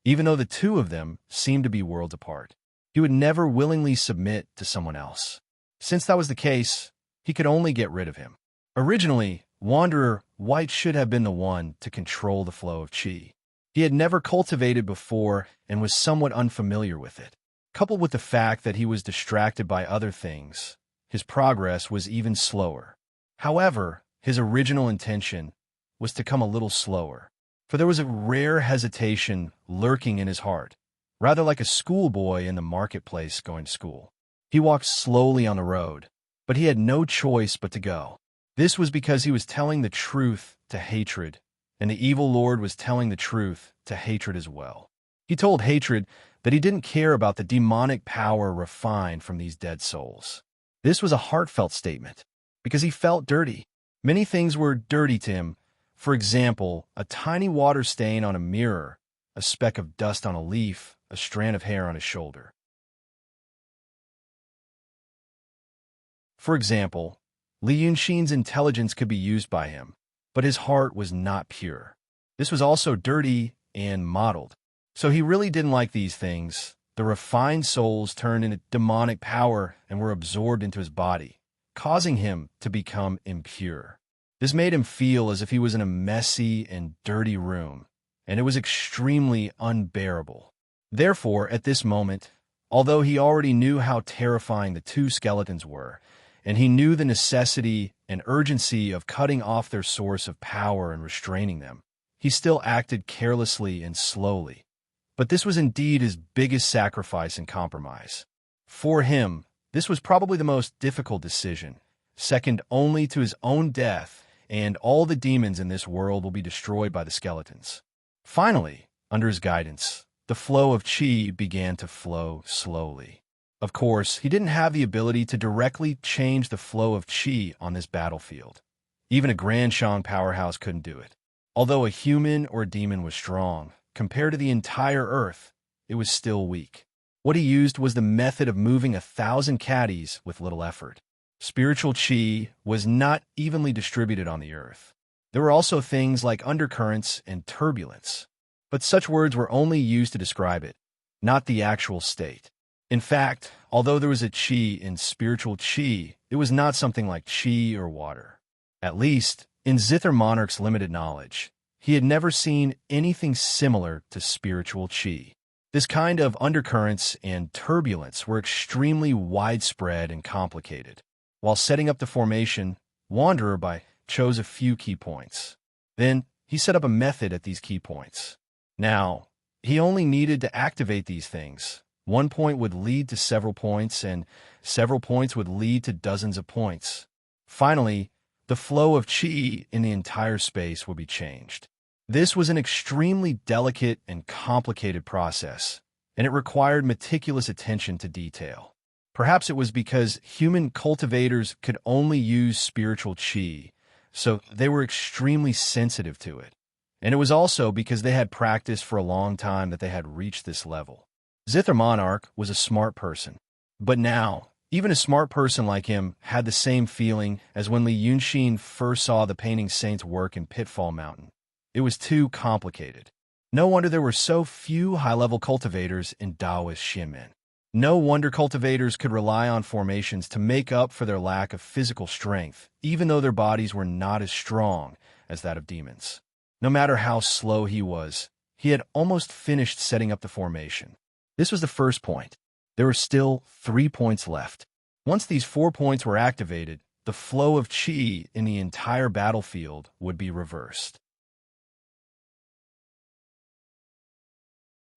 [SPEAKER 1] Even though the two of them seemed to be worlds apart, he would never willingly submit to someone else. Since that was the case, he could only get rid of him. Originally, Wanderer White should have been the one to control the flow of qi. He had never cultivated before and was somewhat unfamiliar with it. Coupled with the fact that he was distracted by other things, his progress was even slower. However, his original intention was to come a little slower, for there was a rare hesitation lurking in his heart, rather like a schoolboy in the marketplace going to school. He walked slowly on the road, but he had no choice but to go. This was because he was telling the truth to hatred, and the evil lord was telling the truth to hatred as well. He told hatred that he didn't care about the demonic power refined from these dead souls. This was a heartfelt statement, because he felt dirty. Many things were dirty to him. For example, a tiny water stain on a mirror, a speck of dust on a leaf, a strand of hair on his shoulder. For example, Li Yunxin's intelligence could be used by him, but his heart was not pure. This was also dirty and mottled. So he really didn't like these things. The refined souls turned into demonic power and were absorbed into his body, causing him to become impure. This made him feel as if he was in a messy and dirty room, and it was extremely unbearable. Therefore, at this moment, although he already knew how terrifying the two skeletons were, and he knew the necessity and urgency of cutting off their source of power and restraining them, he still acted carelessly and slowly. But this was indeed his biggest sacrifice and compromise. For him, this was probably the most difficult decision, second only to his own death, and all the demons in this world will be destroyed by the skeletons. Finally, under his guidance, the flow of qi began to flow slowly. Of course, he didn't have the ability to directly change the flow of qi on this battlefield. Even a Grand Shang powerhouse couldn't do it. Although a human or a demon was strong, compared to the entire earth, it was still weak. What he used was the method of moving 1,000 caddies with little effort. Spiritual qi was not evenly distributed on the earth. There were also things like undercurrents and turbulence, but such words were only used to describe it, not the actual state. In fact, although there was a qi in spiritual qi, it was not something like qi or water. At least, in Zither Monarch's limited knowledge, he had never seen anything similar to spiritual qi. This kind of undercurrents and turbulence were extremely widespread and complicated. While setting up the formation, Wanderer chose a few key points. Then, he set up a method at these key points. Now, he only needed to activate these things. One point would lead to several points, and several points would lead to dozens of points. Finally, the flow of qi in the entire space would be changed. This was an extremely delicate and complicated process, and it required meticulous attention to detail. Perhaps it was because human cultivators could only use spiritual qi, so they were extremely sensitive to it. And it was also because they had practiced for a long time that they had reached this level. Zither Monarch was a smart person. But now, even a smart person like him had the same feeling as when Li Yunxin first saw the painting saint's work in Pitfall Mountain. It was too complicated. No wonder there were so few high-level cultivators in Taoist Xianmen. No wonder cultivators could rely on formations to make up for their lack of physical strength, even though their bodies were not as strong as that of demons. No matter how slow he was, he had almost finished setting up the formation. This was the first point. There were still 3 points left. Once these 4 points were activated, the flow of qi in the entire battlefield would be reversed.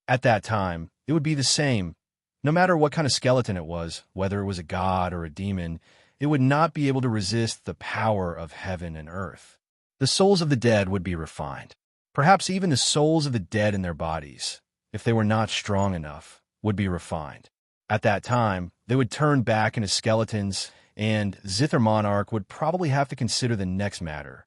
[SPEAKER 1] At that time, it would be the same. No matter what kind of skeleton it was, whether it was a god or a demon, it would not be able to resist the power of heaven and earth. The souls of the dead would be refined. Perhaps even the souls of the dead in their bodies, if they were not strong enough, would be refined. At that time, they would turn back into skeletons, and Zither Monarch would probably have to consider the next matter.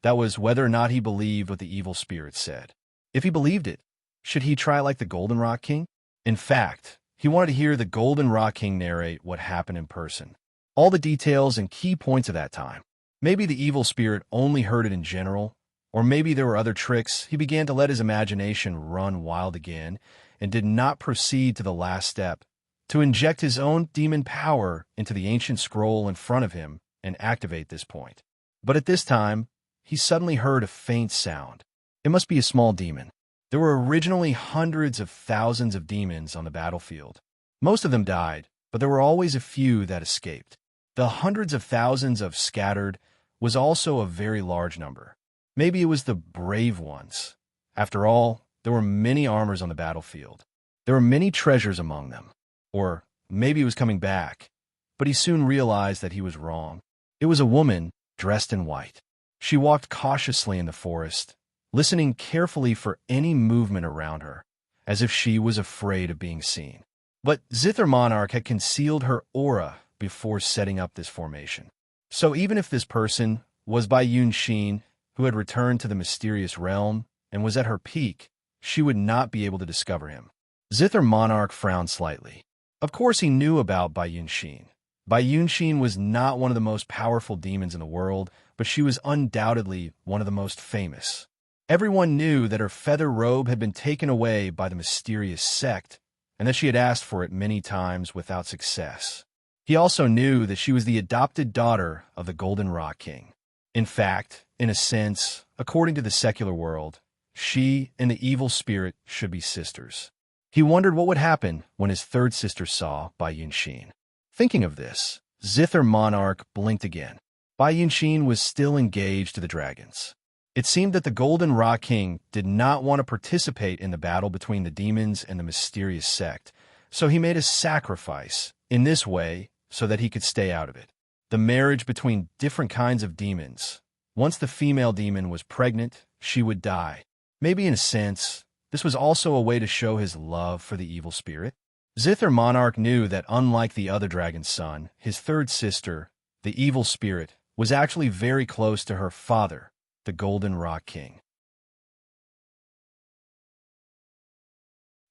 [SPEAKER 1] That was whether or not he believed what the evil spirit said. If he believed it, should he try like the Golden Rock King? In fact, he wanted to hear the Golden Rock King narrate what happened in person. All the details and key points of that time. Maybe the evil spirit only heard it in general, or maybe there were other tricks. He began to let his imagination run wild again and did not proceed to the last step, to inject his own demon power into the ancient scroll in front of him and activate this point. But at this time, he suddenly heard a faint sound. It must be a small demon. There were originally hundreds of thousands of demons on the battlefield. Most of them died, but there were always a few that escaped. The hundreds of thousands of scattered was also a very large number. Maybe it was the brave ones. After all, there were many armors on the battlefield. There were many treasures among them. Or maybe he was coming back. But he soon realized that he was wrong. It was a woman dressed in white. She walked cautiously in the forest, listening carefully for any movement around her, as if she was afraid of being seen. But Zither Monarch had concealed her aura before setting up this formation. So even if this person was Bai Yunxin, who had returned to the mysterious realm and was at her peak, she would not be able to discover him. Zither Monarch frowned slightly. Of course he knew about Bai Yunxin. Bai Yunxin was not one of the most powerful demons in the world, but she was undoubtedly one of the most famous. Everyone knew that her feather robe had been taken away by the mysterious sect, and that she had asked for it many times without success. He also knew that she was the adopted daughter of the Golden Rock King. In fact, in a sense, according to the secular world, she and the evil spirit should be sisters. He wondered what would happen when his third sister saw Bai Yunxin. Thinking of this, Zither Monarch blinked again. Bai Yunxin was still engaged to the dragons. It seemed that the Golden Rock King did not want to participate in the battle between the demons and the mysterious sect, so he made a sacrifice in this way so that he could stay out of it. The marriage between different kinds of demons. Once the female demon was pregnant, she would die. Maybe in a sense, this was also a way to show his love for the evil spirit. Zither Monarch knew that unlike the other dragon's son, his third sister, the evil spirit, was actually very close to her father, the Golden Rock King.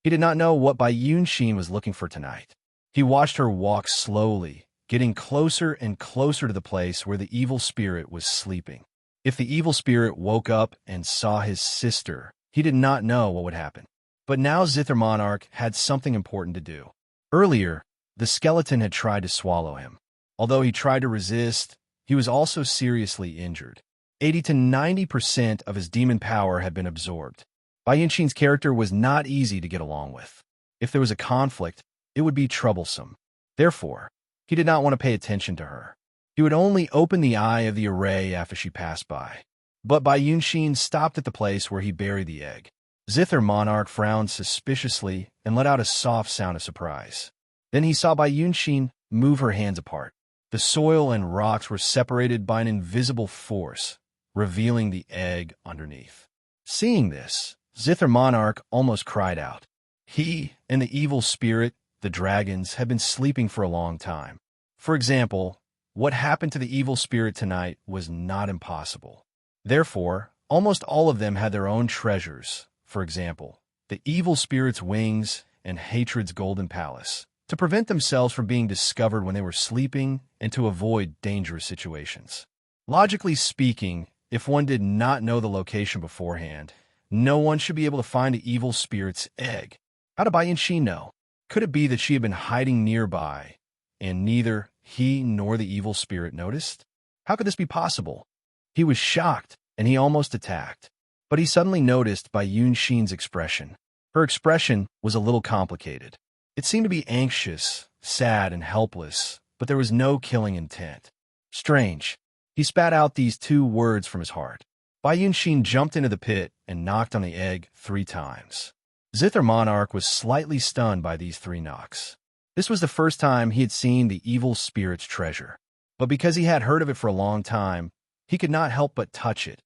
[SPEAKER 1] He did not know what Bai Yunxin was looking for tonight. He watched her walk slowly, getting closer and closer to the place where the evil spirit was sleeping. If the evil spirit woke up and saw his sister, he did not know what would happen. But now Zither Monarch had something important to do. Earlier, the skeleton had tried to swallow him. Although he tried to resist, he was also seriously injured. 80 to 90% of his demon power had been absorbed. Bai Yunxin's character was not easy to get along with. If there was a conflict, it would be troublesome. Therefore, he did not want to pay attention to her. He would only open the eye of the array after she passed by. But Bai Yunxin stopped at the place where he buried the egg. Zither Monarch frowned suspiciously and let out a soft sound of surprise. Then he saw Bai Yunxin move her hands apart. The soil and rocks were separated by an invisible force, revealing the egg underneath. Seeing this, Zither Monarch almost cried out. He and the evil spirit the dragons, had been sleeping for a long time. For example, what happened to the evil spirit tonight was not impossible. Therefore, almost all of them had their own treasures. For example, the evil spirit's wings and hatred's golden palace, to prevent themselves from being discovered when they were sleeping and to avoid dangerous situations. Logically speaking, if one did not know the location beforehand, no one should be able to find the evil spirit's egg. How did Bai Yanxi know? Could it be that she had been hiding nearby, and neither he nor the evil spirit noticed? How could this be possible? He was shocked, and he almost attacked. But he suddenly noticed Bai Yanxi's expression. Her expression was a little complicated. It seemed to be anxious, sad, and helpless, but there was no killing intent. Strange. He spat out these two words from his heart. Bai Yanxi jumped into the pit and knocked on the egg 3 times. Zither Monarch was slightly stunned by these 3 knocks. This was the first time he had seen the evil spirit's treasure. But because he had heard of it for a long time, he could not help but touch it,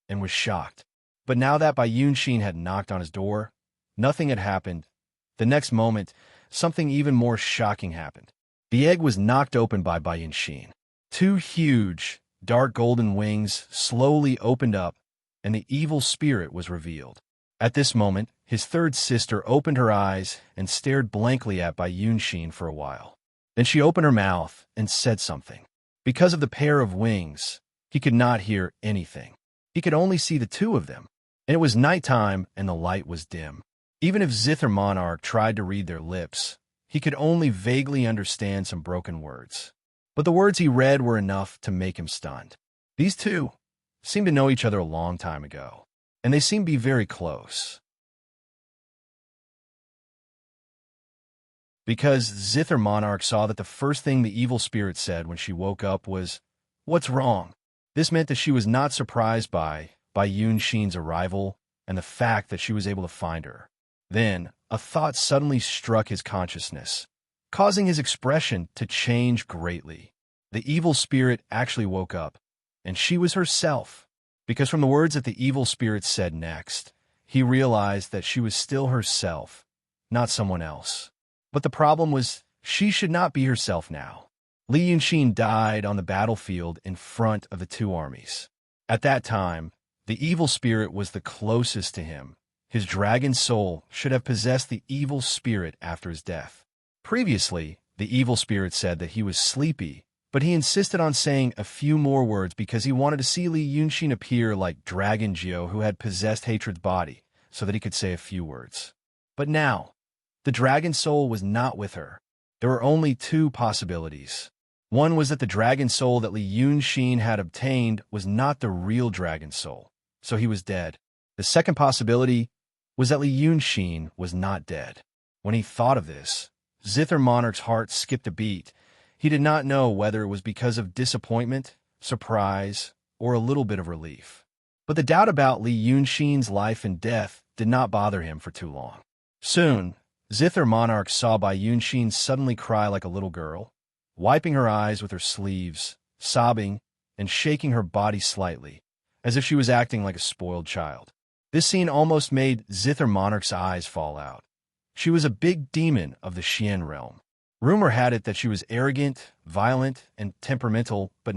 [SPEAKER 1] and was shocked. But now that Bai Yanxi had knocked on his door, nothing had happened. The next moment, something even more shocking happened. The egg was knocked open by Bai Yanxi. 2 huge, dark golden wings slowly opened up, and the evil spirit was revealed. At this moment, his 3rd sister opened her eyes and stared blankly at Bai Yanxi for a while. Then she opened her mouth and said something. Because of the pair of wings, he could not hear anything. He could only see the 2 of them, and it was nighttime and the light was dim. Even if Zither Monarch tried to read their lips, he could only vaguely understand some broken words. But the words he read were enough to make him stunned. These 2 seemed to know each other a long time ago, and they seemed to be very close. Because Zither Monarch saw that the first thing the evil spirit said when she woke up was, "What's wrong?" This meant that she was not surprised by Yanxi's arrival and the fact that she was able to find her. Then, a thought suddenly struck his consciousness, causing his expression to change greatly. The evil spirit actually woke up, and she was herself. Because from the words that the evil spirit said next, he realized that she was still herself, not someone else. But the problem was, she should not be herself now. Li Yanxi died on the battlefield in front of the 2 armies. At that time, the evil spirit was the closest to him. His dragon soul should have possessed the evil spirit after his death. Previously, the evil spirit said that he was sleepy, but he insisted on saying a few more words because he wanted to see Li Yanxi appear like Dragon Geo who had possessed Hatred's body, so that he could say a few words. But now, the dragon soul was not with her. There were only 2 possibilities. One was that the dragon soul that Li Yanxi had obtained was not the real dragon soul, so he was dead. The second possibility was that Li Yanxi was not dead. When he thought of this, Zither Monarch's heart skipped a beat. He did not know whether it was because of disappointment, surprise, or a little bit of relief. But the doubt about Li Yanxi's life and death did not bother him for too long. Soon, Zither Monarch saw Bai Yanxi suddenly cry like a little girl, wiping her eyes with her sleeves, sobbing, and shaking her body slightly, as if she was acting like a spoiled child. This scene almost made Zither Monarch's eyes fall out. She was a big demon of the Xian realm. Rumor had it that she was arrogant, violent, and temperamental, but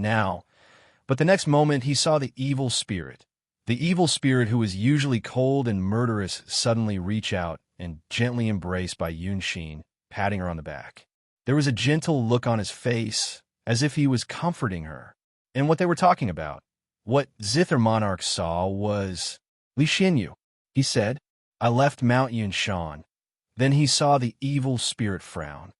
[SPEAKER 1] the next moment he saw the evil spirit. The evil spirit who was usually cold and murderous suddenly reach out and gently embrace Bai Yanxi, patting her on the back. There was a gentle look on his face, as if he was comforting her. And what they were talking about, what Zither Monarch saw was, "Li Xianyu," he said, "I left Mount Yinshan." Then he saw the evil spirit frown.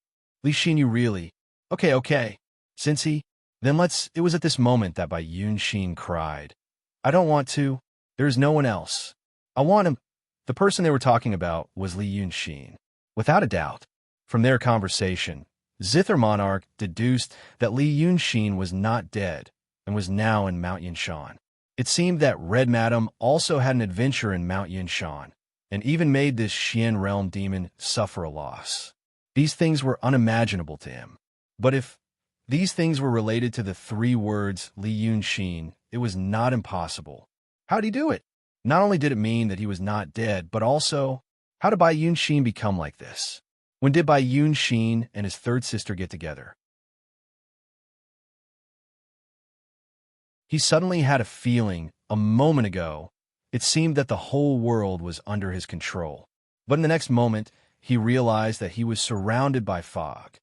[SPEAKER 1] "Li Xianyu really? Okay. Since he, then let's..." It was at this moment that Bai Yanxi cried, "I don't want to. There's no one else. I want him." The person they were talking about was Li Yanxi. Without a doubt, from their conversation, Zither Monarch deduced that Li Yanxi was not dead and was now in Mount Yinshan. It seemed that Red Madam also had an adventure in Mount Yinshan, and even made this Xian realm demon suffer a loss. These things were unimaginable to him. But if these things were related to the 3 words Li Yanxi, it was not impossible. How did he do it? Not only did it mean that he was not dead, but also, how did Bai Yanxi become like this? When did Bai Yunxin and his third sister get together? He suddenly had a feeling, a moment ago, it seemed that the whole world was under his control. But in the next moment, he realized that he was surrounded by fog.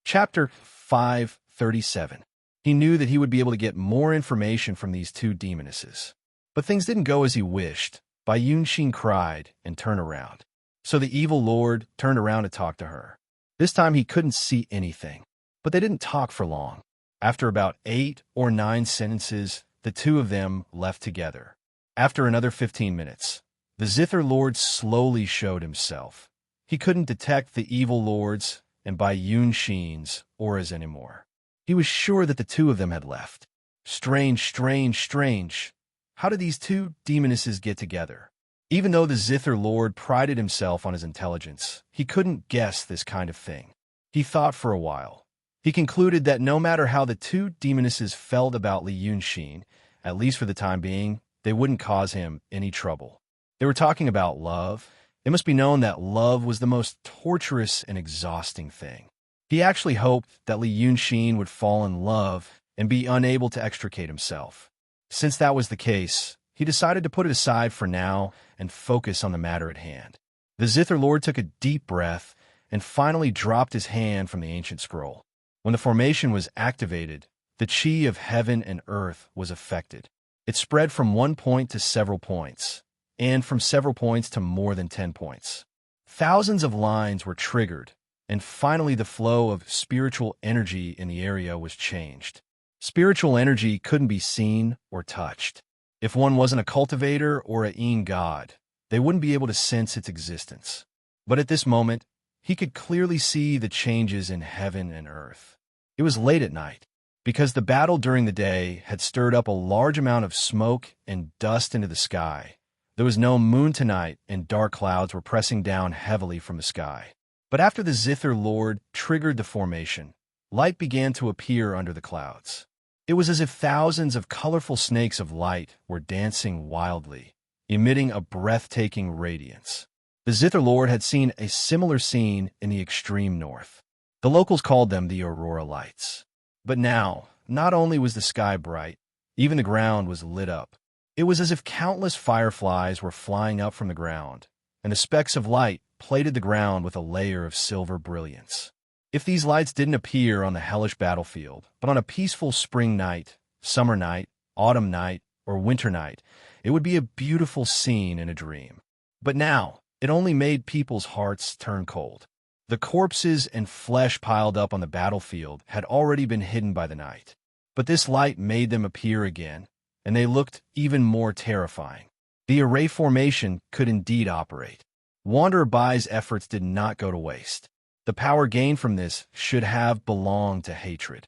[SPEAKER 1] Chapter 537. He knew that he would be able to get more information from these two demonesses. But things didn't go as he wished. Bai Yunxin cried and turned around. So the evil lord turned around to talk to her. This time he couldn't see anything. But they didn't talk for long. After about 8 or 9 sentences, the two of them left together. After another 15 minutes, the Zither Lord slowly showed himself. He couldn't detect the evil lords and Bai Yunxin's auras anymore. He was sure that the two of them had left. Strange, strange, strange. How did these two demonesses get together? Even though the Zither Lord prided himself on his intelligence, he couldn't guess this kind of thing. He thought for a while. He concluded that no matter how the two demonesses felt about Li Yunxin, at least for the time being, they wouldn't cause him any trouble. They were talking about love. It must be known that love was the most torturous and exhausting thing. He actually hoped that Li Yunxin would fall in love and be unable to extricate himself. Since that was the case, he decided to put it aside for now and focus on the matter at hand. The Zither Lord took a deep breath and finally dropped his hand from the ancient scroll. When the formation was activated, the chi of heaven and earth was affected. It spread from one point to several points, and from several points to more than 10 points. Thousands of lines were triggered, and finally the flow of spiritual energy in the area was changed. Spiritual energy couldn't be seen or touched. If one wasn't a cultivator or a Yin god, they wouldn't be able to sense its existence. But at this moment, he could clearly see the changes in heaven and earth. It was late at night. Because the battle during the day had stirred up a large amount of smoke and dust into the sky, there was no moon tonight and dark clouds were pressing down heavily from the sky. But after the Zither Lord triggered the formation, light began to appear under the clouds. It was as if thousands of colorful snakes of light were dancing wildly, emitting a breathtaking radiance. The Zither Lord had seen a similar scene in the extreme north. The locals called them the Aurora Lights. But now, not only was the sky bright, even the ground was lit up. It was as if countless fireflies were flying up from the ground, and the specks of light plated the ground with a layer of silver brilliance. If these lights didn't appear on the hellish battlefield, but on a peaceful spring night, summer night, autumn night, or winter night, it would be a beautiful scene in a dream. But now, it only made people's hearts turn cold. The corpses and flesh piled up on the battlefield had already been hidden by the night. But this light made them appear again, and they looked even more terrifying. The array formation could indeed operate. Wanderer Bai's efforts did not go to waste. The power gained from this should have belonged to hatred.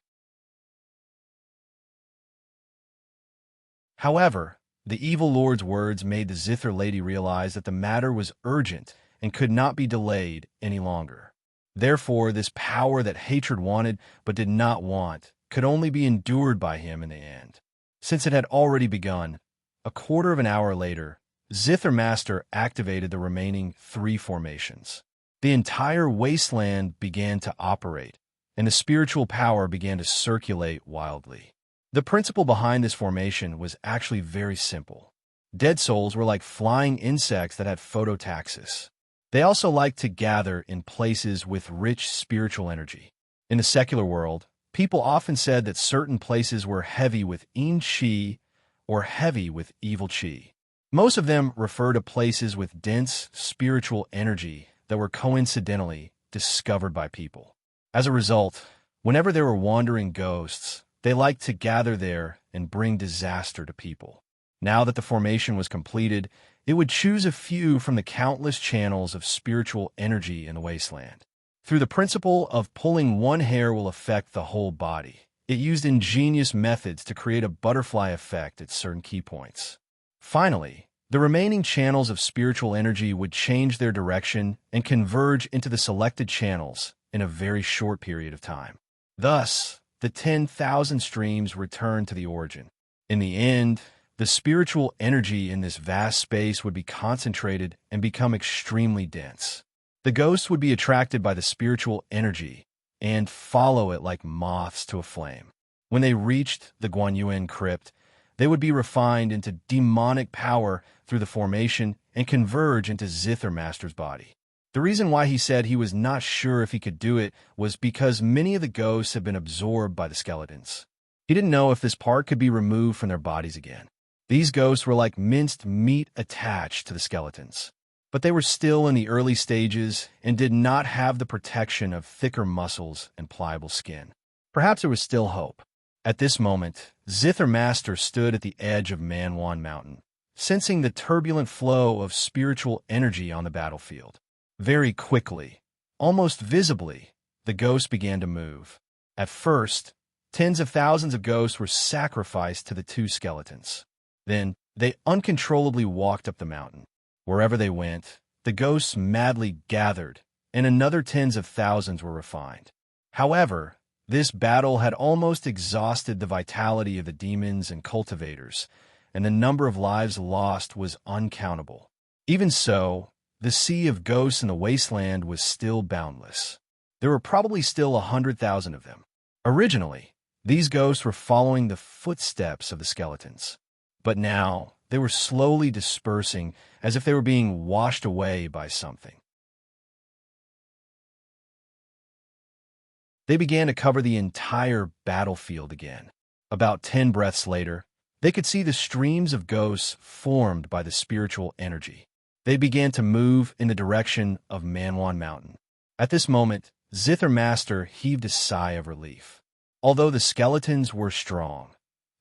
[SPEAKER 1] However, the evil lord's words made the Zither lady realize that the matter was urgent and could not be delayed any longer. Therefore, this power that hatred wanted but did not want could only be endured by him in the end. Since it had already begun, a quarter of an hour later, Zither Master activated the remaining 3 formations. The entire wasteland began to operate, and the spiritual power began to circulate wildly. The principle behind this formation was actually very simple. Dead souls were like flying insects that had phototaxis. They also liked to gather in places with rich spiritual energy. In the secular world, people often said that certain places were heavy with yin qi or heavy with evil qi. Most of them refer to places with dense spiritual energy that were coincidentally discovered by people. As a result, whenever there were wandering ghosts, they liked to gather there and bring disaster to people. Now that the formation was completed, it would choose a few from the countless channels of spiritual energy in the wasteland. Through the principle of pulling one hair will affect the whole body, it used ingenious methods to create a butterfly effect at certain key points. Finally, the remaining channels of spiritual energy would change their direction and converge into the selected channels in a very short period of time. Thus, the 10,000 streams returned to the origin. In the end, the spiritual energy in this vast space would be concentrated and become extremely dense. The ghosts would be attracted by the spiritual energy and follow it like moths to a flame. When they reached the Guanyuan crypt, they would be refined into demonic power through the formation and converge into Zither Master's body. The reason why he said he was not sure if he could do it was because many of the ghosts had been absorbed by the skeletons. He didn't know if this part could be removed from their bodies again. These ghosts were like minced meat attached to the skeletons. But they were still in the early stages and did not have the protection of thicker muscles and pliable skin. Perhaps there was still hope. At this moment, Zither Master stood at the edge of Manwan Mountain, sensing the turbulent flow of spiritual energy on the battlefield. Very quickly, almost visibly, the ghosts began to move. At first, tens of thousands of ghosts were sacrificed to the two skeletons. Then, they uncontrollably walked up the mountain. Wherever they went, the ghosts madly gathered, and another tens of thousands were refined. However, this battle had almost exhausted the vitality of the demons and cultivators, and the number of lives lost was uncountable. Even so, the sea of ghosts in the wasteland was still boundless. There were probably still 100,000 of them. Originally, these ghosts were following the footsteps of the skeletons. But now, they were slowly dispersing as if they were being washed away by something. They began to cover the entire battlefield again. About 10 breaths later, they could see the streams of ghosts formed by the spiritual energy. They began to move in the direction of Manwan Mountain. At this moment, Zither Master heaved a sigh of relief. Although the skeletons were strong,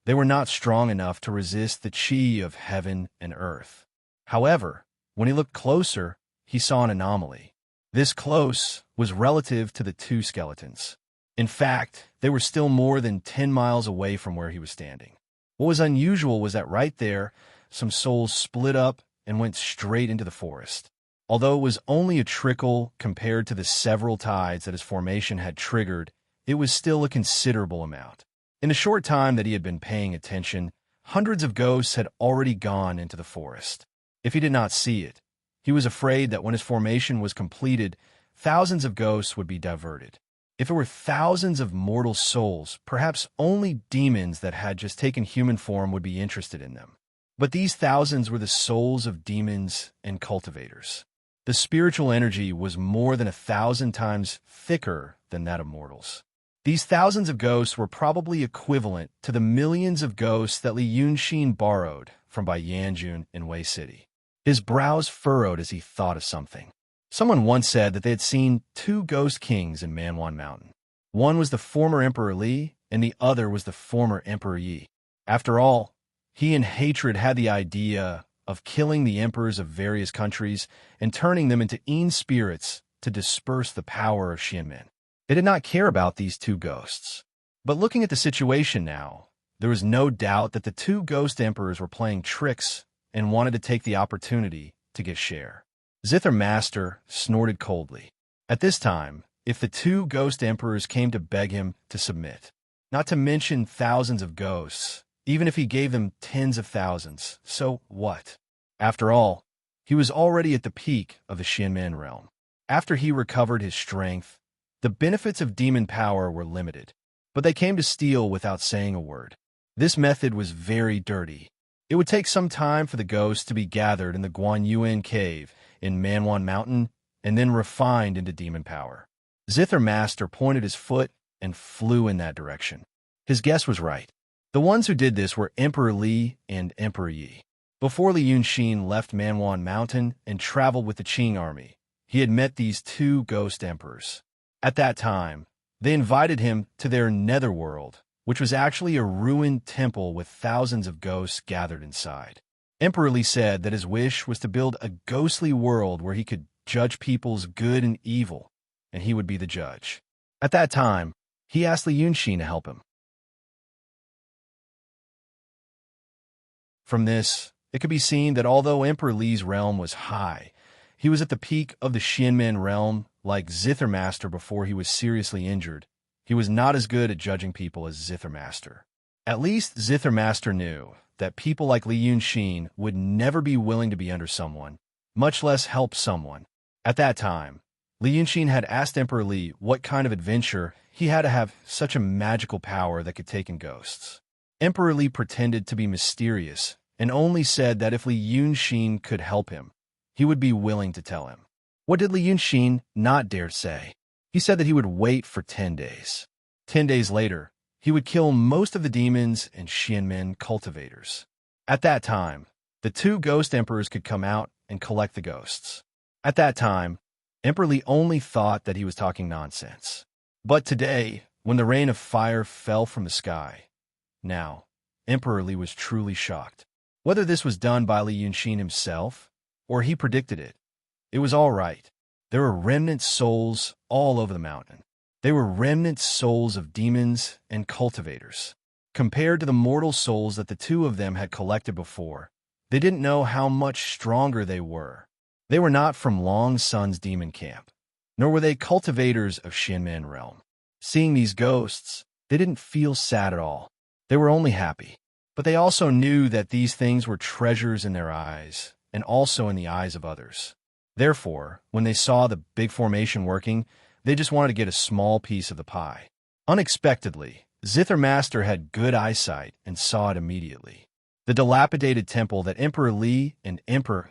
[SPEAKER 1] they were not strong enough to resist the chi of heaven and earth. However, when he looked closer, he saw an anomaly. This close was relative to the two skeletons. In fact, they were still more than 10 miles away from where he was standing. What was unusual was that right there, some souls split up and went straight into the forest. Although it was only a trickle compared to the several tides that his formation had triggered, it was still a considerable amount. In the short time that he had been paying attention, hundreds of ghosts had already gone into the forest. If he did not see it, he was afraid that when his formation was completed, thousands of ghosts would be diverted. If it were thousands of mortal souls, perhaps only demons that had just taken human form would be interested in them. But these thousands were the souls of demons and cultivators. The spiritual energy was more than 1,000 times thicker than that of mortals. These thousands of ghosts were probably equivalent to the millions of ghosts that Li Yunxin borrowed from Bai Yanjun in Wei City. His brows furrowed as he thought of something. Someone once said that they had seen two ghost kings in Manwan Mountain. One was the former Emperor Li, and the other was the former Emperor Yi. After all, he in hatred had the idea of killing the emperors of various countries and turning them into Yin spirits to disperse the power of Xianmen. They did not care about these two ghosts. But looking at the situation now, there was no doubt that the two ghost emperors were playing tricks and wanted to take the opportunity to get share. Zither Master snorted coldly. At this time, if the two ghost emperors came to beg him to submit, not to mention thousands of ghosts, even if he gave them tens of thousands, so what? After all, he was already at the peak of the Xianmen realm. After he recovered his strength, the benefits of demon power were limited, but they came to steal without saying a word. This method was very dirty. It would take some time for the ghosts to be gathered in the Guanyuan cave in Manwan Mountain and then refined into demon power. Zither Master pointed his foot and flew in that direction. His guess was right. The ones who did this were Emperor Li and Emperor Yi. Before Li Yunxin left Manwan Mountain and traveled with the Qing army, he had met these two ghost emperors. At that time, they invited him to their netherworld, which was actually a ruined temple with thousands of ghosts gathered inside. Emperor Li said that his wish was to build a ghostly world where he could judge people's good and evil, and he would be the judge. At that time, he asked Li Yunxin to help him. From this, it could be seen that although Emperor Li's realm was high, he was at the peak of the Xianmen realm like Zither Master before he was seriously injured. He was not as good at judging people as Zither Master. At least Zithermaster knew that people like Li Yunxin would never be willing to be under someone, much less help someone. At that time, Li Yunxin had asked Emperor Li what kind of adventure he had to have such a magical power that could take in ghosts. Emperor Li pretended to be mysterious and only said that if Li Yunxin could help him, he would be willing to tell him. What did Li Yunxin not dare say? He said that he would wait for 10 days. 10 days later, he would kill most of the demons and Xianmen cultivators. At that time, the two ghost emperors could come out and collect the ghosts. At that time, Emperor Li only thought that he was talking nonsense. But today, when the rain of fire fell from the sky, now, Emperor Li was truly shocked. Whether this was done by Li Yunxin himself, or he predicted it, it was all right. There were remnant souls all over the mountain. They were remnant souls of demons and cultivators. Compared to the mortal souls that the two of them had collected before, they didn't know how much stronger they were. They were not from Long Sun's demon camp, nor were they cultivators of Xianmen realm. Seeing these ghosts, they didn't feel sad at all. They were only happy. But they also knew that these things were treasures in their eyes, and also in the eyes of others. Therefore, when they saw the big formation working, they just wanted to get a small piece of the pie. Unexpectedly, Zithermaster had good eyesight and saw it immediately. The dilapidated temple that Emperor Li and Emperor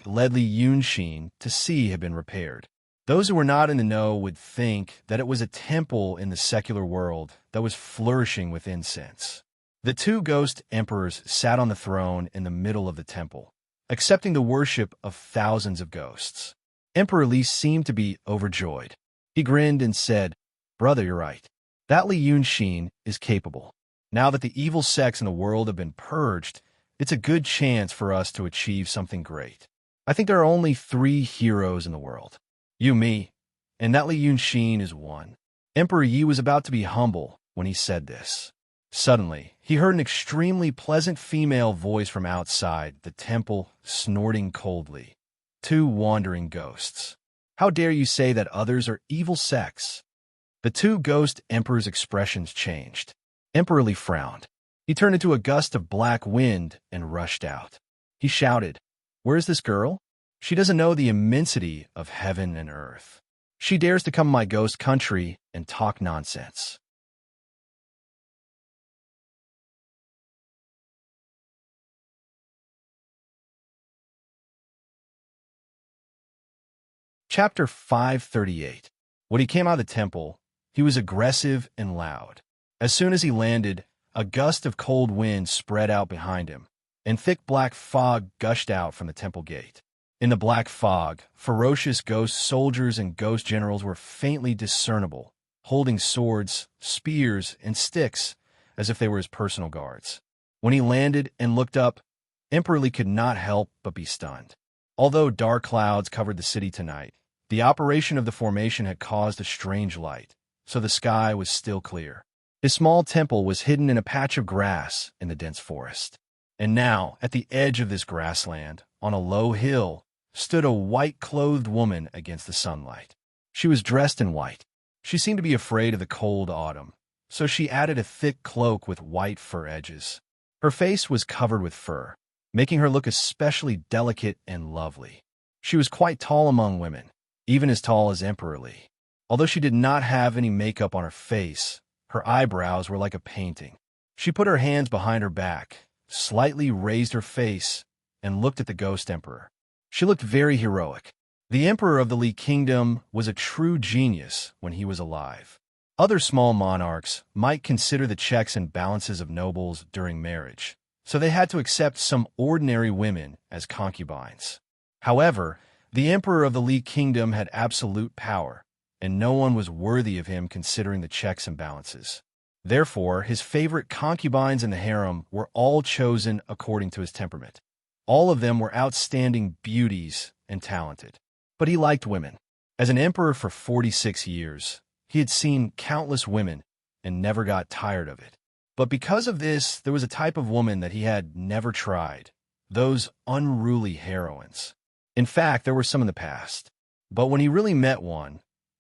[SPEAKER 1] led Li Yunxin to see had been repaired. Those who were not in the know would think that it was a temple in the secular world that was flourishing with incense. The two ghost emperors sat on the throne in the middle of the temple, accepting the worship of thousands of ghosts. Emperor Li seemed to be overjoyed. He grinned and said, "Brother, you're right. That Li Yunxin is capable. Now that the evil sects in the world have been purged, it's a good chance for us to achieve something great. I think there are only 3 heroes in the world. You, me, and that Li Yunxin is one." Emperor Yi was about to be humble when he said this. Suddenly, he heard an extremely pleasant female voice from outside the temple, snorting coldly. 2 wandering ghosts. How dare you say that others are evil sects? The 2 ghost emperors' expressions changed. Emperor Li frowned. He turned into a gust of black wind and rushed out. He shouted, "Where is this girl? She doesn't know the immensity of heaven and earth. She dares to come to my ghost country and talk nonsense." Chapter 538. When he came out of the temple, he was aggressive and loud. As soon as he landed, a gust of cold wind spread out behind him, and thick black fog gushed out from the temple gate. In the black fog, ferocious ghost soldiers and ghost generals were faintly discernible, holding swords, spears, and sticks as if they were his personal guards. When he landed and looked up, Emperor Li could not help but be stunned. Although dark clouds covered the city tonight, the operation of the formation had caused a strange light, so the sky was still clear. His small temple was hidden in a patch of grass in the dense forest. And now, at the edge of this grassland, on a low hill, stood a white-clothed woman against the sunlight. She was dressed in white. She seemed to be afraid of the cold autumn, so she added a thick cloak with white fur edges. Her face was covered with fur, making her look especially delicate and lovely. She was quite tall among women, even as tall as Emperor Li. Although she did not have any makeup on her face, her eyebrows were like a painting. She put her hands behind her back, slightly raised her face, and looked at the ghost emperor. She looked very heroic. The emperor of the Li Kingdom was a true genius when he was alive. Other small monarchs might consider the checks and balances of nobles during marriage, so they had to accept some ordinary women as concubines. However, the emperor of the Li Kingdom had absolute power, and no one was worthy of him considering the checks and balances. Therefore, his favorite concubines in the harem were all chosen according to his temperament. All of them were outstanding beauties and talented. But he liked women. As an emperor for 46 years, he had seen countless women and never got tired of it. But because of this, there was a type of woman that he had never tried, those unruly heroines. In fact, there were some in the past. But when he really met one,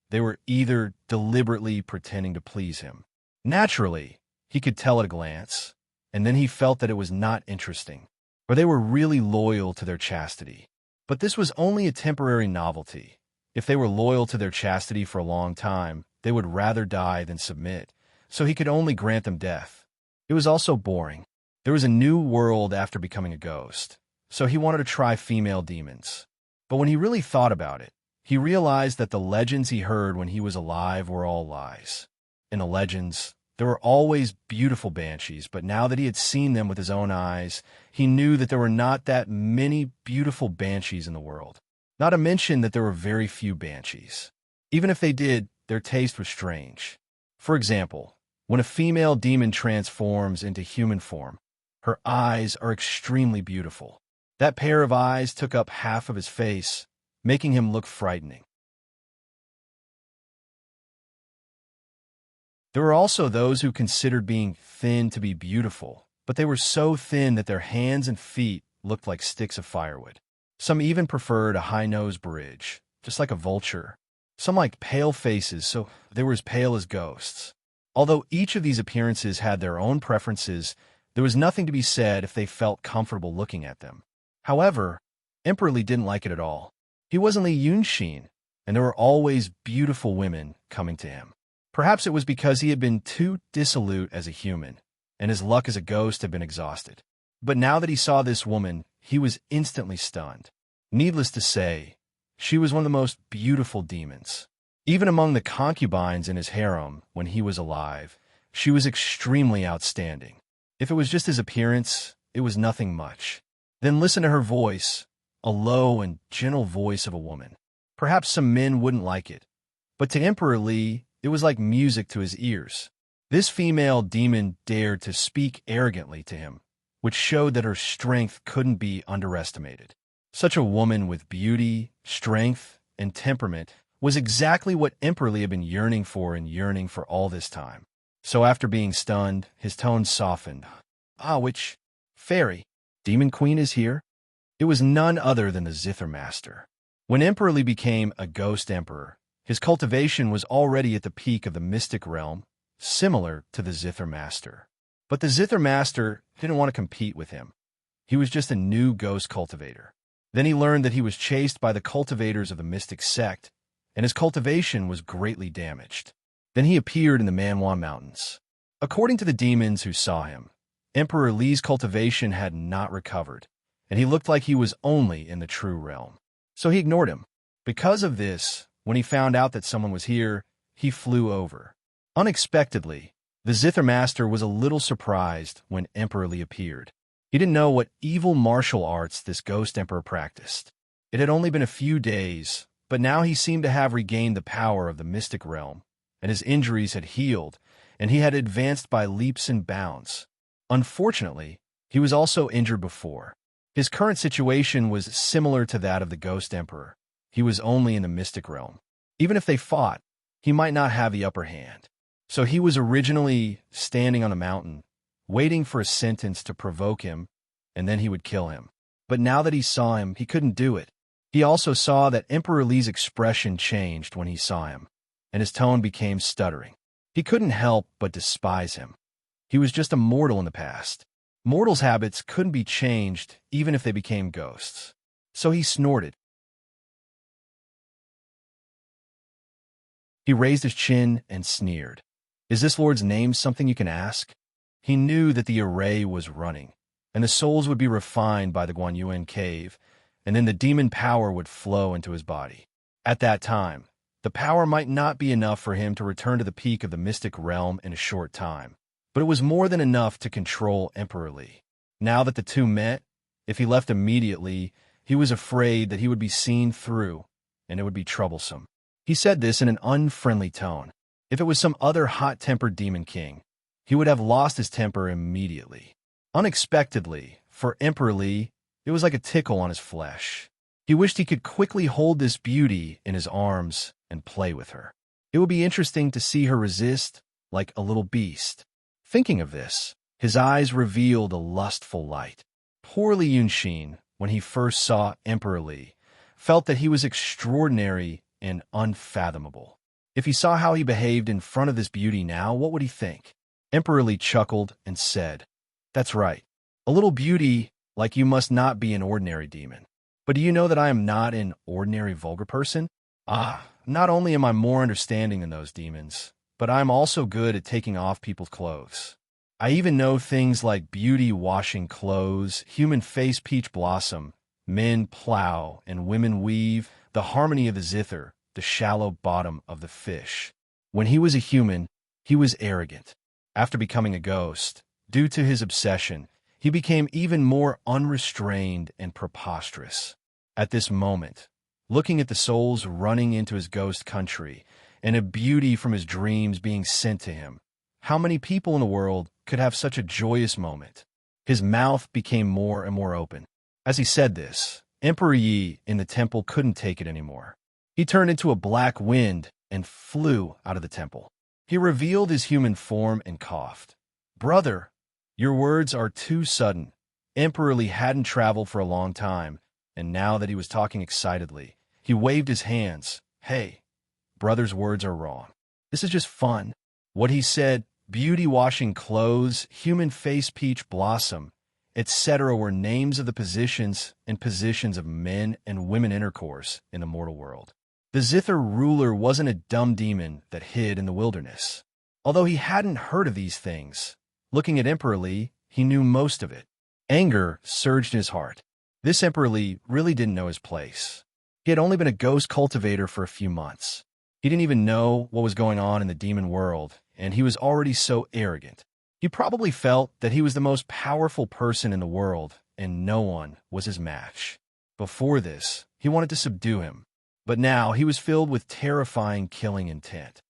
[SPEAKER 1] they were either deliberately pretending to please him. Naturally, He could tell at a glance, and then he felt that it was not interesting, or they were really loyal to their chastity. But this was only a temporary novelty. If they were loyal to their chastity for a long time, they would rather die than submit, so he could only grant them death. It was also boring. There was a new world after becoming a ghost, so he wanted to try female demons. But when he really thought about it, he realized that the legends he heard when he was alive were all lies. In the legends, there were always beautiful banshees, but now that he had seen them with his own eyes, he knew that there were not that many beautiful banshees in the world. Not to mention that there were very few banshees. Even if they did, their taste was strange. For example, when a female demon transforms into human form, her eyes are extremely beautiful. That pair of eyes took up half of his face, making him look frightening. There were also those who considered being thin to be beautiful, but they were so thin that their hands and feet looked like sticks of firewood. Some even preferred a high-nosed bridge, just like a vulture. Some liked pale faces, so they were as pale as ghosts. Although each of these appearances had their own preferences, there was nothing to be said if they felt comfortable looking at them. However, Emperor Li didn't like it at all. He wasn't Li Yunxin, and there were always beautiful women coming to him. Perhaps it was because he had been too dissolute as a human, and his luck as a ghost had been exhausted. But now that he saw this woman, he was instantly stunned. Needless to say, she was one of the most beautiful demons. Even among the concubines in his harem when he was alive, she was extremely outstanding. If it was just his appearance, it was nothing much. Then listen to her voice, a low and gentle voice of a woman. Perhaps some men wouldn't like it, but to Emperor Li, it was like music to his ears. This female demon dared to speak arrogantly to him, which showed that her strength couldn't be underestimated. Such a woman with beauty, strength, and temperament was exactly what Emperor Li had been yearning for and yearning for all this time. So after being stunned, his tone softened. "Ah, which fairy? Demon Queen is here?" It was none other than the Zither Master. When Emperor Li became a ghost emperor, his cultivation was already at the peak of the mystic realm, similar to the Zither Master. But the Zither Master didn't want to compete with him. He was just a new ghost cultivator. Then he learned that he was chased by the cultivators of the mystic sect, and his cultivation was greatly damaged. Then he appeared in the Manwan Mountains. According to the demons who saw him, Emperor Li's cultivation had not recovered, and he looked like he was only in the true realm. So he ignored him. Because of this, when he found out that someone was here, he flew over. Unexpectedly, the Zither Master was a little surprised when Emperor Li appeared. He didn't know what evil martial arts this ghost emperor practiced. It had only been a few days, but now he seemed to have regained the power of the mystic realm, and his injuries had healed, and he had advanced by leaps and bounds. Unfortunately, he was also injured before. His current situation was similar to that of the ghost emperor. He was only in the mystic realm. Even if they fought, he might not have the upper hand. So he was originally standing on the mountain, waiting for a sentence to provoke him, and then he would kill him. But now that he saw him, he couldn't do it. He also saw that Emperor Li's expression changed when he saw him, and his tone became stuttering. He couldn't help but despise him. He was just a mortal in the past. Mortals' habits couldn't be changed even if they became ghosts. So he snorted. He raised his chin and sneered. "Is this lord's name something you can ask?" He knew that the array was running, and the souls would be refined by the Guanyuan cave, and then the demon power would flow into his body. At that time, the power might not be enough for him to return to the peak of the mystic realm in a short time, but it was more than enough to control Emperor Li. Now that the two met, if he left immediately, he was afraid that he would be seen through, and it would be troublesome. He said this in an unfriendly tone. If it was some other hot-tempered demon king, he would have lost his temper immediately. Unexpectedly, for Emperor Li, it was like a tickle on his flesh. He wished he could quickly hold this beauty in his arms and play with her. It would be interesting to see her resist like a little beast. Thinking of this, his eyes revealed a lustful light. Poor Li Yunxin, when he first saw Emperor Li, felt that he was extraordinary and unfathomable. If he saw how he behaved in front of this beauty now, what would he think? Emperor Li chuckled and said, "That's right. A little beauty like you must not be an ordinary demon. But do you know that I am not an ordinary vulgar person? Not only am I more understanding than those demons, but I am also good at taking off people's clothes. I even know things like beauty washing clothes, human face peach blossom, men plow, and women weave, the harmony of the zither, the shallow bottom of the fish. When he was a human, he was arrogant. After becoming a ghost, due to his obsession, he became even more unrestrained and preposterous. At this moment, looking at the souls running into his ghost country, and a beauty from his dreams being sent to him, how many people in the world could have such a joyous moment? His mouth became more and more open. As he said this, Emperor Yi in the temple couldn't take it anymore. He turned into a black wind and flew out of the temple. He revealed his human form and coughed. "Brother, your words are too sudden." Emperor Li hadn't traveled for a long time, and now that he was talking excitedly, he waved his hands. "Hey, brother's words are wrong. This is just fun." What he said, beauty washing clothes, human face peach blossom, etc., were names of the positions of men and women intercourse in the mortal world. The zither ruler wasn't a dumb demon that hid in the wilderness. Although he hadn't heard of these things, looking at Emperor Li, he knew most of it. Anger surged in his heart. This Emperor Li really didn't know his place. He had only been a ghost cultivator for a few months. He didn't even know what was going on in the demon world, and he was already so arrogant. He probably felt that he was the most powerful person in the world, and no one was his match. Before this, he wanted to subdue him, but now he was filled with terrifying killing intent.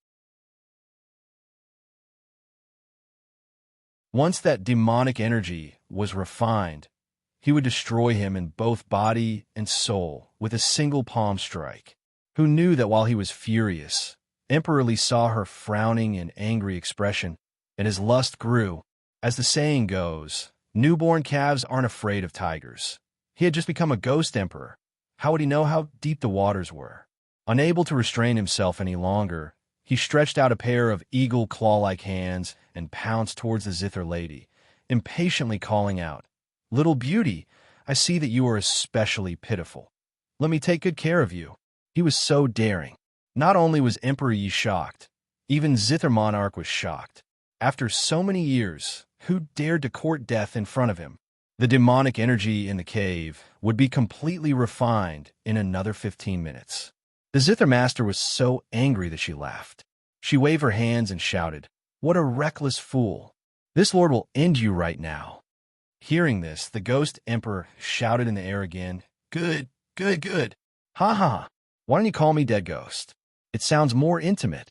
[SPEAKER 1] Once that demonic energy was refined, he would destroy him in both body and soul with a single palm strike. Who knew that while he was furious, Emperor Li saw her frowning and angry expression, and his lust grew. As the saying goes, newborn calves aren't afraid of tigers. He had just become a ghost emperor. How would he know how deep the waters were? Unable to restrain himself any longer, he stretched out a pair of eagle claw-like hands and pounced towards the zither lady, impatiently calling out, "Little beauty, I see that you are especially pitiful. Let me take good care of you." He was so daring. Not only was Emperor Yi shocked, even Zither Monarch was shocked. After so many years, who dared to court death in front of him? The demonic energy in the cave would be completely refined in another 15 minutes. The Zither Master was so angry that she laughed. She waved her hands and shouted, "What a reckless fool! This lord will end you right now." Hearing this, the Ghost Emperor shouted in the air again, "Good, good, good. Ha ha. Why don't you call me Dead Ghost? It sounds more intimate."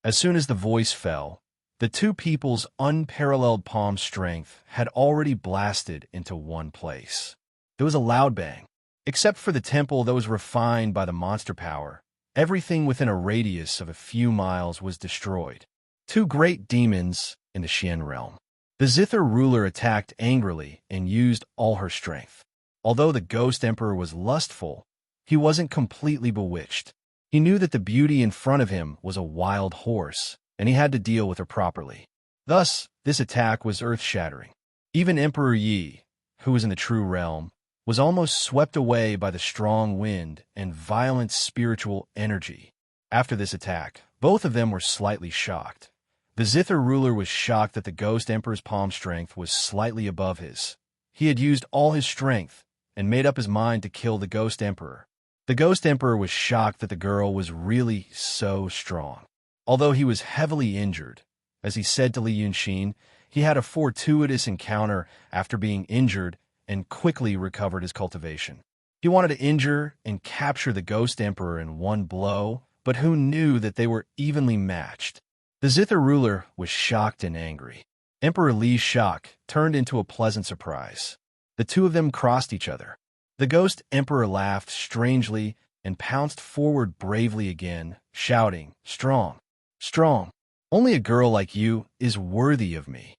[SPEAKER 1] As soon as the voice fell, the two people's unparalleled palm strength had already blasted into one place. There was a loud bang. Except for the temple that was refined by the monster power, everything within a radius of a few miles was destroyed. Two great demons in the Xian realm. The Zither ruler attacked angrily and used all her strength. Although the Ghost Emperor was lustful, he wasn't completely bewitched. He knew that the beauty in front of him was a wild horse, and he had to deal with her properly. Thus, this attack was earth-shattering. Even Emperor Yi, who was in the true realm, was almost swept away by the strong wind and violent spiritual energy. After this attack, both of them were slightly shocked. The Zither ruler was shocked that the Ghost Emperor's palm strength was slightly above his. He had used all his strength and made up his mind to kill the Ghost Emperor. The Ghost Emperor was shocked that the girl was really so strong. Although he was heavily injured, as he said to Li Yunxin, he had a fortuitous encounter after being injured and quickly recovered his cultivation. He wanted to injure and capture the Ghost Emperor in one blow, but who knew that they were evenly matched? The Zither ruler was shocked and angry. Emperor Li's shock turned into a pleasant surprise. The two of them crossed each other. The Ghost Emperor laughed strangely and pounced forward bravely again, shouting, "Strong, strong. Only a girl like you is worthy of me."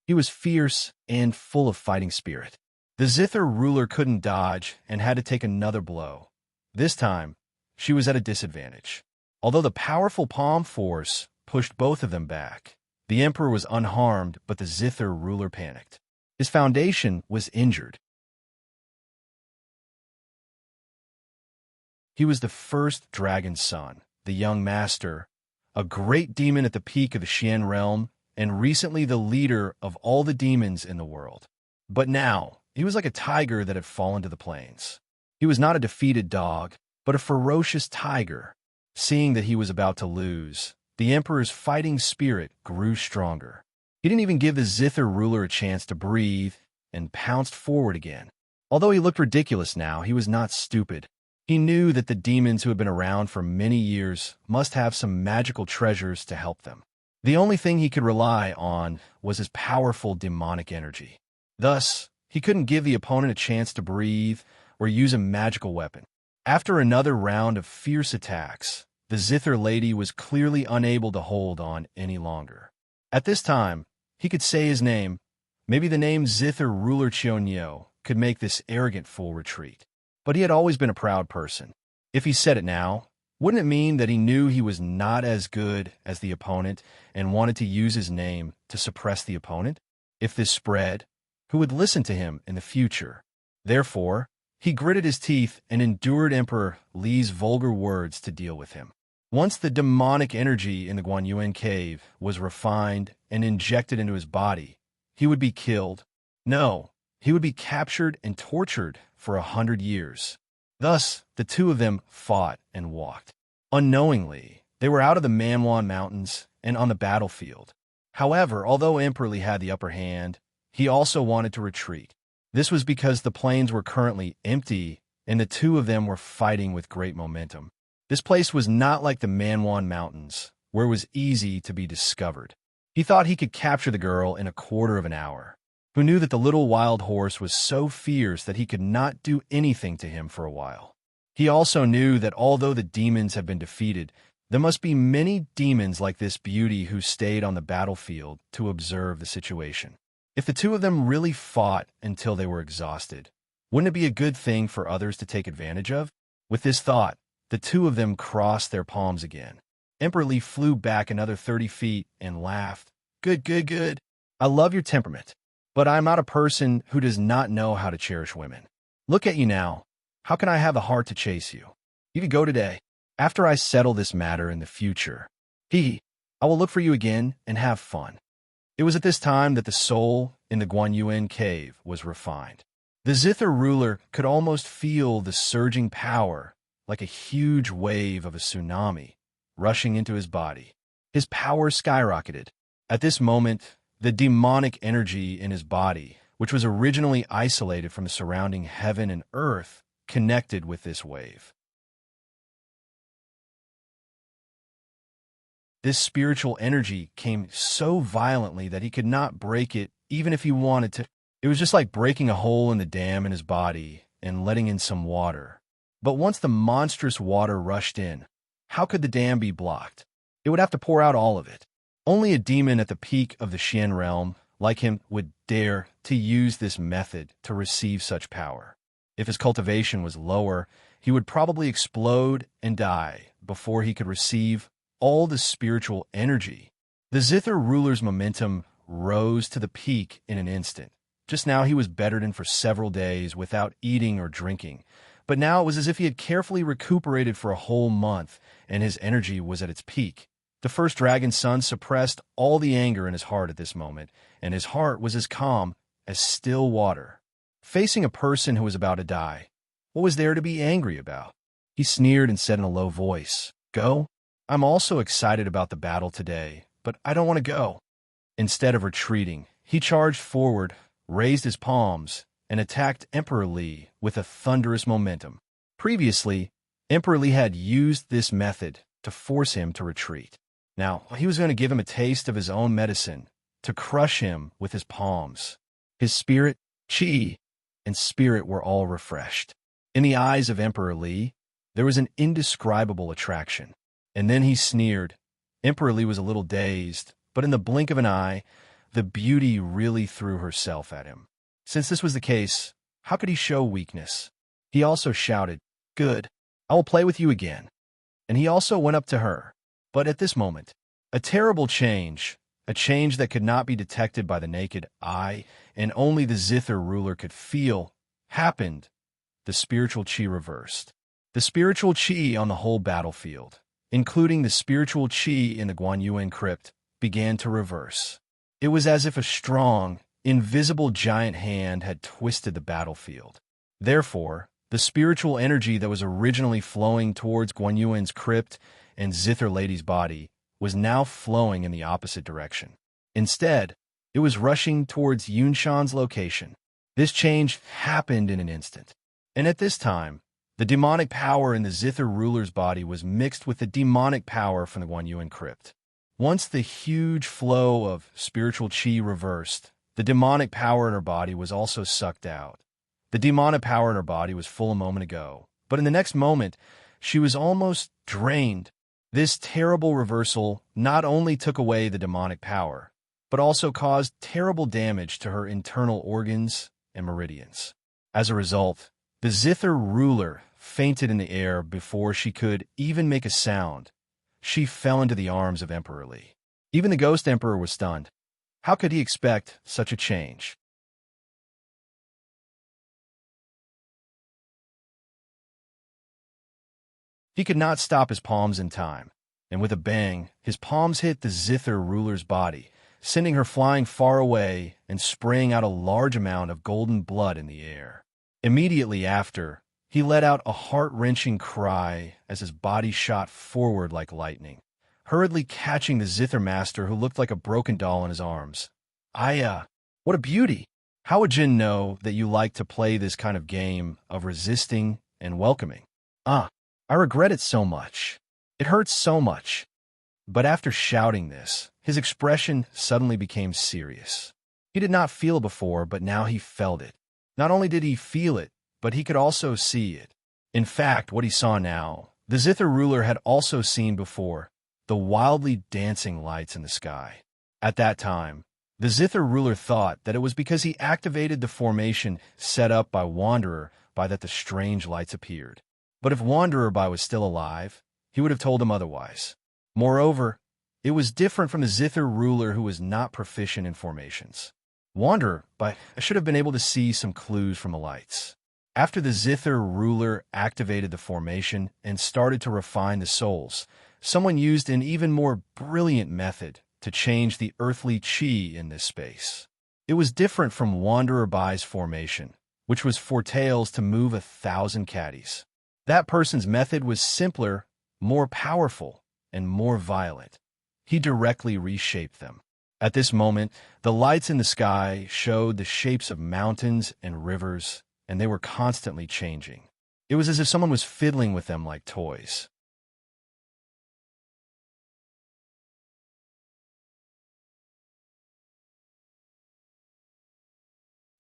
[SPEAKER 1] He was fierce and full of fighting spirit. The Zither ruler couldn't dodge and had to take another blow. This time, she was at a disadvantage. Although the powerful palm force pushed both of them back, The emperor was unharmed, but the zither ruler panicked. His foundation was injured. He was the first dragon's son, the young master, a great demon at the peak of the Xian realm, and recently the leader of all the demons in the world. But now, he was like a tiger that had fallen to the plains. He was not a defeated dog, but a ferocious tiger. Seeing that he was about to lose, the emperor's fighting spirit grew stronger. He didn't even give the zither ruler a chance to breathe and pounced forward again. Although he looked ridiculous now, he was not stupid. He knew that the demons who had been around for many years must have some magical treasures to help them. The only thing he could rely on was his powerful demonic energy. Thus, he couldn't give the opponent a chance to breathe or use a magical weapon. After another round of fierce attacks, the zither lady was clearly unable to hold on any longer. At this time, he could say his name. Maybe the name Zither Ruler Chionyo could make this arrogant fool retreat. But he had always been a proud person. If he said it now, wouldn't it mean that he knew he was not as good as the opponent and wanted to use his name to suppress the opponent? If this spread, who would listen to him in the future? Therefore, he gritted his teeth and endured Emperor Li's vulgar words to deal with him. Once the demonic energy in the Guanyuan cave was refined and injected into his body, he would be killed. No, he would be captured and tortured for 100 years. Thus, the two of them fought and walked. Unknowingly, they were out of the Manwan Mountains and on the battlefield. However, although Emperor Li had the upper hand, he also wanted to retreat. This was because the plains were currently empty and the two of them were fighting with great momentum. This place was not like the Manwan Mountains, where it was easy to be discovered. He thought he could capture the girl in a quarter of an hour, who knew that the little wild horse was so fierce that he could not do anything to him for a while. He also knew that although the demons had been defeated, there must be many demons like this beauty who stayed on the battlefield to observe the situation. If the two of them really fought until they were exhausted, wouldn't it be a good thing for others to take advantage of? With this thought, the two of them crossed their palms again. Emperor Li flew back another 30 feet and laughed. Good, good, good. I love your temperament, but I'm not a person who does not know how to cherish women. Look at you now. How can I have a heart to chase you? You could go today. After I settle this matter in the future, I will look for you again and have fun. It was at this time that the soul in the Guanyuan cave was refined. The zither ruler could almost feel the surging power like a huge wave of a tsunami rushing into his body. His power skyrocketed. At this moment, the demonic energy in his body, which was originally isolated from the surrounding heaven and earth, connected with this wave. This spiritual energy came so violently that he could not break it even if he wanted to. It was just like breaking a hole in the dam in his body and letting in some water. But once the monstrous water rushed in, how could the dam be blocked? It would have to pour out all of it. Only a demon at the peak of the Xian realm, like him, would dare to use this method to receive such power. If his cultivation was lower, he would probably explode and die before he could receive all the spiritual energy. The zither ruler's momentum rose to the peak in an instant. Just now he was bedridden for several days without eating or drinking, but now it was as if he had carefully recuperated for a whole month, and his energy was at its peak. The first dragon's son suppressed all the anger in his heart at this moment, and his heart was as calm as still water. Facing a person who was about to die, what was there to be angry about? He sneered and said in a low voice, "Go? I'm also excited about the battle today, but I don't want to go." Instead of retreating, he charged forward, raised his palms, and attacked Emperor Li with a thunderous momentum. Previously, Emperor Li had used this method to force him to retreat. Now, he was going to give him a taste of his own medicine, to crush him with his palms. His spirit, chi, and spirit were all refreshed. In the eyes of Emperor Li, there was an indescribable attraction. And then he sneered. Emperor Li was a little dazed, but in the blink of an eye, the beauty really threw herself at him. Since this was the case, how could he show weakness? He also shouted, "Good, I will play with you again." And he also went up to her. But at this moment, a terrible change, a change that could not be detected by the naked eye, and only the Zither ruler could feel, happened. The spiritual chi reversed. The spiritual chi on the whole battlefield, including the spiritual chi in the Guanyuan crypt, began to reverse. It was as if a strong, invisible giant hand had twisted the battlefield. Therefore, the spiritual energy that was originally flowing towards Guanyuan's crypt and Zither lady's body was now flowing in the opposite direction. Instead, it was rushing towards Yunshan's location. This change happened in an instant. And at this time, the demonic power in the Zither ruler's body was mixed with the demonic power from the Guanyuan crypt. Once the huge flow of spiritual chi reversed, the demonic power in her body was also sucked out. The demonic power in her body was full a moment ago, but in the next moment, she was almost drained. This terrible reversal not only took away the demonic power, but also caused terrible damage to her internal organs and meridians. As a result, the Zither ruler fainted in the air before she could even make a sound. She fell into the arms of Emperor Li. Even the Ghost Emperor was stunned. How could he expect such a change? He could not stop his palms in time, and with a bang, his palms hit the Zither ruler's body, sending her flying far away and spraying out a large amount of golden blood in the air. Immediately after, he let out a heart-wrenching cry as his body shot forward like lightning, hurriedly catching the Zither master who looked like a broken doll in his arms. What a beauty! How would Jin know that you like to play this kind of game of resisting and welcoming? I regret it so much. It hurts so much. But after shouting this, his expression suddenly became serious. He did not feel it before, but now he felt it. Not only did he feel it, but he could also see it. In fact, what he saw now, the Zither ruler had also seen before, the wildly dancing lights in the sky. At that time, the Zither ruler thought that it was because he activated the formation set up by Wanderer by that the strange lights appeared. But if Wanderer by was still alive, he would have told him otherwise. Moreover, it was different from the Zither ruler who was not proficient in formations. Wanderer by should have been able to see some clues from the lights. After the Zither ruler activated the formation and started to refine the souls, someone used an even more brilliant method to change the earthly chi in this space. It was different from Wanderer Bai's formation, which was for tails to move 1,000 caddies. That person's method was simpler, more powerful, and more violent. He directly reshaped them. At this moment, the lights in the sky showed the shapes of mountains and rivers, and they were constantly changing. It was as if someone was fiddling with them like toys.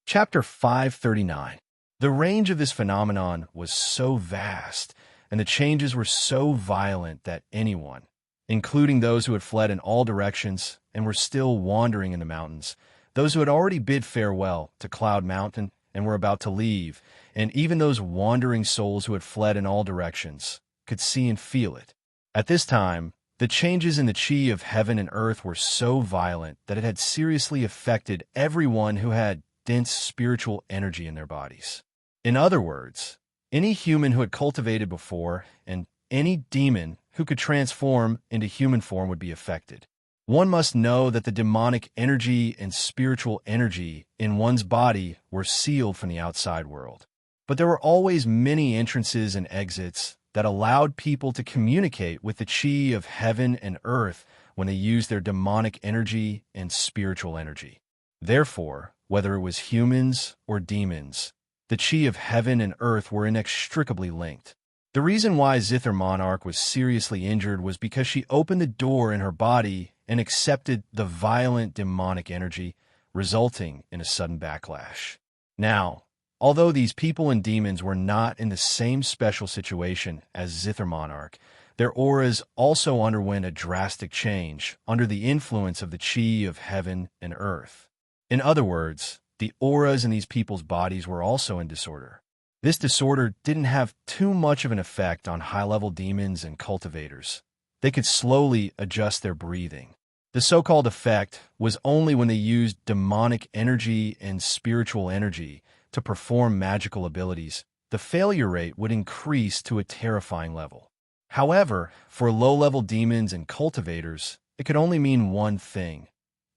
[SPEAKER 1] Chapter 539. The range of this phenomenon was so vast, and the changes were so violent that anyone, including those who had fled in all directions and were still wandering in the mountains, those who had already bid farewell to Cloud Mountain and were about to leave, and even those wandering souls who had fled in all directions, could see and feel it. At this time, the changes in the chi of heaven and earth were so violent that it had seriously affected everyone who had dense spiritual energy in their bodies. In other words, any human who had cultivated before and any demon who could transform into human form would be affected. One must know that the demonic energy and spiritual energy in one's body were sealed from the outside world. But there were always many entrances and exits that allowed people to communicate with the chi of heaven and earth when they used their demonic energy and spiritual energy. Therefore, whether it was humans or demons, the chi of heaven and earth were inextricably linked. The reason why Zither Monarch was seriously injured was because she opened the door in her body and accepted the violent demonic energy, resulting in a sudden backlash. Now, although these people and demons were not in the same special situation as Zither Monarch, their auras also underwent a drastic change under the influence of the chi of heaven and earth. In other words, the auras in these people's bodies were also in disorder. This disorder didn't have too much of an effect on high-level demons and cultivators. They could slowly adjust their breathing. The so-called effect was only when they used demonic energy and spiritual energy to perform magical abilities. The failure rate would increase to a terrifying level. However, for low-level demons and cultivators, it could only mean one thing: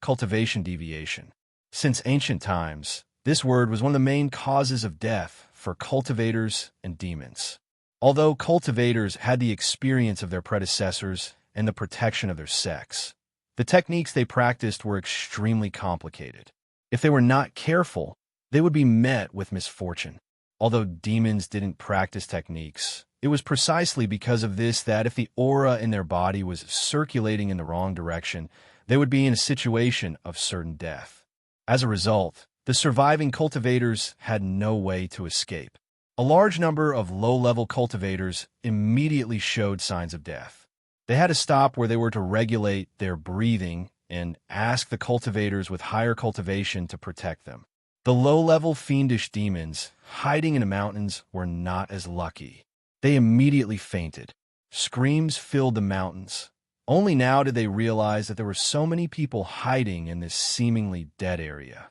[SPEAKER 1] cultivation deviation. Since ancient times, this word was one of the main causes of death for cultivators and demons. Although cultivators had the experience of their predecessors and the protection of their sex, the techniques they practiced were extremely complicated. If they were not careful, they would be met with misfortune. Although demons didn't practice techniques, it was precisely because of this that if the aura in their body was circulating in the wrong direction, they would be in a situation of certain death. As a result, the surviving cultivators had no way to escape. A large number of low-level cultivators immediately showed signs of death. They had to stop where they were to regulate their breathing and ask the cultivators with higher cultivation to protect them. The low-level fiendish demons hiding in the mountains were not as lucky. They immediately fainted. Screams filled the mountains. Only now did they realize that there were so many people hiding in this seemingly dead area.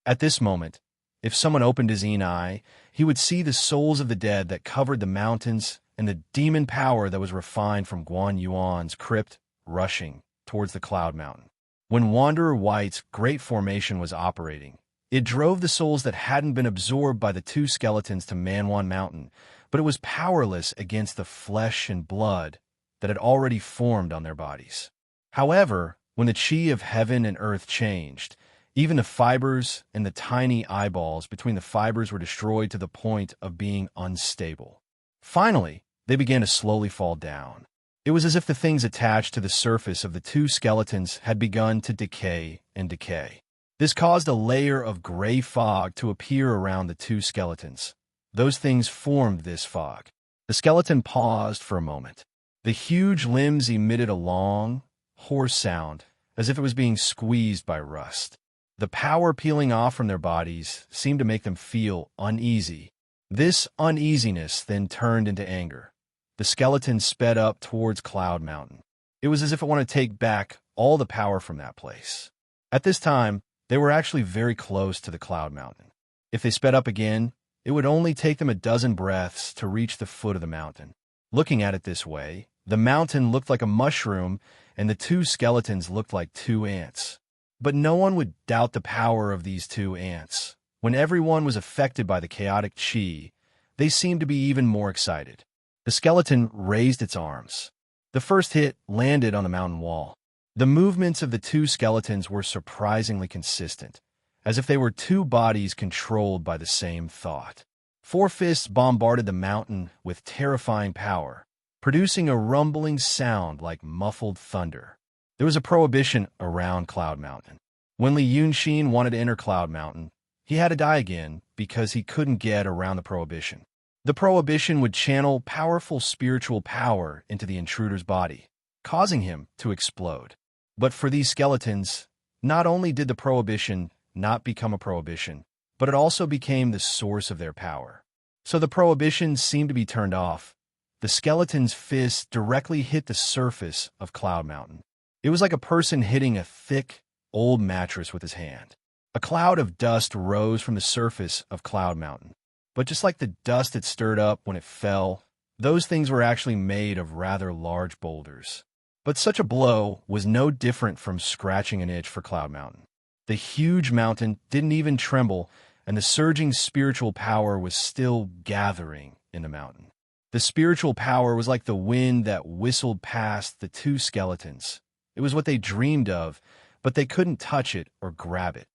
[SPEAKER 1] At this moment, if someone opened his eye, he would see the souls of the dead that covered the mountains and the demon power that was refined from Guan Yuan's crypt rushing towards the Cloud Mountain. When Wanderer White's great formation was operating, it drove the souls that hadn't been absorbed by the two skeletons to Manwan Mountain, but it was powerless against the flesh and blood that had already formed on their bodies. However, when the chi of heaven and earth changed, even the fibers and the tiny eyeballs between the fibers were destroyed to the point of being unstable. Finally, they began to slowly fall down. It was as if the things attached to the surface of the two skeletons had begun to decay and decay. This caused a layer of gray fog to appear around the two skeletons. Those things formed this fog. The skeleton paused for a moment. The huge limbs emitted a long, hoarse sound, as if it was being squeezed by rust. The power peeling off from their bodies seemed to make them feel uneasy. This uneasiness then turned into anger. The skeleton sped up towards Cloud Mountain. It was as if it wanted to take back all the power from that place. At this time, they were actually very close to the Cloud Mountain. If they sped up again, it would only take them a dozen breaths to reach the foot of the mountain. Looking at it this way, the mountain looked like a mushroom, and the two skeletons looked like two ants. But no one would doubt the power of these two ants. When everyone was affected by the chaotic chi, they seemed to be even more excited. The skeleton raised its arms. The first hit landed on the mountain wall. The movements of the two skeletons were surprisingly consistent, as if they were two bodies controlled by the same thought. Four fists bombarded the mountain with terrifying power, producing a rumbling sound like muffled thunder. There was a prohibition around Cloud Mountain. When Li Yunxin wanted to enter Cloud Mountain, he had to die again because he couldn't get around the prohibition. The prohibition would channel powerful spiritual power into the intruder's body, causing him to explode. But for these skeletons, not only did the prohibition not become a prohibition, but it also became the source of their power. So the prohibition seemed to be turned off. The skeleton's fist directly hit the surface of Cloud Mountain. It was like a person hitting a thick, old mattress with his hand. A cloud of dust rose from the surface of Cloud Mountain. But just like the dust it stirred up when it fell, those things were actually made of rather large boulders. But such a blow was no different from scratching an itch for Cloud Mountain. The huge mountain didn't even tremble, and the surging spiritual power was still gathering in the mountain. The spiritual power was like the wind that whistled past the two skeletons. It was what they dreamed of, but they couldn't touch it or grab it.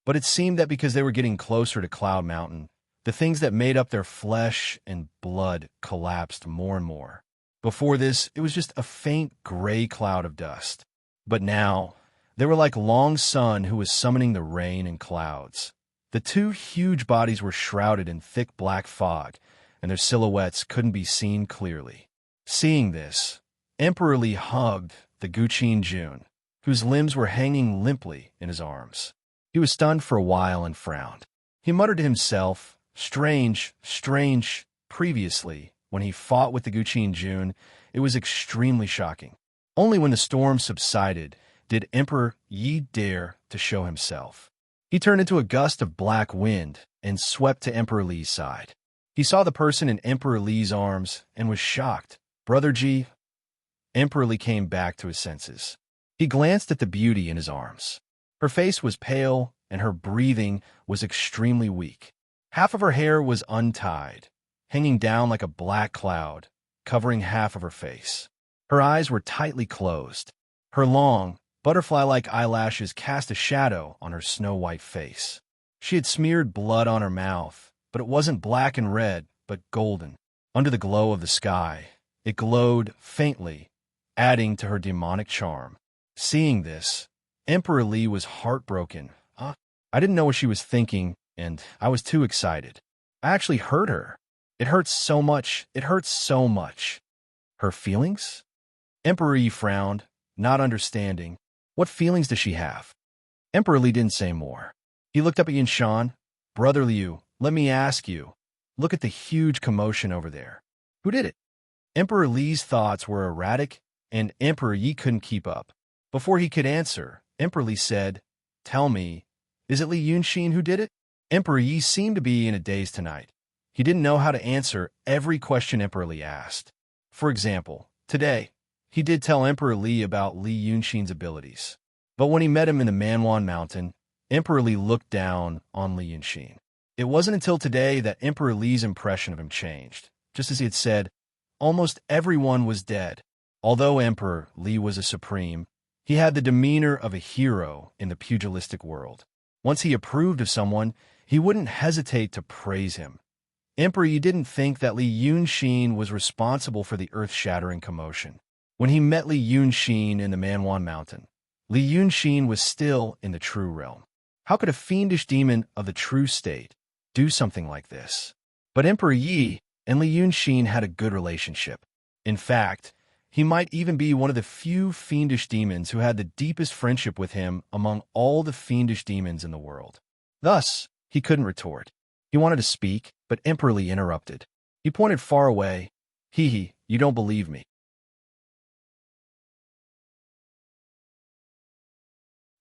[SPEAKER 1] But it seemed that because they were getting closer to Cloud Mountain, the things that made up their flesh and blood collapsed more and more. Before this, it was just a faint gray cloud of dust. But now, they were like long sun who was summoning the rain and clouds. The two huge bodies were shrouded in thick black fog, and their silhouettes couldn't be seen clearly. Seeing this, Emperor Li hugged the Guqin Jun, whose limbs were hanging limply in his arms. He was stunned for a while and frowned. He muttered to himself, Strange. Previously, when he fought with the Guqin Jun, it was extremely shocking. Only when the storm subsided did Emperor Yi dare to show himself. He turned into a gust of black wind and swept to Emperor Li's side. He saw the person in Emperor Li's arms and was shocked. Brother Ji. Emperor Li came back to his senses. He glanced at the beauty in his arms. Her face was pale and her breathing was extremely weak. Half of her hair was untied, hanging down like a black cloud, covering half of her face. Her eyes were tightly closed. Her long, butterfly-like eyelashes cast a shadow on her snow-white face. She had smeared blood on her mouth, but it wasn't black and red, but golden. Under the glow of the sky, it glowed faintly, adding to her demonic charm. Seeing this, Emperor Li was heartbroken. I didn't know what she was thinking, and I was too excited. I actually hurt her. It hurts so much. Her feelings? Emperor Yi frowned, not understanding. What feelings does she have? Emperor Li didn't say more. He looked up at Yinshan. Brother Liu, let me ask you. Look at the huge commotion over there. Who did it? Emperor Li's thoughts were erratic, and Emperor Yi couldn't keep up. Before he could answer, Emperor Li said, Tell me, is it Li Yunxin who did it? Emperor Yi seemed to be in a daze tonight. He didn't know how to answer every question Emperor Li asked. For example, today, he did tell Emperor Li about Li Yunxin's abilities. But when he met him in the Manwan Mountain, Emperor Li looked down on Li Yunxin. It wasn't until today that Emperor Li's impression of him changed. Just as he had said, almost everyone was dead. Although Emperor Li was a supreme, he had the demeanor of a hero in the pugilistic world. Once he approved of someone, he wouldn't hesitate to praise him. Emperor Yi didn't think that Li Yunxin was responsible for the earth-shattering commotion. When he met Li Yunxin in the Manwan Mountain, Li Yunxin was still in the true realm. How could a fiendish demon of the true state do something like this? But Emperor Yi and Li Yunxin had a good relationship. In fact, he might even be one of the few fiendish demons who had the deepest friendship with him among all the fiendish demons in the world. Thus, he couldn't retort. He wanted to speak, but Emperor Li interrupted. He pointed far away. Hee, you don't believe me.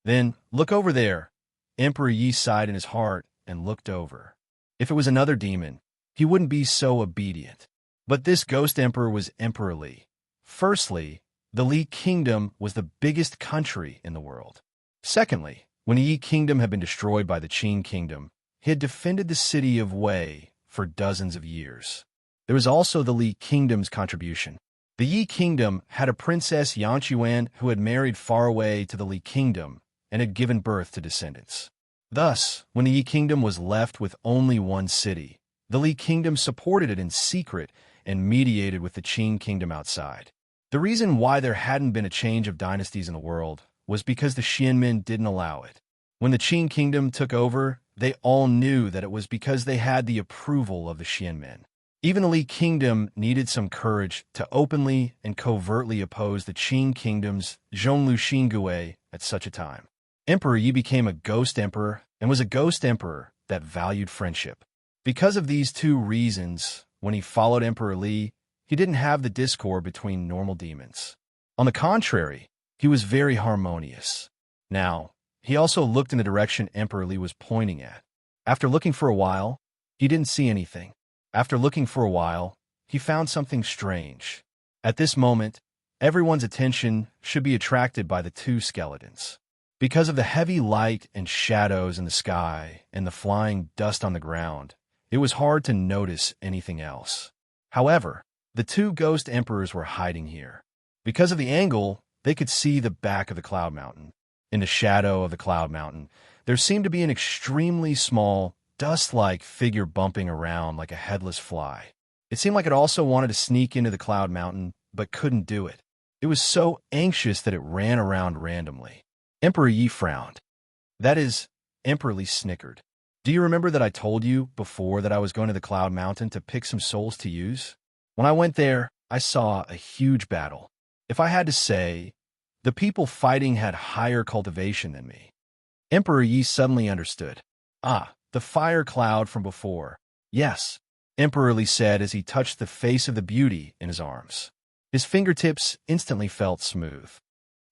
[SPEAKER 1] Then, look over there. Emperor Yi sighed in his heart and looked over. If it was another demon, he wouldn't be so obedient. But this ghost emperor was Emperor Li. Firstly, the Li Kingdom was the biggest country in the world. Secondly, when the Yi Kingdom had been destroyed by the Qin Kingdom, he had defended the city of Wei for dozens of years. There was also the Li Kingdom's contribution. The Yi Kingdom had a princess Yanquan who had married far away to the Li Kingdom and had given birth to descendants. Thus, when the Yi Kingdom was left with only one city, the Li Kingdom supported it in secret and mediated with the Qin Kingdom outside. The reason why there hadn't been a change of dynasties in the world was because the Xianmen didn't allow it. When the Qin Kingdom took over, they all knew that it was because they had the approval of the Xianmen. Even the Li Kingdom needed some courage to openly and covertly oppose the Qin Kingdom's Zhonglu Xingui at such a time. Emperor Yi became a ghost emperor and was a ghost emperor that valued friendship. Because of these two reasons, when he followed Emperor Li, he didn't have the discord between normal demons. On the contrary, he was very harmonious. Now, he also looked in the direction Emperor Li was pointing at. After looking for a while, he didn't see anything. After looking for a while, he found something strange. At this moment, everyone's attention should be attracted by the two skeletons. Because of the heavy light and shadows in the sky and the flying dust on the ground, it was hard to notice anything else. However, the two ghost emperors were hiding here. Because of the angle, they could see the back of the Cloud Mountain. In the shadow of the Cloud Mountain, there seemed to be an extremely small, dust-like figure bumping around like a headless fly. It seemed like it also wanted to sneak into the Cloud Mountain, but couldn't do it. It was so anxious that it ran around randomly. Emperor Yi frowned. That is, Emperor Li snickered. Do you remember that I told you before that I was going to the Cloud Mountain to pick some souls to use? When I went there, I saw a huge battle. If I had to say, the people fighting had higher cultivation than me. Emperor Yi suddenly understood. The fire cloud from before. Yes, Emperor Lee said as he touched the face of the beauty in his arms. His fingertips instantly felt smooth.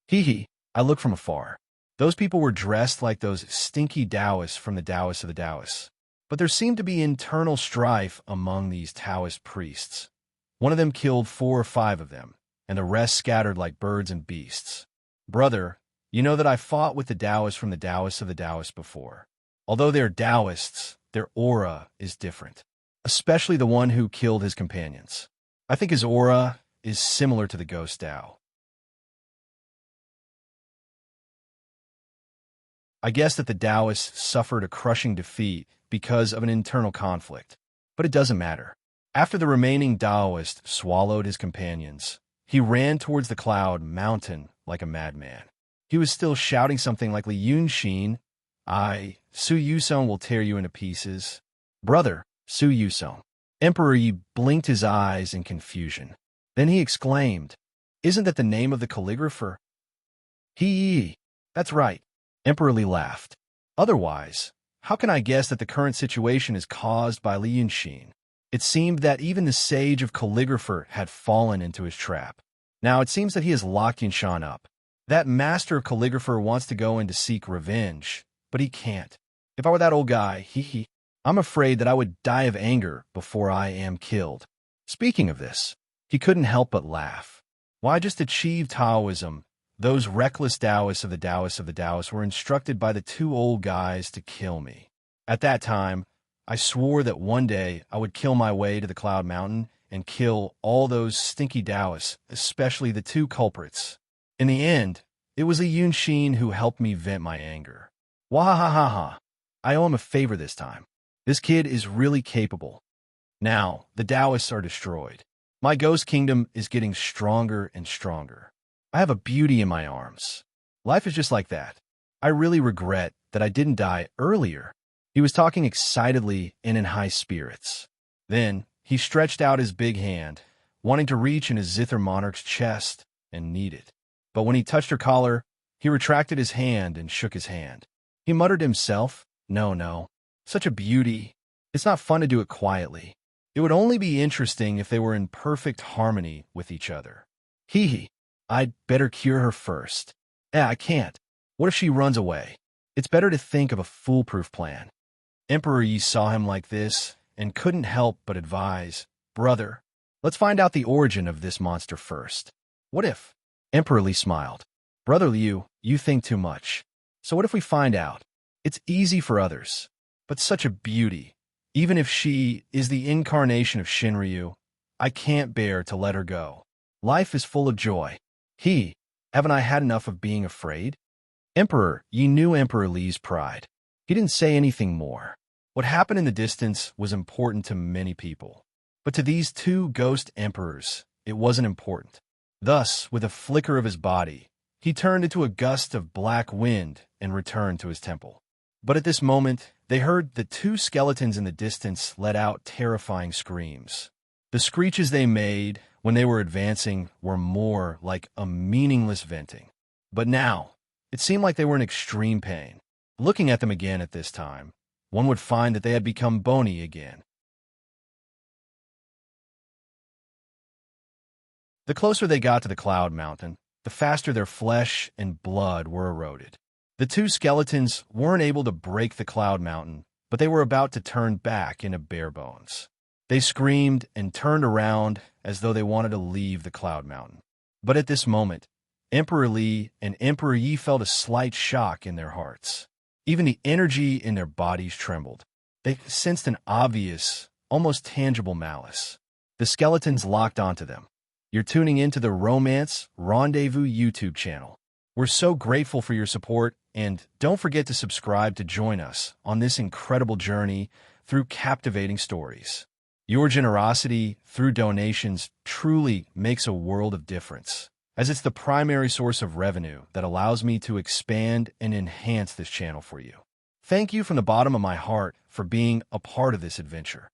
[SPEAKER 1] Hee hee, I looked from afar. Those people were dressed like those stinky Taoists from the Taoists of the Taoists. But there seemed to be internal strife among these Taoist priests. One of them killed 4 or 5 of them, and the rest scattered like birds and beasts. Brother, you know that I fought with the Taoists from the Taoists of the Taoists before. Although they're Taoists, their aura is different, especially the one who killed his companions. I think his aura is similar to the ghost Tao. I guess that the Taoists suffered a crushing defeat because of an internal conflict, but it doesn't matter. After the remaining Taoist swallowed his companions, he ran towards the cloud mountain like a madman. He was still shouting something like Li Yunxin, Su Yusong will tear you into pieces. Brother, Su Yusong. Emperor Yi blinked his eyes in confusion. Then he exclaimed, Isn't that the name of the calligrapher? He, that's right. Emperor Li laughed. Otherwise, how can I guess that the current situation is caused by Li Yunxin? It seemed that even the sage of calligrapher had fallen into his trap. Now it seems that he has locked Yunshan up. That master of calligrapher wants to go in to seek revenge, but he can't. If I were that old guy, I'm afraid that I would die of anger before I am killed. Speaking of this, he couldn't help but laugh. Why just achieve Taoism? Those reckless Taoists of the Taoists were instructed by the 2 old guys to kill me. At that time, I swore that one day I would kill my way to the Cloud Mountain and kill all those stinky Taoists, especially the 2 culprits. In the end, it was Li Yunxin who helped me vent my anger. Wahahaha! I owe him a favor this time. This kid is really capable. Now, the Taoists are destroyed. My ghost kingdom is getting stronger and stronger. I have a beauty in my arms. Life is just like that. I really regret that I didn't die earlier. He was talking excitedly and in high spirits. Then, he stretched out his big hand, wanting to reach in his Zither monarch's chest and knead it. But when he touched her collar, he retracted his hand and shook his hand. He muttered to himself, No, such a beauty. It's not fun to do it quietly. It would only be interesting if they were in perfect harmony with each other. I'd better cure her first. I can't. What if she runs away? It's better to think of a foolproof plan. Emperor Yi saw him like this and couldn't help but advise, Brother, let's find out the origin of this monster first. What if? Emperor Li smiled. Brother Liu, you think too much. So what if we find out? It's easy for others, but such a beauty. Even if she is the incarnation of Shinryu, I can't bear to let her go. Life is full of joy. Haven't I had enough of being afraid? Emperor, you knew Emperor Li's pride. He didn't say anything more. What happened in the distance was important to many people. But to these 2 ghost emperors, it wasn't important. Thus, with a flicker of his body, he turned into a gust of black wind and returned to his temple. But at this moment, they heard the 2 skeletons in the distance let out terrifying screams. The screeches they made when they were advancing were more like a meaningless venting. But now, it seemed like they were in extreme pain. Looking at them again at this time, one would find that they had become bony again. The closer they got to the Cloud Mountain, the faster their flesh and blood were eroded. The 2 skeletons weren't able to break the Cloud Mountain, but they were about to turn back into bare bones. They screamed and turned around as though they wanted to leave the Cloud Mountain. But at this moment, Emperor Li and Emperor Yi felt a slight shock in their hearts. Even the energy in their bodies trembled. They sensed an obvious, almost tangible malice. The skeletons locked onto them. You're tuning into the Romance Rendezvous YouTube channel. We're so grateful for your support, and don't forget to subscribe to join us on this incredible journey through captivating stories. Your generosity through donations truly makes a world of difference, as it's the primary source of revenue that allows me to expand and enhance this channel for you. Thank you from the bottom of my heart for being a part of this adventure.